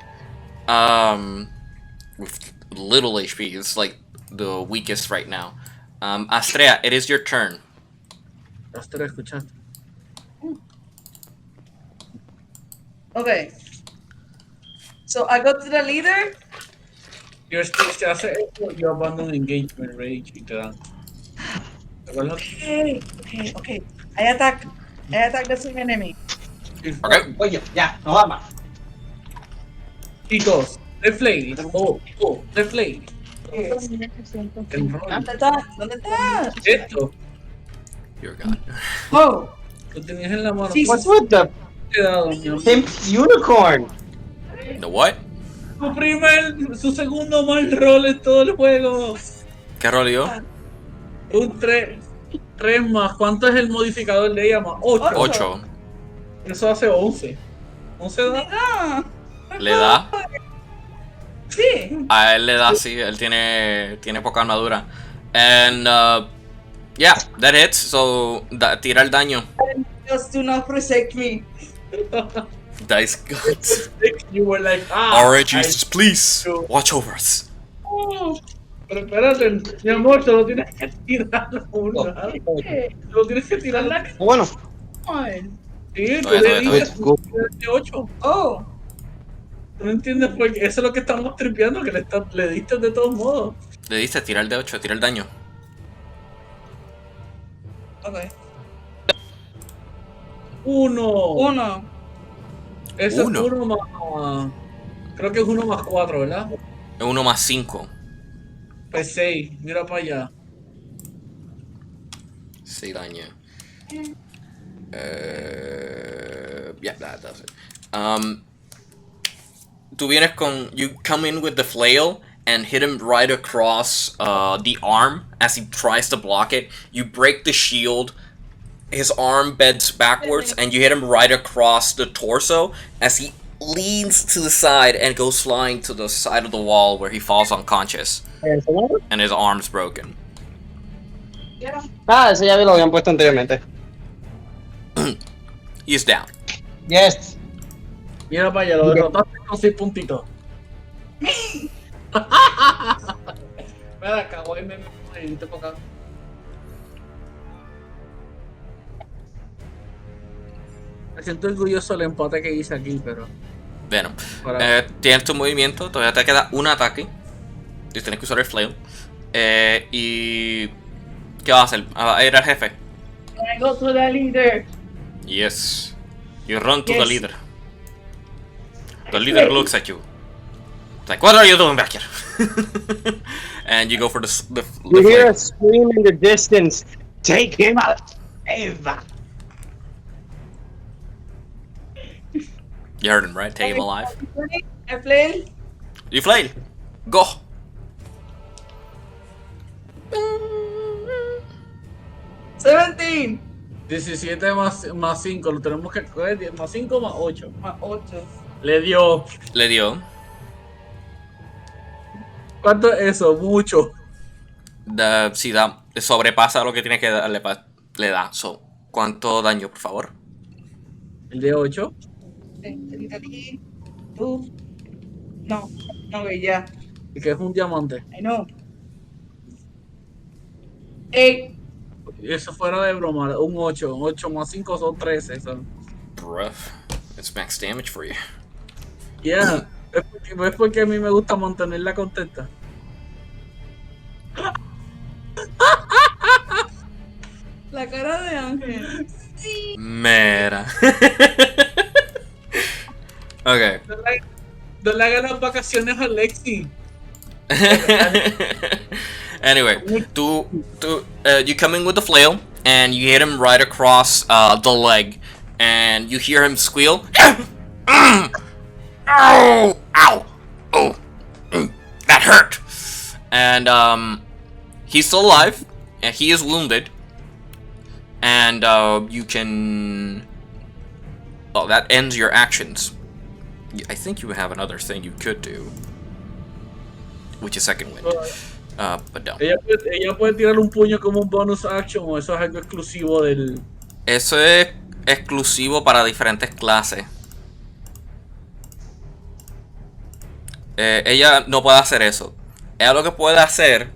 With little HP. It's like the weakest right now. Astrea, it is your turn. Astrea, escuchaste. Okay. So I go to the leader. Your stick se hace esto, yo abandono engagement rage y te dan. Okay. I attack the same enemy. Okay. Oye, ya, nos vamos. Chicos, deflate. Deflate. ¿Dónde está? Esto. You're gone. Oh. Lo tenías en la mano. Jesus. What's with the Este dado, mi amor. Pimp Unicorn. The what? Su segundo mal rol en todo el juego. ¿Qué rol dio? Un 3 más. ¿Cuánto es el modificador de ella? Más 8. 8. Eso hace 11. 11 da. Ah, Le da. sí. A él le da, sí. Él tiene poca armadura. And, yeah, that hits. So, tira el daño. Just do not protect me. Dice guts. You were like, Alright, Jesus, please. Watch over us. Pero espérate, mi amor, te lo tienes que tirar uno. Te lo tienes que tirar la Bueno, Sí, tú Todavía, le todavía. dices de 8. Oh, ¿Tú no entiendes? Porque eso es lo que estamos tripeando, que le diste de todos modos. Le diste tirar el de 8, tira el daño. okay. 1. 1. Ese Uno. es 1 más. Creo que es 1 más 4, ¿verdad? Es 1 más 5. Pues 6. Mira para allá. 6 daño. Yeah, that does it. Tú vienes con. You come in with the flail and hit him right across the arm as he tries to block it. You break the shield. His arm bends backwards and you hit him right across the torso as he leans to the side and goes flying to the side of the wall where he falls unconscious. And his arm's broken. eso ya lo habían puesto anteriormente. He's down. Yes. Mira para allá, lo derrotaste con 6 puntitos. Espera, acá, voy me para acá. Me siento orgulloso del empate que hice aquí, pero. Bueno, tienes tu movimiento, todavía te queda un ataque. Y tienes que usar el flail. Y. ¿Qué vas a hacer? ¿A ir al jefe? I go to the leader. Yes. You run to the Yes. leader. The leader looks at you. It's like, what are you doing back here? And you go for the You hear flail. a scream in the distance. Take him alive. You heard him, right? Take him alive. I play. You flail. Go. $17 17 más 5, lo tenemos que coger. 10 más 5 más 8. más 8. Le dio. Le dio. ¿Cuánto es eso? Mucho. Si da, sobrepasa lo que tiene que darle, le da. So, ¿cuánto daño, por favor? El de 8. No, güey, ya. Y que es un diamante. I know. 8. Y eso fuera de broma, un 8. 8 más 5 son 13. Son. Bruh. It's max damage for you. Yeah. ¿Ves porque a mí me gusta mantenerla contenta? La cara de Ángel. Mera. Okay. No le hagas las vacaciones a Lexi. Anyway, you come in with the flail and you hit him right across the leg, and you hear him squeal. Ow! Ow! Oh! That hurt! And he's still alive, and he is wounded. And you can. Oh, that ends your actions. I think you have another thing you could do, which is second wind. But no. Ella puede tirar un puño como un bonus action, o eso es algo exclusivo del. Eso es exclusivo para diferentes clases. Ella no puede hacer eso. Ella lo que puede hacer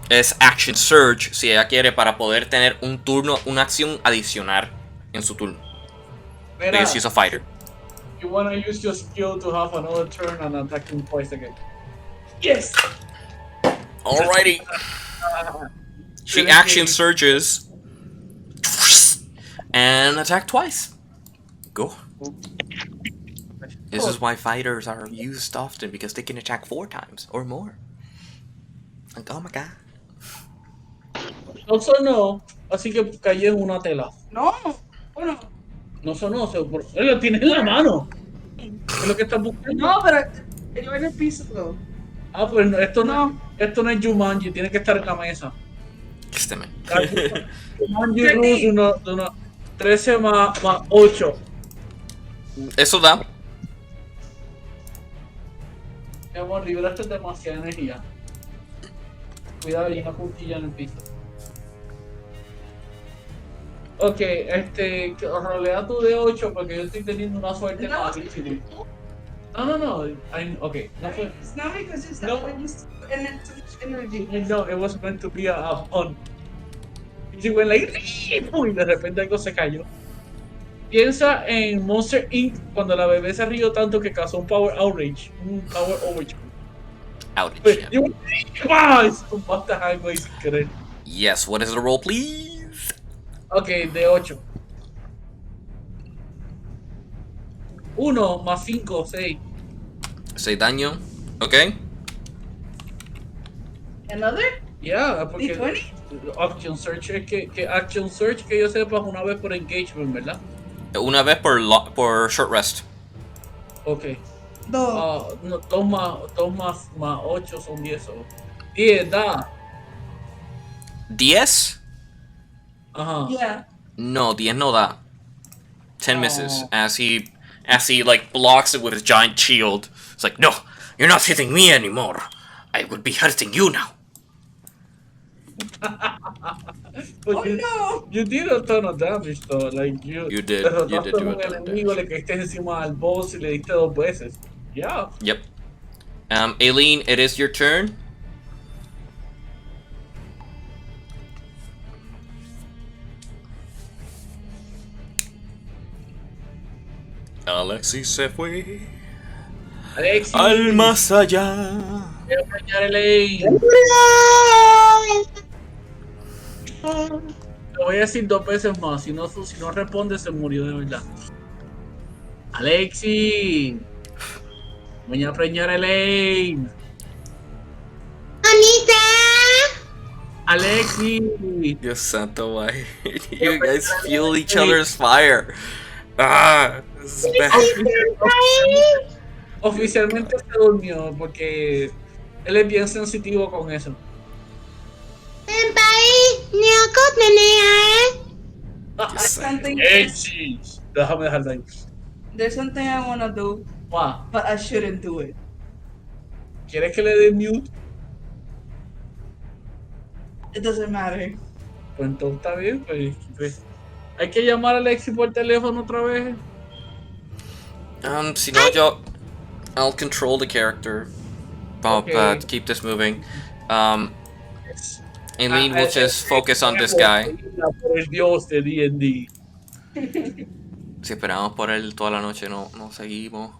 es Action Surge si ella quiere, para poder tener un turno, una acción adicional en su turno. Because she's a fighter. You wanna use your skill to have another turn and attack him twice again. Yes! Alrighty. She Action Surges and attack twice. Go. This is why fighters are used often, because they can attack 4 times or more. Like, oh my god. Also no, así que cayó en una tela. No, bueno. No sonó, lo tienes en la mano. ¿Qué es lo que estás buscando? No, pero yo en el piso, though. Ah, pues esto no es Jumanji, tiene que estar en la mesa. Este man. Jumanji Rules, uno, 13 más 8. Eso da. Mi amor, libraste demasiada energía. Cuidado, hay una puntilla en el piso. Ok, rolea tu de 8 porque yo estoy teniendo una suerte No. malísima. No. Ok, no fue. It's not because it's No. not just energy. No, it was meant to be a fun. Y she went like, y de repente algo se cayó. Piensa en Monster Inc. cuando la bebé se rió tanto que causó un power outrage. Un power overage. Outage. Yo, tumbaste algo y sin querer. Yes, what is the roll, please? Ok, de 8. 1 más 5, 6. 6 daño. Ok. Another? Yeah, porque D20? Action Search es que Action Search que yo sepa es una vez por engagement, ¿verdad? Una vez por short rest. Ok. Dos. No, 2 más 8 son 10. 10, da. 10? Ajá. Yeah. No, 10 no da. 10 Oh. misses as he like blocks it with his giant shield. It's like, no, you're not hitting me anymore. I would be hurting you now. But Oh no! you did a ton of damage though. Like you You did derrotaste do a a un ton of enemigo, damage. le caíste encima al boss y le diste 2 veces. Yeah. Yep. Aileen, it is your turn. Alexi se fue Alexi, al más allá. voy a preñar el Elaine. Lo voy a decir 2 veces más. Si no responde, se murió de verdad. Alexi, voy a preñar el Elaine. Anita! Alexi. Dios santo, why? You guys fuel each other's fire. Ah, this is bad. Oficialmente se durmió porque él es bien sensitivo con eso. Senpai, niakot nene, Dios santo. Something. Alexi, déjame dejarlo ahí. There's something I wanna do, Pa, but I shouldn't do it. ¿quieres que le dé mute? It doesn't matter. Pues entonces está bien, pues. Hay que llamar a Alexi por teléfono otra vez. Si no, I'll control the character. Okay. To keep this moving. Aileen will just focus on this guy. Por el dios de D&D. Si esperamos por él toda la noche, no seguimos.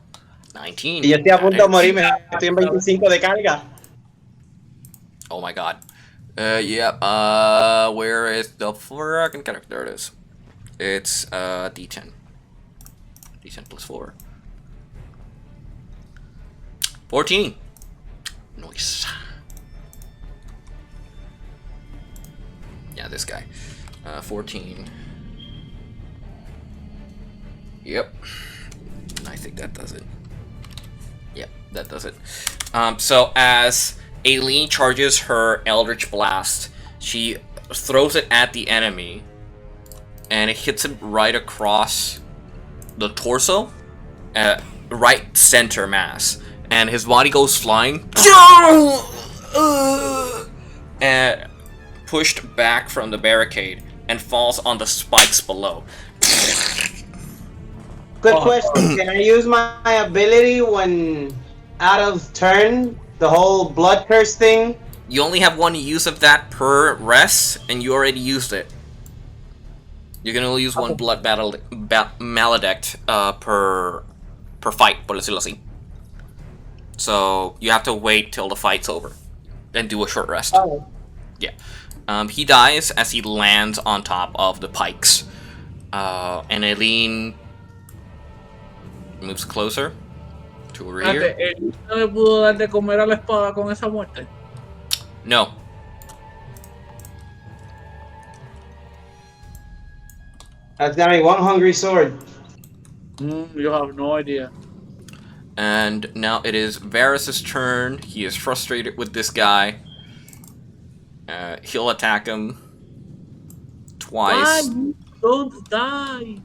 19. Y yo estoy a punto de morirme. Estoy en 25 de carga. Oh my god. Yeah, where is the fucking character? There it is. It's, D10. D10 plus 4. 14. Nice. Yeah, this guy. 14. Yep. I think that does it. Yep, that does it. So as Aileen charges her Eldritch Blast, she throws it at the enemy, and it hits him right across the torso, right center mass, and his body goes flying, and pushed back from the barricade, and falls on the spikes below. Good question. Can I use my ability when out of turn? The whole blood curse thing? You only have one use of that per rest, and you already used it. You can only use one blood maledict per fight, por decirlo así. So you have to wait till the fight's over, then do a short rest. Oh. Yeah. He dies as he lands on top of the pikes. And Aileen moves closer to over here. ¿Él no le pudo dar de comer a la espada con esa muerte? No. That's gonna be one hungry sword. You have no idea. And now it is Varys' turn. He is frustrated with this guy. He'll attack him twice. Why? Don't die.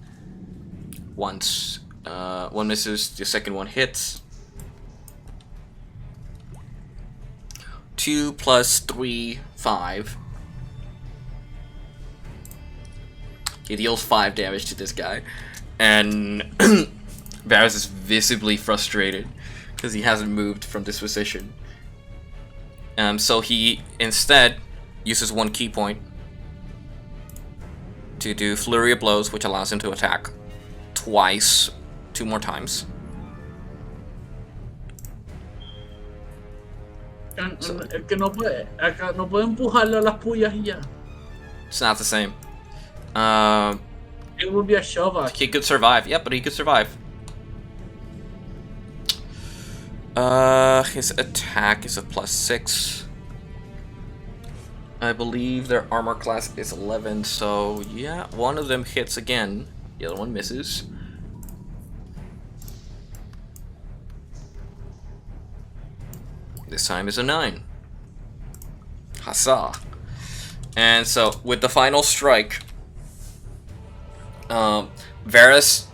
Once. One misses, the second one hits. 2 plus 3, 5. He deals 5 damage to this guy. And Varys is visibly frustrated because he hasn't moved from this position. So he instead uses 1 key point to do Flurry of Blows, which allows him to attack twice, 2 more times. El que no puede, acá no puede empujarle a las pullas y ya. It's not the same. It would be a shove action. He could survive. Yeah, but he could survive. His attack is a +6. I believe their armor class is 11, so yeah, one of them hits again. The other one misses. This time is a 9. Huzzah. And so, with the final strike, Varys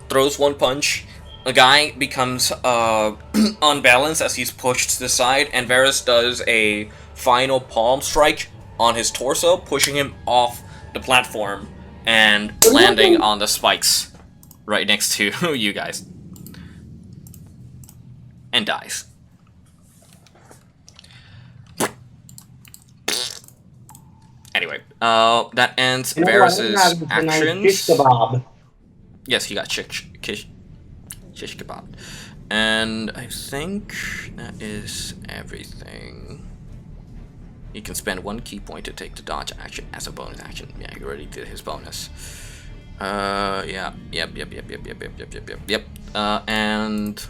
throws 1 punch. A guy becomes unbalanced as he's pushed to the side, and Varys does a final palm strike on his torso, pushing him off the platform and landing on the spikes right next to you guys. And dies. Anyway, that ends Varys' actions. Shish kebab. Yes, he got shish kebab. And I think that is everything. He can spend 1 key point to take the dodge action as a bonus action. Yeah, he already did his bonus. Yeah, yep. And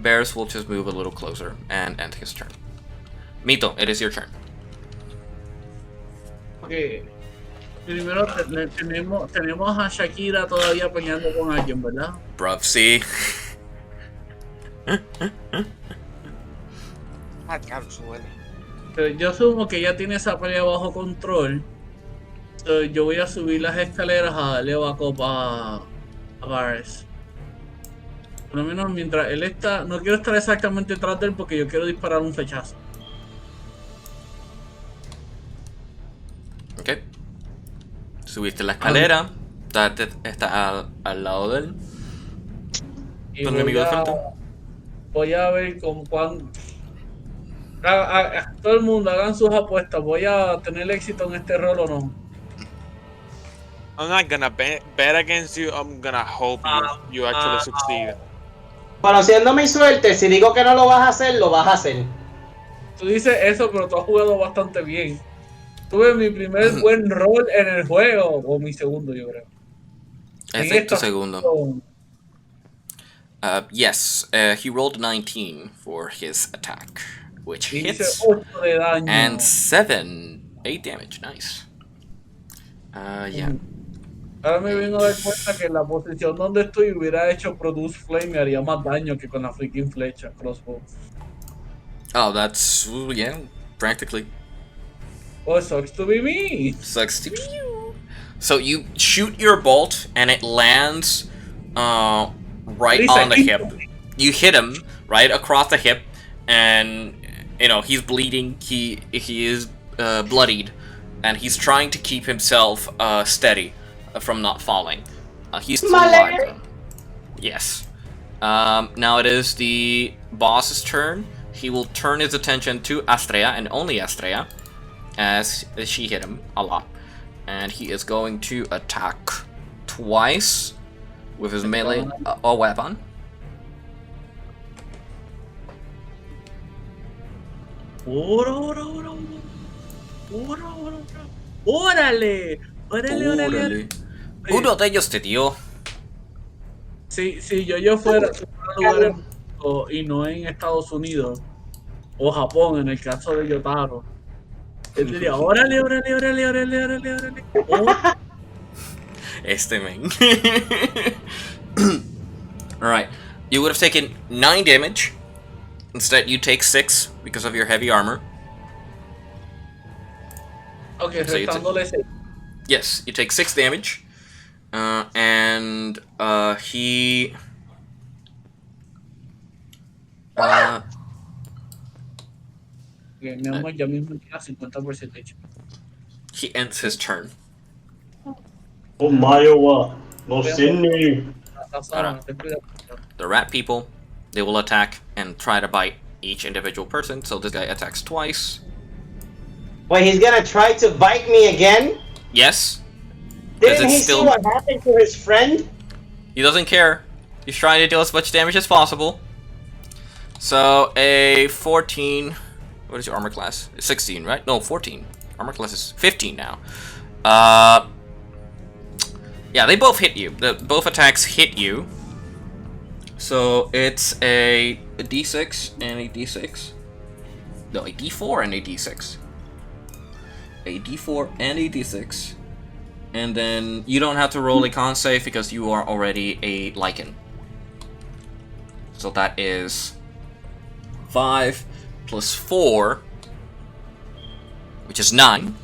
Varys will just move a little closer and end his turn. Mito, it is your turn. Okay. Primero tenemos a Shakira todavía peleando con alguien, ¿verdad? Bruv, see? Pero yo asumo que ya tiene esa pelea bajo control. So, yo voy a subir las escaleras a darle backup a Varys. Por lo menos mientras él está... No quiero estar exactamente detrás de él porque yo quiero disparar un flechazo. Ok. Subiste la escalera. Está al lado de él. Y ¿Tu enemigo de frente? voy a ver con cuán... todo el mundo hagan sus apuestas. ¿Voy a tener éxito en este rol o no? I'm not gonna bet against you. I'm gonna hope you actually succeed. Conociendo mi suerte, si digo que no lo vas a hacer, lo vas a hacer. Tú dices eso, pero tú has jugado bastante bien. Tuve mi primer buen rol en el juego, o mi segundo, yo creo. Ese es tu segundo. Yes, he rolled 19 for his attack, which hits. 8 de daño. And 8 damage, nice. Yeah. Ahora me vengo a dar cuenta que en la posición donde estoy hubiera hecho Produce Flame y haría más daño que con la freaking flecha, crossbow. Oh, that's, yeah, practically. Oh, sucks to be me. Sucks to be you. So you shoot your bolt and it lands right on the hip. You hit him right across the hip, and you know he's bleeding. He is bloodied, and he's trying to keep himself steady from not falling. He's still alive, though. Yes. Now it is the boss's turn. He will turn his attention to Astrea and only Astrea, as she hit him a lot. And he is going to attack twice with his melee weapon. ¡Órale! Uno de ellos te dio. Si yo fuera a lugar en México y no en Estados Unidos o Japón, en el caso de Yotaro, Él diría, órale, órale, órale, órale, órale, órale. Oh, Este man. Alright. You would have taken 9 damage. Instead, you take 6 because of your heavy armor. ok, So you restándole 6. Yes, you take 6 damage. And he... Mi amor, ya mismo tiene 50% de HP. he ends his turn. The rat people, they will attack and try to bite each individual person. So this guy attacks twice. Wait, he's gonna try to bite me again? Yes. Didn't he see what happened to his friend? He doesn't care. He's trying to deal as much damage as possible. So a 14. What is your armor class? 16, right? No, 14. Armor class is 15 now. Yeah, they both hit you. Both attacks hit you. So it's a d6 and a d6. No, a d4 and a d6. A d4 and a d6. And then you don't have to roll a con save because you are already a Lycan. So that is 5 plus 4, which is 9.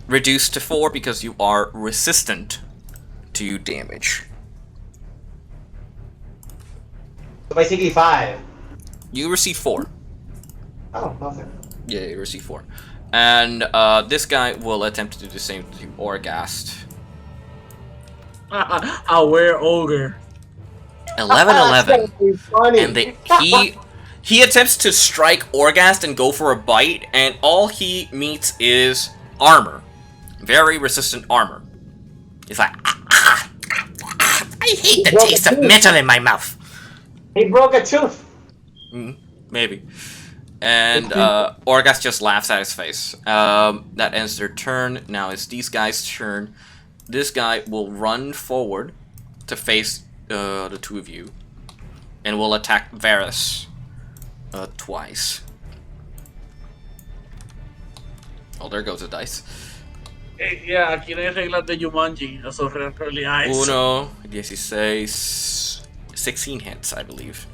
Reduced to 4 because you are resistant to damage. So basically 5. You receive 4. Oh, nothing. Yeah, you receive 4. And this guy will attempt to do the same to Orgast. Aware ogre. 11-11. And he attempts to strike Orgast and go for a bite, and all he meets is armor. Very resistant armor. He's like, I hate the taste of metal in my mouth. He broke a tooth. Maybe. And Orgast just laughs at his face. That ends their turn. Now it's these guys' turn. This guy will run forward to face the two of you, and will attack Varus twice. Oh, there goes the dice. Yeah, aquí no hay reglas de Jumanji. Eso es realidad. 1, 16, 16 hits, I believe.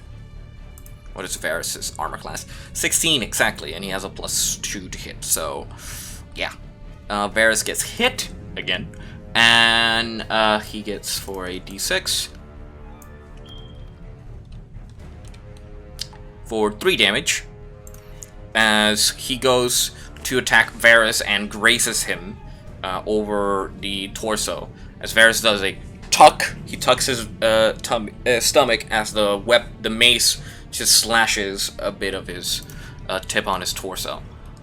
What is Varus's armor class? 16 exactly, and he has a +2 to hit. So, yeah, Varus gets hit again, and he gets for a d6 for 3 damage as he goes to attack Varus and grazes him over the torso. As Varus does a tuck, he tucks his stomach as the mace just slashes a bit of his tip on his torso.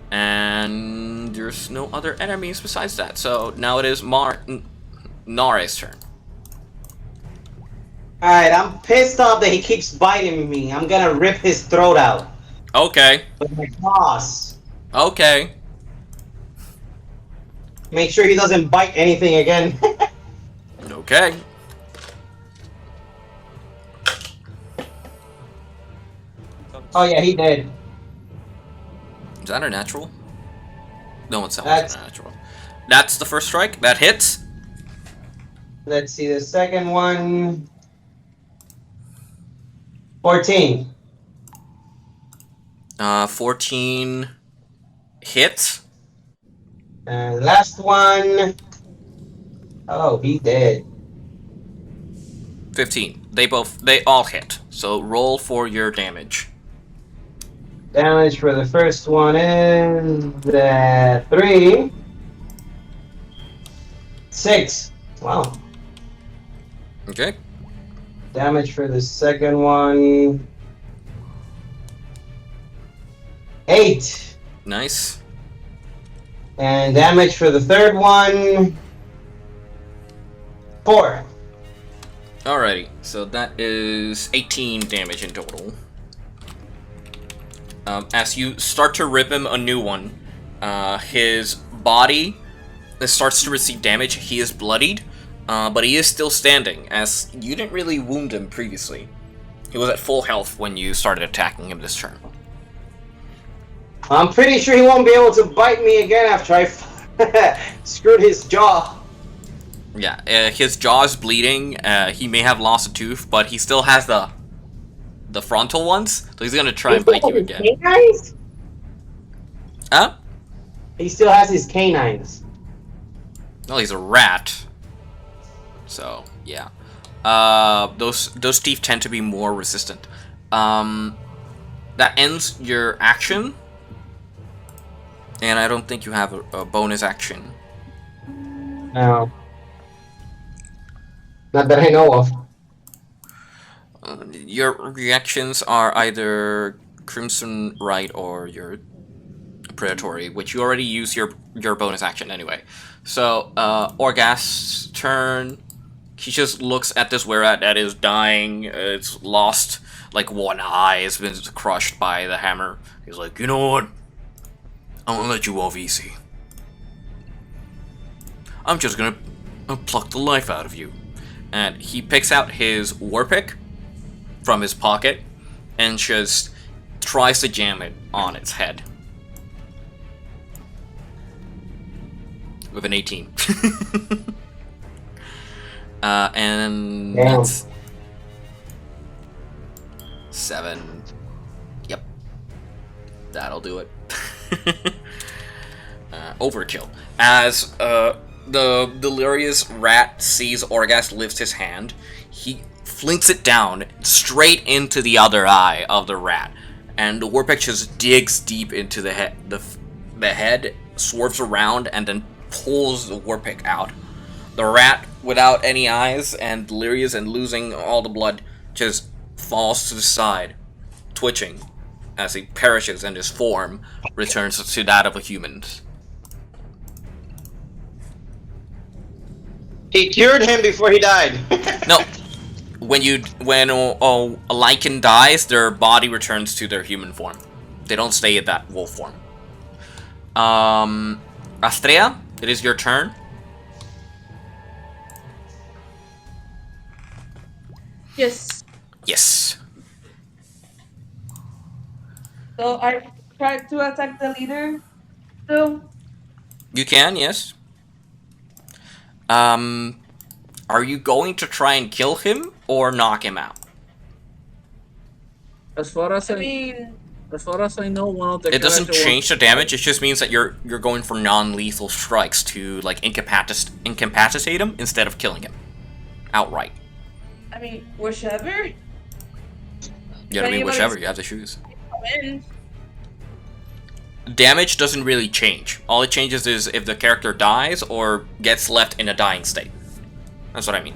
And there's no other enemies besides that. So now it is Nare's turn. Alright, I'm pissed off that he keeps biting me. I'm gonna rip his throat out. Okay. With my claws. Okay. Make sure he doesn't bite anything again. Okay. Oh yeah, he did. Is that a natural? No, it's not a natural. That's the first strike. That hits. Let's see the second one. 14. 14 hits. And last one. Oh, he did. 15. They all hit. So roll for your damage. Damage for the first one is 3. 6. Wow. Okay. Damage for the second one. 8. Nice. And damage for the third one. 4. Alrighty. So that is 18 damage in total. As you start to rip him a new one, his body starts to receive damage. He is bloodied, but he is still standing, as you didn't really wound him previously. He was at full health when you started attacking him this turn. I'm pretty sure he won't be able to bite me again after I screwed his jaw. Yeah, his jaw is bleeding. He may have lost a tooth, but he still has the frontal ones, so he's gonna try and bite you again. Canines? Huh? He still has his canines. Well, he's a rat. So yeah, those teeth tend to be more resistant. That ends your action, and I don't think you have a bonus action. No. Not that I know of. Your reactions are either Crimson Right or your Predatory, which you already used your bonus action anyway. So, Orghast's turn. He just looks at this Wererat that is dying. It's lost, like, one eye. It's been crushed by the hammer. He's like, you know what? I'm gonna let you off easy. I'm just gonna pluck the life out of you. And he picks out his war pick from his pocket and just tries to jam it on its head. With an 18. And Damn. that's 7. Yep. That'll do it. Overkill. As the delirious rat sees Orghast lifts his hand, he flinks it down straight into the other eye of the rat, and the warpick just digs deep into the head. The head swerves around and then pulls the warpick out. The rat, without any eyes and delirious and losing all the blood, just falls to the side, twitching as he perishes and his form returns to that of a human. He cured him before he died. No, when a lichen dies, their body returns to their human form. They don't stay at that wolf form. Astrea, it is your turn. Yes. Yes. So I tried to attack the leader. So You can, yes. Are you going to try and kill him or knock him out? As far as I mean, I know, one of the It doesn't character change the damage. It just means that you're going for non-lethal strikes to like incapacitate him instead of killing him outright. I mean, whichever. You gotta be whichever. You have to choose. Win. Damage doesn't really change. All it changes is if the character dies or gets left in a dying state. That's what I mean.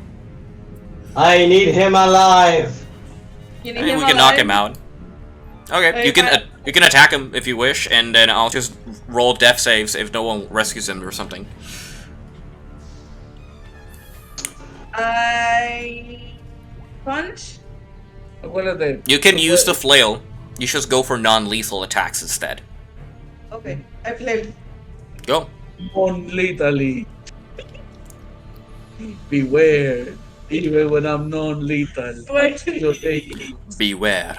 I need him alive. You I need mean, him we can knock alive? him out. Okay, you can attack him if you wish, and then I'll just roll death saves if no one rescues him or something. I punch. Acuérdate. You can use the flail. You just go for non-lethal attacks instead. Okay, I play. Go. Non-lethally. Beware. Even when I'm non-lethal. Wait. You take it. Beware.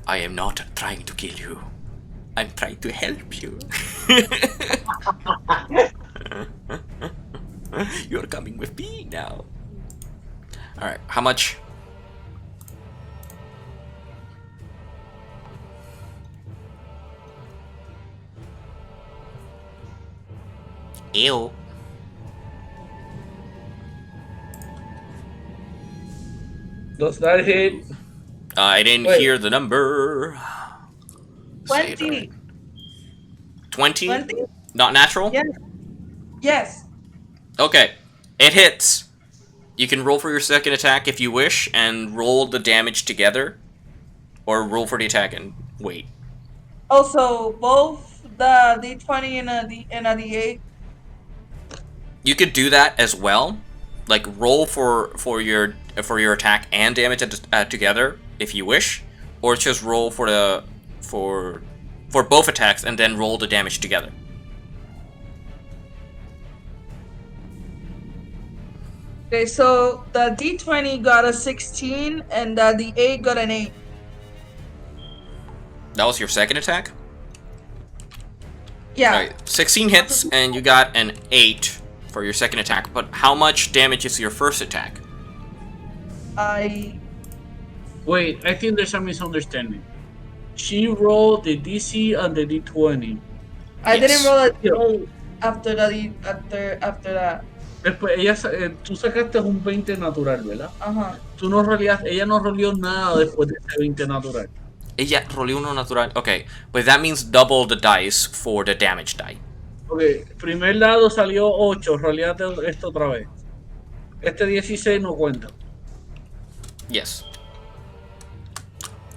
I am not trying to kill you. I'm trying to help you. You're coming with me now. Alright, how much? Ew. Does that hit? I didn't Wait. hear the number. Say it 20. already. 20? 20? Not natural? Yes. Yes. Okay. It hits. You can roll for your second attack if you wish, and roll the damage together. Or roll for the attack and wait. Also, both the D20 and a D8. You could do that as well. Like roll for your attack and damage together if you wish, or just roll for both attacks and then roll the damage together. Okay, so the D20 got a 16 and the D8 got an 8. That was your second attack? Yeah. Alright, 16 hits, and you got an 8 for your second attack. But how much damage is your first attack? Wait, I think there's a misunderstanding. She rolled the DC and the D20. I didn't roll a Yeah. roll after that. Después, tú sacaste un 20 natural, ¿verdad? Ajá. Ella no roleó nada después de ese 20 natural. Ella roleó uno natural. Okay, but that means double the dice for the damage die. Ok, primer lado salió 8, roleate esto otra vez. Este 16 no cuenta. Yes.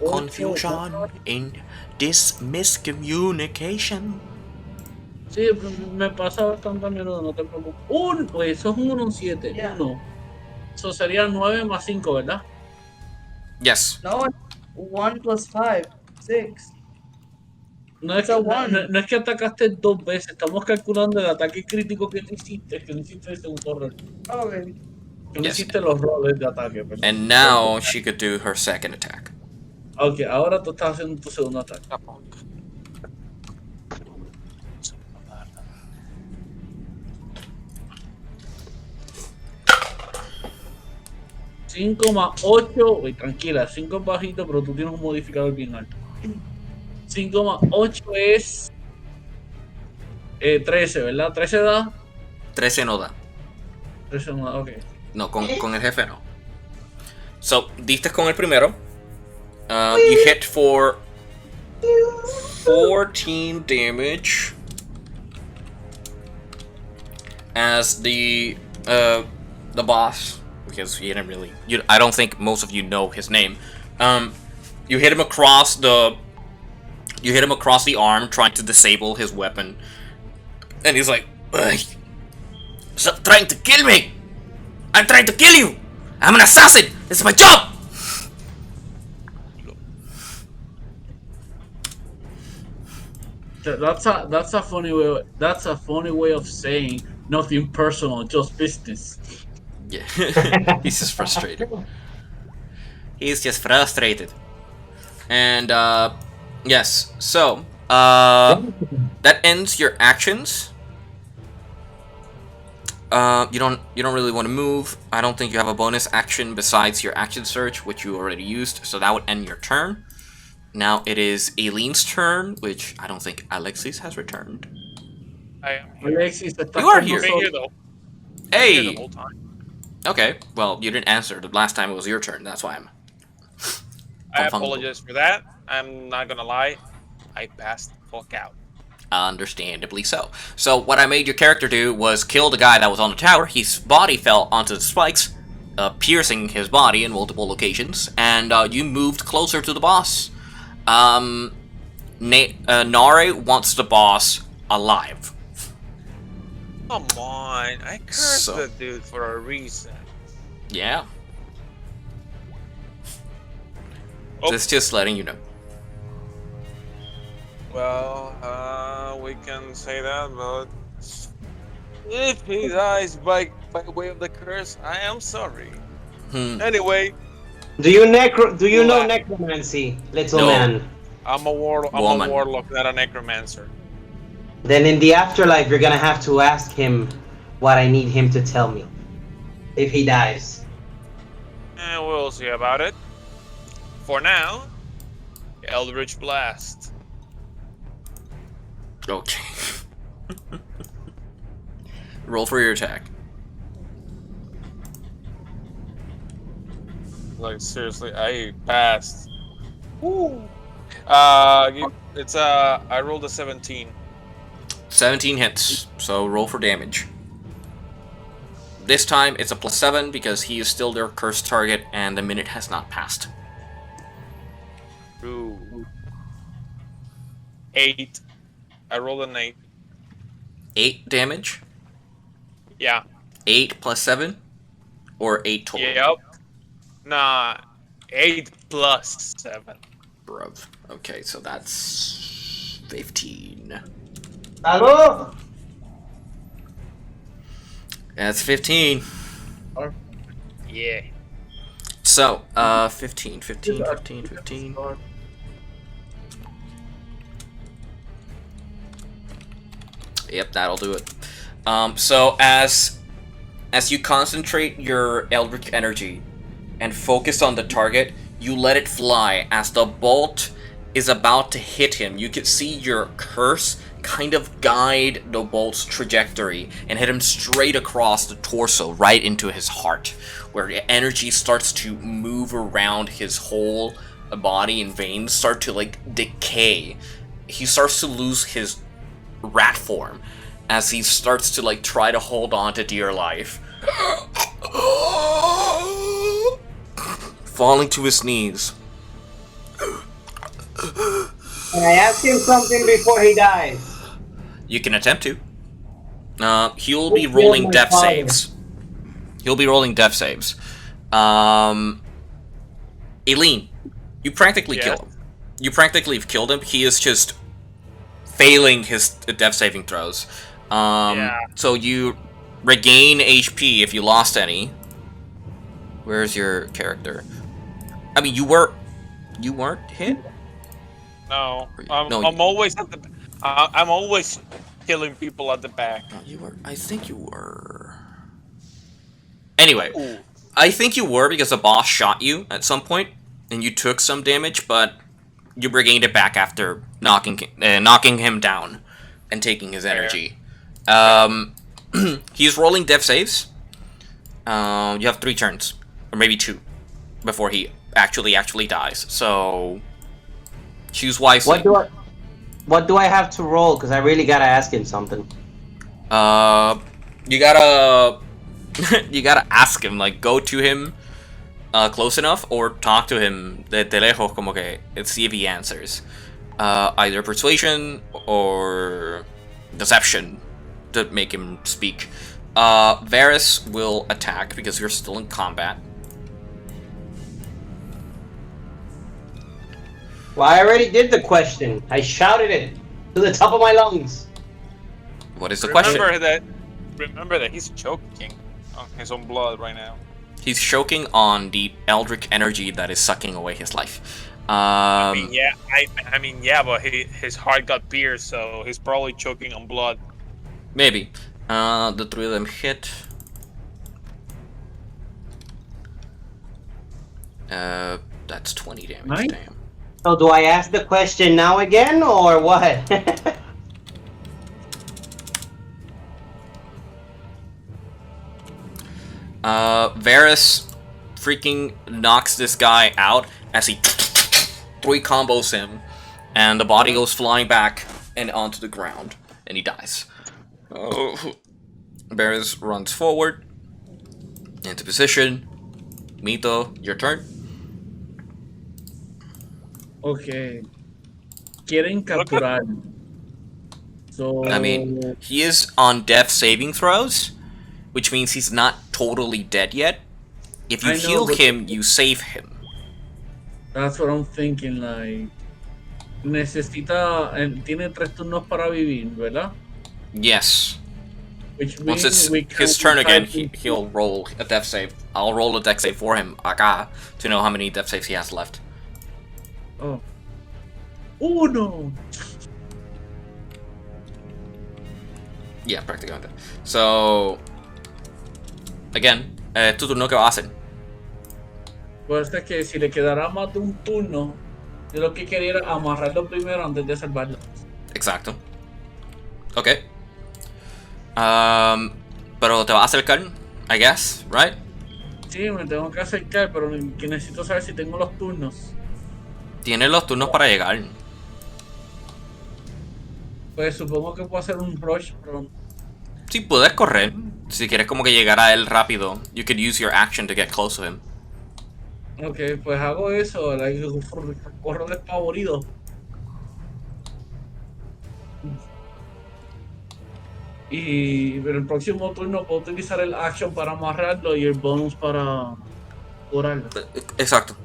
Confusion in this miscommunication. Sí, me pasa bastante a menudo, no te preocupes. Pues eso es un 1 7. Yeah. 1. Eso sería 9 más 5, ¿verdad? Yes. No, 1 plus 5, 6. No es, no es que atacaste 2 veces, estamos calculando el ataque crítico que tú hiciste, que no hiciste el segundo rol. Okay. Que no Yes. hiciste los roles de ataque, perdón. And now she could do her second attack. Ok, ahora tú estás haciendo tu segundo ataque. 5 más 8, uy, tranquila, 5 es bajito, pero tú tienes un modificador bien alto. 5 más 8 es 13, ¿verdad? 13 da. 13 no da. 13 no da, ok. No, con el jefe no. So, diste con el primero. You hit for 14 damage. As the boss, because he didn't really. I don't think most of you know his name. You hit him across the. You hit him across the arm, trying to disable his weapon, and he's like, "Stop trying to kill me! I'm trying to kill you! I'm an assassin! It's my job!" That's a funny way. That's a funny way of saying nothing personal, just business. Yeah, he's just frustrated. He's just frustrated. And yes, so that ends your actions. You don't really want to move. I don't think you have a bonus action besides your action search, which you already used. So that would end your turn. Now it is Aileen's turn, which I don't think Alexis has returned. I am here. Alexis, You are here. I've been here though. Hey. Here the whole time. Okay. Well, you didn't answer the last time it was your turn. That's why I'm. I apologize for that. I'm not gonna lie. I passed the fuck out. Understandably so. So what I made your character do was kill the guy that was on the tower. His body fell onto the spikes, piercing his body in multiple locations, and you moved closer to the boss. Nare wants the boss alive. Come on, I cursed So- the dude for a reason. Yeah. Oh. Just letting you know. Well, we can say that, but if he dies by way of the curse, I am sorry. Anyway, Do you know What? necromancy, little No. man? I'm a Woman. warlock, not a necromancer. Then in the afterlife, you're gonna have to ask him what I need him to tell me if he dies. And we'll see about it. For now, Eldritch Blast. Okay. Roll for your attack. Like seriously, I passed. Woo. It's I rolled a 17. 17 hits, so roll for damage. This time it's a +7 because he is still their cursed target and the minute has not passed. Ooh. 8. I rolled an 8. 8 damage? Yeah. 8 + 7? Or 8 total? Yep. Nah. 8 plus 7. Bruv. Okay, so that's 15. Hello? That's 15. Yeah. So, 15. Yep, that'll do it. So as you concentrate your Eldritch energy and focus on the target, you let it fly. As the bolt is about to hit him, you can see your curse kind of guide the bolt's trajectory and hit him straight across the torso, right into his heart, where the energy starts to move around his whole body, and veins start to like decay. He starts to lose his rat form as he starts to like try to hold on to dear life. Falling to his knees. Can I ask him something before he dies? You can attempt to. He'll be rolling death saves. He'll be rolling death saves. Eileen, you practically kill him. You practically have killed him. He is just failing his death saving throws. So you regain HP if you lost any. Where's your character? I mean, you weren't hit? No, No, I'm always at the. I'm always killing people at the back. You were. I think you were. Anyway, Ooh. I think you were because the boss shot you at some point, and you took some damage, but you regained it back after knocking him down and taking his energy. He's rolling death saves. You have 3 turns, or maybe 2, before he actually dies. So choose wisely. What do I have to roll? Because I really gotta ask him something. You gotta you gotta ask him, like, go to him close enough, or talk to him de lejos, como que, and see if he answers. Either persuasion or deception to make him speak. Varys will attack because you're still in combat. Well, I already did the question. I shouted it to the top of my lungs. What is the question? Remember that he's choking on his own blood right now. He's choking on the eldritch energy that is sucking away his life. I mean, but his heart got pierced, so he's probably choking on blood. Maybe. The 3 of them hit. That's 20 damage. Nice. Damn. So do I ask the question now again, or what? Varys freaking knocks this guy out as he 3 combos him, and the body goes flying back and onto the ground, and he dies. Varys runs forward into position. Mito, your turn. Okay. Quieren capturar. So, I mean, he is on death saving throws, which means he's not totally dead yet. If you heal him, you save him. That's what I'm thinking, like, tiene 3 turnos para vivir, ¿verdad? Yes. Which Once means it's his turn again, he'll roll a death save. I'll roll a death save for him, acá, to know how many death saves he has left. Oh. Uno. Yeah, prácticamente. So, again, tu turno, ¿qué va a hacer? Pues es que si le quedará más de un turno, yo lo que quería era amarrarlo primero antes de salvarlo. Exacto. Ok. Pero te va a acercar, I guess, right? Sí, me tengo que acercar, pero que necesito saber si tengo los turnos. Tienes los turnos para llegar. Pues supongo que puedo hacer un rush, pero... Sí, puedes correr. Si quieres como que llegar a él rápido, you could use your action to get close to him. Ok, pues hago eso, like, corro despavorido. Y en el próximo turno puedo utilizar el action para amarrarlo y el bonus para curarlo. Exacto.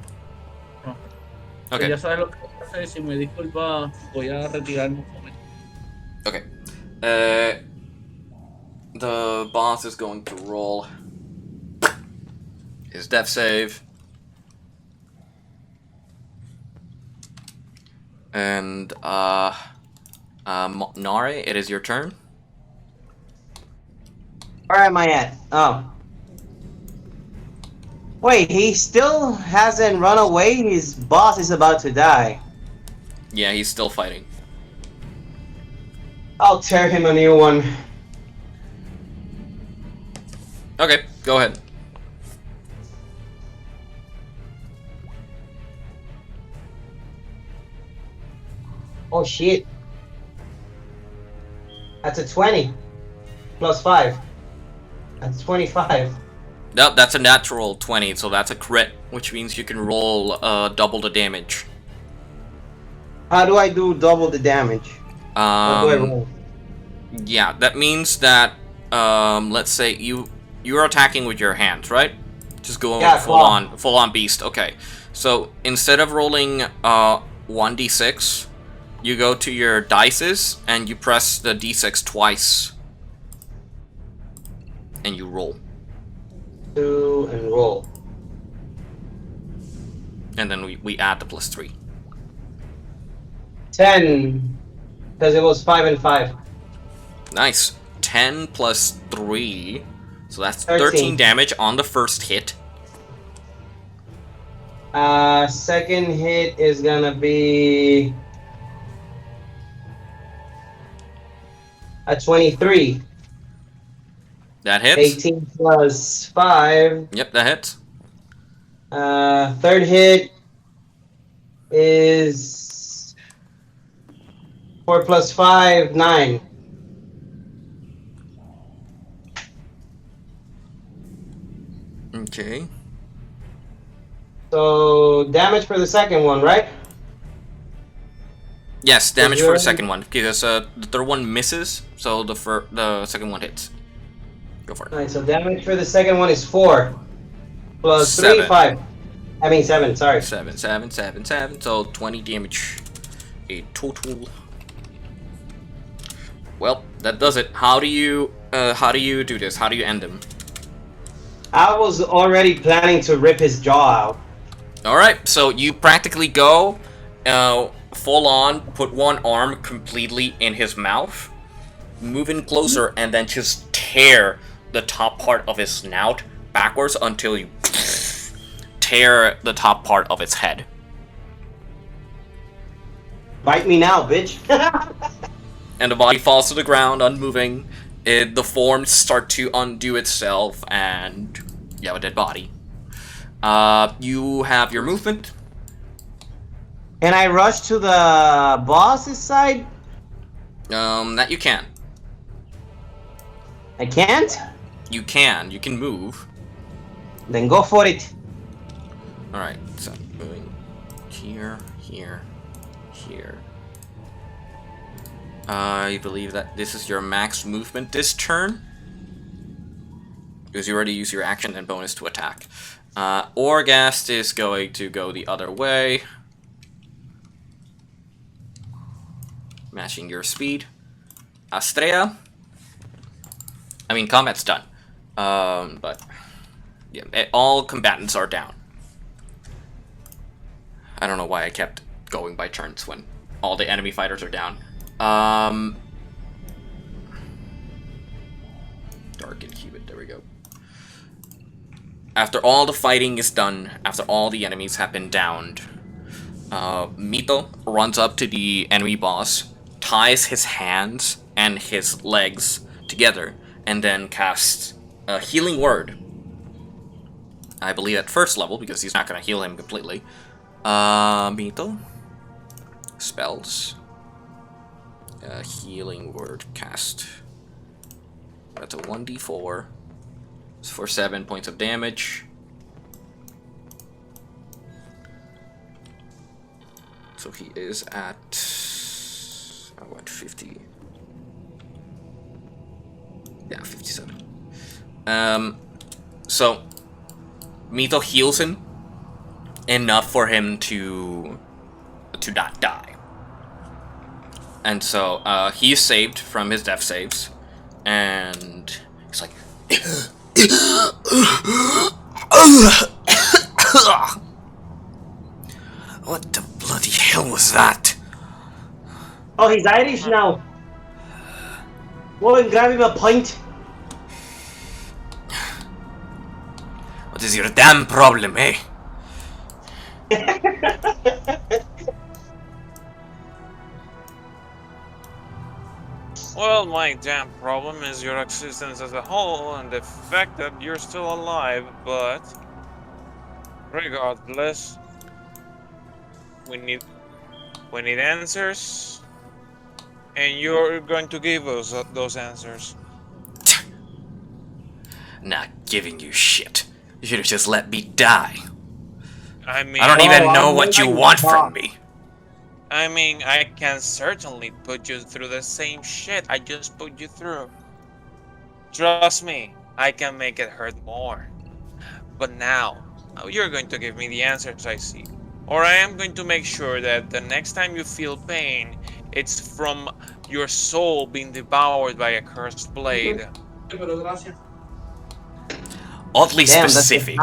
Pues Okay. ya sabes lo que voy a hacer, si me disculpa, voy a retirarme un momento. Okay. The boss is going to roll his death save. And, Nare, it is your turn. Where am I at? Oh. Wait, he still hasn't run away? His boss is about to die. Yeah, he's still fighting. I'll tear him a new one. Okay, go ahead. Oh shit. That's a 20. Plus 5. That's 25. Nope, that's a natural 20, so that's a crit, which means you can roll double the damage. How do I do double the damage? What do I roll? Yeah, that means that let's say you're attacking with your hands, right? Just go full on beast. Okay, so instead of rolling 1d6, you go to your dices and you press the d6 twice, and you roll. 2 and roll. And then we add the +3. 10. Because it was 5 and 5. Nice. 10 plus 3. So that's 13. 13 damage on the first hit. Second hit is gonna be a 23. That hits. 18 plus 5. Yep, that hits. Third hit is 4 plus 5, 9. Okay. So damage for the second one, right? Yes, damage for the second one, because the third one misses, so the second one hits. Go for it. Alright, so damage for the second one is 4. Plus 3, 7. 5. I mean 7, sorry. 7, 7, 7, 7, so 20 damage. A total. Well, that does it. How do you do this? How do you end him? I was already planning to rip his jaw out. Alright, so you practically go full on, put one arm completely in his mouth, move in closer, and then just tear the top part of his snout backwards until you tear the top part of its head. Bite me now, bitch. And the body falls to the ground, unmoving. The forms start to undo itself, and you have a dead body. You have your movement. Can I rush to the boss's side? That you can. I can't? You can move. Then go for it. Alright, so moving here, here, here. I believe that this is your max movement this turn, because you already used your action and bonus to attack. Orgast is going to go the other way, matching your speed. Astrea, I mean, combat's done, but yeah, all combatants are down. I don't know why I kept going by turns when all the enemy fighters are down. Dark Inhibit, there we go. After all the fighting is done, after all the enemies have been downed, Mito runs up to the enemy boss, ties his hands and his legs together, and then casts a healing word. I believe at first level, because he's not going to heal him completely. Mito. Spells. Healing word cast. That's a 1d4. It's for 7 points of damage. So he is at... what, 50? Yeah, 57. So Mito heals him enough for him to not die. And so he's saved from his death saves, and he's like, what the bloody hell was that? Oh, he's Irish now. Go and grab him a pint. What is your damn problem, eh? Well, my damn problem is your existence as a whole and the fact that you're still alive, but regardless, we need answers, and you're going to give us those answers. Not giving you shit. You should have just let me die. I mean, I don't even know what you want from me. I can certainly put you through the same shit I just put you through. Trust me, I can make it hurt more. But now you're going to give me the answers I seek. Or I am going to make sure that the next time you feel pain, it's from your soul being devoured by a cursed blade. Oddly specific.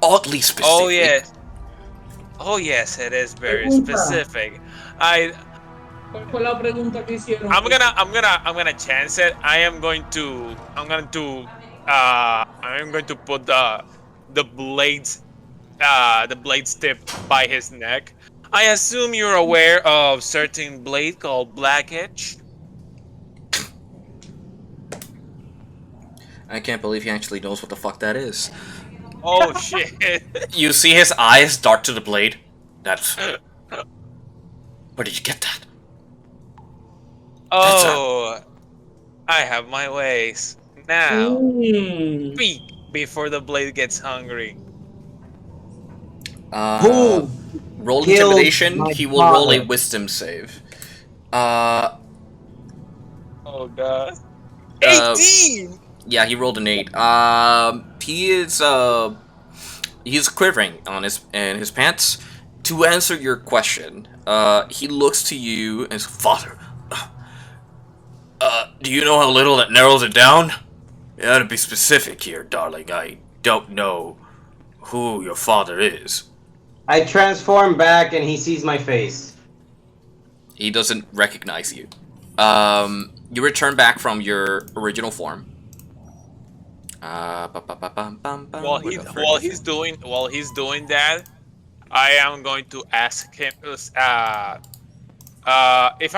Oddly specific. Oh yes. Oh yes, it is very specific. ¿Cuál fue la pregunta que hicieron? I'm gonna chance it. I'm going to put the blades tip by his neck. I assume you're aware of certain blade called Black Edge. I can't believe he actually knows what the fuck that is. Oh shit. You see his eyes dart to the blade? That's... Where did you get that? Oh, I have my ways. Now, speak before the blade gets hungry. Roll intimidation, he will roll a wisdom save. Oh god. 18! Yeah, he rolled an 8. He's quivering on his pants. To answer your question, he looks to you and says, "Father, do you know how little that narrows it down? You gotta be specific here, darling. I don't know who your father is." I transform back and he sees my face. He doesn't recognize you. You return back from your original form. While he's doing that, I am going to ask him. If I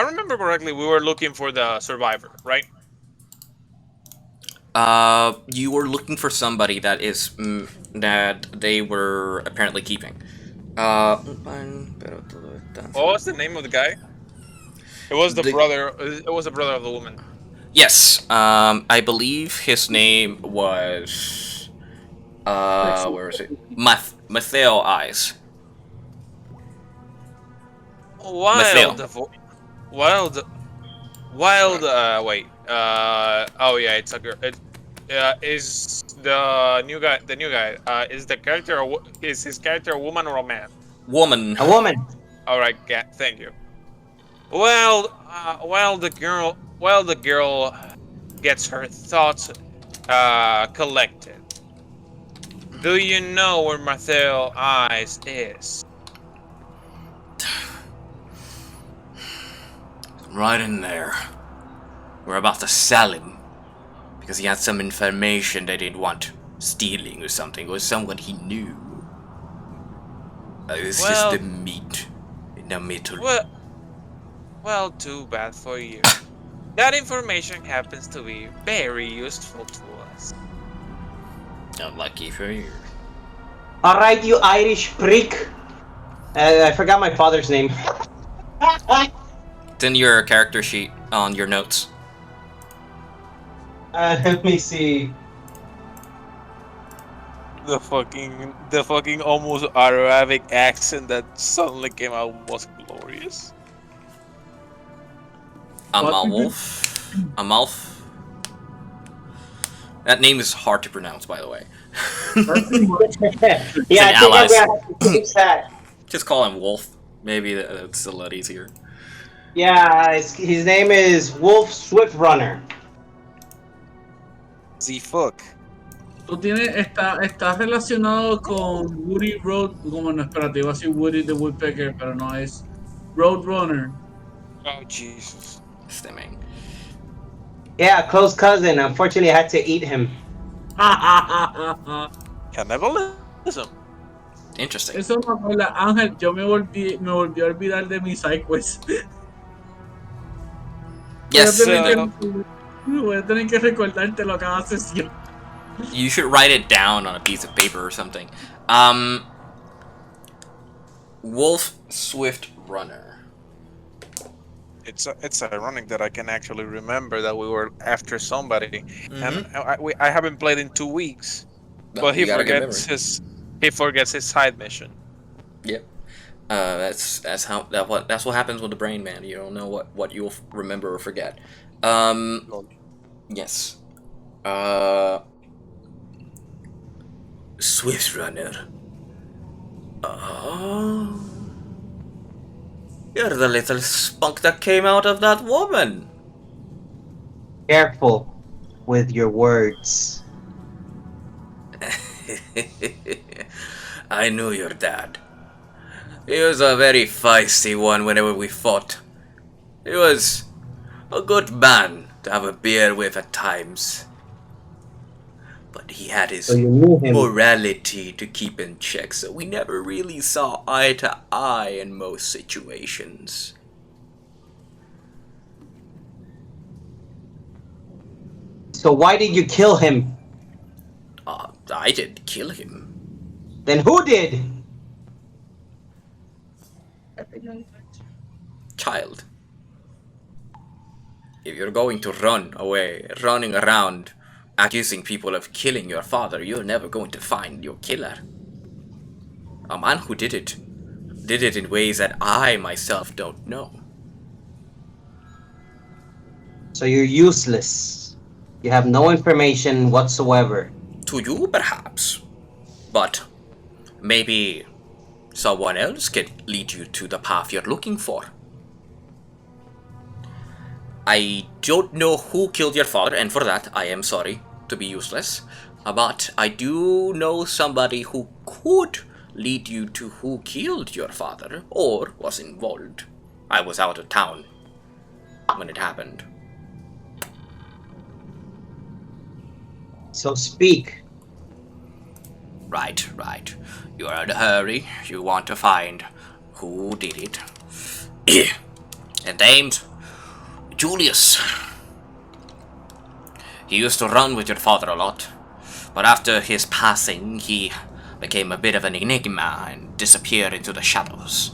remember correctly, we were looking for the survivor, right? You were looking for somebody that is that they were apparently keeping. What was the name of the guy? It was the brother. It was the brother of the woman. Yes. I believe his name was. Where is it? Mateo Eyes. Wild. Wait. Oh yeah, it's a girl. Is the new guy? Is the character? Is his character a woman or a man? Woman. A woman. All right. Thank you. Well, the girl gets her thoughts collected. Do you know where Mateo Eyes is? Right in there. We're about to sell him because he had some information they didn't want stealing or something, or someone he knew. It's just the meat in the middle. Well, too bad for you. That information happens to be very useful to us. Unlucky for you. Alright, you Irish prick. I forgot my father's name. It's in your character sheet on your notes. Let me see. The fucking almost Arabic accent that suddenly came out was glorious. Amalf. That name is hard to pronounce, by the way. Yeah, I think I'm gonna have to fix that. Just call him Wolf. Maybe that's a lot easier. Yeah, his name is Wolf Swiftrunner. Z-fuck. Tú estás relacionado con Woody Road, como no, espérate, iba a decir Woody the Woodpecker, pero no, es Roadrunner. Oh, Jesus. Stimming. Yeah, close cousin. Unfortunately, I had to eat him. Cannibalism. Interesting. Eso me acuerda, Ángel, yo me volví a olvidar de mi sidequest. Yes, Voy a tener que recordártelo cada sesión. you should write it down on a piece of paper or something. Wolf Swift Runner. It's ironic that I can actually remember that we were after somebody, and Mm-hmm. I haven't played in 2 weeks. No, But he you got a good memory. forgets his side mission. Yep. That's what happens with the brain, man. You don't know what you'll remember or forget. Yes. Swift Runner. Oh. You're the little spunk that came out of that woman. Careful with your words. I knew your dad. He was a very feisty one whenever we fought. He was a good man to have a beer with at times. But he had his So you knew him. morality to keep in check, so we never really saw eye to eye in most situations. So why did you kill him? I didn't kill him. Then who did? Child. If you're going to run away, running around, accusing people of killing your father, you're never going to find your killer. A man who did it in ways that I myself don't know. So you're useless. You have no information whatsoever. To you, perhaps. But maybe someone else can lead you to the path you're looking for. I don't know who killed your father, and for that I am sorry to be useless. But I do know somebody who could lead you to who killed your father or was involved. I was out of town when it happened. So speak. Right. You are in a hurry. You want to find who did it. And named Julius. He used to run with your father a lot, but after his passing, he became a bit of an enigma and disappeared into the shadows.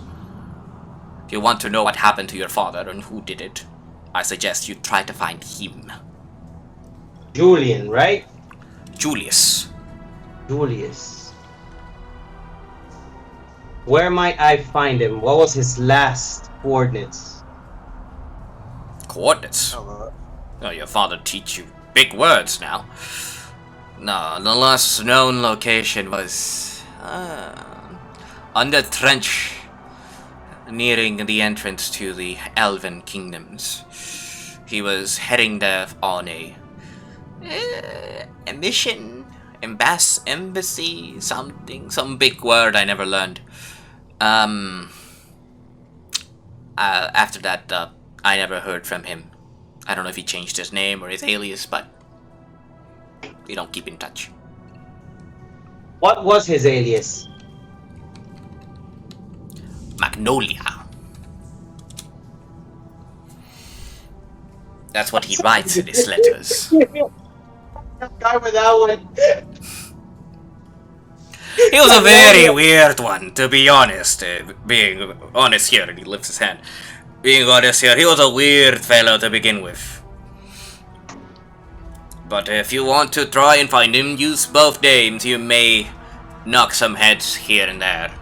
If you want to know what happened to your father and who did it, I suggest you try to find him. Julian, right? Julius. Julius. Where might I find him? What was his last coordinates? Coordinates? Oh, your father teach you big words now. No, the last known location was on the trench, nearing the entrance to the Elven Kingdoms. He was heading there on a mission, embassy, something, some big word I never learned. After that, I never heard from him. I don't know if he changed his name or his alias, but we don't keep in touch. What was his alias? Magnolia. That's what he writes in his letters. Guy with that one. He was a very weird one, to be honest. Being honest here, and he lifts his hand. Being honest here, he was a weird fellow to begin with. But if you want to try and find him, use both names. You may knock some heads here and there.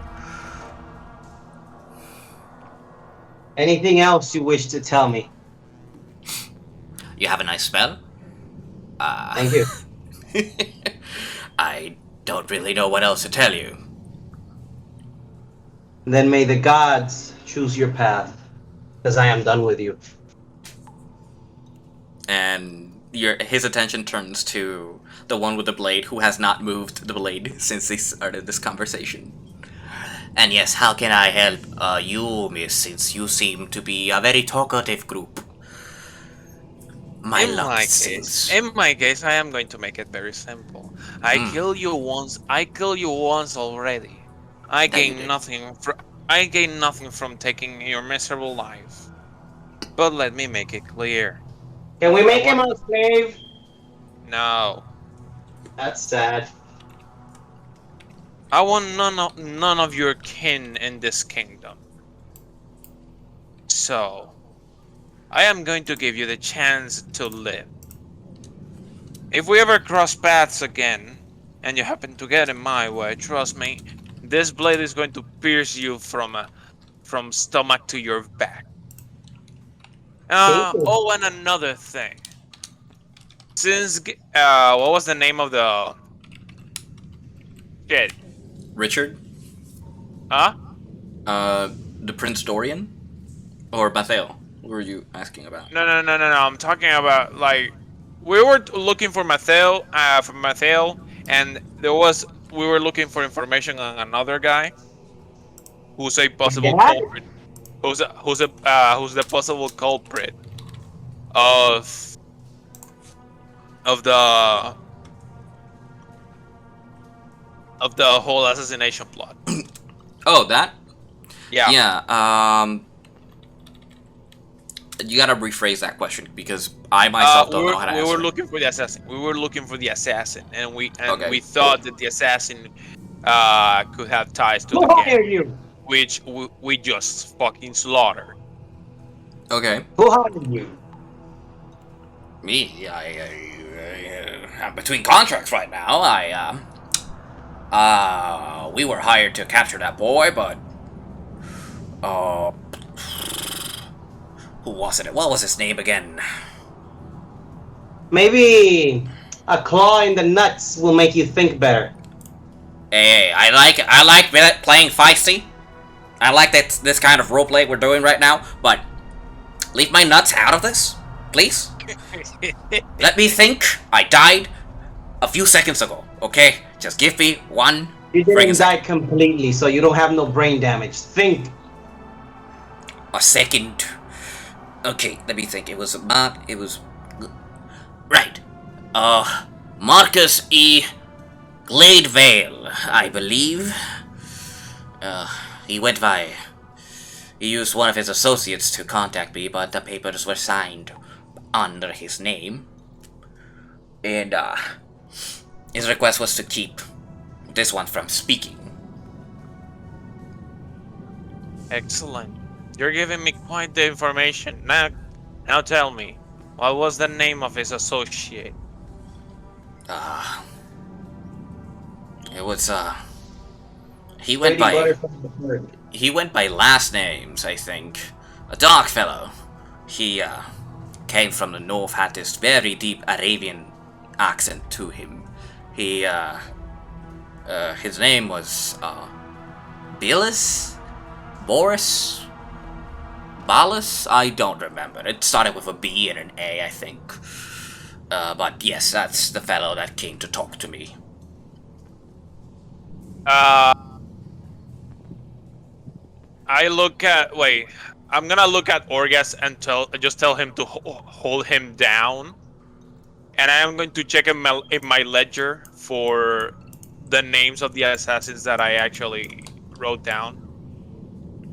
Anything else you wish to tell me? You have a nice spell? Thank you. I don't really know what else to tell you. Then may the gods choose your path, because I am done with you. And his attention turns to the one with the blade, who has not moved the blade since they started this conversation. And yes, how can I help you, miss, since you seem to be a very talkative group? My luck sings. In my case, I am going to make it very simple. I kill you once. I kill you once already. I gain nothing. I gain nothing from taking your miserable life. But let me make it clear. Can we make him a slave? No. That's sad. I want none of your kin in this kingdom. So, I am going to give you the chance to live. If we ever cross paths again, and you happen to get in my way, trust me, this blade is going to pierce you from stomach to your back. Oh, and another thing. Since what was the name of the shit? Richard? Huh? The Prince Dorian? Or Mateo? What were you asking about? No. I'm talking about, like, we were looking for Mateo, and we were looking for information on another guy who's a possible culprit. Who's the possible culprit of the whole assassination plot. Oh, that? Yeah. Yeah, you gotta rephrase that question because I myself don't know how to answer. We were looking for the assassin. We were looking for the assassin, and we thought that the assassin could have ties to the gang, which we just fucking slaughtered. Okay. Who hired you? Me? I'm between contracts right now. We were hired to capture that boy, but who was it? What was his name again? Maybe a claw in the nuts will make you think better. Hey, I like playing feisty. I like this kind of roleplay we're doing right now, but leave my nuts out of this, please. Let me think. I died a few seconds ago, okay? Just give me one. You didn't die completely, so you don't have no brain damage. Think. A second. Okay, let me think. It was right. Marcus E. Gladevale, I believe. He used one of his associates to contact me, but the papers were signed under his name. And, his request was to keep this one from speaking. Excellent. You're giving me quite the information. Now tell me, what was the name of his associate? It was, he went by last names, I think. A dark fellow. He, came from the north, had this very deep Arabian accent to him. He, his name was, Bilis? Boris? Balis? I don't remember. It started with a B and an A, I think. But yes, that's the fellow that came to talk to me. I'm gonna look at Orgas and just tell him to hold him down. And I am going to check in my ledger for the names of the assassins that I actually wrote down.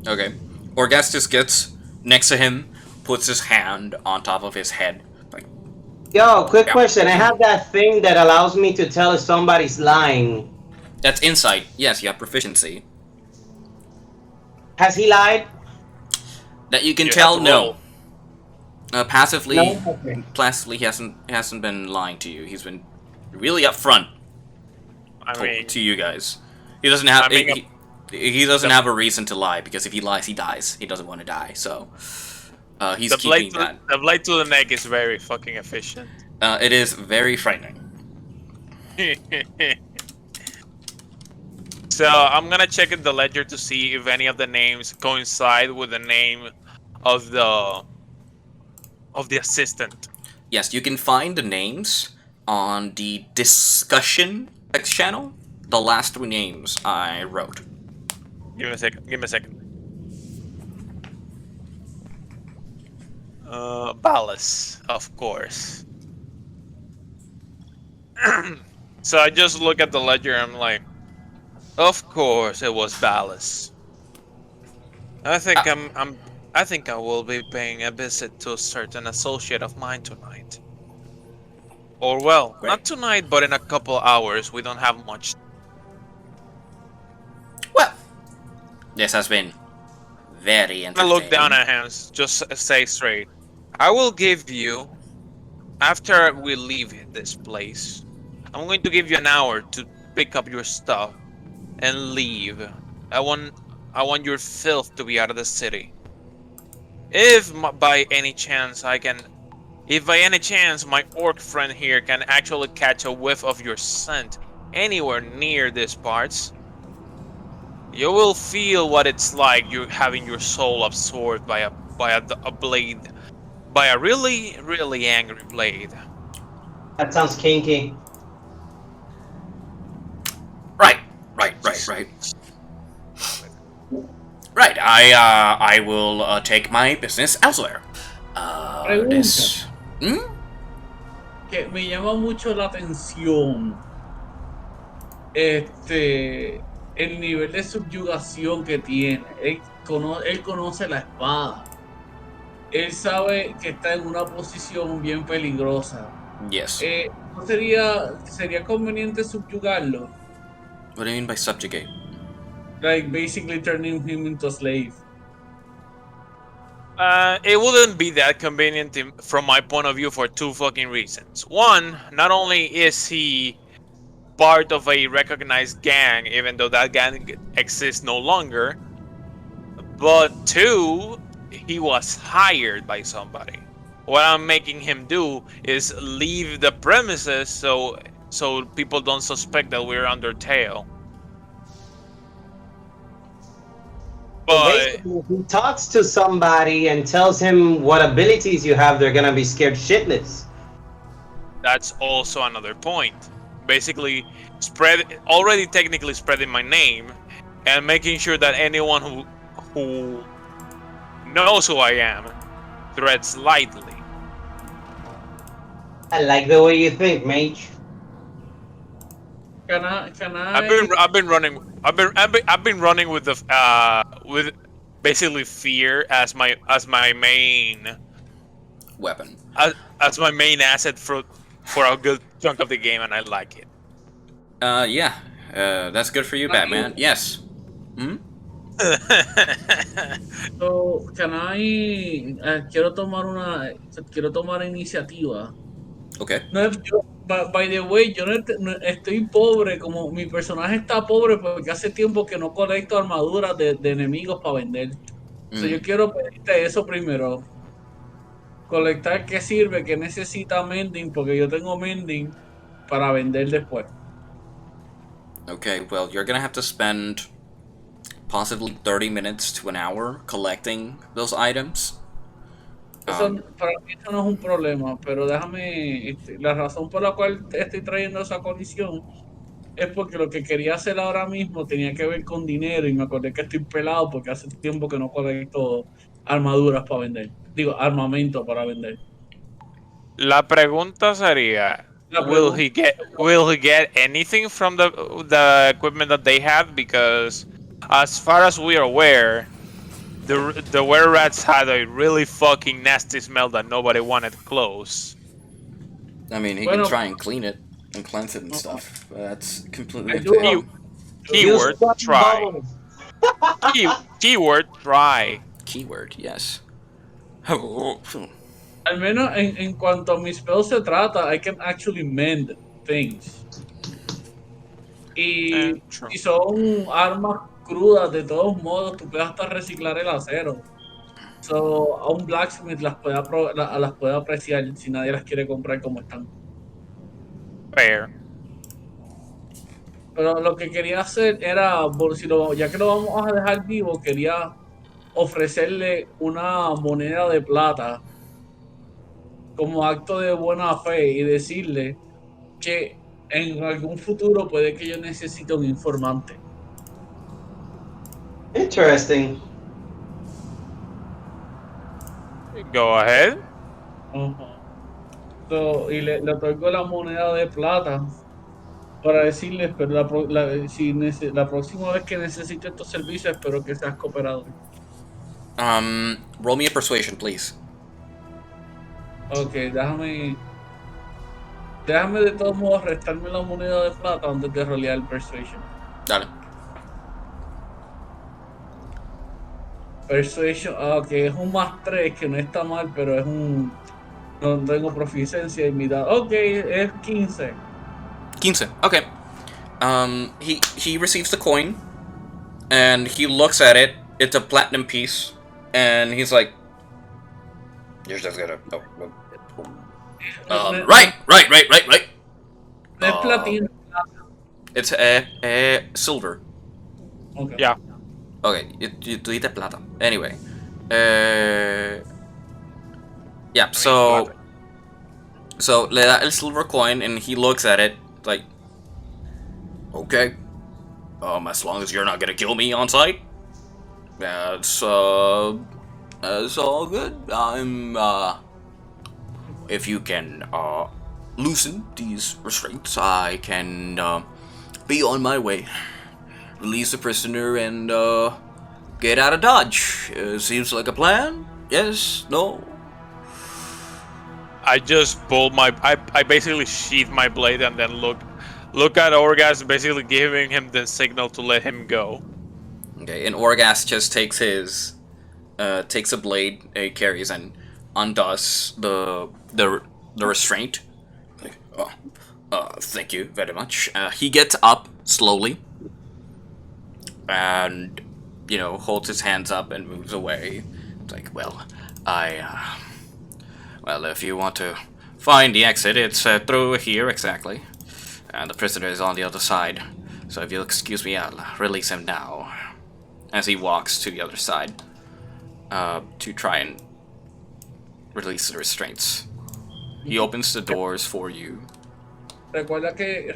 Okay. Orgas just gets next to him, puts his hand on top of his head. Like, yo, quick question. I have that thing that allows me to tell if somebody's lying. That's insight. Yes, you have proficiency. Has he lied? That you can tell, no. Passively, No? Okay. passively, he hasn't been lying to you. He's been really upfront to you guys. He doesn't have he doesn't have a reason to lie, because if he lies, he dies. He doesn't want to die, so he's keeping that. The blade to the neck is very fucking efficient. It is very frightening. So I'm gonna check in the ledger to see if any of the names coincide with the name of the assistant. Yes, you can find the names on the discussion text channel. The last 3 names I wrote. Give me a second. Ballast, of course. So I just look at the ledger. I'm like, of course it was Ballast. I think I think I will be paying a visit to a certain associate of mine tonight. Or well, Great. not tonight, but in a couple hours. We don't have much. Well, this has been very I look down entertaining. at him, just say straight. I will give you, after we leave this place, I'm going to give you an hour to pick up your stuff and leave. I want I want your filth to be out of the city. If by any chance if by any chance my orc friend here can actually catch a whiff of your scent anywhere near these parts, you will feel what it's like you having your soul absorbed by a blade, by a really angry blade. That sounds kinky. Right. I will take my business elsewhere. This. Que me llama mucho la atención el nivel de subyugación que tiene. Él conoce la espada. Él sabe que está en una posición bien peligrosa. Yes. ¿No sería conveniente subyugarlo? What do you mean by subjugate? Like basically turning him into a slave. It wouldn't be that convenient from my point of view for two fucking reasons. One, not only is he part of a recognized gang, even though that gang exists no longer, but two, he was hired by somebody. What I'm making him do is leave the premises so people don't suspect that we're under tail. But if he talks to somebody and tells him what abilities you have, they're gonna be scared shitless. that's also another point. Basically, already technically spreading my name and making sure that anyone who knows who I am treads lightly. I like the way you think, mage. Can I? I've been running with with basically fear as my main weapon. As my main asset for a good chunk of the game, and I like it. Yeah. That's good for you, Batman. Yes. So, can I? Quiero tomar iniciativa. Okay. No, by the way, yo no estoy pobre, como mi personaje está pobre porque hace tiempo que no colecto armaduras de enemigos para vender. So, yo quiero pedirte eso primero. Colectar qué sirve, qué necesita mending, porque yo tengo mending para vender después. Okay, well, you're gonna have to spend possibly 30 minutes to an hour collecting those items. Para mí eso no es un problema, pero déjame, la razón por la cual estoy trayendo esa colisión es porque lo que quería hacer ahora mismo tenía que ver con dinero y me acordé que estoy pelado porque hace tiempo que no colecto armaduras para vender. Digo, armamento para vender. La pregunta sería, will he get anything from the equipment that they have? Because as far as we are aware, the Wererats had a really fucking nasty smell that nobody wanted close. I mean, he can try and clean it and cleanse it and stuff. But that's completely okay. Keyword try. Keyword try. Keyword, yes. Al menos en cuanto a mis spells se trata, I can actually mend things. Y son armas crudas, de todos modos, tú puedes hasta reciclar el acero. So, a un blacksmith las puede apreciar si nadie las quiere comprar como están. Fair. Pero lo que quería hacer era, ya que lo vamos a dejar vivo, quería ofrecerle una moneda de plata como acto de buena fe y decirle que en algún futuro puede que yo necesite un informante. Interesting. Go ahead. Ajá. So, y le otorgo la moneda de plata para decirle, pero la próxima vez que necesite estos servicios, espero que seas cooperador. Roll me a persuasion, please. Ok, déjame de todos modos restarme la moneda de plata antes de rolear el Persuasion. Dale. Persuasion, ok, es un +3, que no está mal, pero es un... No tengo proficiencia en mi dado. Ok, es 15. 15. Okay. He receives the coin, and he looks at it. It's a platinum piece, and he's like, "You're just gonna." Right. No es platino. It's a silver. Okay. Yeah. Okay, you delete the plata. Anyway, yeah. So le da el silver coin, and he looks at it like, okay, as long as you're not gonna kill me on sight, that's all good. If you can loosen these restraints, I can be on my way. Release the prisoner and get out of Dodge. Seems like a plan. Yes? No? I just pulled my. I basically sheath my blade and then look at Orgas, basically giving him the signal to let him go. Okay, and Orgas just takes a blade he carries and undoes the restraint. Like, thank you very much. He gets up slowly and, holds his hands up and moves away. It's like, well, if you want to find the exit, it's through here exactly. And the prisoner is on the other side. So if you'll excuse me, I'll release him now. As he walks to the other side to try and release the restraints. He opens the doors for you. Recuerda que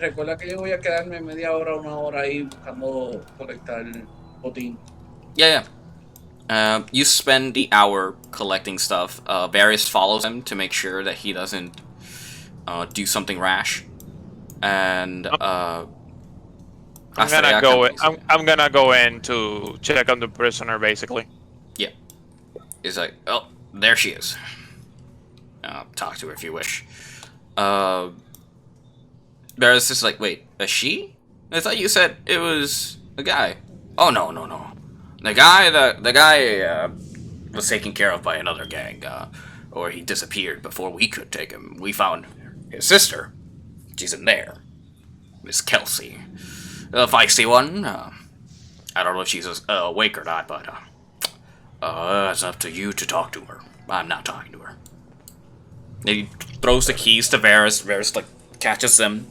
yo voy a quedarme media hora, una hora ahí buscando colectar el botín. Yeah. You spend the hour collecting stuff. Varys follows him to make sure that he doesn't do something rash. And I'm gonna go in to check on the prisoner, basically. Yeah. He's like, oh, there she is. Talk to her if you wish. Varys is like, wait, a she? I thought you said it was a guy. Oh no. The guy was taken care of by another gang, or he disappeared before we could take him. We found his sister. She's in there. Miss Kelsey. A feisty one. I don't know if she's awake or not, but it's up to you to talk to her. I'm not talking to her. And he throws the keys to Varys. Varys, catches them.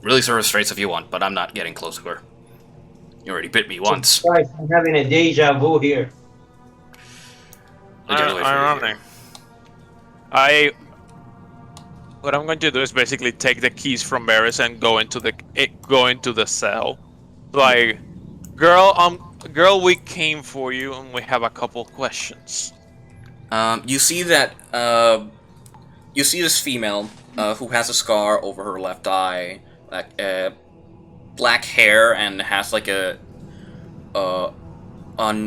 Release her restraints if you want, but I'm not getting close to her. You already bit me once. Christ, I'm having a deja vu here. Ironic. What I'm going to do is basically take the keys from Varys and go into the cell. Like, girl, we came for you and we have a couple questions. You see that you see this female who has a scar over her left eye, black hair, and has an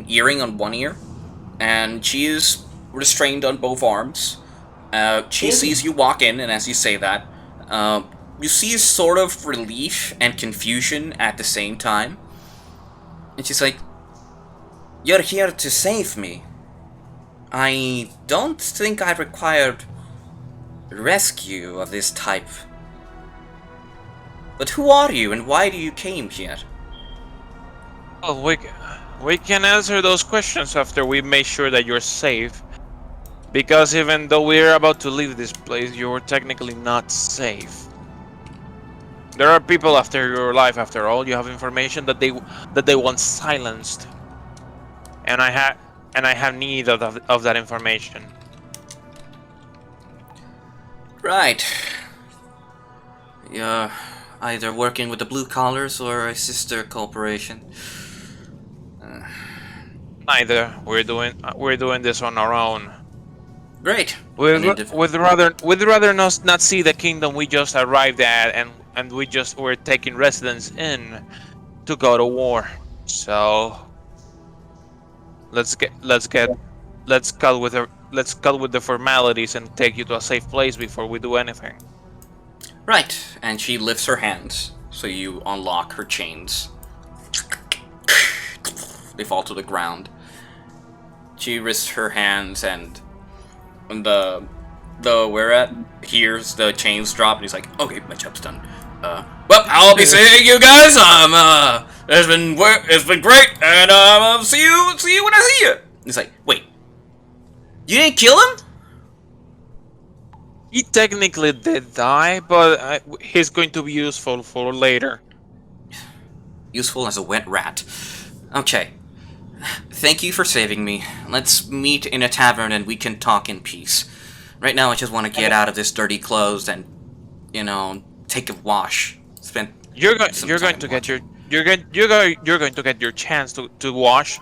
earring on one ear, and she is restrained on both arms. She sees you walk in, and as you say that, you see sort of relief and confusion at the same time. And she's like, "You're here to save me. I don't think I required rescue of this type. But who are you, and why do you came here?" Oh, we can answer those questions after we make sure that you're safe. Because even though we're about to leave this place, you're technically not safe. There are people after your life. After all, you have information that they want silenced, and I have need of that information. Right. You're either working with the blue collars or a sister corporation. Neither. We're doing this on our own. Great. We'd rather not see the kingdom we just arrived at, and we're taking residence in to go to war. So let's cut with the formalities and take you to a safe place before we do anything. Right, and she lifts her hands, so you unlock her chains. They fall to the ground. She wrists her hands, and the Wererat hears the chains drop, and he's like, "Okay, my job's done. Well, I'll be seeing you guys. It's been great, and I'll see you when I see you." He's like, "Wait, you didn't kill him?" He technically did die, but he's going to be useful for later. Useful as a wet rat. Okay. Thank you for saving me. Let's meet in a tavern and we can talk in peace. Right now I just want to get out of this dirty clothes and, take a wash. You're going to get your chance to wash,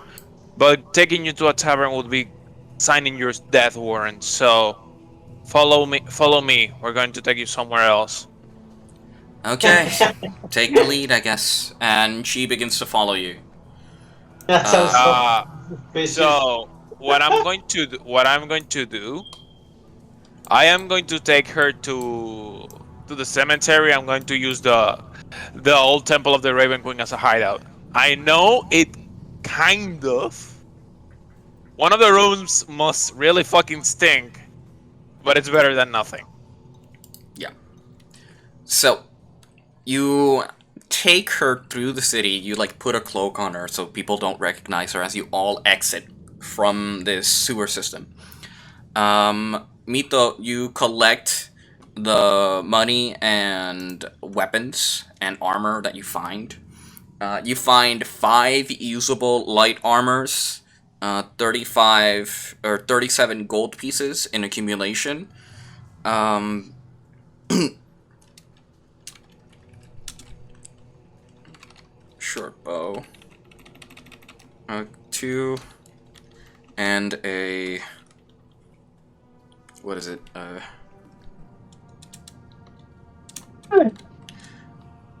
but taking you to a tavern would be signing your death warrant. So follow me. We're going to take you somewhere else. Okay. Take the lead, I guess. And she begins to follow you. That sounds so what I'm going to do, I am going to take her to the cemetery. I'm going to use the old Temple of the Raven Queen as a hideout. I know it kind of. One of the rooms must really fucking stink, but it's better than nothing. Yeah. So, you take her through the city. You put a cloak on her so people don't recognize her as you all exit from this sewer system. Mito, you collect the money and weapons and armor that you find. You find 5 usable light armors, 35 or 37 gold pieces in accumulation. Short bow. 2 and a, what is it?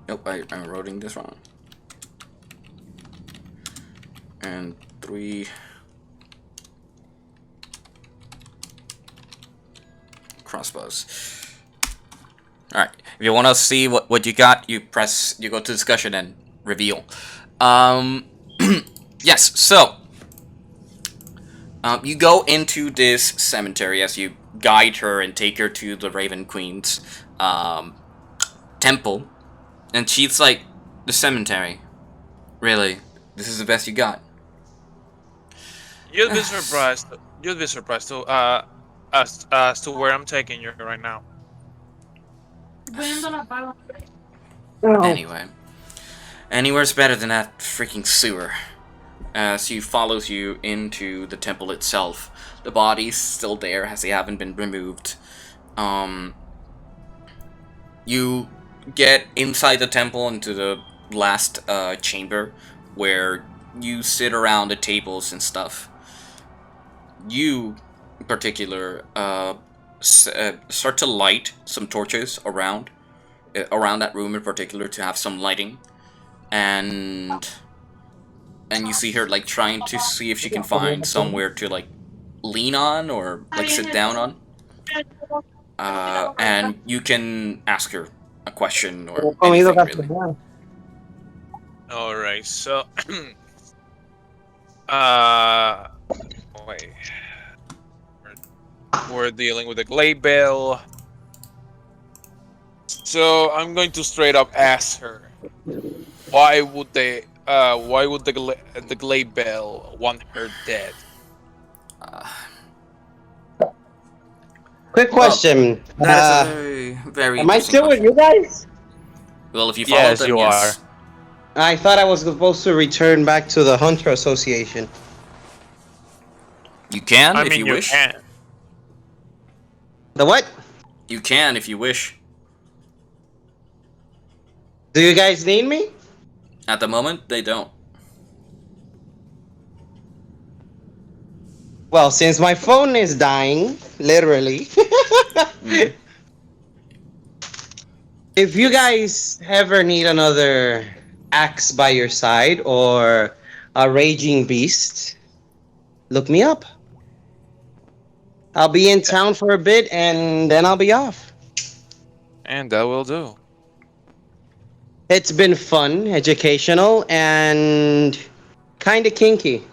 Nope, I'm writing this wrong. And 3 crossbows. Alright, if you want to see what you got, you go to discussion and reveal. Yes, so you go into this cemetery as you guide her and take her to the Raven Queen's temple, and she's like, "The cemetery? Really? This is the best you got?" You'd be surprised. To as to where I'm taking you right now. Anyway, anywhere's better than that freaking sewer. She follows you into the temple itself. The body's still there as they haven't been removed. You get inside the temple into the last chamber where you sit around the tables and stuff. You, in particular, start to light some torches around that room in particular to have some lighting, and you see her trying to see if she can find somewhere to lean on or sit down on, and you can ask her a question or anything really. All right, so wait. We're dealing with a glade bell. So I'm going to straight up ask her, why would the glade bell want her dead? Quick question. That is a very, very. Am I still with you guys? Well, if you follow them, you yes. are. I thought I was supposed to return back to the Hunter Association. You can if you wish. Can. The what? You can if you wish. Do you guys need me? At the moment, they don't. Well, since my phone is dying, literally, if you guys ever need another axe by your side or a raging beast, look me up. I'll be in town for a bit and then I'll be off. And that will do. It's been fun, educational, and kind of kinky.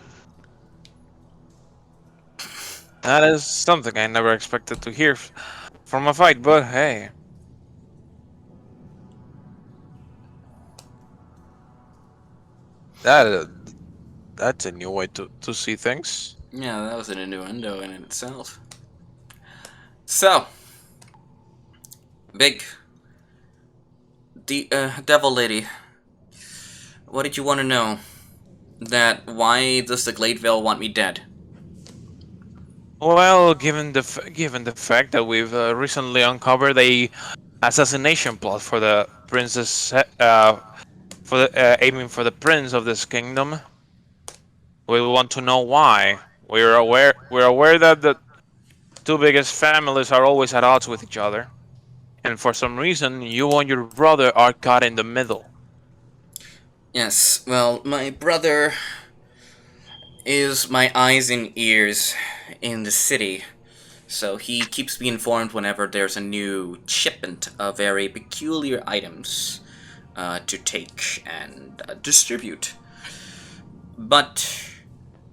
That is something I never expected to hear from a fight, but hey. That that's a new way to see things. Yeah, that was an innuendo in itself. So, Big Devil Lady, what did you want to know? That why does the Glade Veil want me dead? Well, given the fact that we've recently uncovered a assassination plot for the princess, for the, aiming for the prince of this kingdom, we want to know why. We're aware that the two biggest families are always at odds with each other, and for some reason, you and your brother are caught in the middle. Yes, well, my brother is my eyes and ears in the city, so he keeps me informed whenever there's a new shipment of very peculiar items to take and distribute. But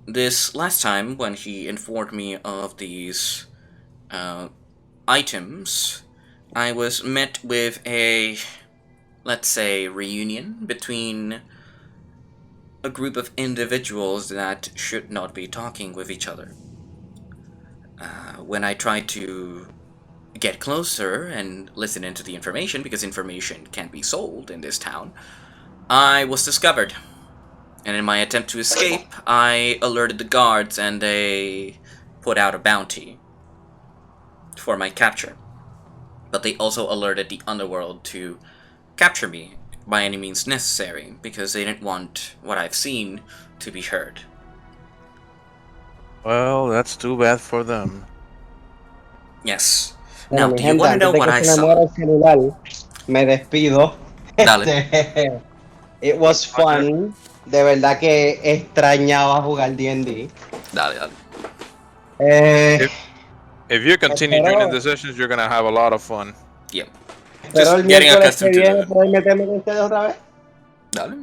this last time, when he informed me of these items, I was met with a, let's say, reunion between a group of individuals that should not be talking with each other. When I tried to get closer and listen into the information, because information can't be sold in this town, I was discovered. And in my attempt to escape, I alerted the guards and they put out a bounty for my capture. But they also alerted the underworld to capture me by any means necessary, because they didn't want what I've seen to be heard. Well, that's too bad for them. Yes. Bueno, Now, mi do you gente, want to antes know de what que I se me saw? muera el celular, me despido. Dale. It was fun. De verdad que extrañaba jugar D&D. Dale. Eh, If you continue joining espero, the sessions, you're gonna have a lot of fun. Yep. espero el Just getting miércoles que accustomed to viene the... poder meterme con ustedes otra vez. Dale.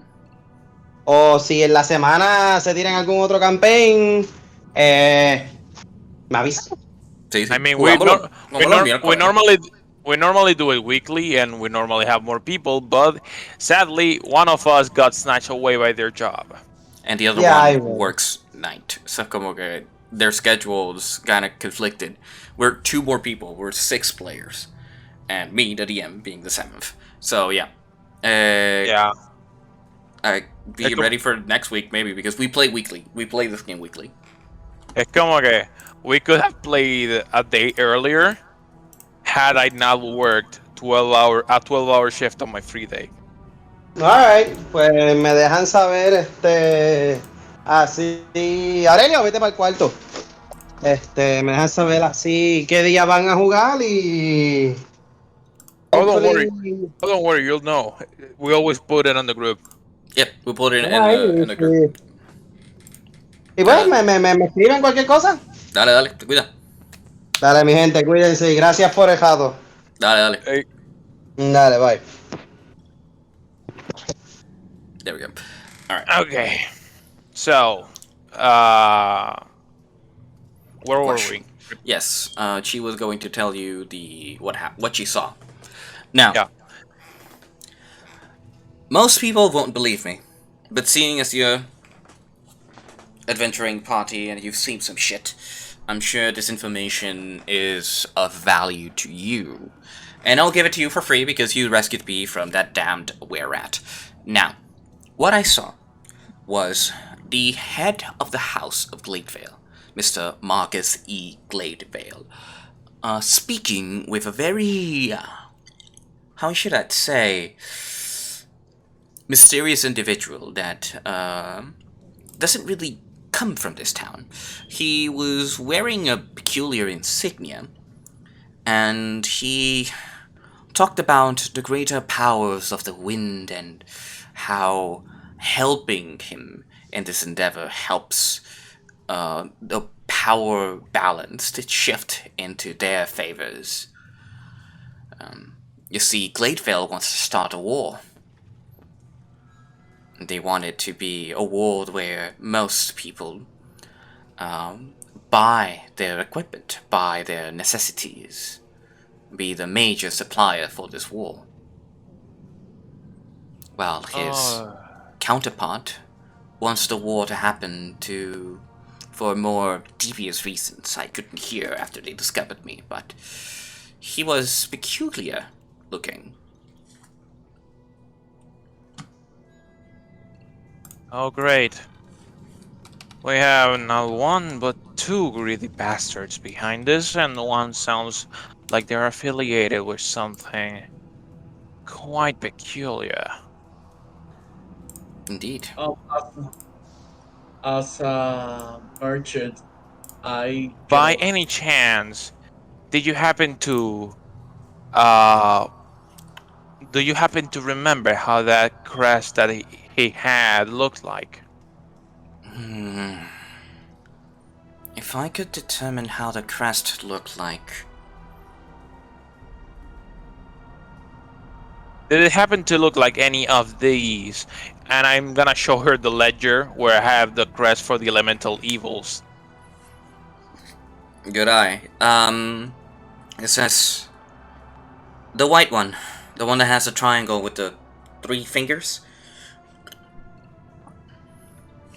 O si en la semana se tiran algún otro campaign, me avisan. Sí, sí. I mean, Jugámoslo el miércoles. we normally do it weekly, and we normally have more people. But sadly, one of us got snatched away by their job. And the other Yeah, I one will. works night. So como que their schedules kind of conflicted. We're two more people. We're 6 players. And me, the DM, being the 7th. So, yeah. Yeah. Be ready for next week, maybe, because we play weekly. We play this game weekly. Es como que we could have played a day earlier had I not worked a 12-hour shift on my free day. Alright, pues me dejan saber, así, Aurelio, vete para el cuarto. Me dejan saber así qué día van a jugar y... Oh, don't worry, you'll know. We always put it on the group. Yep, we put it Ay, in the group. Y pues, me escriben cualquier cosa. Dale, te cuida. Dale, mi gente, cuídense y gracias por el jato. Dale. Hey. Dale, bye. There we go. Alright. Okay. So, where were we? Yes, she was going to tell you what she saw. Now, Yeah. Most people won't believe me, but seeing as you're adventuring party and you've seen some shit, I'm sure this information is of value to you. And I'll give it to you for free because you rescued me from that damned Wererat. Now, what I saw was the head of the House of Gladevale, Mr. Marcus E. Gladevale, speaking with a very, how should I say, mysterious individual that doesn't really come from this town. He was wearing a peculiar insignia, and he talked about the greater powers of the wind and how helping him in this endeavor helps the power balance to shift into their favors. You see, Gladevale wants to start a war. They want it to be a world where most people buy their equipment, buy their necessities, be the major supplier for this war. Well, his counterpart wants the war to happen for more devious reasons I couldn't hear after they discovered me, but he was peculiar looking. Oh, great. We have not one, but two greedy bastards behind this, and one sounds like they're affiliated with something quite peculiar. Indeed. As a merchant, I By just any chance, did you happen to uh do you happen to remember how that crest that he had looked like? If I could determine how the crest looked like... Did it happen to look like any of these? And I'm gonna show her the ledger where I have the crest for the elemental evils. Good eye. It says... the white one. The one that has a triangle with the 3 fingers.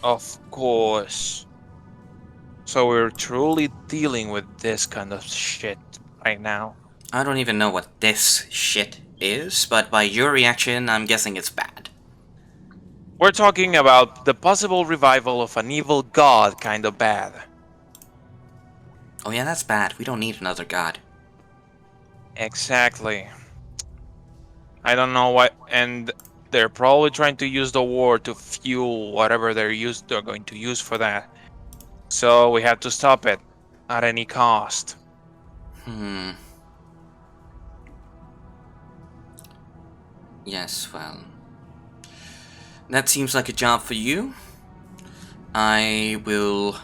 Of course. So we're truly dealing with this kind of shit right now. I don't even know what this shit is, but by your reaction, I'm guessing it's bad. We're talking about the possible revival of an evil god kind of bad. Oh yeah, that's bad. We don't need another god. Exactly. I don't know what, and they're probably trying to use the war to fuel whatever they're going to use for that. So we have to stop it at any cost. Yes, well... that seems like a job for you. I will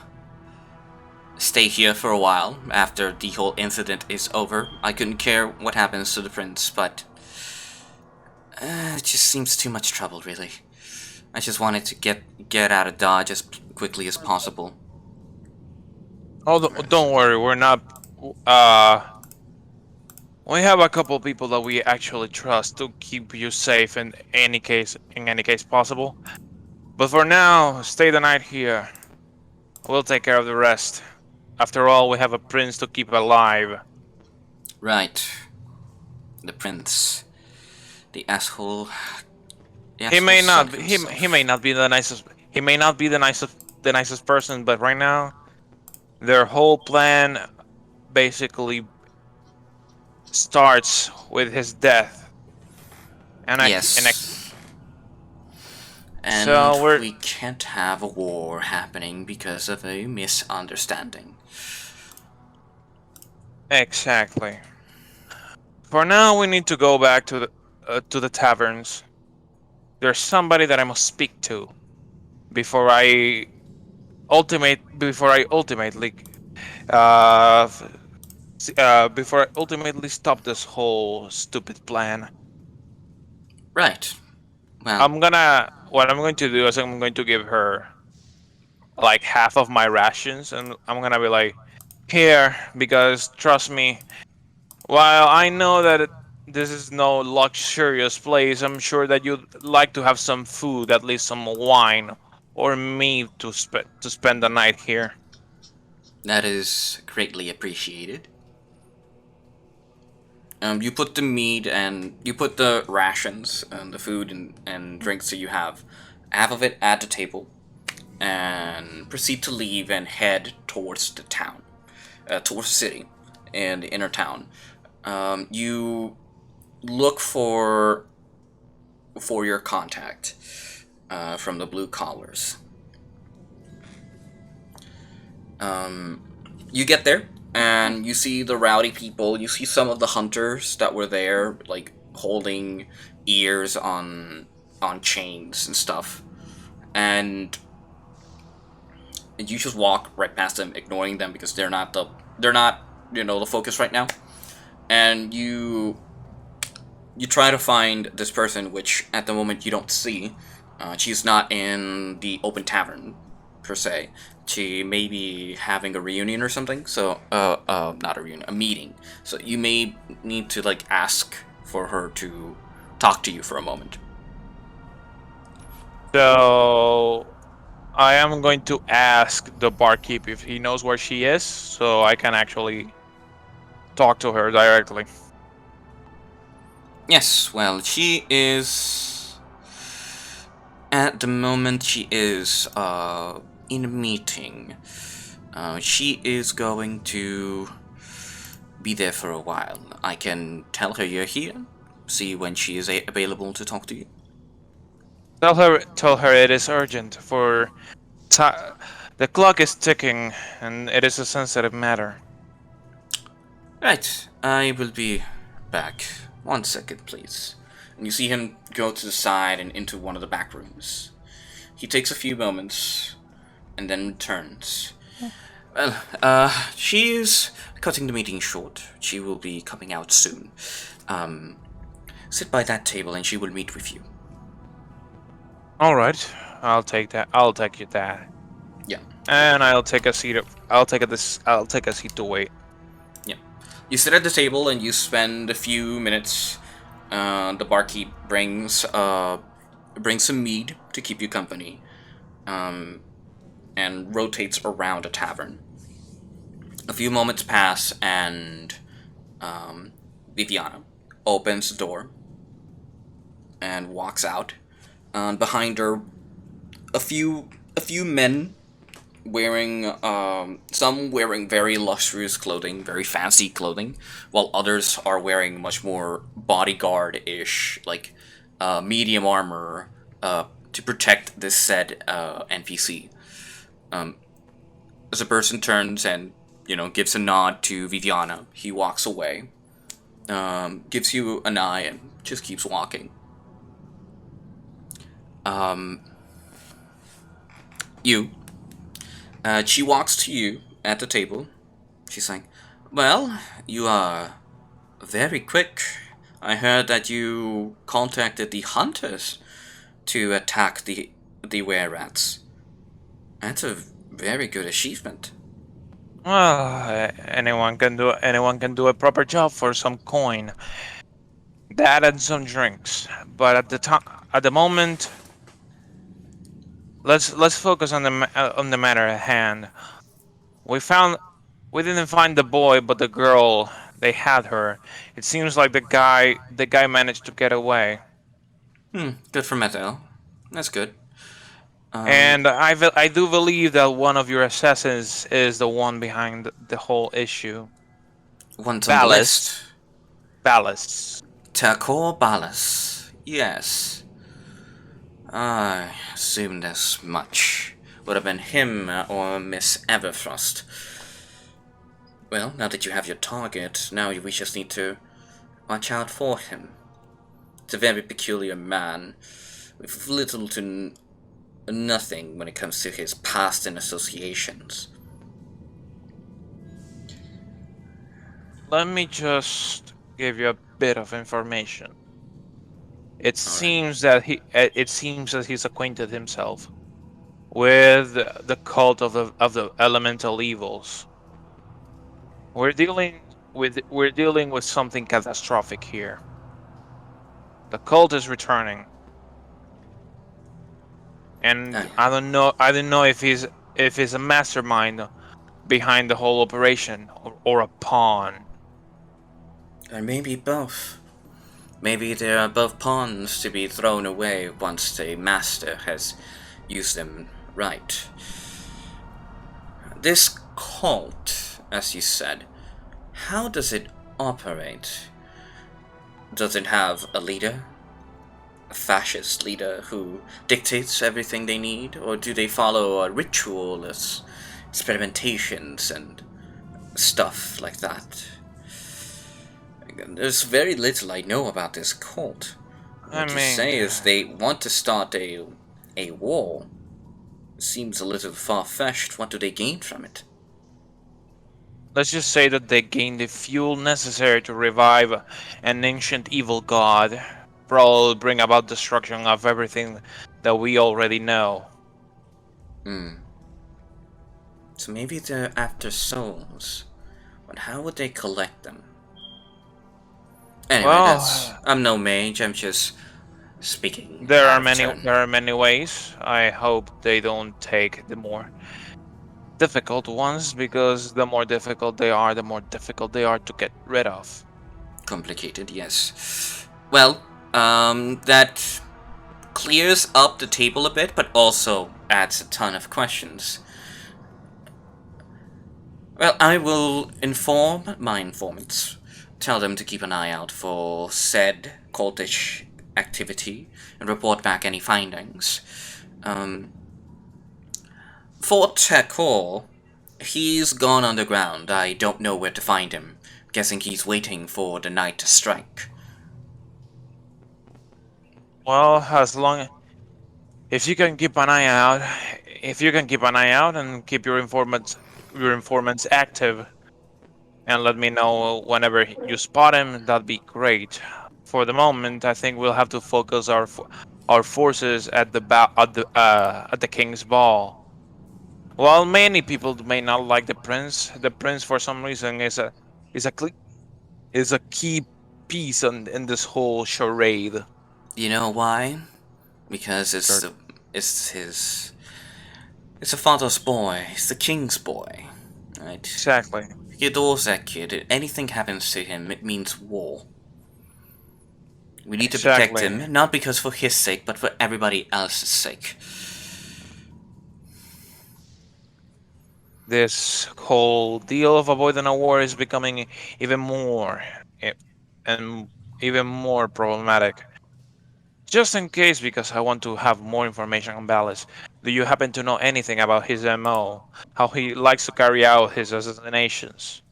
stay here for a while after the whole incident is over. I couldn't care what happens to the prince, but... it just seems too much trouble, really. I just wanted to get out of Dodge as quickly as possible. Oh, don't worry, we're not... we have a couple people that we actually trust to keep you safe in any case possible. But for now, stay the night here. We'll take care of the rest. After all, we have a prince to keep alive. Right. The prince. The asshole. He may not be the nicest. He may not be the nicest person, but right now, their whole plan basically starts with his death. And we can't have a war happening because of a misunderstanding. Exactly. For now, we need to go back to the taverns. There's somebody that I must speak to before I ultimately stop this whole stupid plan. Right. Well, what I'm going to do is I'm going to give her like half of my rations, and I'm gonna be like, here, because trust me, while I know that this is no luxurious place, I'm sure that you'd like to have some food, at least some wine or meat to spend the night here. that is greatly appreciated. You put the meat and you put the rations and the food and drinks that you have, half of it at the table, and proceed to leave and head towards the town, towards the city and the inner town. You look for your contact from the blue collars. You get there, and you see the rowdy people. You see some of the hunters that were there, like holding ears on chains and stuff, and you just walk right past them, ignoring them because they're not the focus right now. And you try to find this person, which at the moment you don't see. She's not in the open tavern per se. She may be having a reunion or something. So, not a reunion, a meeting. So you may need to like ask for her to talk to you for a moment. So I am going to ask the barkeep if he knows where she is, so I can actually talk to her directly. Yes, well, she is... At the moment, she is in a meeting. She is going to be there for a while. I can tell her you're here, see when she is available to talk to you. Tell her it is urgent, for the clock is ticking, and it is a sensitive matter. Right, I will be back. 1 second, please. And you see him go to the side and into one of the back rooms. He takes a few moments, and then returns. Well, she is cutting the meeting short. She will be coming out soon. Sit by that table and she will meet with you. Alright, I'll take that. I'll take you that. Yeah. And I'll take a seat. I'll take a seat to wait. Yeah. You sit at the table and you spend a few minutes. The barkeep brings some mead to keep you company. And rotates around a tavern. A few moments pass, and Viviana opens the door and walks out. Behind her, a few men wearing some wearing very luxurious clothing, very fancy clothing, while others are wearing much more bodyguard-ish, like medium armor to protect this said NPC. As a person turns and, gives a nod to Viviana, he walks away, gives you an eye, and just keeps walking. She walks to you at the table. She's like, well, you are very quick. I heard that you contacted the hunters to attack the Wererats. That's a very good achievement. Well, anyone can do a proper job for some coin. That and some drinks. But at the moment, let's focus on the matter at hand. We didn't find the boy, but the girl. They had her. It seems like the guy managed to get away. Good for Metal. That's good. And I do believe that one of your assassins is the one behind the whole issue. One's on the list. Ballast. Takor Ballas. Yes. I assumed as much. Would have been him or Miss Everfrost. Well, now that you have your target, now we just need to watch out for him. It's a very peculiar man, with little to nothing when it comes to his past and associations. Let me just give you a bit of information. It seems that he's acquainted himself with the cult of the elemental evils. We're dealing with something catastrophic here. The cult is returning, and I don't know if he's a mastermind behind the whole operation or a pawn. Or maybe both. Maybe they are both pawns to be thrown away once the master has used them right. This cult, as you said, how does it operate? Does it have a leader? A fascist leader who dictates everything they need? Or do they follow a ritual as experimentations and stuff like that. There's very little I know about this cult. I What you mean, say is they want to start a war. Seems a little far-fetched. What do they gain from it? let's just say that they gain the fuel necessary to revive an ancient evil god. Probably bring about destruction of everything that we already know. So maybe they're after souls. But how would they collect them? Anyway, Well, I'm no mage, I'm just speaking there out are of many turn. there are many ways. I hope they don't take the more difficult ones, because the more difficult they are, the more difficult they are to get rid of. Complicated, yes. Well, that clears up the table a bit, but also adds a ton of questions. Well, I will inform my informants. Tell them to keep an eye out for said cultish activity and report back any findings. For Tekor, he's gone underground. I don't know where to find him. Guessing he's waiting for the night to strike. Well, as long if you can keep an eye out, and keep your informants active, and let me know whenever you spot him, that'd be great. For the moment, I think we'll have to focus our forces at the king's ball. While many people may not like the prince for some reason is a cle- is a key piece in this whole charade. You know why? Because Sure. it's his it's the father's boy. It's the king's boy. Right? Exactly. He adores that kid. If anything happens to him, it means war. We need to protect Exactly. him, not because for his sake, but for everybody else's sake. This whole deal of avoiding a war is becoming even more eh, and even more problematic. Just in case, because I want to have more information on Ballas, do you happen to know anything about his MO? How he likes to carry out his assassinations?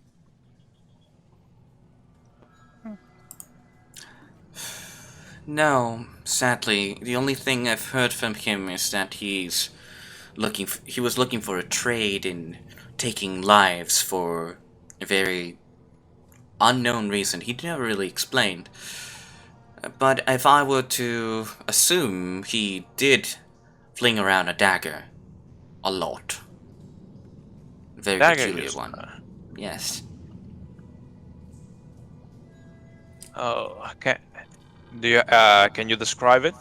No, sadly, the only thing I've heard from him is that he was looking for a trade in taking lives for a very unknown reason. He never really explained. But if I were to assume, he did fling around a dagger a lot. Very Dagger peculiar use. one. Yes. Oh, okay. Can you describe it?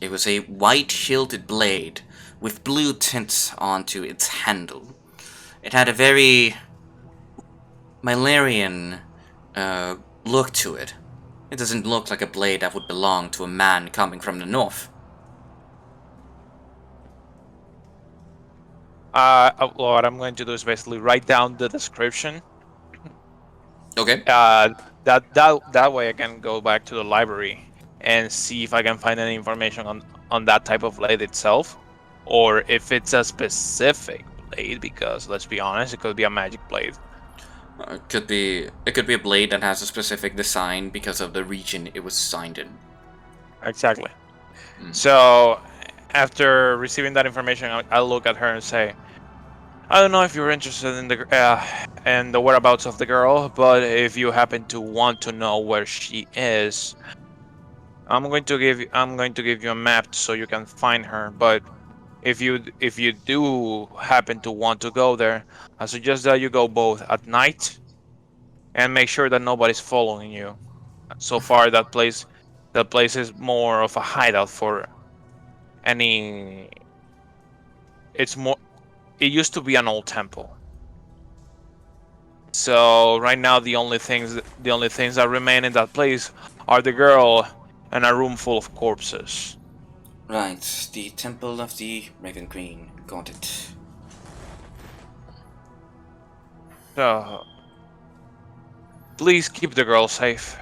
It was a white hilted blade with blue tints onto its handle. It had a very Milarian look to it. It doesn't look like a blade that would belong to a man coming from the north. What I'm going to do is basically write down the description. Okay. That way I can go back to the library and see if I can find any information on that type of blade itself, or if it's a specific blade. Because let's be honest, it could be a magic blade. It could be a blade that has a specific design because of the region it was designed in. Exactly. So after receiving that information, I'll look at her and say, I don't know if you're interested in the whereabouts of the girl, but if you happen to want to know where she is, I'm going to give you a map so you can find her. But if you do happen to want to go there, I suggest that you go both at night and make sure that nobody's following you. So far, that place is more of a hideout for any. It's more. It used to be an old temple. So right now, the only things that remain in that place are the girl and a room full of corpses. Right, the Temple of the Raven Queen. Got it. So please keep the girl safe.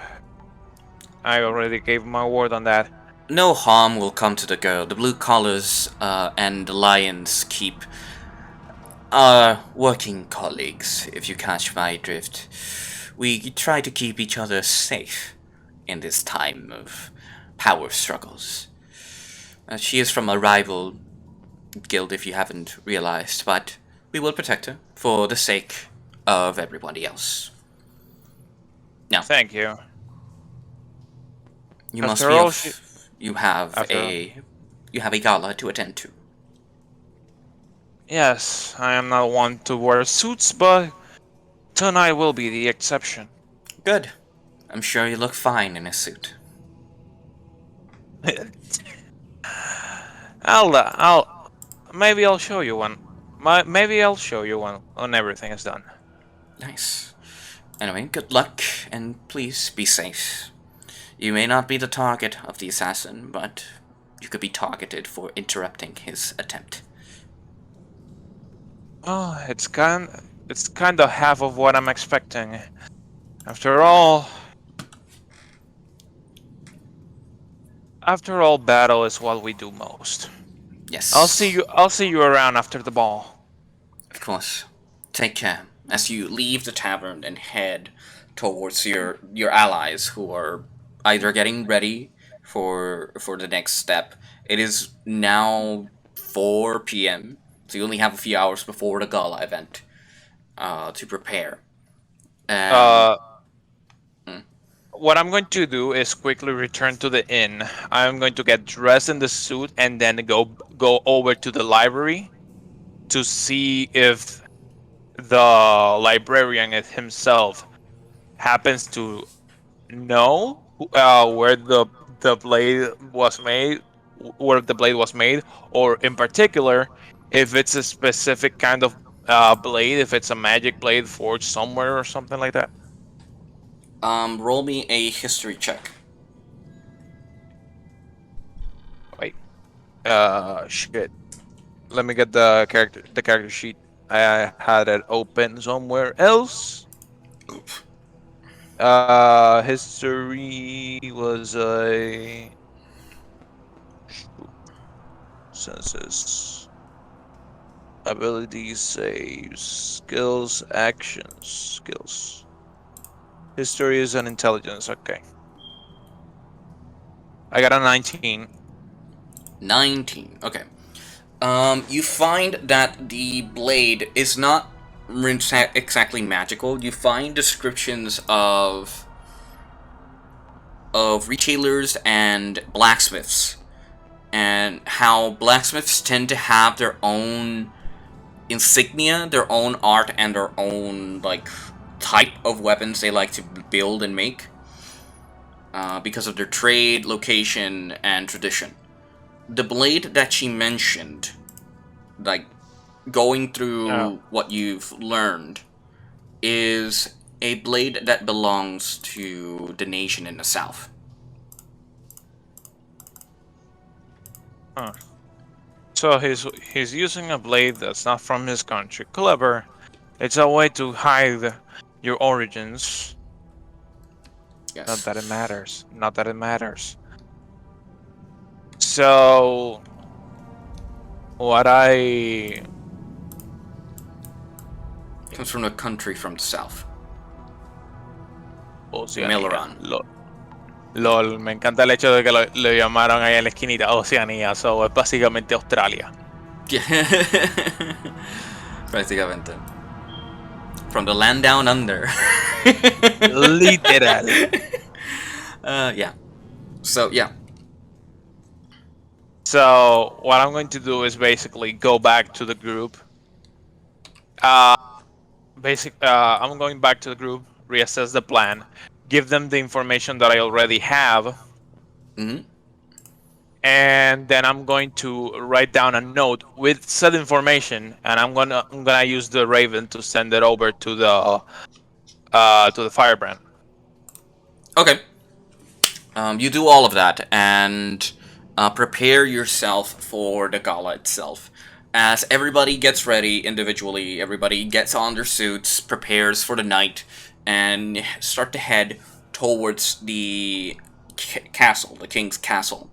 I already gave my word on that. No harm will come to the girl. The blue collars and the lions keep Working colleagues, if you catch my drift. We try to keep each other safe in this time of power struggles. She is from a rival guild, if you haven't realized, but we will protect her for the sake of everybody else. Now, Thank you. you must After be all, you have a gala to attend to. yes, I am not one to wear suits, but tonight will be the exception. Good. I'm sure you look fine in a suit. Maybe I'll show you one. Maybe I'll show you one when everything is done. Nice. Anyway, good luck, and please be safe. You may not be the target of the assassin, but you could be targeted for interrupting his attempt. Oh, it's kind of half of what I'm expecting. After all, battle is what we do most. Yes. I'll see you around after the ball. Of course. Take care as you leave the tavern and head towards your allies who are either getting ready for the next step. It is now 4 p.m., so you only have a few hours before the gala event to prepare. What I'm going to do is quickly return to the inn. I'm going to get dressed in the suit and then go over to the library to see if the librarian himself happens to know where the blade was made, or in particular, if it's a specific kind of blade, if it's a magic blade forged somewhere or something like that. Roll me a history check. Wait, shit. Let me get the character sheet. I had it open somewhere else. Oop. History was a senses, abilities, saves, skills, actions, skills. History is an intelligence. Okay, I got a 19. 19. Okay. You find that the blade is not exactly magical. You find descriptions of retailers and blacksmiths, and how blacksmiths tend to have their own insignia, their own art, and their own type of weapons they like to build and make because of their trade, location, and tradition. The blade that she mentioned, going through what you've learned, is a blade that belongs to the nation in the south. Huh. So he's using a blade that's not from his country. Clever. It's a way to hide your origins. Yes. Not that it matters. Not that it matters. So what I comes from a country from the south. Oceanía. LOL, me encanta el hecho de que lo llamaron ahí en la esquinita Oceanía, so es básicamente Australia. Prácticamente. From the land down under. Literal. Yeah. So, yeah. So, what I'm going to do is basically go back to the group. I'm going back to the group, reassess the plan, give them the information that I already have. Mm-hmm. And then I'm going to write down a note with said information, and I'm gonna use the Raven to send it over to the Firebrand. Okay. You do all of that and prepare yourself for the gala itself. As everybody gets ready individually, everybody gets on their suits, prepares for the night, and start to head towards the castle, the king's castle.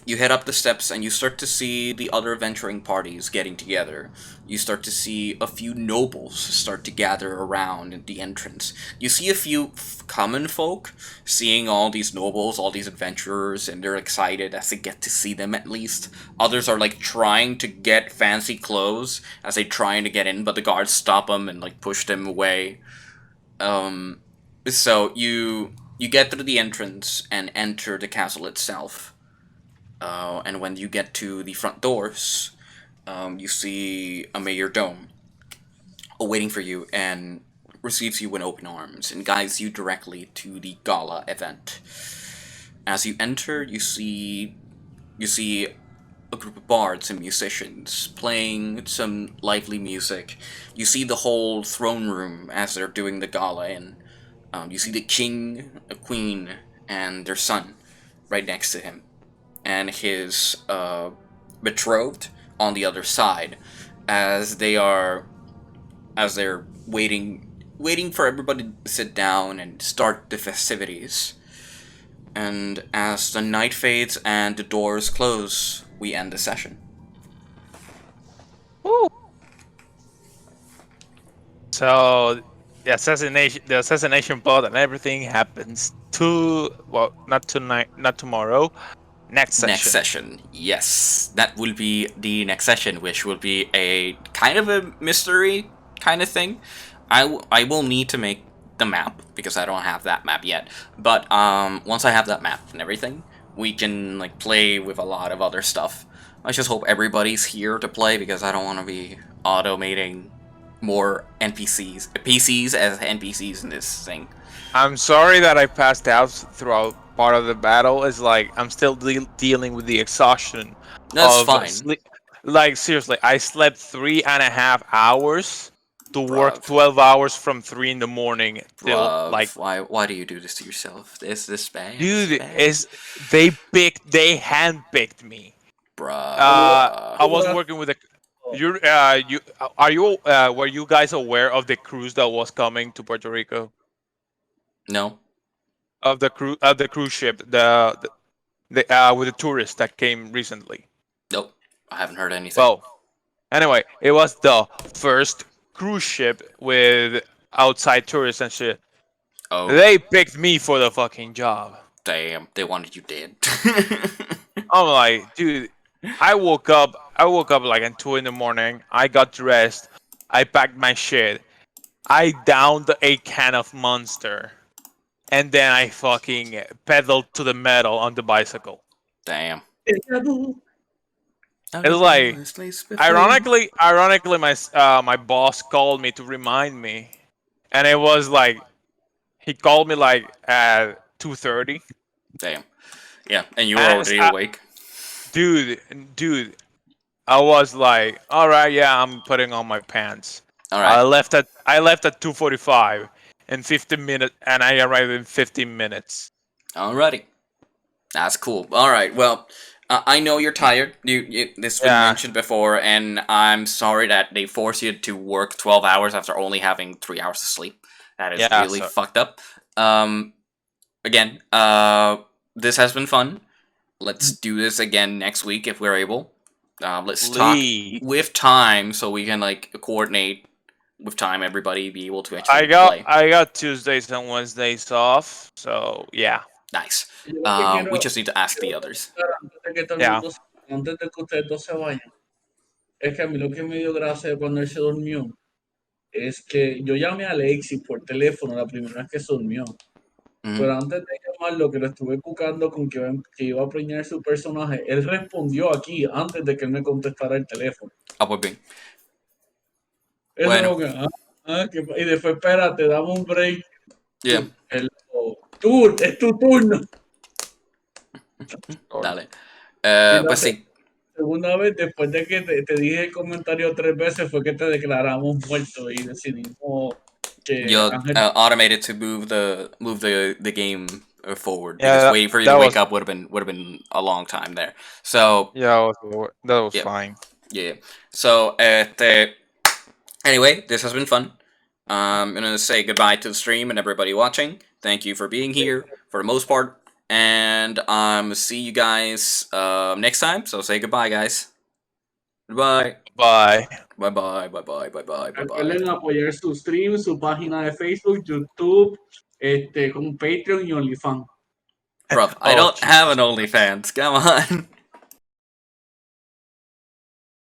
You head up the steps and you start to see the other venturing parties getting together. You start to see a few nobles start to gather around at the entrance. You see a few common folk seeing all these nobles, all these adventurers, and they're excited as they get to see them at least. Others are like trying to get fancy clothes as they trying to get in, but the guards stop them and like push them away. So you get through the entrance and enter the castle itself. And when you get to the front doors, you see a mayor dome waiting for you and receives you in open arms and guides you directly to the gala event. As you enter, you see a group of bards and musicians playing some lively music. You see the whole throne room as they're doing the gala, and you see the king, a queen, and their son right next to him, and his betrothed on the other side, as they're waiting for everybody to sit down and start the festivities. And as the night fades and the doors close, we end the session. So the assassination plot and everything happens not tonight, not tomorrow. Next session, yes, that will be the next session, which will be a kind of a mystery kind of thing. I will need to make the map because I don't have that map yet. But once I have that map and everything, we can like play with a lot of other stuff. I just hope everybody's here to play because I don't want to be automating more PCs as NPCs in this thing. I'm sorry that I passed out throughout part of the battle. It's like I'm still dealing with the exhaustion. That's fine. Like seriously, I slept 3.5 hours to work 12 hours from 3 in the morning till like. Why do you do this to yourself? This bad, dude, bad. They handpicked me. Bruh. I was working with were you guys aware of the cruise that was coming to Puerto Rico? No. Of the cruise ship, the with the tourists that came recently. Nope, I haven't heard anything. Well, anyway, it was the first cruise ship with outside tourists and shit. Oh. They picked me for the fucking job. Damn, they wanted you dead. I'm like, dude, I woke up like at 2 in the morning. I got dressed. I packed my shit. I downed a can of Monster. And then I fucking pedaled to the metal on the bicycle. Damn. It's like, ironically, my boss called me to remind me, and it was like, he called me like at 2:30. Damn. Yeah, and you were already awake. Dude, I was like, all right, yeah, I'm putting on my pants. All right. I left at 2:45. In 15 minutes, and I arrived in 15 minutes. Alrighty. That's cool. Alright, well, I know you're tired. This has been mentioned before, and I'm sorry that they force you to work 12 hours after only having 3 hours of sleep. That is really fucked up. Again, this has been fun. Let's do this again next week if we're able. Let's talk with time so we can, like, coordinate with time, everybody be able to actually play. I got Tuesdays and Wednesdays off, so yeah. Nice. We just need to ask the others. Yeah. Antes de que ustedes dos se vayan, es que a mí lo que me dio gracia cuando él se durmió es que yo llamé a Alexis por teléfono la primera vez que se durmió. Pero antes de llamarlo, que lo estuve buscando con que iba a preñar su personaje, él respondió aquí antes de que él me contestara el teléfono. Ah, pues bien. Bueno. Y después, espérate, dame un break. Yeah. Tú, es tu turno. Dale. Pues sí. Segunda vez, después de que te dije el comentario 3 veces, fue que te declaramos muerto y decidimos que... Yo automated to move the game forward. Because waiting for you to wake up would have been a long time there. So... Yeah, that was fine. Yeah. So, anyway, this has been fun. I'm going to say goodbye to the stream and everybody watching. Thank you for being here, for the most part. And see you guys next time. So say goodbye, guys. Goodbye. Bye. Bye bye. Bye bye. Bye bye. Bye bye. Recuerden apoyar su stream, su página de Facebook, YouTube, con Patreon y OnlyFans. Bro, I don't have an OnlyFans. Come on.